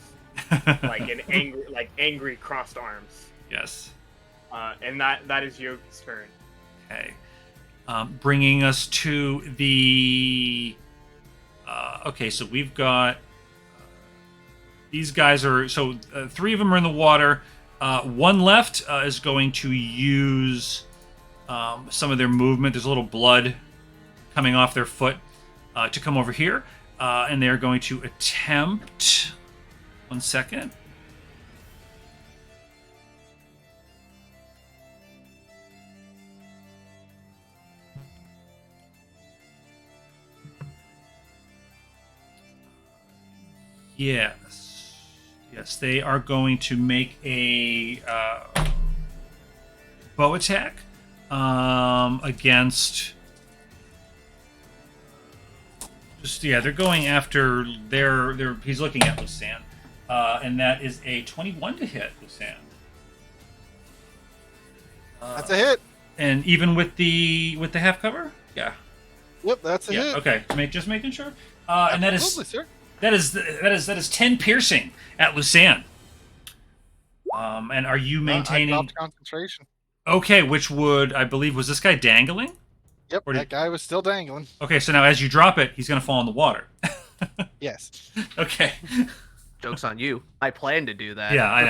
like angry crossed arms. Yes. And that is Yogi's turn. Okay. Bringing us to the... okay, so we've got... these guys are... So 3 of them are in the water. 1 left is going to use some of their movement. There's a little blood coming off their foot to come over here. And they're going to attempt... 1 second. Yes, they are going to make a bow attack against. They're going after their. He's looking at Lucan, and that is a 21 to hit Lucan. That's a hit. And even with the half cover, yeah. Yep, that's a hit. Okay, just making sure. And that is. Sir. That is 10 piercing at Lucan. And are you maintaining? I dropped concentration. Okay, which would I believe was this guy dangling? Yep, that guy was still dangling. Okay, so now as you drop it, he's gonna fall in the water. Yes. Okay. Joke's on you. I plan to do that. Yeah, I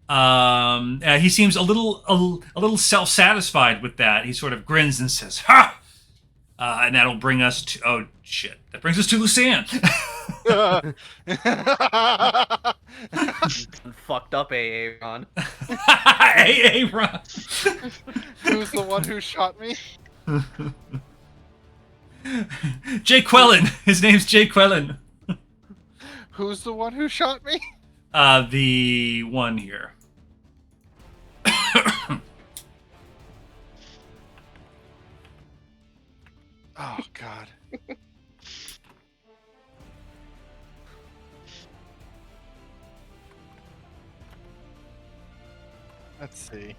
know. He seems a little self-satisfied with that. He sort of grins and says, "Ha!" And that'll bring us to... Oh, shit. That brings us to Lucan. Fucked up, AA Ron. AA Ron. Who's the one who shot me? Jay Quellen. His name's Jay Quellen. Who's the one who shot me? The one here. Oh, God. Let's see.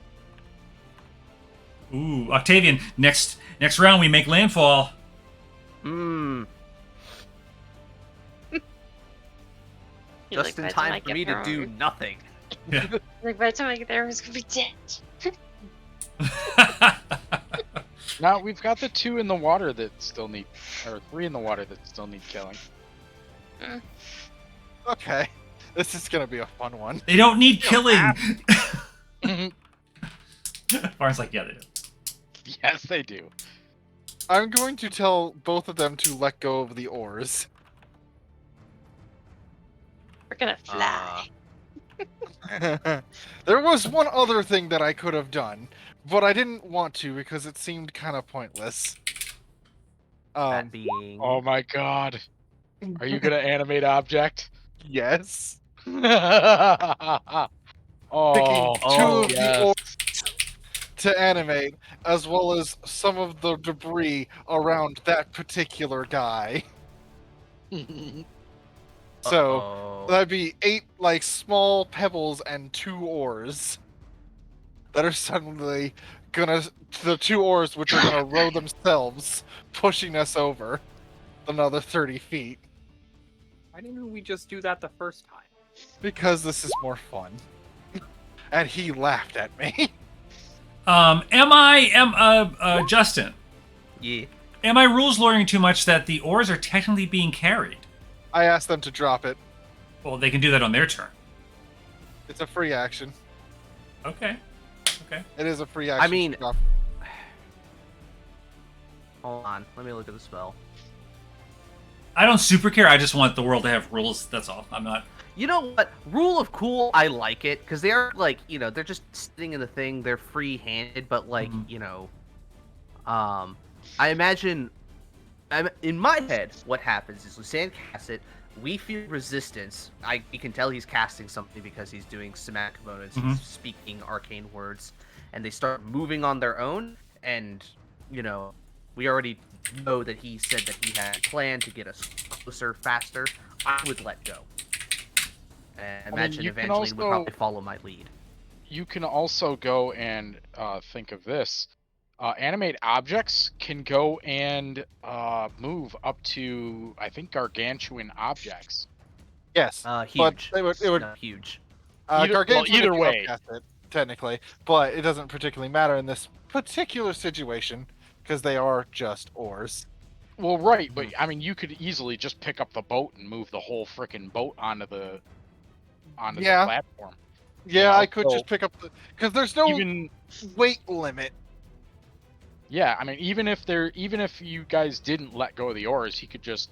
Ooh, Octavian, next round we make landfall. Just in time for me to do nothing. Yeah. Like by the time I get there, I was gonna be dead. Now we've got the 2 in the water that still need, or 3 in the water that still need killing. Okay. This is gonna be a fun one. They don't need killing. Yes, Barnes like, yeah, they do. they do. I'm going to tell both of them to let go of the oars. We're gonna fly. There was one other thing that I could have done, but I didn't want to because it seemed kind of pointless. That being. Oh my god. Are you gonna animate object? Yes. Oh, Picking two of the yes. oars to animate, as well as some of the debris around that particular guy. So Uh-oh. that'd be 8 like small pebbles and 2 oars that are suddenly the 2 oars which are gonna row themselves, pushing us over another 30 feet. Why didn't we just do that the first time? Because this is more fun. And he laughed at me. Justin, Yeah. am I rules lawyering too much that the oars are technically being carried? I asked them to drop it. Well, they can do that on their turn. It's a free action. Okay. Okay. It is a free action. I mean, to drop. hold on. Let me look at the spell. I don't super care. I just want the world to have rules. That's all. I'm not. You know what? Rule of cool, I like it because they are like, they're just sitting in the thing. They're free-handed, but like, I imagine. In my head, what happens is Lucan casts it. We feel resistance. You can tell he's casting something because he's doing somatic components. He's speaking arcane words, and they start moving on their own. And we already know that he said that he had a plan to get us closer, faster. I would let go. And imagine Evangeline would probably follow my lead. You can also go and think of this. Animate objects can go and move up to, I think, gargantuan objects. Yes. Huge. But it would huge. Gargantuan either way. cast it, technically, but it doesn't particularly matter in this particular situation because they are just oars. Well, right, but I mean, you could easily just pick up the boat and move the whole freaking boat onto the platform. Yeah, I could just pick up because there's no even weight limit. Yeah, I mean, even if you guys didn't let go of the oars, he could just,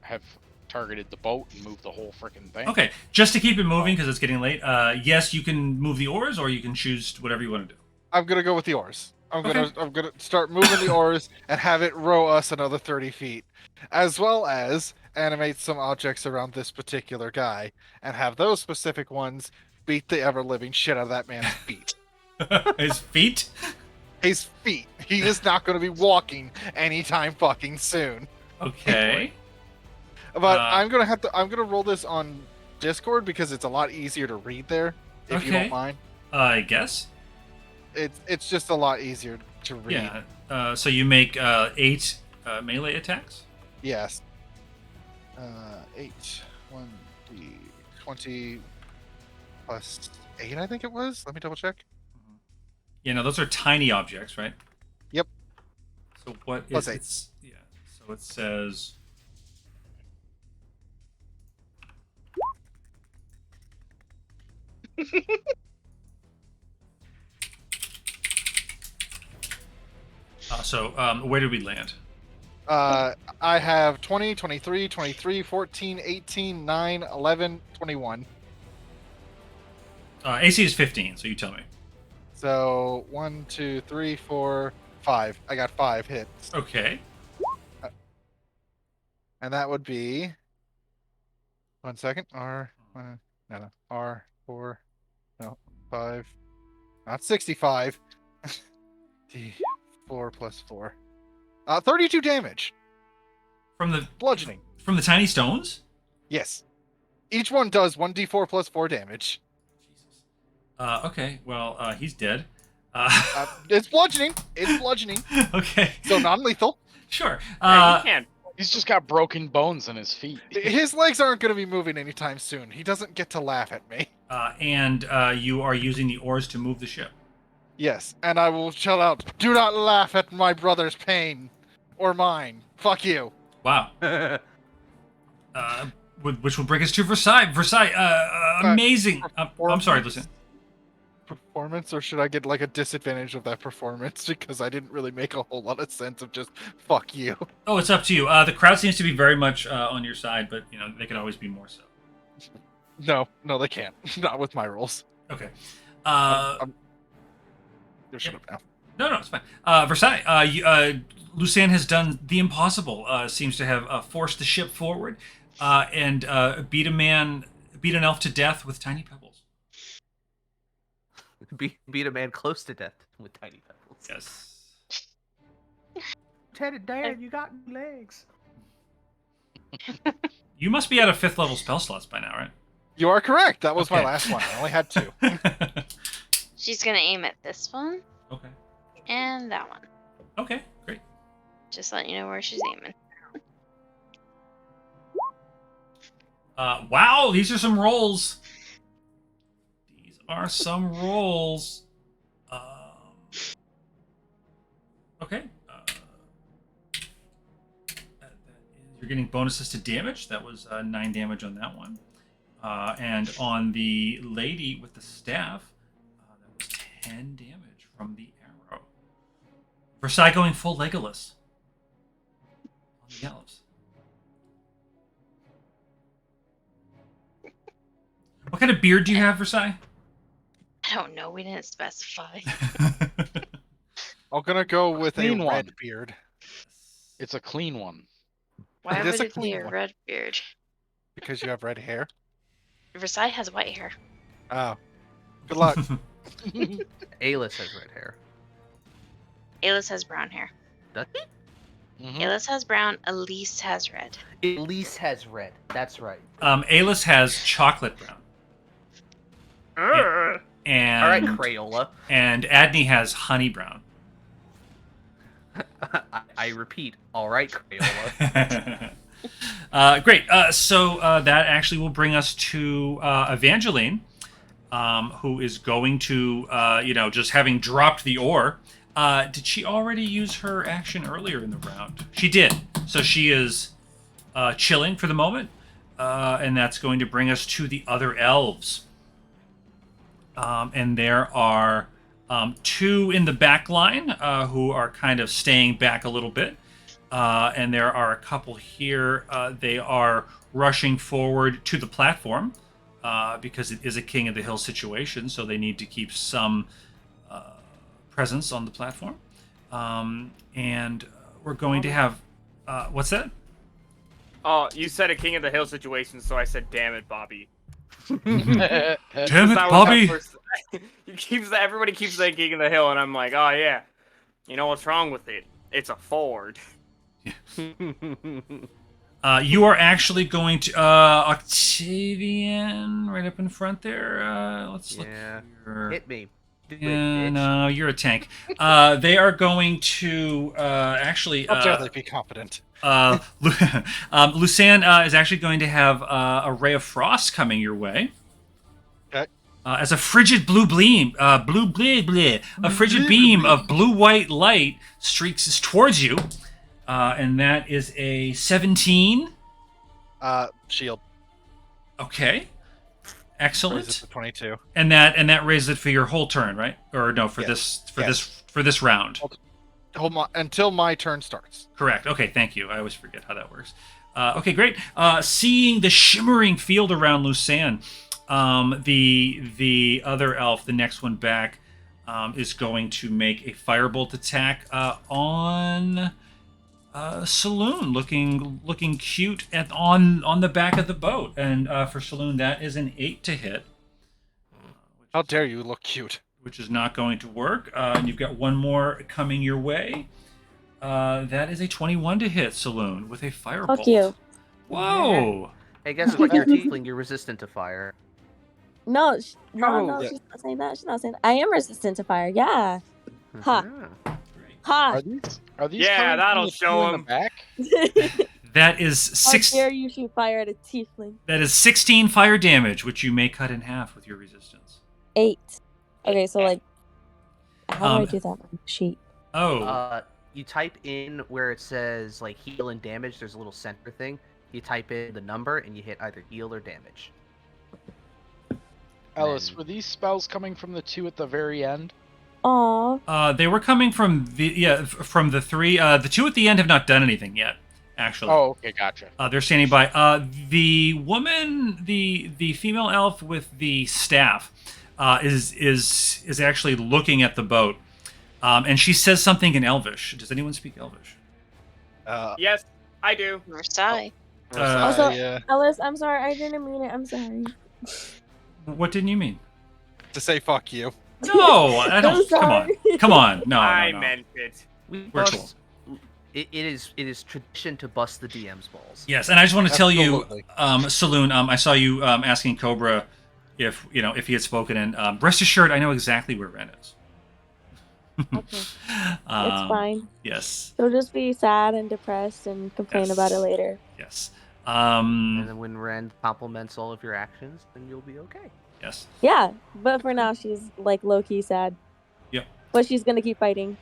have targeted the boat and moved the whole freaking thing. Okay, just to keep it moving because it's getting late. Yes, you can move the oars, or you can choose whatever you want to do. I'm gonna go with the oars. I'm gonna start moving the oars and have it row us another 30 feet, as well as animate some objects around this particular guy and have those specific ones beat the ever living shit out of that man's feet. His feet? His feet. He is not going to be walking anytime fucking soon. Okay. But I'm gonna roll this on Discord because it's a lot easier to read there. If you don't mind. I guess. It's just a lot easier to read. Yeah. So you make 8 melee attacks. Yes. 8 1d20 plus 8, I think it was. Let me double check. Yeah, no, those are tiny objects, right? Yep. So what Plus is it? Yeah. So it says. Where did we land? I have 20, 23, 23, 14, 18, 9, 11, 21. AC is 15, so you tell me. So 1, 2, 3, 4, 5. I got 5 hits. Okay. And that would be 1 second. R4, no, 5. Not 65. D4 plus 4. 32 damage. From the bludgeoning. From the tiny stones? Yes. Each one does 1d4 plus 4 damage. Okay. Well, he's dead. It's bludgeoning. It's bludgeoning. Okay. So non-lethal. Sure. Yeah, you can't He's just got broken bones in his feet. His legs aren't going to be moving anytime soon. He doesn't get to laugh at me. And you are using the oars to move the ship. Yes, and I will shout out, "Do not laugh at my brother's pain, or mine. Fuck you." Wow. Which will bring us to Versailles. Versailles, amazing. I'm sorry, listen. Performance, or should I get like a disadvantage of that performance because I didn't really make a whole lot of sense of just "fuck you." Oh, it's up to you. The crowd seems to be very much on your side, but they could always be more so. No, they can't. Not with my rolls. Okay. Shut up now. No, it's fine. Versailles, Lucien has done the impossible. Seems to have forced the ship forward and beat an elf to death with tiny pebbles. Beat a man close to death with tiny pebbles. Yes. Lieutenant Dan, you got legs. You must be at a 5th level spell slots by now, right? You are correct. That was Okay. my last one. I only had 2. She's gonna aim at this one Okay. and that one. Okay, great. Just letting you know where she's aiming. Wow, these are some rolls. These are some rolls. Okay. You're getting bonuses to damage. That was 9 damage on that one. And on the lady with the staff, that was 10 damage from the arrow. Versailles going full Legolas on the elves. What kind of beard do you have, Versailles? I don't know. We didn't specify. I'm gonna go with a Clean red one. beard It's a clean one. Why It is would a it be clean a one. red beard? because you have red hair. Versailles has white hair. Oh, good luck. Alis has red hair. Alis has brown hair. Does he? Mhm. Alis has brown. Elise has red. Elise has red. That's right. Alis has chocolate brown. And All right, Crayola. And Adney has honey brown. I repeat. All right, Crayola. Great. So that actually will bring us to Evangeline, who is going to, just having dropped the ore. Did she already use her action earlier in the round? She did. So she is chilling for the moment, and that's going to bring us to the other elves. And there are 2 in the back line who are kind of staying back a little bit. And there are a couple here. They are rushing forward to the platform because it is a King of the Hill situation, so they need to keep some presence on the platform. And we're going to have... what's that? Oh, you said a King of the Hill situation, so I said, damn it, Bobby. Damn it, That was Bobby! our first- Everybody keeps saying King of the Hill, and I'm like, oh yeah. You know what's wrong with it? It's a Ford. You are actually going to... Octavian, right up in front there. Let's look Yeah. here. Hit me. Do it, Yeah, bitch. no, you're a tank. They are going to actually... How dare they be competent? Lucien is actually going to have a ray of frost coming your way. Okay. As a frigid blue frigid beam of blue-white light streaks towards you, and that is a 17. Shield. Okay, excellent. Raises to 22. And that raises it for your whole turn, right? Or no, for Yes. this round. Hold on until my turn starts. Correct. Okay, thank you. I always forget how that works. Okay, great. Seeing the shimmering field around Lucien, the other elf, the next one back, is going to make a firebolt attack on Saloon, looking cute on the back of the boat. And for Saloon, that is an 8 to hit. How dare you look cute? Which is not going to work. And you've got one more coming your way. That is a 21 to hit, Saloon, with a firebolt. Fuck you. Whoa! Hey, guess what? You're tiefling. You're resistant to fire. No, Oh, no, yeah. she's not saying that. She's not saying that. I am resistant to fire. Yeah. Ha. Mhm. Ha. Are these Yeah, coming from that'll the show two in 'em. the back? That is How six. dare you shoot fire at a tiefling? That is 16 fire damage, which you may cut in half with your resistance. 8. Okay, so like, how do I Um, do that on the sheet? Oh, You type in where it says like heal and damage. There's a little center thing. You type in the number and you hit either heal or damage. Ellis, then- were these spells coming from the 2 at the very end? Aw. they were coming from from the 3. The 2 at the end have not done anything yet. Actually. Oh, okay, gotcha. They're standing by. The woman, the female elf with the staff, is actually looking at the boat, and she says something in Elvish. Does anyone speak Elvish? Yes, I do. Versailles. Also, yeah. Ellis, I'm sorry. I didn't mean it. I'm sorry. What didn't you mean? To say fuck you. No, I I'm don't. Come on, sorry. come on. No, I no. meant it. We We're bust, it is tradition to bust the DM's balls. Yes, and I just want to tell you, Absolutely. Saloon. I saw you asking Cobra if he had spoken, and rest assured, I know exactly where Ren is. Okay. It's fine. Yes. She'll just be sad and depressed and complain about it later. Yes. And then when Ren compliments all of your actions, then you'll be okay. Yes. Yeah, but for now, she's like low key sad. Yep. But she's gonna keep fighting.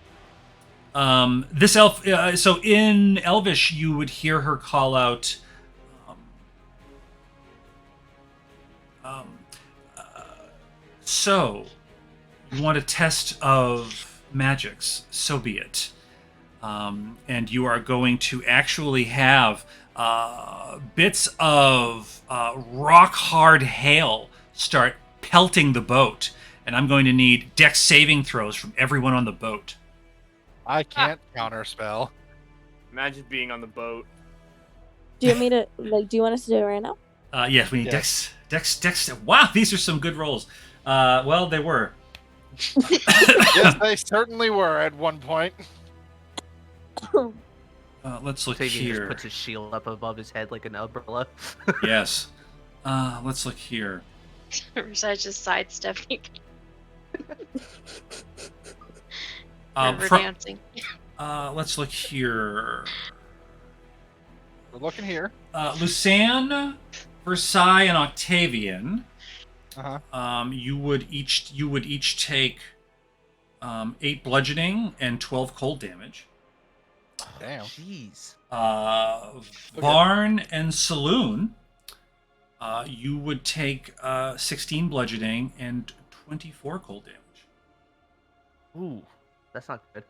This elf. So in Elvish, you would hear her call out. So, you want a test of magics? So be it. And you are going to actually have bits of rock hard hail start pelting the boat, and I'm going to need dex saving throws from everyone on the boat. I can't counterspell. Imagine being on the boat. Do you want me to do you want us to do it right now? Yes, we need Yes. dex. Wow, these are some good rolls. Well, they were. Yes, they certainly were at one point. Let's look Octavian just here. puts his shield up above his head like an umbrella. Yes. Let's look here. Versailles just sidestepping. River Fro- dancing. let's look here. We're looking here. Lucan, Versailles, and Octavian. Uh-huh. You would each take 8 bludgeoning and 12 cold damage. Damn. Jeez. Barn and Saloon, you would take 16 bludgeoning and 24 cold damage. Ooh, that's not good.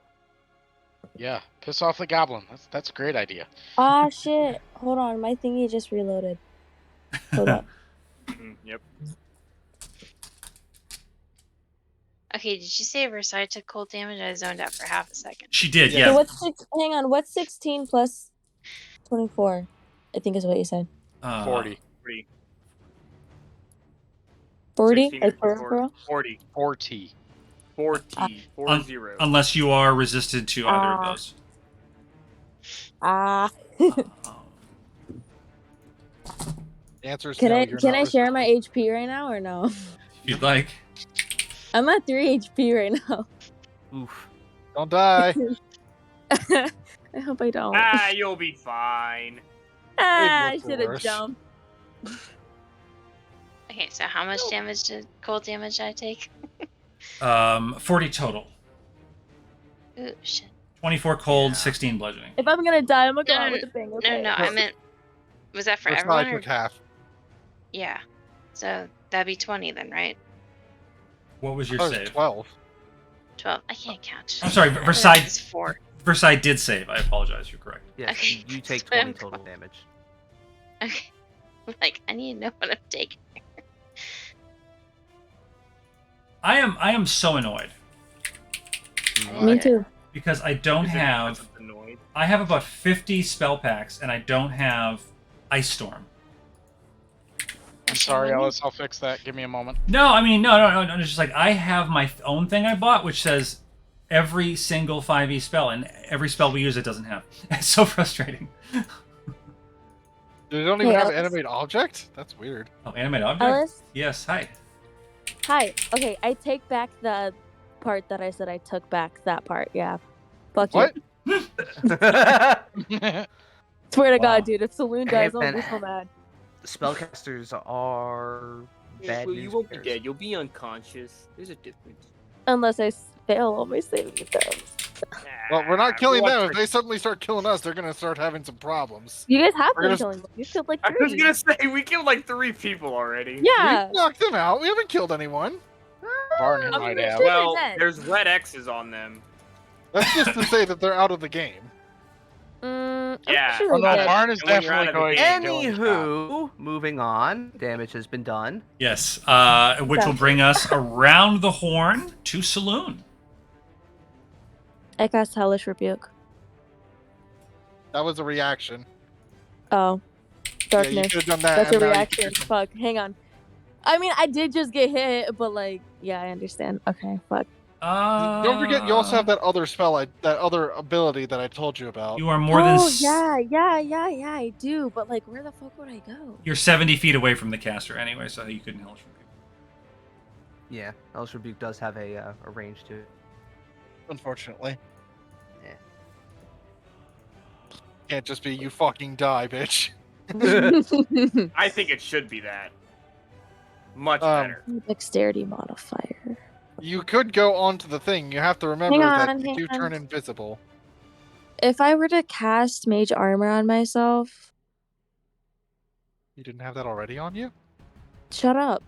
Yeah, piss off the goblin. That's a great idea. Ah shit! Hold on, my thingy just reloaded. Hold on. Yep. Okay, did you say Versailles took cold damage? I zoned out for half a second. She did, So yeah. hang on, what's 16 plus 24? I think is what you said. 40. 40? 16 Like or for 40. real? 40. 40. 40. 40. Unless you are resisted to either of those. Ah. The answer is Can no, I you're can not I share my resistant. HP right now or no? If you'd like. I'm at 3 HP right now. Oof. Don't die. I hope I don't. Ah, you'll be fine. I look should have worse. jumped. Okay, so how much damage did cold damage I take? 40 total. Ooh, shit. 24 cold, Yeah. 16 bludgeoning. If I'm gonna die, I'm gonna go No, out no, with the bang. No, Okay. no, I meant, was that for Versailles everyone? Or... took half. Yeah. So that'd be 20 then, right? What was your I thought it was save? 12. 12. I can't count. I'm sorry, I thought Versailles. it was 4. Versailles did save. I apologize. You're correct. Yeah, Okay, you take that's what 20 I'm total going- damage. Okay. Like, I need to know what I'm taking. I am so annoyed Me too. because I don't Is it have. because I'm annoyed? I have about 50 spell packs, and I don't have Ice Storm. I'm sorry, Ellis. I'll fix that. Give me a moment. No, I mean, no. It's just like I have my own thing I bought, which says every single 5e spell, and every spell we use it doesn't have. It's so frustrating. They don't even Hey, have an Ellis. animated object? That's weird. Oh, animate object? Alice? Yes, hi. Hi. Okay, I take back the part that I said I took back. That part, yeah. Fuck What? you. Swear to Wow. God, dude, if Saloon Hey, dies, I'll be man. so mad. Spellcasters are bad Well, news you won't be bears. dead. You'll be unconscious. There's a difference. Unless I fail all my saving throws. Well, we're not killing What them. If for- they suddenly start killing us, they're gonna start having some problems. You guys have We're been gonna- killing them. You've killed like I was 3. gonna say we killed like 3 people already. Yeah. We knocked them out. We haven't killed anyone. Barney I mean, might they're have. still Well, dead. there's red X's on them. That's just to say that they're out of the game. I'm Yeah. sure Oh no, they're dead. Barn is And when you're out definitely of the going game- to kill him. Anywho, moving on. Damage has been done. Yes, which will bring us around the horn to Saloon. I cast Hellish Rebuke. That was a reaction. Oh. Yeah, you Darkness. could have done that. That's a and now you reaction. could do some- Fuck. Hang on. I mean, I did just get hit, but like, yeah, I understand. Okay, fuck. Don't forget, you also have that other spell, that other ability that I told you about. You are more than. Yeah, I do. But like, where the fuck would I go? You're 70 feet away from the caster anyway, so you couldn't hellish rebuke. Yeah, Hellish Rebuke does have a range to it. Unfortunately, Yeah. can't just be you fucking die, bitch. I think it should be that. Much Um, better. Dexterity modifier. You could go onto the thing. You have to remember that you do turn invisible. If I were to cast Mage Armor on myself, You didn't have that already on you? shut up.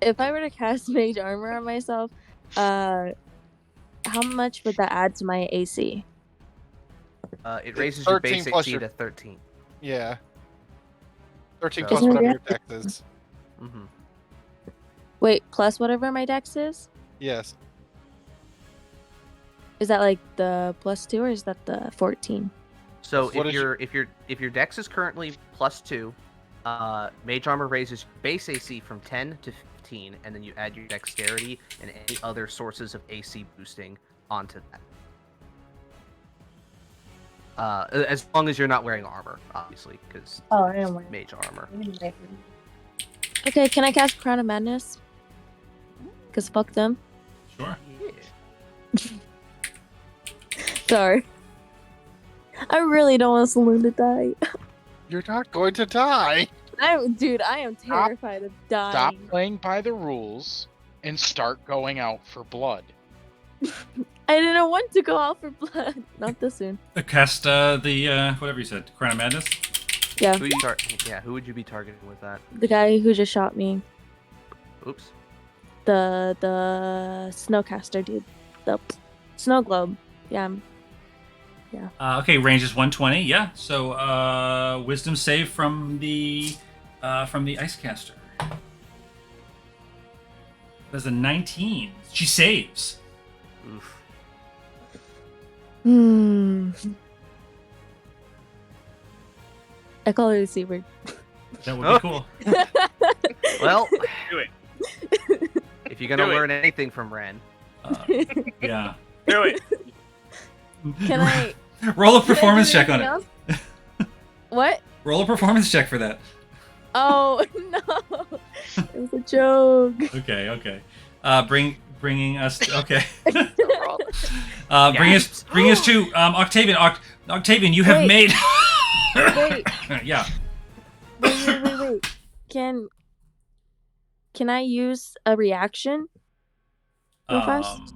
If I were to cast Mage Armor on myself, how much would that add to my AC? It raises your 13 basic plus AC your- to 13. Yeah. 13 So- plus Isn't it whatever your reaction? dex is. Mm-hmm. Wait, plus whatever my dex is? Yes. Is that like the +2 or is that the 14? So What is if your dex is currently +2, Mage Armor raises base AC from 10 to 15, and then you add your dexterity and any other sources of AC boosting onto that. As long as you're not wearing armor, obviously, because Oh, I am wearing Mage Armor. Okay, can I cast Crown of Madness? Because fuck them. Sure. Yeah. Sorry. I really don't want Saloon to die. You're not going to die. Dude, I am terrified of dying. Stop playing by the rules and start going out for blood. I didn't want to go out for blood. Not this soon. Cast the whatever you said, Crown of Madness. Yeah, Who would you be targeting with that? the guy who just shot me. Oops. The snowcaster dude. The snow globe. Yeah. Okay, range is 120. Yeah. So wisdom save from the ice caster. That's a 19. She saves. Oof. I call her the C word. That would be cool. Well, Do it. if you're gonna Do it. learn anything from Ren, Yeah. Do it. Can I roll a can I do performance check on anything it? else? What? Roll a performance check for that. Oh no! It was a joke. Okay. Bringing us. Okay. Gasps. Bring us to Octavian. Octavian, you have Wait. made. Wait. Yeah. Wait. Can I use a reaction real fast?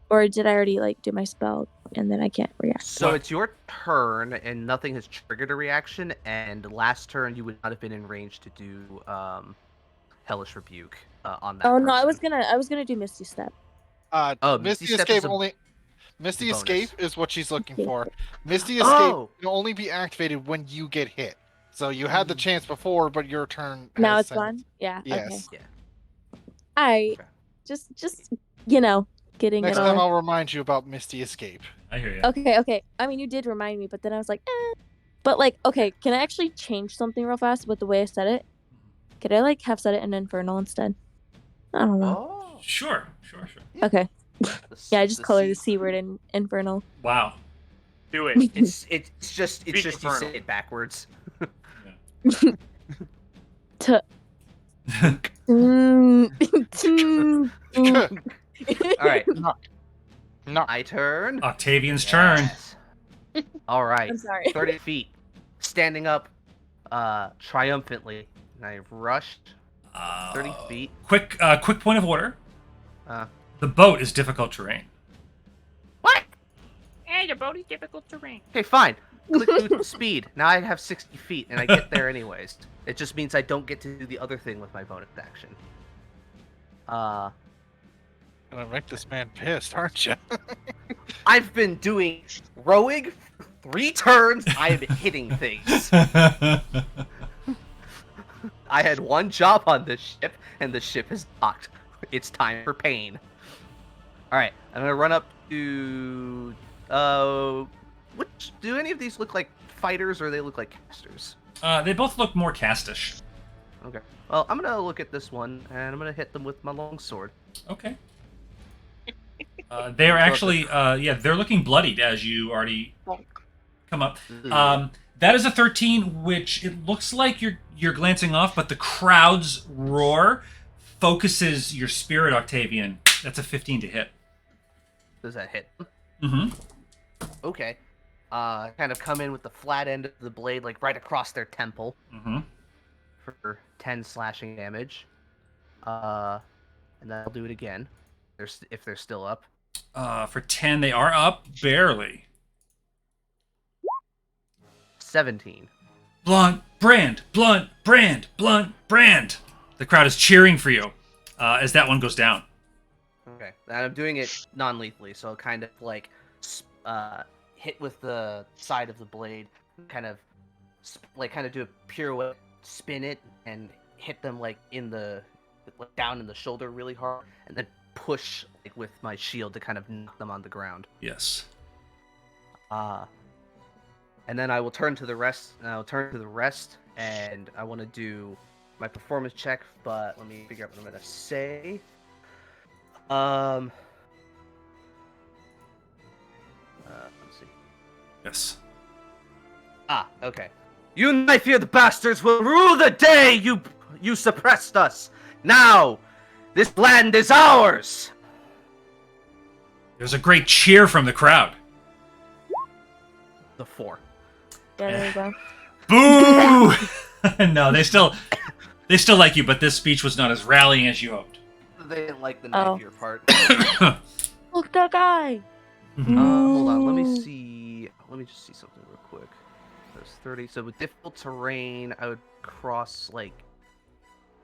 Or did I already like do my spell and then I can't react? so it's your turn, and nothing has triggered a reaction. And last turn, you would not have been in range to do Hellish Rebuke on that. Oh no, I person. was gonna do Misty Step. Misty Step Escape is a only. Misty bonus. Escape is what she's looking for. Misty Escape Oh! can only be activated when you get hit. So you had the chance before, but your turn. Now has it's since. gone? Yeah. Yes. Okay. Yeah. I Okay. just getting Next it time on. I'll remind you about Misty Escape. I hear you. Okay. I mean, you did remind me, but then I was like, eh. But like, okay, can I actually change something real fast with the way I said it? Could I like have said it in Infernal instead? I don't know. Oh. Sure. Okay. The Yeah, I just color the C. C word in Infernal. Wow. Do it. It's just Speak you say Infernal. it backwards. To. All right, No. my turn. Octavian's turn. Yes. All right, I'm sorry. 30 feet. standing up triumphantly, and I rushed 30 feet. Quick point of order. Uh, The boat is difficult terrain. What? Hey, the boat is difficult terrain. Okay, fine. Click neutral speed. Now I have 60 feet, and I get there anyways. It just means I don't get to do the other thing with my bonus action. Gonna make this man pissed, aren't you? I've been doing rowing for 3 turns. I am hitting things. I had one job on this ship, and the ship is docked. It's time for pain. Alright, I'm gonna run up to... do any of these look like fighters, or they look like casters? They both look more castish. Okay. Well, I'm gonna look at this one, and I'm gonna hit them with my longsword. Okay. They are actually, they're looking bloodied as you already come up. That is a 13, which it looks like you're glancing off, but the crowd's roar focuses your spirit, Octavian. That's a 15 to hit. Does that hit? Mm-hmm. Okay. Kind of come in with the flat end of the blade, like right across their temple. Mm-hmm. For 10 slashing damage. And then I'll do it again. If they're still up. For 10, they are up, barely. 17. Blunt, brand, blunt, brand, blunt, brand. The crowd is cheering for you as that one goes down. Okay. And I'm doing it non-lethally, so I'll kind of like hit with the side of the blade, kind of do a pirouette, spin it, and hit them like down in the shoulder really hard, and then push like with my shield to kind of knock them on the ground. Yes. And then I will turn to the rest. And I want to do my performance check, but let me figure out what I'm gonna say. Let's see. Yes. Okay. You knife-eared bastards will rule the day you suppressed us. Now, this land is ours. There's a great cheer from the crowd. The 4. Yeah, there you go. Boo! No, they still like you, but this speech was not as rallying as you hoped. They didn't like the knife-ear part. Look, that guy. Hold on. Let me see. Let me just see something real quick. That's 30. So with difficult terrain, I would cross like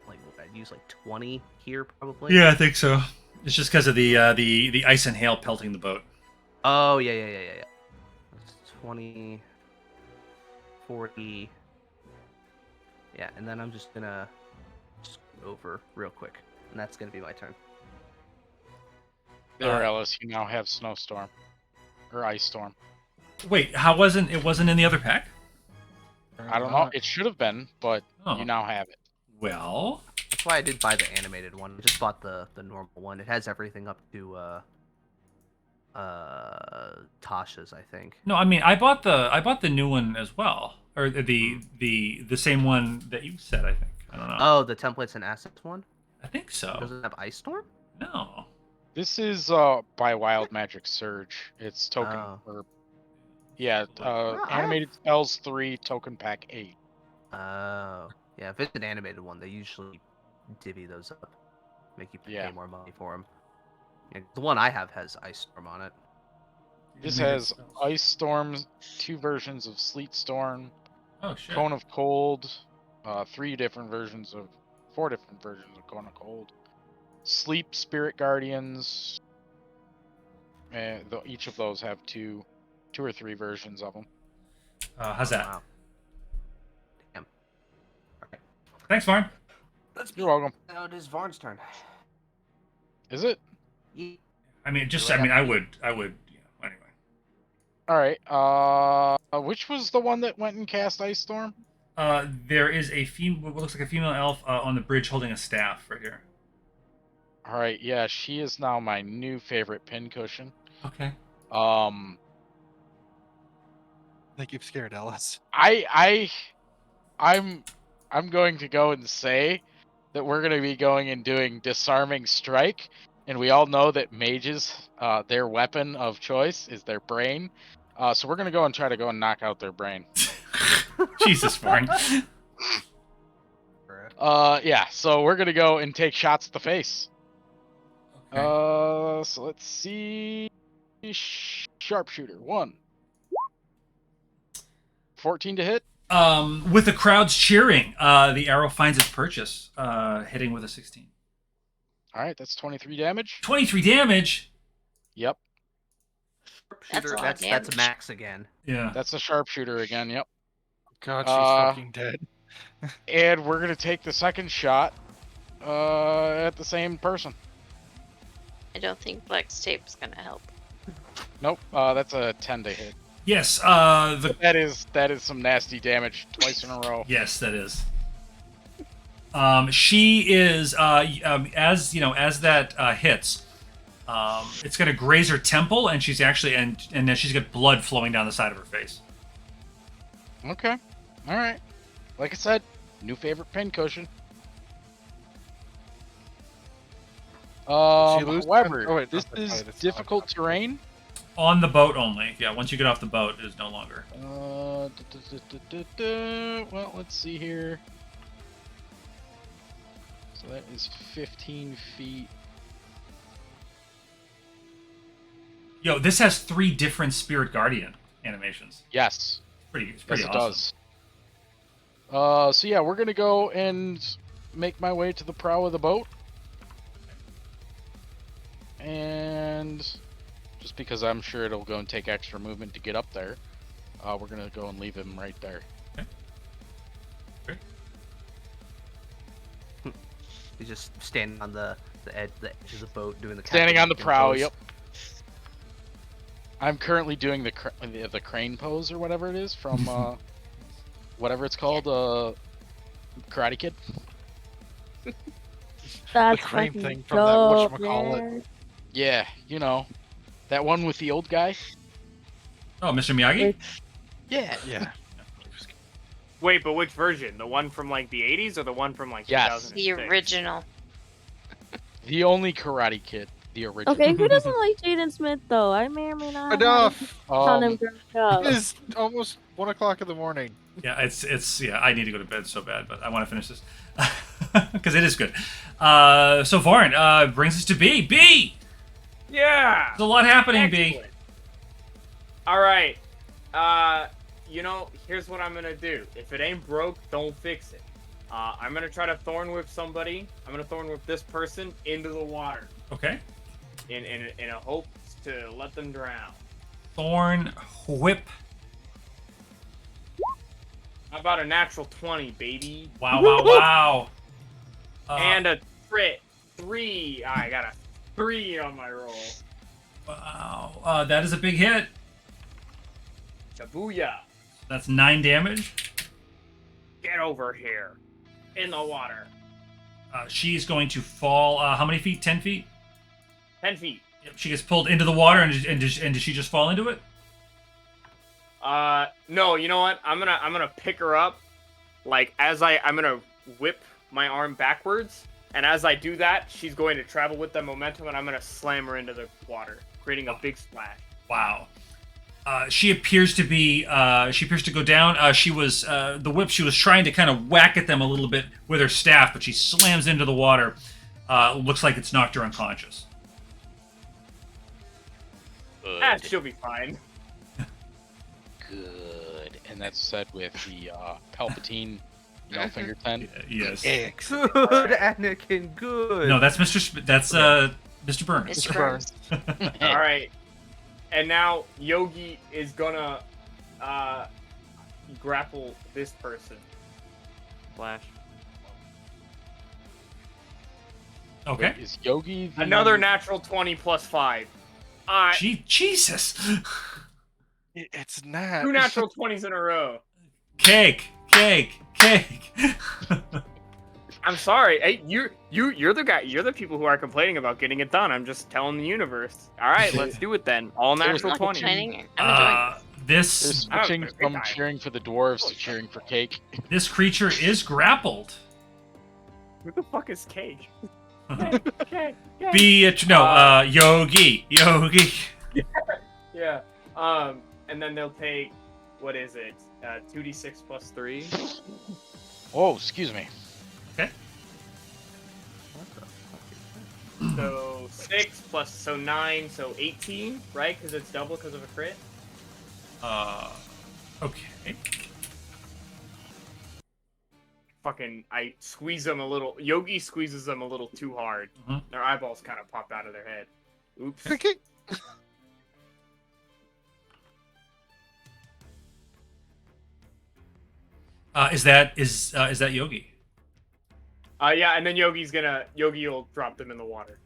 I'd use like 20 here probably. Yeah, I think so. It's just because of the ice and hail pelting the boat. Oh yeah. That's 20, 40. Yeah, and then I'm just gonna scoot over real quick, and that's gonna be my turn. There, Ellis, you now have snowstorm or ice storm. Wait, it wasn't in the other pack? I don't know. It should have been, but you now have it. Well, that's why I did buy the animated one. I just bought the normal one. It has everything up to Tasha's, I think. No, I mean I bought the new one as well, or the same one that you said. I think. I don't know. Oh, the templates and assets one. I think so. Does it have Ice Storm? No. This is by Wild Magic Surge. It's token animated spells 3, token pack 8. Oh. Yeah, if it's an animated one, they usually divvy those up. Make you pay more money for them. Yeah, the one I have has Ice Storm on it. This has Ice Storm, 2 versions of Sleet Storm, Cone of Cold, 4 different versions of Cone of Cold, Sleep Spirit Guardians, and each of those have 2 or 3 versions of them. How's that? Wow. Damn. Okay. Thanks, Varn. You're welcome. Now it is Varn's turn. Is it? Yeah. I mean, I would. Anyway. All right. Which was the one that went and cast Ice Storm? There is what looks like a female elf on the bridge holding a staff right here. All right. Yeah, she is now my new favorite pincushion. Okay. I think you've scared Ellis. I'm going to go and say that we're going to be going and doing Disarming Strike, and we all know that mages, their weapon of choice is their brain. So we're going to go and try to go and knock out their brain. Jesus, Warren. Yeah. So we're gonna go and take shots at the face. Okay. So let's see. Sharpshooter 1. 14 to hit. With the crowds cheering, the arrow finds its purchase, hitting with a 16. All right, that's 23 damage. 23 damage. Yep. That's a lot of That's damage. max again. Yeah. That's a sharpshooter again. Yep. God, she's fucking dead. And we're gonna take the second shot at the same person. I don't think flex tape is gonna help. Nope. That's a 10 to hit. Yes. That is some nasty damage twice in a row. Yes, that is. She is as you know, as that hits, it's gonna graze her temple, and she's actually and then she's got blood flowing down the side of her face. Okay. All right. Like I said, new favorite pincushion. lose However, oh, wait, this that's is right, it's difficult not. terrain. On the boat only. Yeah, once you get off the boat, it is no longer. Well, let's see here. So that is 15 feet. Yo, this has 3 different Spirit Guardian animations. Yes. It's pretty Yes, awesome. it does. So yeah, we're gonna go and make my way to the prow of the boat. And just because I'm sure it'll go and take extra movement to get up there, we're gonna go and leave him right there. Okay. Great. He's just standing on the edge of the boat doing the Standing on the captain prow. pose. Yep. I'm currently doing the crane pose or whatever it is from whatever it's called, Karate Kid. That's the crane fucking thing from dope, that whatchamacallit. man. Yeah, you know, that one with the old guy. Oh, Mr. Miyagi? Yeah. Yeah. Wait, but which version? The one from like the 80s or the one from like Yes. 2006? The original. The only Karate Kid, the original. Okay, who doesn't like Jaden Smith though? I may or may not. have Enough. found him growing up. It is almost 1 o'clock in the morning. Yeah, it's yeah. I need to go to bed so bad, but I want to finish this because it is good. So Varn brings us to B. B. Yeah. There's a lot happening. B. Excellent. All right. You know, here's what I'm gonna do. If it ain't broke, don't fix it. I'm gonna try to thorn whip somebody. I'm gonna thorn whip this person into the water Okay. in a hope to let them drown. Thorn whip. How about a natural 20, baby? Wow! Wow! Wow! And a crit 3. I got a 3 on my roll. Wow! That is a big hit. Shabuya. That's 9 damage. Get over here. In the water. She's going to fall. How many feet? 10 feet. 10 feet. Yep, she gets pulled into the water, and does she just fall into it? No, you know what? I'm gonna pick her up, like I'm gonna whip my arm backwards, and as I do that, she's going to travel with the momentum, and I'm gonna slam her into the water, creating a big splash. Wow. She appears to go down. She was the whip. She was trying to kind of whack at them a little bit with her staff, but she slams into the water. Looks like it's knocked her unconscious. She'll be fine. Good. And that's said with the Palpatine, finger 10. Yes. Good, Anakin. Good. No, that's Mr. Burns. Mr. Burns. All right, and now Yogi is gonna grapple this person. Flash. Okay. Wait, is Yogi the... Another natural 20 plus 5. Jesus. It's not. 2 natural 20s in a row. Cake. I'm sorry. Hey, you're the guy. You're the people who are complaining about getting it done. I'm just telling the universe. All right, let's do it then. All natural I'm 20. complaining. I'm enjoying They're This switching from cheering for the dwarves to cheering for cake. this creature is grappled. Who the fuck is Cage? Yogi. Yeah. And then they'll take what is it? 2d6 plus 3. Oh, excuse me. Okay. So 6 plus, so 9, so 18, right? Because it's double because of a crit. Okay. Fucking, I squeeze them a little. Yogi squeezes them a little too hard. Mhm. Their eyeballs kind of pop out of their head. Oops. Is that Yogi? Yeah, and then Yogi will drop them in the water.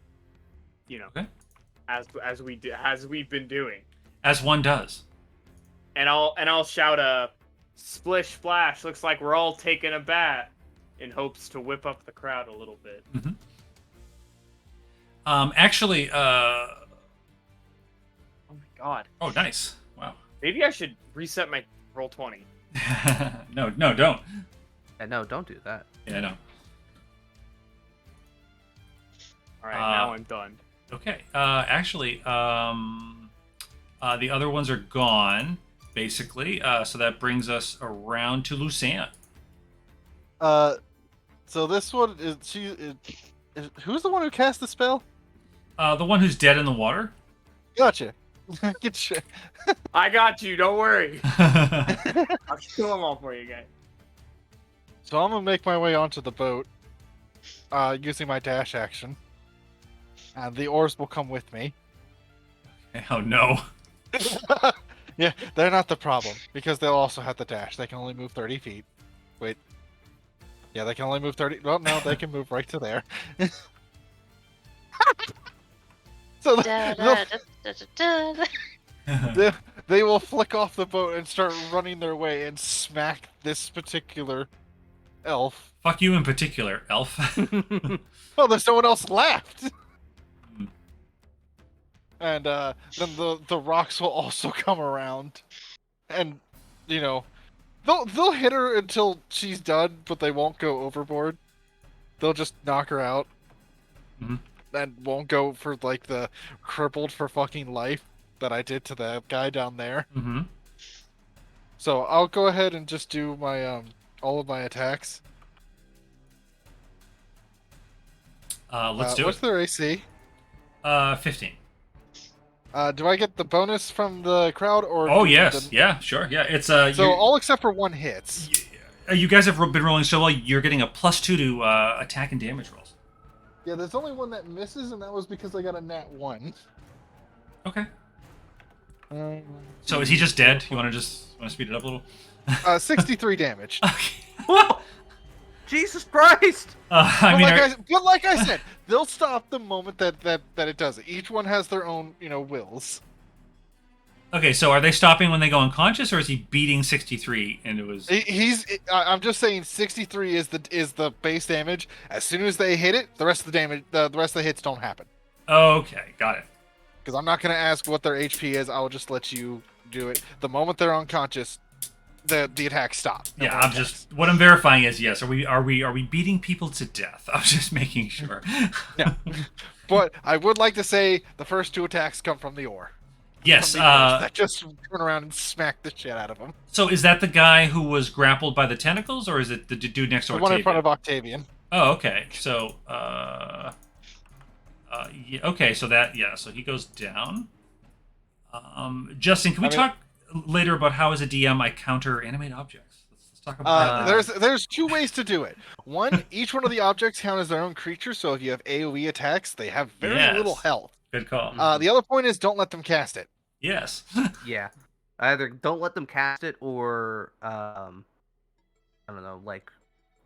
You know, Okay. as we've been doing. As one does. And I'll shout a splish splash. Looks like we're all taking a bath, in hopes to whip up the crowd a little bit. Mm-hmm. Actually, Oh my god. Oh, nice. Wow. Maybe I should reset my roll 20. No, don't. Yeah, no, don't do that. Yeah, no. All right, now I'm done. Okay. Actually, the other ones are gone, basically. So that brings us around to Lucian. So this one is who's the one who cast the spell? The one who's dead in the water. Gotcha. Get shit. I got you. Don't worry. I'll kill them all for you guys. So I'm gonna make my way onto the boat, using my dash action. And the oars will come with me. Oh no. Yeah, they're not the problem because they'll also have the dash. They can only move 30 feet. Wait. Yeah, they can only move 30. Well, no, they can move right to there. So they will flick off the boat and start running their way and smack this particular elf. Fuck you in particular, elf. Well, there's no one else left. And then the rocks will also come around, and they'll hit her until she's done, but they won't go overboard. They'll just knock her out. Mm-hmm. And won't go for like the crippled for fucking life that I did to the guy down there. Mm-hmm. So I'll go ahead and just do my all of my attacks. Let's do what's it. their AC? 15. Do I get the bonus from the crowd or? Oh yes, yeah, sure, yeah. It's so all except for one hits. You guys have been rolling so well. You're getting a +2 to attack and damage rolls. Yeah, there's only one that misses, and that was because I got a nat 1. Okay. So is he just dead? You want to speed it up a little? 63 damage. Okay. Whoa! Jesus Christ! But like I said, they'll stop the moment that it does it. Each one has their own, wills. Okay, so are they stopping when they go unconscious, or is he beating 63 and it was? I'm just saying 63 is the base damage. As soon as they hit it, the rest of the damage, the rest of the hits don't happen. Okay, got it. Because I'm not gonna ask what their HP is. I'll just let you do it. The moment they're unconscious, the attack stops. No what I'm verifying is yes. Are we beating people to death? I'm just making sure. Yeah. But I would like to say the first 2 attacks come from the oar. Yes. That just turn around and smack the shit out of him. So is that the guy who was grappled by the tentacles, or is it the dude next to The Octavian? one in front of Octavian. Oh, okay. So, yeah, okay. So so he goes down. Justin, can we talk later about how as a DM I counter animate objects? Let's talk about that. There's 2 ways to do it. One, each one of the objects count as their own creature, so if you have AoE attacks, they have very little health. Good call. The other point is don't let them cast it. Yes. Yeah. Either don't let them cast it or I don't know, like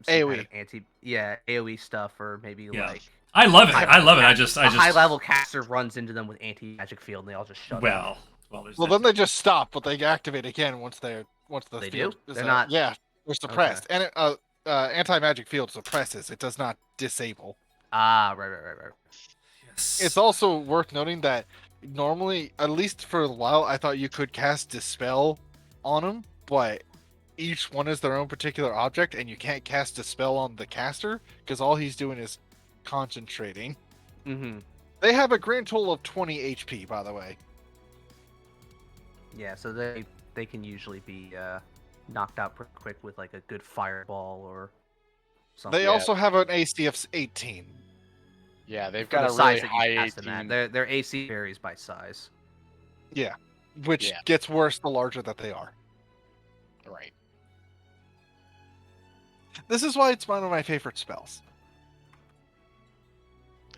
AoE. Kind of AoE stuff, or maybe like I love it. I love it. I just high level caster runs into them with anti-magic field and they all just shut down. Well, then they just stop, but they activate again once the They field do? is They're not. Yeah, they're suppressed. Okay. And anti-magic field suppresses. It does not disable. Ah, right. Yes. It's also worth noting that normally, at least for a while, I thought you could cast Dispel on them, but each one is their own particular object, and you can't cast Dispel on the caster, because all he's doing is concentrating. Mm-hmm. They have a grand total of 20 HP, by the way. Yeah, so they they can usually be knocked out pretty quick with like a good fireball or something. They also have an AC of 18. Yeah, they've For the got a size really that you high cast them 18. at. Their AC varies by size. Yeah, which Yeah. gets worse the larger that they are. Right. This is why it's one of my favorite spells.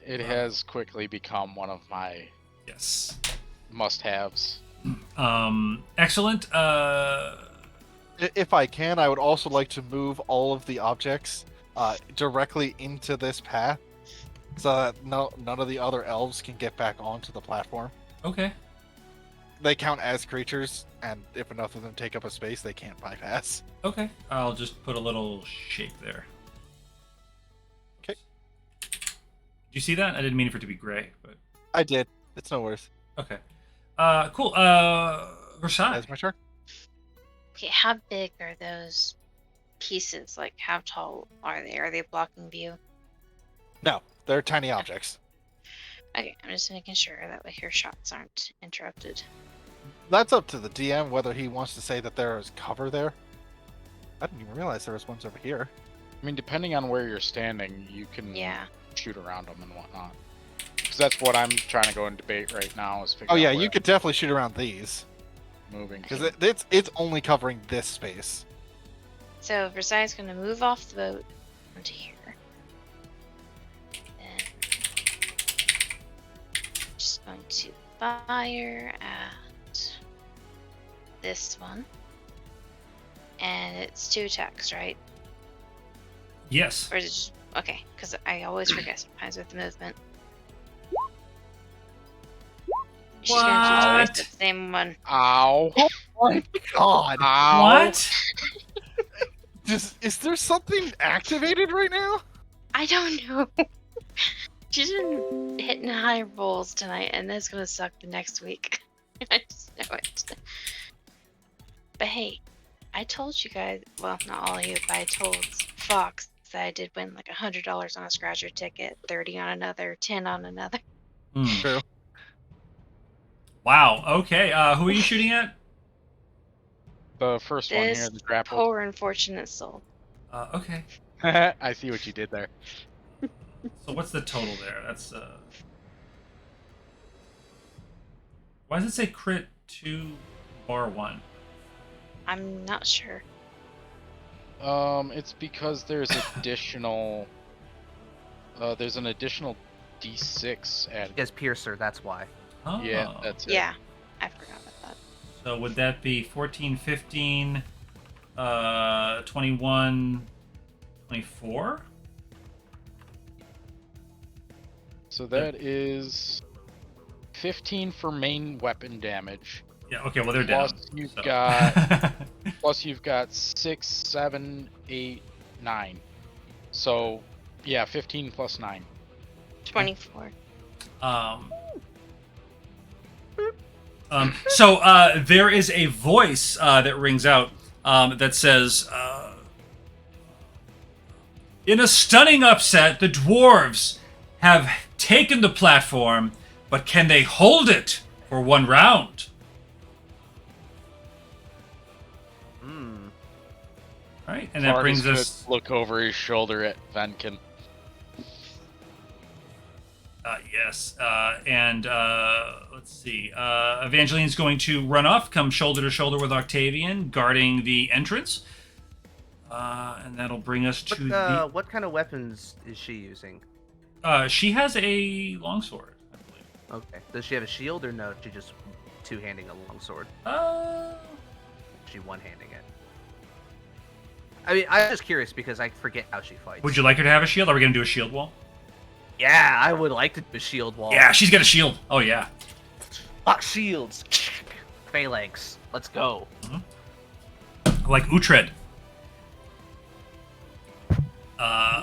It has quickly become one of my Yes. must-haves. Excellent. If I can, I would also like to move all of the objects directly into this path, so that none of the other elves can get back onto the platform. Okay. They count as creatures, and if enough of them take up a space, they can't bypass. Okay. I'll just put a little shape there. Okay. Did you see that? I didn't mean for it to be gray, but I did. It's no worse. okay. Cool. Versailles. That's my turn. Okay, how big are those pieces? Like, how tall are they? Are they blocking view? No, they're tiny objects. Okay, I'm just making sure that like your shots aren't interrupted. That's up to the DM whether he wants to say that there is cover there. I didn't even realize there was ones over here. I mean, depending on where you're standing, you can Yeah. shoot around them and whatnot. Because that's what I'm trying to go and debate right now is figure Oh yeah, out you where could definitely shoot around these I'm moving. because it's only covering this space. So Versailles is going to move off the boat onto here. Then just going to fire at this one. And it's 2 attacks, right? Yes. Or is it just... Okay, because I always forget sometimes with the movement. She's going to do twice the same one. Ow. Oh my god! Ow. What? Is there something activated right now? I don't know. She's been hitting high rolls tonight, and that's gonna suck the next week. I just know it. But hey, I told you guys, well, not all of you, but I told Fox that I did win like $100 on a scratcher ticket, 30 on another, 10 on another. True. Wow. Okay. Who are you shooting at? The first one here, This the grapple. poor unfortunate soul. Okay. I see what you did there. So what's the total there? That's Why does it say crit 2 or 1? I'm not sure. It's because there's additional. There's an additional D6 added. He has Piercer, that's why. Oh. Yeah, that's it. Yeah, I forgot about that. So would that be 14, 15, 21, 24? So that is 15 for main weapon damage. Yeah. Okay. Well, they're down. Plus you've so. got plus you've got 6, 7, 8, 9. So yeah, 15 plus 9. 24. So there is a voice that rings out that says, "In a stunning upset, the dwarves have taken the platform, but can they hold it for 1 round?" Hmm. All right, and that brings us. Look over his shoulder at Venkin. Yes, and let's see. Evangeline's going to run off, come shoulder to shoulder with Octavian, guarding the entrance. And that'll bring us to What kind of weapons is she using? she has a longsword, I believe. Okay. Does she have a shield or no? She just two-handing a longsword. She one-handing it. I mean, I'm just curious because I forget how she fights. Would you like her to have a shield? Are we going to do a shield wall? Yeah, I would like to do a shield wall. Yeah, she's got a shield. Oh, yeah. Hot shields. Phalanx. Let's go. Like Uhtred.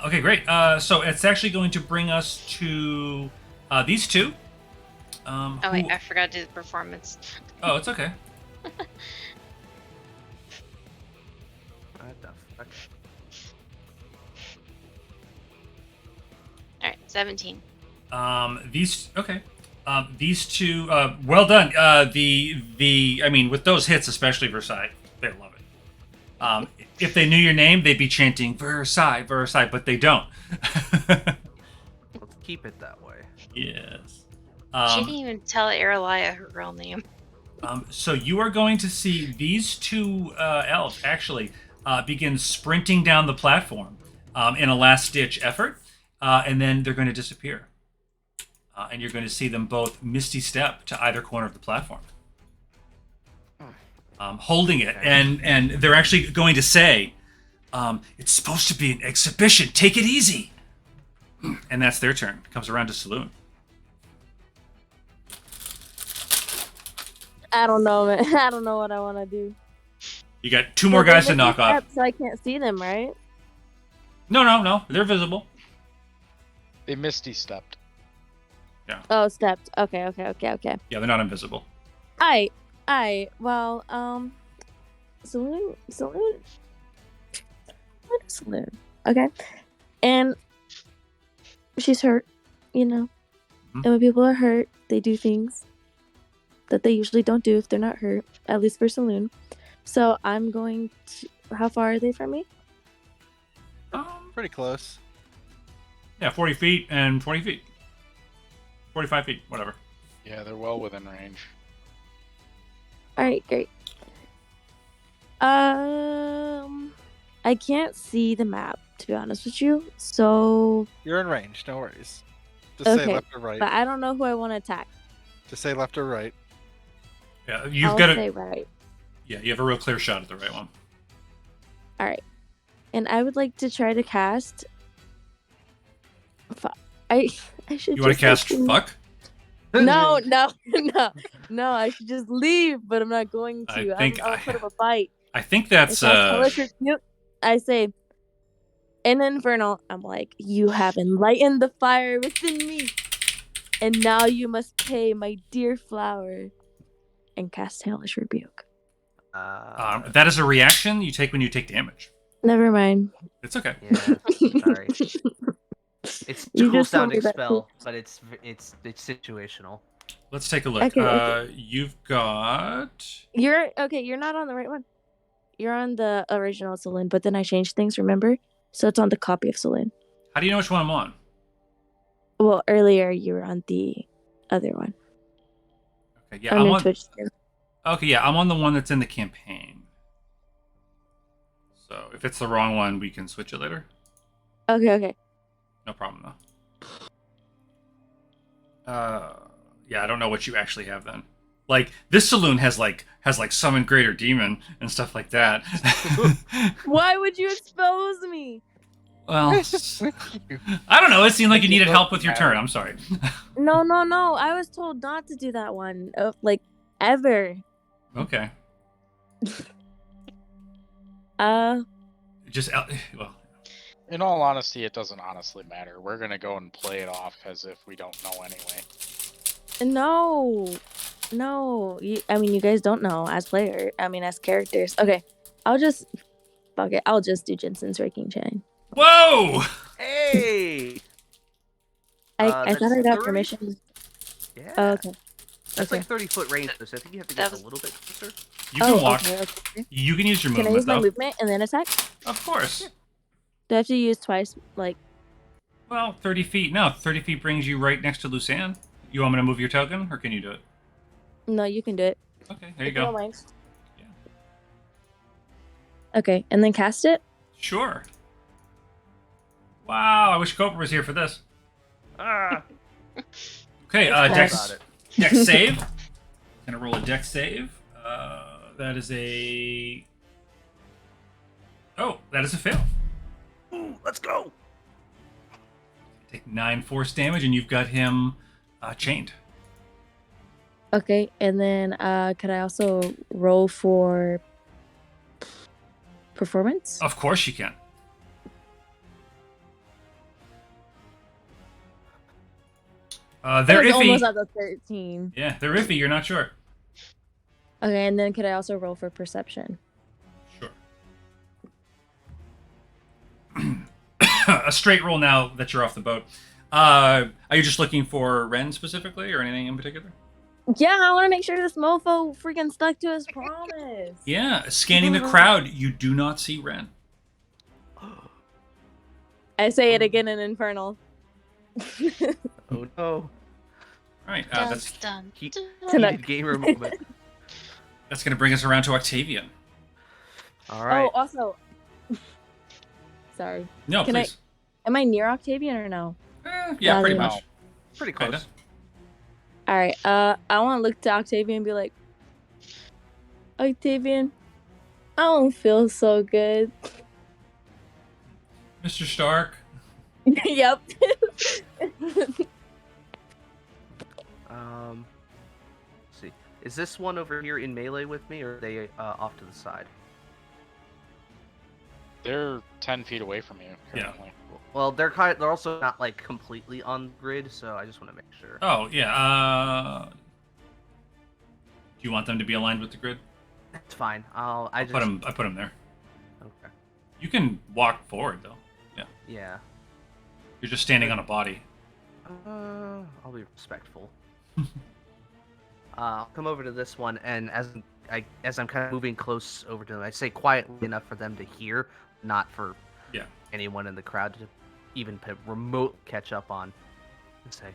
Okay, great. So it's actually going to bring us to these two. Oh wait, I forgot to do the performance. Oh, it's okay. What the fuck? Alright, 17. These okay. These two, well done. I mean, with those hits, especially Versailles, they love it. If they knew your name, they'd be chanting Versailles, Versailles, but they don't. Let's keep it that way. Yes. She didn't even tell Aralia her real name. So you are going to see these two elves actually begin sprinting down the platform in a last-ditch effort, and then they're going to disappear. And you're going to see them both misty step to either corner of the platform, holding it, and they're actually going to say, "It's supposed to be an exhibition. Take it easy." And that's their turn. It comes around to Saloon. I don't know, man. I don't know what I want to do. You got two more guys to knock off. So I can't see them, right? No. They're visible. They misty stepped. Oh, stepped. Okay. Yeah, they're not invisible. Alright. Well, Saloon. What is Saloon? Okay. And she's hurt, you know. Mhm. And when people are hurt, they do things that they usually don't do if they're not hurt, at least for Saloon. So I'm going to... How far are they from me? Pretty close. Yeah, 40 feet and 20 feet. 45 feet, whatever. Yeah, they're well within range. Alright, great. I can't see the map, to be honest with you. So... You're in range, no worries. Just say Okay, left or right. but I don't know who I want to attack. Just say left or right. Yeah, you've I'll got say a right. yeah, you have a real clear shot at the right one. Alright. And I would like to try to cast... I should You want to cast leave. fuck? No, I should just leave, but I'm not going to. I think I'll put up a fight. I think that's I say, in Infernal, I'm like, you have enlightened the fire within me, and now you must pay my dear flower, and cast Hellish Rebuke. that is a reaction you take when you take damage. Never mind. It's okay. Yeah, sorry. It's a You cool just told me sounding that spell, but it's situational. Let's take a look. Okay. You've got... You're not on the right one. You're on the original Saloon, but then I changed things, remember? So it's on the copy of Saloon. How do you know which one I'm on? Well, earlier you were on the other one. Okay, yeah, On I'm your on... Twitch stream. Okay, yeah, I'm on the one that's in the campaign. So if it's the wrong one, we can switch it later. Okay. No problem, though. Yeah, I don't know what you actually have then. Like, this Saloon has summon greater demon and stuff like that. Why would you expose me? Well, I don't know. It seemed like you needed help with your turn. I'm sorry. No. I was told not to do that one. Ever. Okay. Just, well... In all honesty, it doesn't honestly matter. We're gonna go and play it off as if we don't know anyway. No. You guys don't know as as characters. Okay, fuck it. I'll just do Jensen's Raking Chain. Whoa! Hey! I That's thought I got 30? permission. Yeah. Oh, okay. That's Okay. like 30-foot range, though, so I think you have to get a little bit closer. You can walk. Okay. You can use your Can I movement, use my though. movement and then attack? Of course. Do I have to use twice? Well, 30 feet. No, 30 feet brings you right next to Lucan. You want me to move your token, or can you do it? No, you can do it. Okay, there you If don't go. mind. Yeah. Okay, and then cast it? Sure. Wow, I wish Cobra was here for this. Ah! Okay, About Dex it. save. Gonna roll a Dex save. That is a... Oh, that is a fail. Ooh, let's go! Take 9 force damage, and you've got him chained. Okay, and then could I also roll for performance? Of course you can. They're I was iffy. almost at the 13. Yeah, they're iffy. You're not sure. Okay, and then could I also roll for perception? Sure. A straight roll now that you're off the boat. Are you just looking for Ren specifically, or anything in particular? Yeah, I want to make sure this mofo freaking stuck to his promise. Yeah, scanning the crowd, you do not see Ren. I say it again in Infernal. Oh no. All right, that's Heated gamer moment. that's gonna bring us around to Octavian. All right. Oh, also, sorry. No, Can please. Am I near Octavian or no? Yeah, pretty Rather- much. Pretty close. Kinda. All right. I want to look to Octavian and be like, Octavian, I don't feel so good. Mr. Stark. Yep. Let's see. Is this one over here in melee with me, or are they off to the side? They're 10 feet away from you currently. Well, they're also not like completely on the grid, so I just want to make sure. Oh yeah. Do you want them to be aligned with the grid? It's fine. I put them there. Okay. You can walk forward though. Yeah. Yeah. You're just standing on a body. I'll be respectful. I'll come over to this one, and as I'm kind of moving close over to them, I say quietly enough for them to hear, not for anyone in the crowd to even remote catch up on. And say,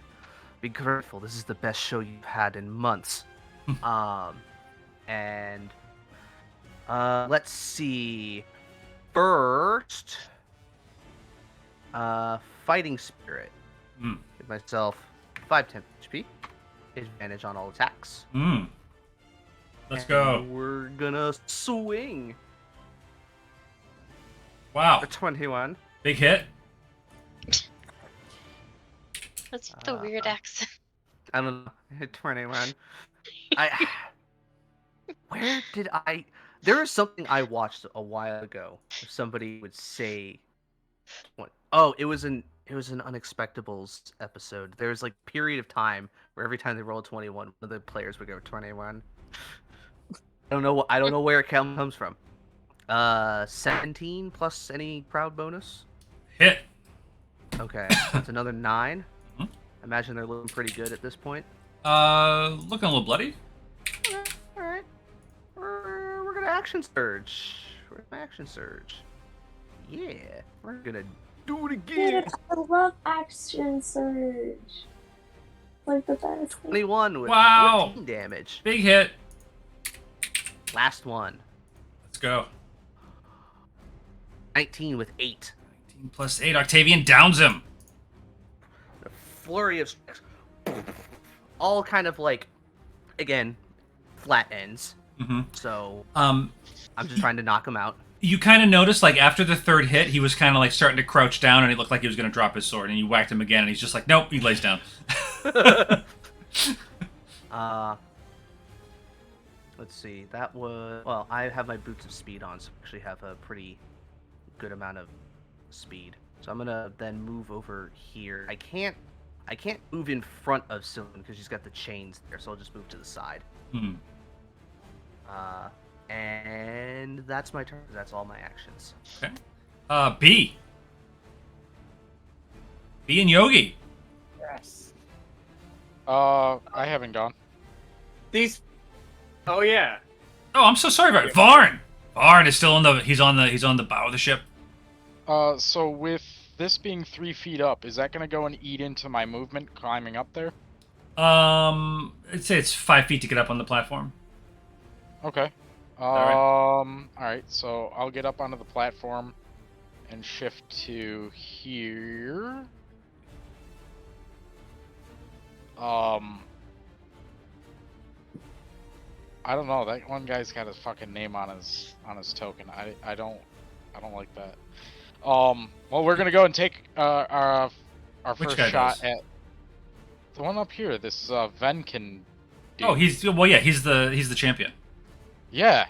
"Be grateful. This is the best show you've had in months." And let's see. First, fighting spirit. Give myself 5/10 HP. Advantage on all attacks. Let's go. We're gonna swing. Wow. For 21. Big hit. That's the weird accent. I don't know. 21. Where did I? There is something I watched a while ago. If somebody would say, "Oh, it was an Unexpectables episode." There was like a period of time where every time they rolled 21, one of the players would go 21. I don't know where it comes from. 17 plus any crowd bonus. Hit. Okay, that's another 9. I imagine they're looking pretty good at this point. Looking a little bloody. All right. We're gonna action surge. Where's my action surge? Yeah, we're gonna do it again. Dude, I love action surge. Like the best. 21 with Wow. 14 damage. Big hit. Last one. Let's go. 19 with 8. 19 plus 8. Octavian downs him. A flurry of strikes. All kind of like, again, flat ends. So I'm just trying to knock him out. You kind of noticed, like, after the third hit, he was kind of, like, starting to crouch down, and he looked like he was going to drop his sword, and you whacked him again, and he's just like, nope, he lays down. Let's see, that was... Well, I have my Boots of Speed on, so I actually have a pretty good amount of speed. So I'm going to then move over here. I can't move in front of Sylvan, because she's got the chains there, so I'll just move to the side. And that's my turn. That's all my actions. Okay. B and Yogi. Yes. I haven't gone. These. Oh yeah. Oh, I'm so sorry about it. Varn. Varn is still he's on the bow of the ship. So with this being 3 feet up, is that gonna go and eat into my movement climbing up there? I'd say it's 5 feet to get up on the platform. Okay. Alright, so I'll get up onto the platform and shift to here. I don't know, that one guy's got his fucking name on his token. I don't like that. Well, we're gonna go and take our Which first guy shot does? at the one up here, this Venkin dude. Oh, he's the champion. Yeah.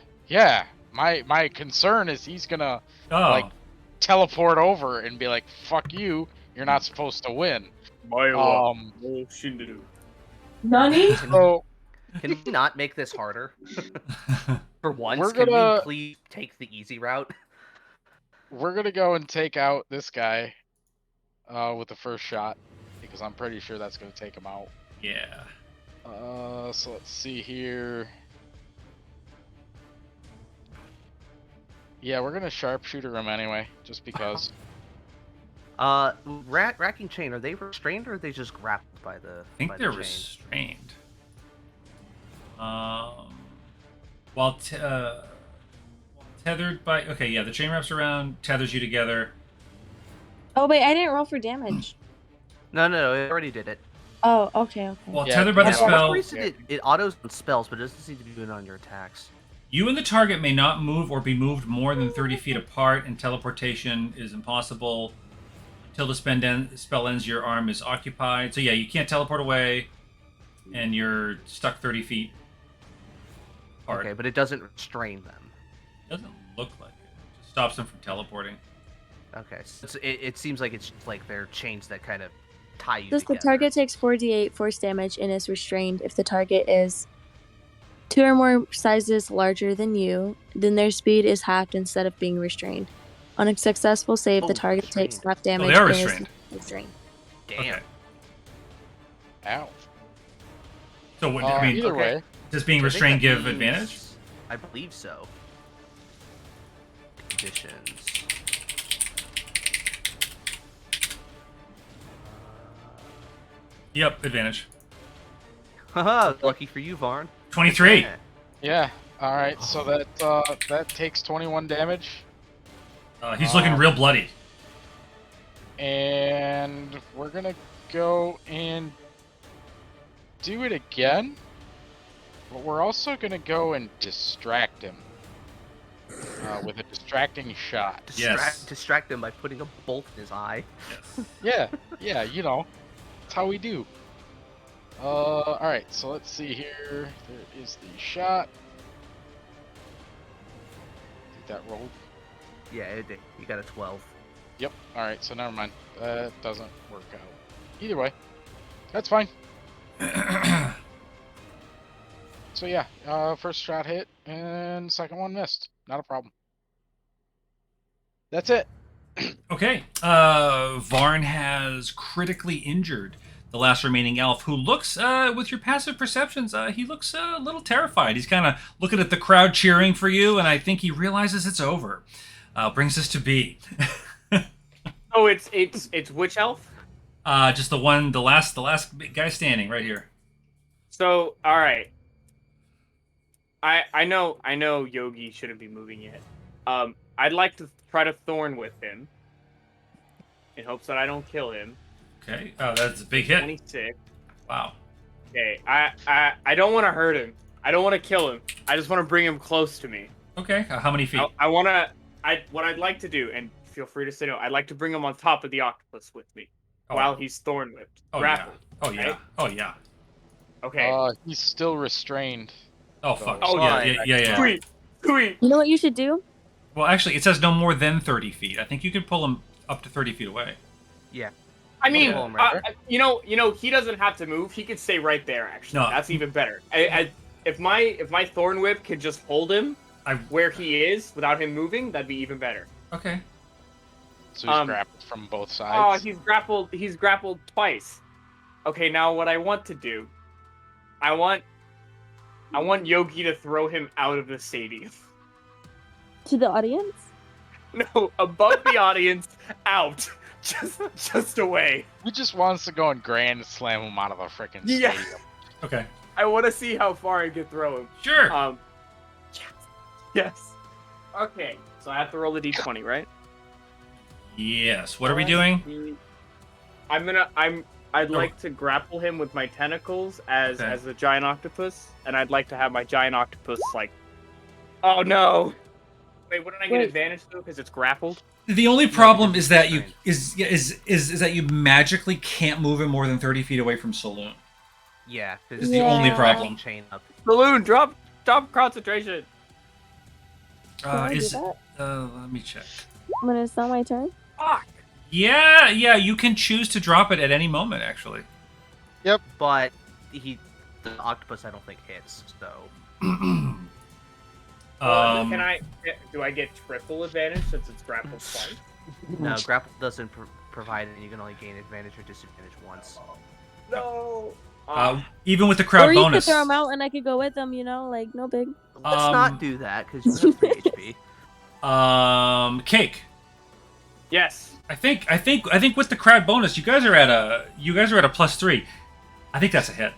My concern is he's gonna Oh. teleport over and be like, "Fuck you! You're not supposed to win." Nani? So Can we not make this harder? For once, We're can gonna- we please take the easy route? we're gonna go and take out this guy with the first shot because I'm pretty sure that's going to take him out. Yeah. So let's see here. Yeah, we're going to sharpshooter him anyway, just because. Racking chain, are they restrained or are they just grappled by the I think by they're the chain? restrained. While tethered by... Okay, yeah, the chain wraps around, tethers you together. Oh wait, I didn't roll for damage. No, it already did it. Oh, okay. While Yeah, tethered by the yeah, For some spell, reason, it autos on spells, but it doesn't seem to be doing it on your attacks. you and the target may not move or be moved more than 30 feet apart, and teleportation is impossible. Until the spell ends, your arm is occupied. So yeah, you can't teleport away, and you're stuck 30 feet apart. Okay, but it doesn't restrain them. Doesn't look like it. It just stops them from teleporting. Okay, so it seems like it's just like they're chains that kind of tie you Says the together. target takes 4d8 force damage and is restrained. If the target is 2 or more sizes larger than you, then their speed is halved instead of being restrained. On a successful save, the target takes restrained. half damage they are and is restrained. restrained. Damn. Okay. Ow. So what, I mean, Either okay. way. does being So I think restrained that give means- advantage? I believe so. Conditions. Yep, advantage. Haha, lucky for you, Varn. 23. Yeah. Yeah. All right. So that takes 21 damage, He's looking real bloody. and we're gonna go and do it again. But we're also gonna go and distract him with a distracting shot. Yes. Distract him by putting a bolt in his eye. Yes. Yeah, you know, that's how we do. All right. So let's see here. There is the shot. Did that roll? Yeah, it did. You got a 12. Yep. All right. So never mind. That doesn't work out. Either way, that's fine. So yeah, first shot hit and second one missed. Not a problem. That's it. Okay. Varn has critically injured the last remaining elf, who looks, with your passive perceptions, he looks a little terrified. He's kind of looking at the crowd cheering for you, and I think he realizes it's over. Brings us to B. Oh, it's which elf? Just the last guy standing right here. So, all right. I know Yogi shouldn't be moving yet. I'd like to try to thorn with him in hopes that I don't kill him. Okay. Oh, that's a big hit. 26. Wow. Okay. I don't want to hurt him. I don't want to kill him. I just want to bring him close to me. Okay. How many feet? What I'd like to do, and feel free to say no, I'd like to bring him on top of the octopus with me while he's thorn whipped. Oh, grappled. yeah. Oh, yeah. Right? Oh, yeah. Okay. He's still restrained. Oh, fuck. Oh, yeah. Sweet. You know what you should do? Well, actually, it says no more than 30 feet. I think you can pull him up to 30 feet away. Yeah. I mean, Pull him right there. you know, he doesn't have to move. He could stay right there. Actually, No. that's even better. If my thorn whip could just hold him where he is without him moving, that'd be even better. Okay. So he's grappled from both sides. Oh, he's grappled twice. Okay, now what I want to do, I want Yogi to throw him out of the stadium. To the audience? No, above the audience, out, just away. He just wants to go and grand slam him out of a freaking Yeah. stadium. Okay. I want to see how far I can throw him. Sure. Yes. Okay, so I have to roll the d20, right? Yes. What are we doing? I'd like to grapple him with my tentacles as a giant octopus, and I'd like to have my giant octopus like. Oh no! Wait, wouldn't I get advantage though because it's grappled? The only problem is that you is that you magically can't move him more than 30 feet away from Saloon. Yeah. Is the only problem. Chain up. Balloon, drop concentration. Can I do that? Let me check. When it's not my turn? Fuck. Yeah, you can choose to drop it at any moment, actually. Yep. But the octopus I don't think hits, so. Do I get triple advantage since it's grappled twice? No, grapple doesn't provided you can only gain advantage or disadvantage once. No. Even with the crowd or you bonus. could throw him out and I could go with him, you know, like no big. Let's not do that because you have 3 HP. Cake. Yes. I think with the crowd bonus, you guys are at a +3. I think that's a hit.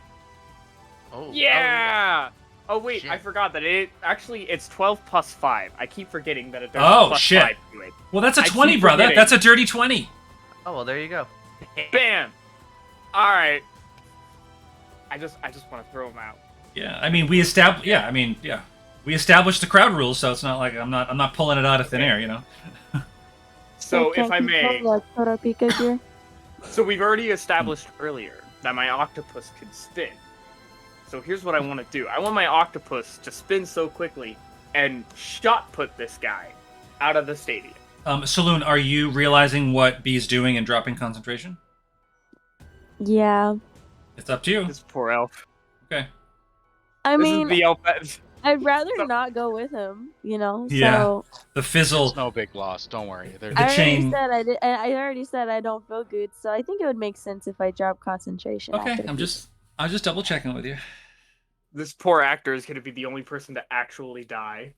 Oh. Yeah. Oh wait, Shit. I forgot that it's 12 plus 5. I keep forgetting that there's Oh, a plus shit. 5 to it. Well, that's a I 20, keep brother. forgetting. That's a dirty 20. Oh well, there you go. Bam. All right. I just want to throw him out. Yeah, I mean we established. We established the crowd rules, so it's not like I'm not pulling it out of thin air, you know. So if I may, Pika gear. so we've already established earlier that my octopus can spin. So here's what I want to do. I want my octopus to spin so quickly and shot put this guy out of the stadium. Saloon, are you realizing what B's doing and dropping concentration? Yeah. It's up to you. This poor elf. Okay. I This mean, is the elf. I'd rather not go with him, you know. Yeah. So The fizzle. It's no big loss. Don't worry. They're The chain- I already said I don't feel good, so I think it would make sense if I drop concentration. Okay, after I'm just double checking with you. This poor actor is going to be the only person to actually die.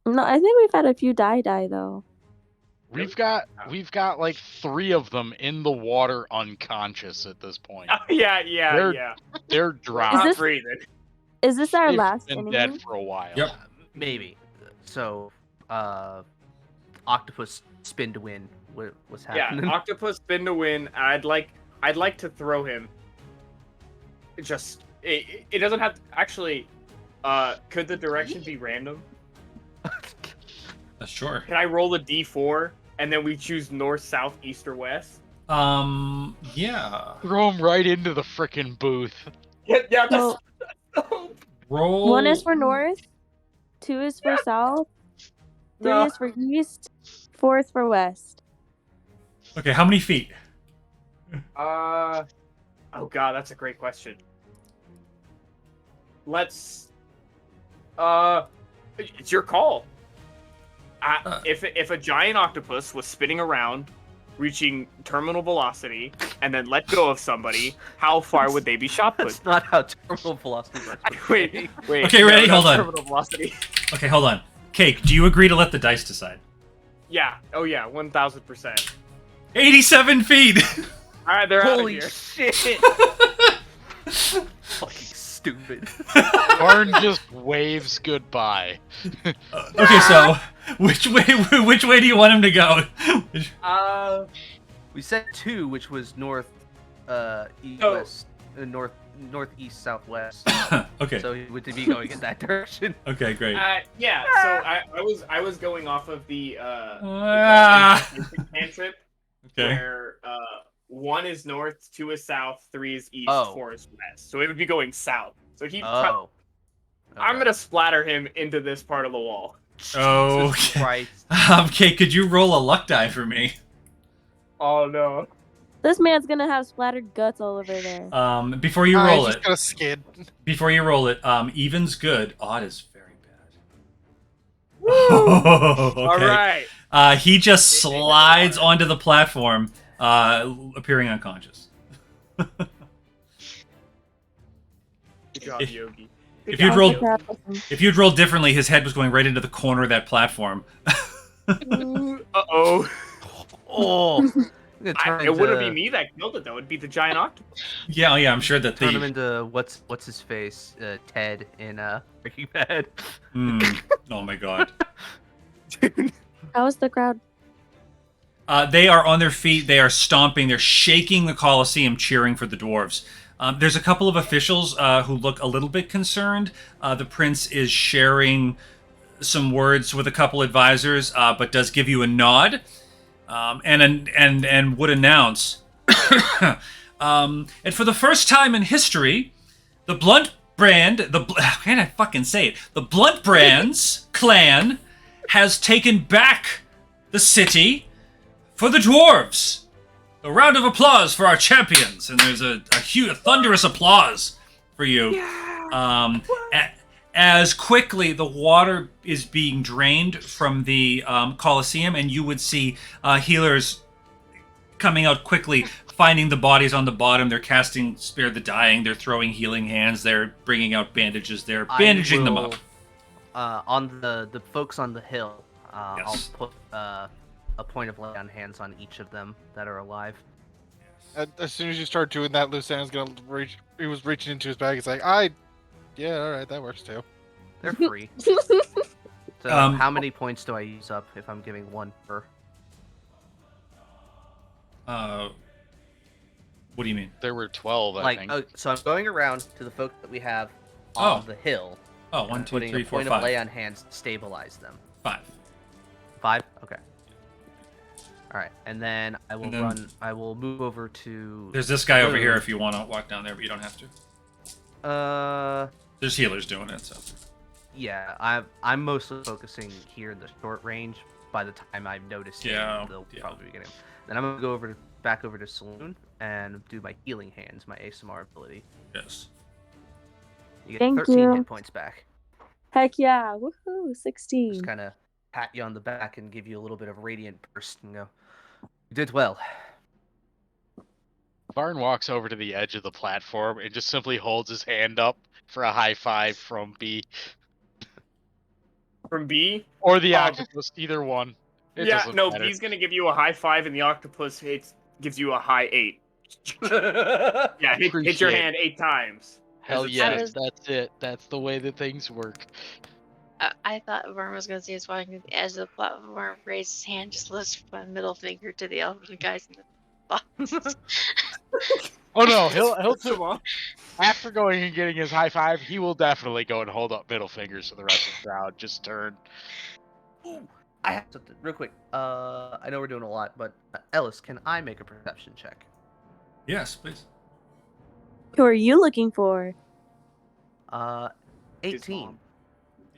No, I think we've had a few die though. We've got like 3 of them in the water unconscious at this point. Yeah. They're drowned. Not this- breathing. Is this our They've last been enemy? dead for a while. Yep. Maybe. So, octopus spin to win. What's happening? Yeah, octopus spin to win. I'd like to throw him. It doesn't have to, actually. Could the direction be random? Sure. Can I roll a d4 and then we choose north, south, east, or west? Yeah. Throw them right into the frickin' booth. Yeah. So, Roll. 1 is for north, 2 is for south, 3 No. is for east, 4 is for west. Okay, how many feet? Oh god, that's a great question. Let's. It's your call. If a giant octopus was spinning around, reaching terminal velocity, and then let go of somebody, how far would they be shot put? That's not how terminal velocity works. Wait. Okay, ready? No, Hold on. Terminal velocity. Okay, hold on. Cake, do you agree to let the dice decide? Yeah. Oh yeah. 1000%. 87 feet. All right, they're out of Holy here. shit! Fucking stupid. Karn just waves goodbye. Okay, so which way do you want him to go? We said 2, which was north, east, Oh. west, northeast, southwest. Okay. So he would be going in that direction. Okay, great. Yeah. So I was going off of the cantrip Okay. where 1 is north, 2 is south, 3 is east, Oh. 4 is west. So it would be going south. So Oh. I'm Okay. gonna splatter him into this part of the wall. Jesus Okay. Christ. Okay, could you roll a luck die for me? Oh no. This man's gonna have splattered guts all over there. Before you roll He's it, got a skid. even's good, odd is very bad. Okay. All right. He just slides onto the platform, appearing unconscious. Good job, If- Yogi. if Good you'd job, rolled- Yogi. If you'd rolled differently, his head was going right into the corner of that platform. Uh-oh. Oh. I'm gonna turn It wouldn't be into- me that killed it though. It'd be the giant octopus. Yeah, I'm sure that Turn him the. into what's his face? Ted in Breaking Bad. Oh my god. How was the crowd? They are on their feet. They are stomping. They're shaking the Colosseum, cheering for the dwarves. There's a couple of officials who look a little bit concerned. The prince is sharing some words with a couple advisors, but does give you a nod, and would announce. And for the first time in history, the Blunt Brand, how can I fucking say it? The Blunt Brands clan has taken back the city for the dwarves. A round of applause for our champions, and there's a huge, thunderous applause for you. As quickly the water is being drained from the Colosseum, and you would see healers coming out quickly, finding the bodies on the bottom. They're casting Spare the Dying. They're throwing healing hands. They're bringing out bandages. They're bandaging them up. On the folks on the hill, Yes. I'll put a point of lay on hands on each of them that are alive. As soon as you start doing that, Lucian's gonna reach. He was reaching into his bag. He's like, yeah, all right, that works too. They're free. So how many points do I use up if I'm giving one per? What do you mean? There were 12, I think. So I'm going around to the folks that we have on the hill. Oh, and 1, I'm 2, putting 3, a 4, point 5. of lay on hands to stabilize them. 5. 5? Okay. Alright, and then I will I will move over to... There's this guy over here if you want to walk down there, but you don't have to. There's healers doing it, so... Yeah, I'm mostly focusing here in the short range. By the time I've noticed they'll probably be getting him. Then I'm going to go back over to Saloon and do my healing hands, my ASMR ability. Yes. You get Thank 13 you. hit points back. Heck yeah. Woohoo. 16. Just kind of pat you on the back and give you a little bit of radiant burst and go, you did well. Barn walks over to the edge of the platform and just simply holds his hand up for a high five from B. From B? Or the octopus, either one. It Yeah, doesn't no, matter. B's gonna give you a high 5 and the octopus gives you a high 8. Yeah, hit your Appreciate hand 8 times. Hell As it yes, says. that's it. That's the way that things work. I thought Vern was gonna see us walking to the edge of the platform, raise his hand, just lift my middle finger to the elven guys in the box. Oh no, he'll after going and getting his high five, he will definitely go and hold up middle fingers to the rest of the crowd. Just turn. Ooh, I have something real quick. I know we're doing a lot, but Ellis, can I make a perception check? Yes, please. Who are you looking for? 18.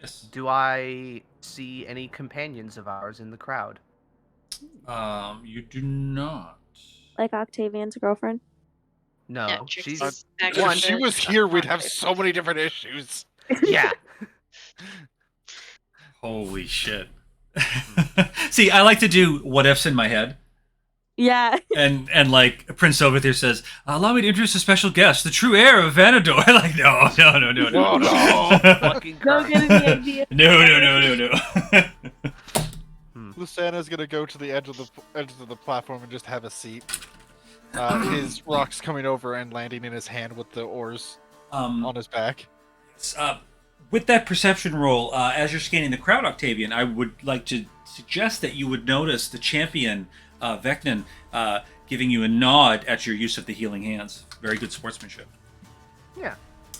Yes. Do I see any companions of ours in the crowd? You do not. Like Octavian's girlfriend? No, Yeah, she's Trixie's If she was here, we'd have so many different issues. yeah. Holy shit. See, I like to do what ifs in my head. Yeah. And like Prince Ovithir says, allow me to introduce a special guest, the true heir of Vanador. Like, no. Fucking Don't get any idea. No. Lucana's gonna go to the edge of the platform and just have a seat. His rocks coming over and landing in his hand with the oars on his back. With that perception roll, as you're scanning the crowd, Octavian, I would like to suggest that you would notice the champion, Vecnan, giving you a nod at your use of the healing hands. Very good sportsmanship. Yeah.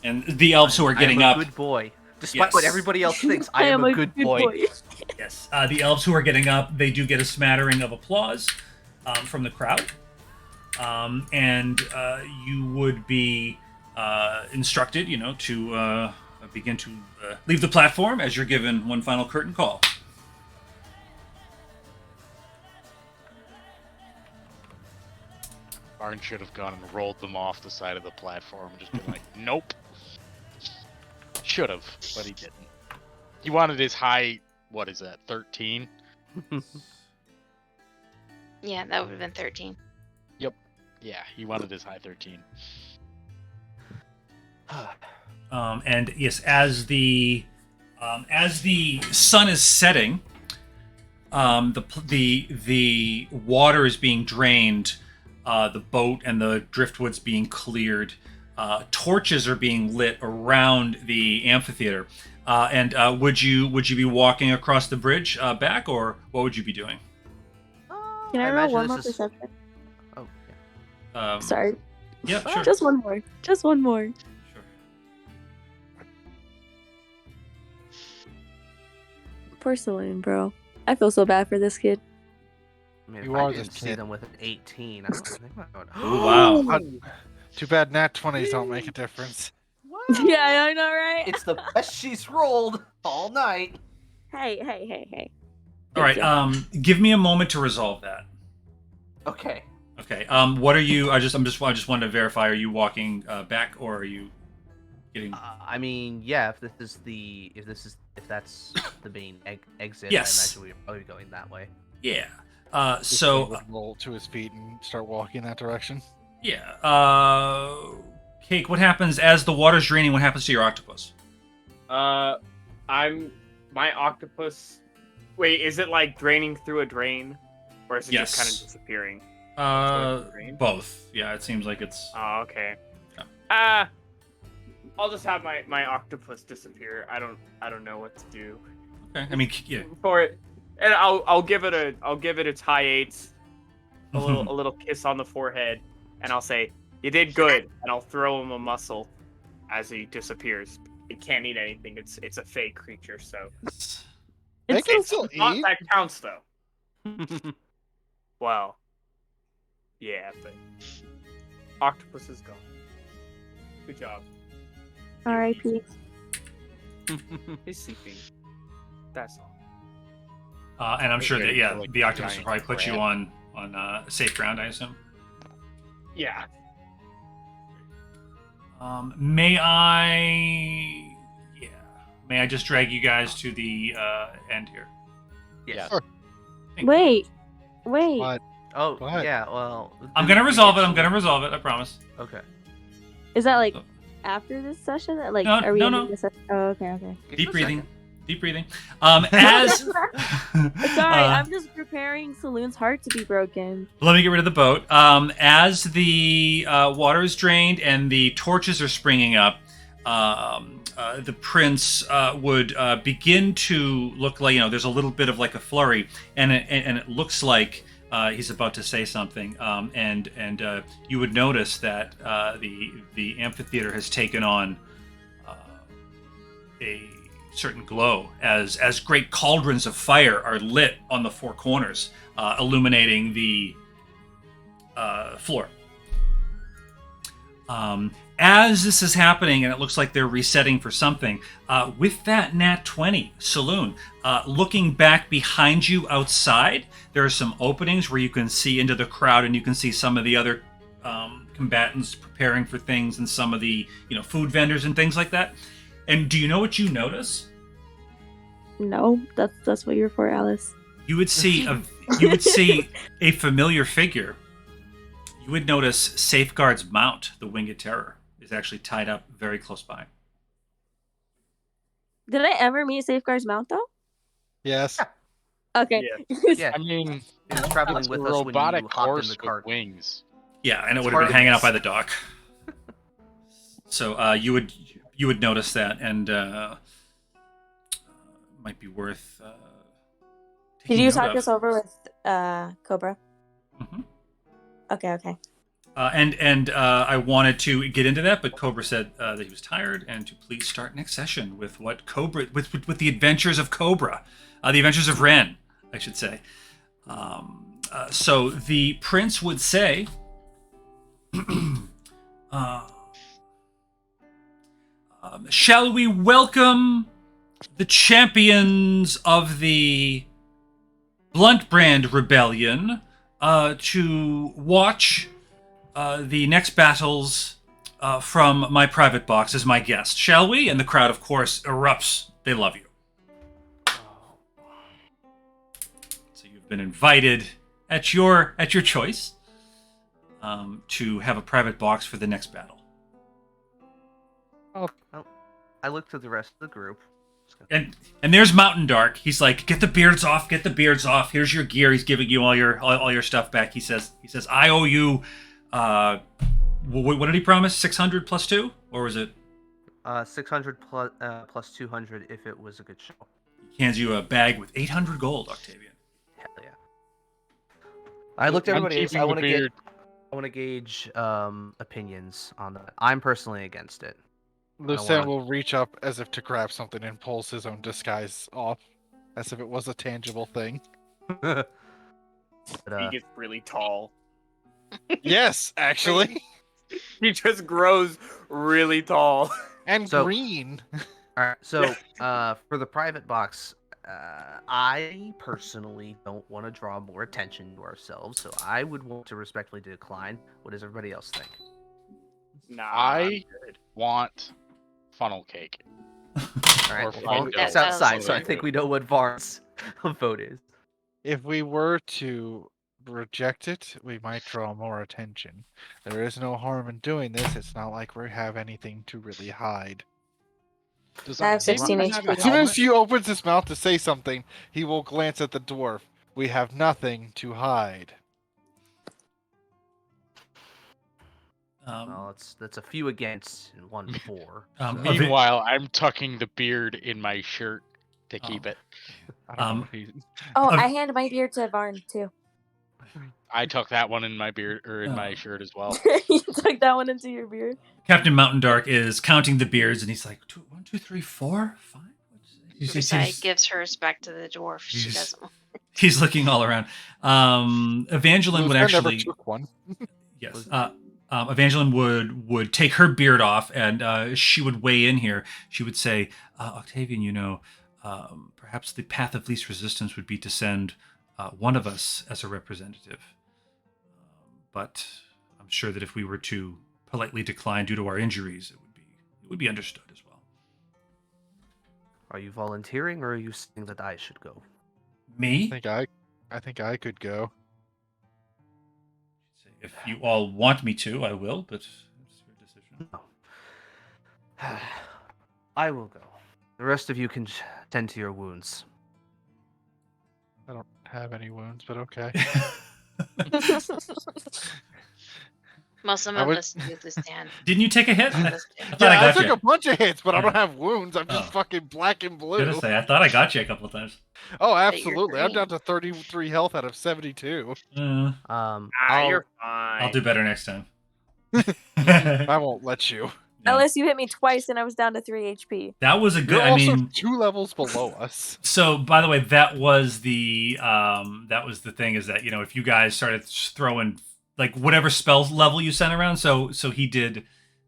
And the elves who are getting I am up. a good boy. Despite what everybody else thinks, I am a good boy. Yes. The elves who are getting up, they do get a smattering of applause from the crowd. And you would be instructed, to begin to leave the platform as you're given one final curtain call. Barn should have gone and rolled them off the side of the platform and just been like, nope. Should have, but he didn't. He wanted his high, what is that, 13? Yeah, that would have been 13. Yep. Yeah, he wanted his high 13. And yes, as the sun is setting, the water is being drained, the boat and the driftwood's being cleared. Torches are being lit around the amphitheater. And would you be walking across the bridge back, or what would you be doing? Can I roll one more perception? Oh, yeah. Sorry. Yeah, sure. Just one more. Just one more. Sure. Poor Saloon, bro. I feel so bad for this kid. I mean, You if I are didn't this see kid. them with an 18, I don't think about going, Oh, wow. Too bad nat 20s don't make a difference. Yeah, I know, right? It's the best she's rolled all night. Hey. All right. Give me a moment to resolve that. Okay. Okay. What are you? I just wanted to verify. Are you walking back, or are you getting? I mean, yeah. If that's the main exit, Yes. I imagine we're probably going that way. Yeah. So would roll to his feet and start walking in that direction. yeah. Cake, what happens as the water's draining? What happens to your octopus? My octopus. Wait, is it like draining through a drain, or is it just kind of Yes. disappearing? Both. Yeah, it seems like it's. Oh, okay. Yeah. I'll just have my octopus disappear. I don't know what to do Okay. I mean, yeah. for it, and I'll give it its high eights, a little kiss on the forehead, and I'll say, "You did good," and I'll throw him a mussel as he disappears. It can't eat anything. It's a fake creature, so They It's can so still not eat. that counts though. Well, yeah, but octopus is gone. Good job. R.I.P. He's sleeping. That's all. And I'm sure that Waiting for, like, the octopus will giant probably put you crab. on safe ground, I assume. Yeah. May I just drag you guys to the end here? Yes. Sure. Wait. What? Oh, Go ahead. yeah. Well, I'm do gonna we resolve get it. I'm to- gonna resolve it. I promise. Okay. Is that like after this session? Like, No, are we no, ending no. this? Oh, okay. Give Deep it a breathing. second. Deep breathing. As Sorry, I'm just preparing Saloon's heart to be broken. let me get rid of the boat. As the water is drained and the torches are springing up, the prince would begin to look like, there's a little bit of like a flurry, and it looks like he's about to say something. And you would notice that the amphitheater has taken on a certain glow as great cauldrons of fire are lit on the four corners, illuminating the floor. As this is happening, and it looks like they're resetting for something, with that nat 20, Saloon, looking back behind you outside, there are some openings where you can see into the crowd, and you can see some of the other combatants preparing for things, and some of the food vendors and things like that. And do you know what you notice? No, that's what you're for, Alice. You would see a familiar figure. You would notice Safeguard's mount, the Winged Terror, is actually tied up very close by. Did I ever meet Safeguard's mount though? Yes. Okay. Yeah. I mean, He was traveling it's a with us when you robotic hopped in horse the with cart. wings. Yeah, and it It's would have been hanging out by harmless. the dock. So you would notice that, and might be worth. Did taking you note talk of. this over with Cobra? Mhm. Okay. And I wanted to get into that, but Cobra said that he was tired, and to please start next session with what Cobra with the adventures of Cobra, the adventures of Ren, I should say. So the prince would say, "Shall we welcome the champions of the Blunt Brand Rebellion to watch the next battles from my private box as my guest, shall we?" And the crowd, of course, erupts. They love you. So you've been invited at your choice to have a private box for the next battle. Well, I looked to the rest of the group. And there's Mountain Dark. He's like, "Get the beards off. Get the beards off. Here's your gear." He's giving you all your stuff back. He says, "I owe you." What did he promise? 600 plus 2, or was it? 600 plus 200 if it was a good show. He hands you a bag with 800 gold, Octavian. Hell yeah. I looked at I'm everybody else. keeping I the want to beard. gauge opinions on that. I'm personally against it. Lucien will reach up as if to grab something and pulls his own disguise off, as if it was a tangible thing. But, He gets really tall. Yes, actually. He just grows really tall. And So- green. all right. So for the private box, I personally don't want to draw more attention to ourselves, so I would want to respectfully decline. What does everybody else think? Nah, I I'm good. want funnel cake. All right. Or Well, fine it's dough. outside, so I Absolutely. think we know what Var's vote is. if we were to reject it, we might draw more attention. There is no harm in doing this. It's not like we have anything to really hide. Does I have Octavian 16 have a HP. As soon as helmet? he opens his mouth to say something, he will glance at the dwarf. We have nothing to hide. Well, that's a few against and 1 for. Um, so- Avi- Meanwhile, I'm tucking the beard in my shirt to keep Oh. it. I don't know Um, what he. Oh, Of- I hand my beard to Varn too. I tuck that one in my beard or in Oh. my shirt as well. You took that one into your beard. Captain Mountain Dark is counting the beards, and he's like, 1, 2, 3, 4, 5. Versailles gives hers back to the dwarf. She he's- doesn't. He's looking all around. Evangeline would Lucien never actually, took one. yes. Evangeline would take her beard off, and she would weigh in here. She would say, Octavian, perhaps the path of least resistance would be to send one of us as a representative. But I'm sure that if we were to politely decline due to our injuries, it would be understood as well. Are you volunteering, or are you saying that I should go? Me? I think I could go. If you all want me to, I will, but it's your decision. No. I will go. The rest of you can tend to your wounds. I don't have any wounds, but okay. Well, some I of would- us do this, Dan. Didn't you take a hit? Some I of us do. thought I I got took you. a bunch of hits, but I Yeah. don't have wounds. I'm just Oh. fucking black and I blue. was gonna say, I thought I got you a couple of times. Oh, you're absolutely. I'm green. down to 33 health out of 72. You're fine. I'll do better next time. I won't let you. Yeah. Unless you hit me twice and I was down to 3 HP. That was a good. You're I also mean, 2 levels below us. so by the way, that was the thing is that if you guys started throwing like whatever spell level you sent around, so he did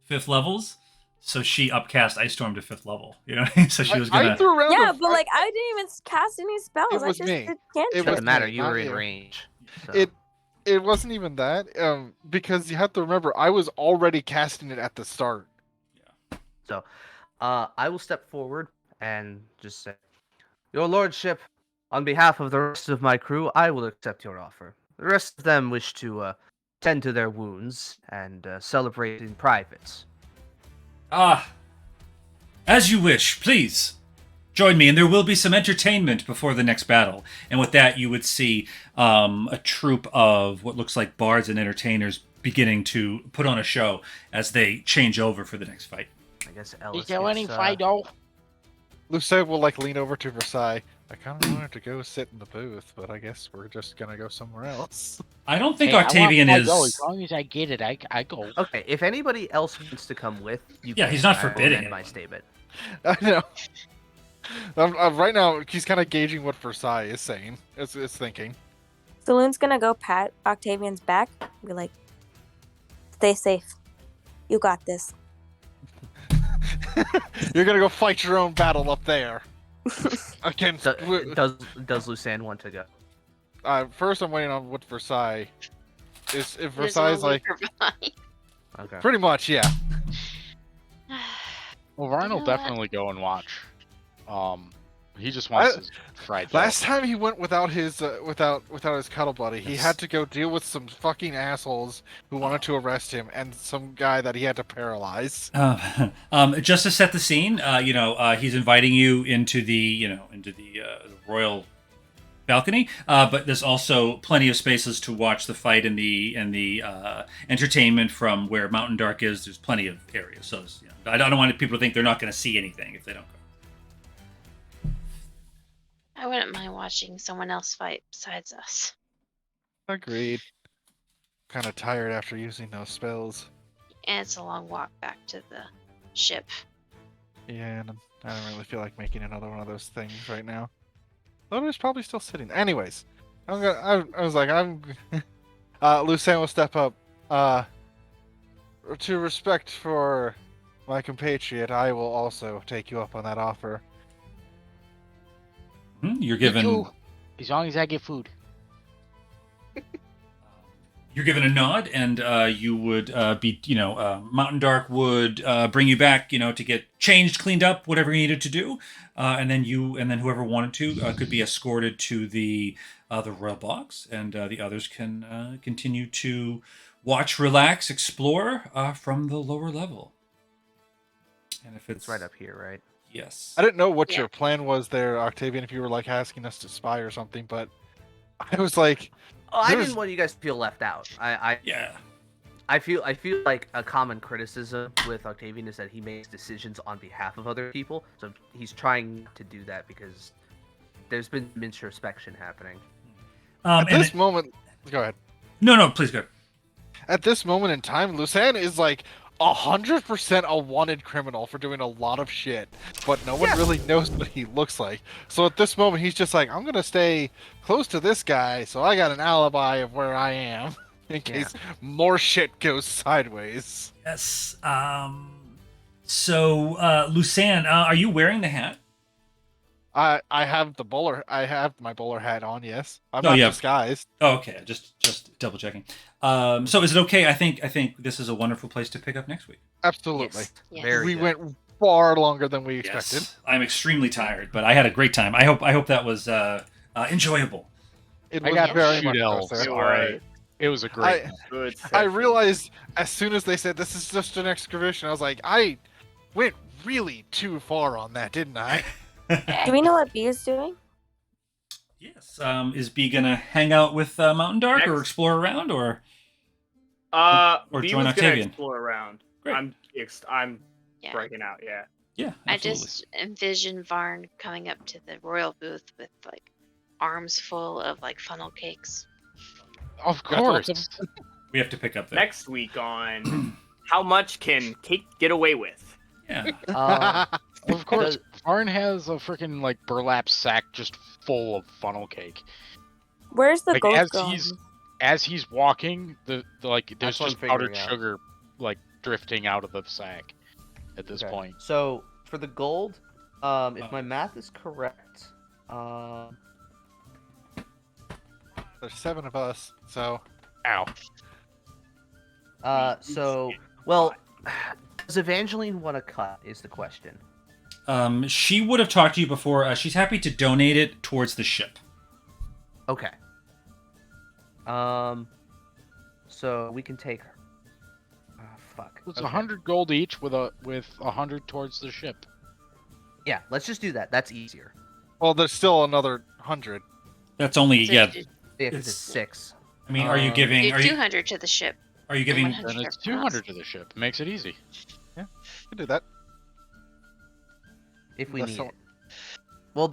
5th levels, so she upcast Ice Storm to 5th level. You know, what I mean? So she was I gonna. threw around. Yeah, the- but like I didn't even cast any spells. It I was just me. did It cantrips. was Doesn't matter. me, You not were in you. range. So. It wasn't even that. Because you have to remember, I was already casting it at the start. So, I will step forward and just say, Your Lordship, on behalf of the rest of my crew, I will accept your offer. The rest of them wish to tend to their wounds and celebrate in private. As you wish, please. Join me, and there will be some entertainment before the next battle. And with that, you would see a troupe of what looks like bards and entertainers beginning to put on a show as they change over for the next fight. I guess Ellis Is there any gets, Fido? Lucille will lean over to Versailles. I kind of wanted to go sit in the booth, but I guess we're just gonna go somewhere else. I don't think Hey, I want Octavian Fido. is. As long as I get it, I go. Okay, if anybody else wants to come with, you Yeah, can. he's not I will forbidding amend my anyone. statement. I know. Right now, he's kind of gauging what Versailles is saying. Is thinking. Saloon's gonna go pat Octavian's back. Be like, stay safe. You got this. You're gonna go fight your own battle up there. Against. Does Lucan want to go? First, I'm waiting on what Versailles is. If There's Versailles is only like, provide. Okay. pretty much, yeah. Well, Ryan You will know what? definitely go and watch. He just wants his fried dog. Last time he went without his without his cuddle buddy, he had to go deal with some fucking assholes who wanted to arrest him and some guy that he had to paralyze. Just to set the scene, he's inviting you into the royal balcony, but there's also plenty of spaces to watch the fight and the entertainment from where Mountain Dark is. There's plenty of areas, so I don't want people to think they're not going to see anything if they don't go. I wouldn't mind watching someone else fight besides us. Agreed. Kind of tired after using those spells. And it's a long walk back to the ship. Yeah, and I don't really feel like making another one of those things right now. Lodo's probably still sitting. Anyways, I was like, Lucien will step up. To respect for my compatriot, I will also take you up on that offer. You're Me given too, as long as I get food. You're given a nod, and you would be, Mountain Dark would bring you back, to get changed, cleaned up, whatever you needed to do, and then whoever wanted to could be escorted to the royal box, and the others can continue to watch, relax, explore from the lower level. And if It's right up here, right? Yes. I didn't know what Yeah. your plan was there, Octavian. If you were like asking us to spy or something, but I was like, Oh, I There's- didn't want you guys to feel left out. Yeah. I feel like a common criticism with Octavian is that he makes decisions on behalf of other people. So he's trying to do that because there's been introspection happening. at this moment, go ahead. No, please go. At this moment in time, Lucan is like 100% a wanted criminal for doing a lot of shit, but no one really knows what he looks like. So at this moment, he's just like, I'm gonna stay close to this guy, so I got an alibi of where I am in case more shit goes sideways. Yes. So, Lucan, are you wearing the hat? I have my bowler hat on. Yes, I'm Oh, not yeah. disguised. Oh, okay. Just double checking. So is it okay? I think this is a wonderful place to pick up next week. Absolutely. Yes. Very We good. went far longer than we expected. Yes. I'm extremely tired, but I had a great time. I hope that was enjoyable. It I was got very shoot much so, elves. sir. All right. It was a great. Good. I session. realized as soon as they said this is just an excursion, I was like, I went really too far on that, didn't I? Do we know what B is doing? Yes. Is B gonna hang out with Mountain Dark or Next. explore around or Or join join gonna Octavian. explore around. Great. I'm Yeah. breaking out. Yeah. Yeah. I Absolutely. just envision Varn coming up to the royal booth with like arms full of like funnel cakes. Of Got lots course. We have to pick up there. Next week on how much can Kate get away with? Yeah. Of course. Does- Varn has a freaking like burlap sack just full of funnel cake. Where's the Like, ghost as going? As he's walking, the like there's That's what just I'm powdered figuring out. sugar like drifting out of the sack at this Okay. point. So for the gold, if my math is correct, There's 7 of us, so Ow. well, does Evangeline want to cut? Is the question. She would have talked to you before. She's happy to donate it towards the ship. Okay. So we can take her. Fuck. It's Okay. 100 gold each with 100 towards the ship. Yeah, let's just do that. That's easier. well, there's still another 100. That's only So yeah. do- Yeah, 'cause It's- it's 6. I mean, are you Um, giving? do Are you 200 to the ship. are you giving? 100 Then it's for us. 200 to the ship. Makes it easy. You can do that. If we Unless need it. Well,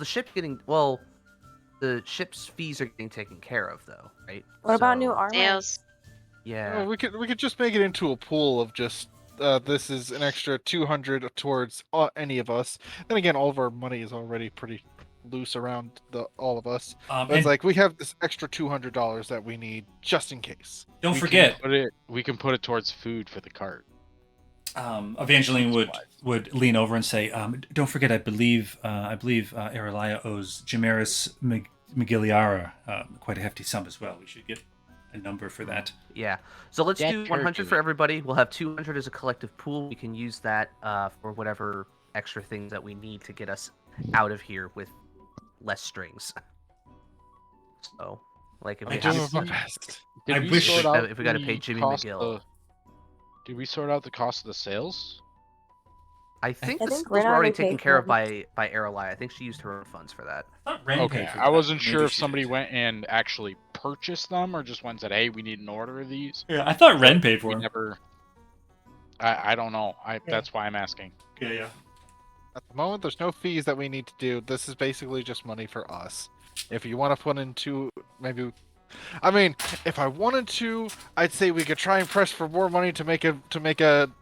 the ship's fees are getting taken care of, though, right? What about new So- armor? Sales. Yeah. Well, we could just make it into a pool of just this is an extra 200 towards any of us. Then again, all of our money is already pretty loose around all of us. But and it's like we have this extra $200 that we need just in case. don't We forget, can put it towards food for the cart. Evangeline would lean over and say, "Don't forget, I believe Erelaya owes Jimeris Magiliara quite a hefty sum as well. We should get a number for that." Yeah. So let's That do 100 turkey. for everybody. We'll have 200 as a collective pool. We can use that for whatever extra things that we need to get us out of here with less strings. So, like if I'm we doing have my best. I wish- if we gotta pay the Jimmy cost McGill. Did we sort out the cost of the sales? I think I the think skills Ren were already already taken paid care for of by Aralai. I think she used her own funds for that. I thought Ren Okay, paid for I that. wasn't Maybe sure if she somebody did. went and actually purchased them or just went and said, "Hey, we need an order of these." Yeah, I thought Ren paid for We them. never. I don't know. That's why I'm asking. Yeah. At the moment, there's no fees that we need to do. This is basically just money for us. If you want to put into maybe, I mean, if I wanted to, I'd say we could try and press for more money to make an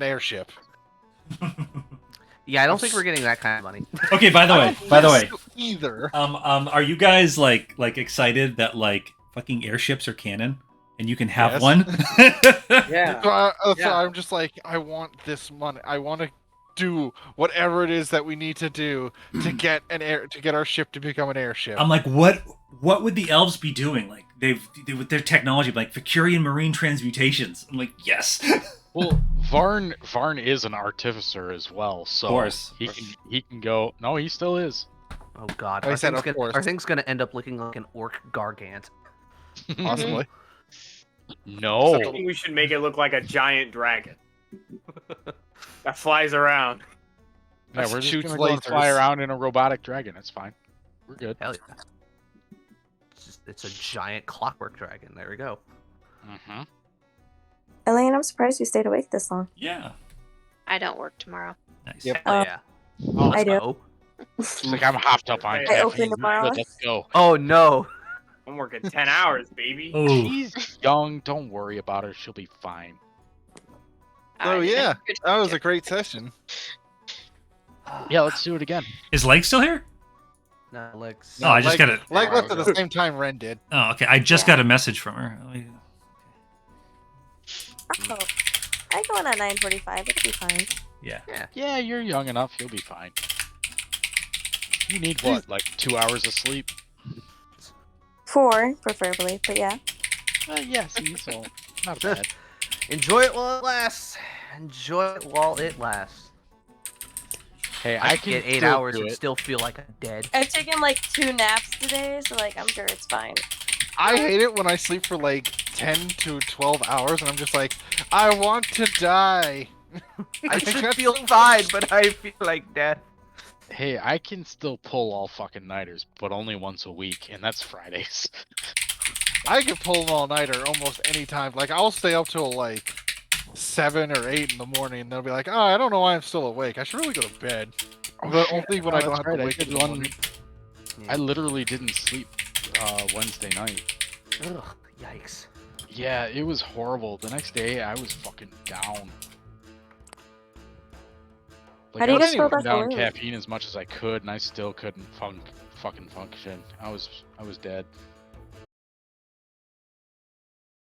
airship. Yeah, I don't think we're getting that kind of money. Okay. By the way, Either. are you guys like excited that like fucking airships are canon and you can have Yes. one? Yeah. So I'm just like, I want this money. I want to do whatever it is that we need to do to get our ship to become an airship. I'm like, what would the elves be doing? Like with their technology, like Vicurian marine transmutations. I'm like, yes. Well, Varn is an artificer as well, so course. he can go. No, he still is. Oh God, I said, of course. our thing's gonna end up looking like an orc gargant. Possibly. No. I think we should make it look like a giant dragon that flies around. Yeah, we're just Shoots gonna go and fly lasers. around in a robotic dragon. It's fine. We're good. Hell yeah. It's a giant clockwork dragon. There we go. Mm-hmm. Elaine, I'm surprised you stayed awake this long. Yeah. I don't work tomorrow. Nice. Yep. Oh yeah. I do. Oh. It's like I'm hopped up on I caffeine. open tomorrow. Good, let's go. Oh no. I'm working 10 hours, baby. Oh. She's young. Don't worry about her. She'll be fine. Oh yeah, that was a great session. Yeah, let's do it again. Is Leg still here? No, Lex. Oh, I just got it. Like left at the same time Ren did. Oh, okay. I just got a message from her. Oh, I go in at 9:45. It'll be fine. Yeah. Yeah, you're young enough. You'll be fine. You need what, like 2 hours of sleep? 4, preferably, but yeah. Yeah, see, so not bad. Enjoy it while it lasts. Enjoy it while it lasts. Hey, I I can can get 8 still hours do and it. still feel like I'm dead. I've taken like 2 naps today, so like I'm sure it's fine. I hate it when I sleep for like 10 to 12 hours and I'm just like, I want to die. I think should that's feel so fine, but I feel like death. Hey, I can still pull all fucking nighters, but only once a week, and that's Fridays. I can pull an all-nighter almost any time. Like, I'll stay up till like 7 or 8 in the morning and they'll be like, oh, I don't know why I'm still awake. I should really go to bed. But only when I don't have to wake in the morning. I literally didn't sleep Wednesday night. Ugh, yikes. Yeah, it was horrible. The next day, I was fucking down. Like, How do you I guys was feel putting about down balloons? caffeine as much as I could, and I still couldn't fucking function. I was dead.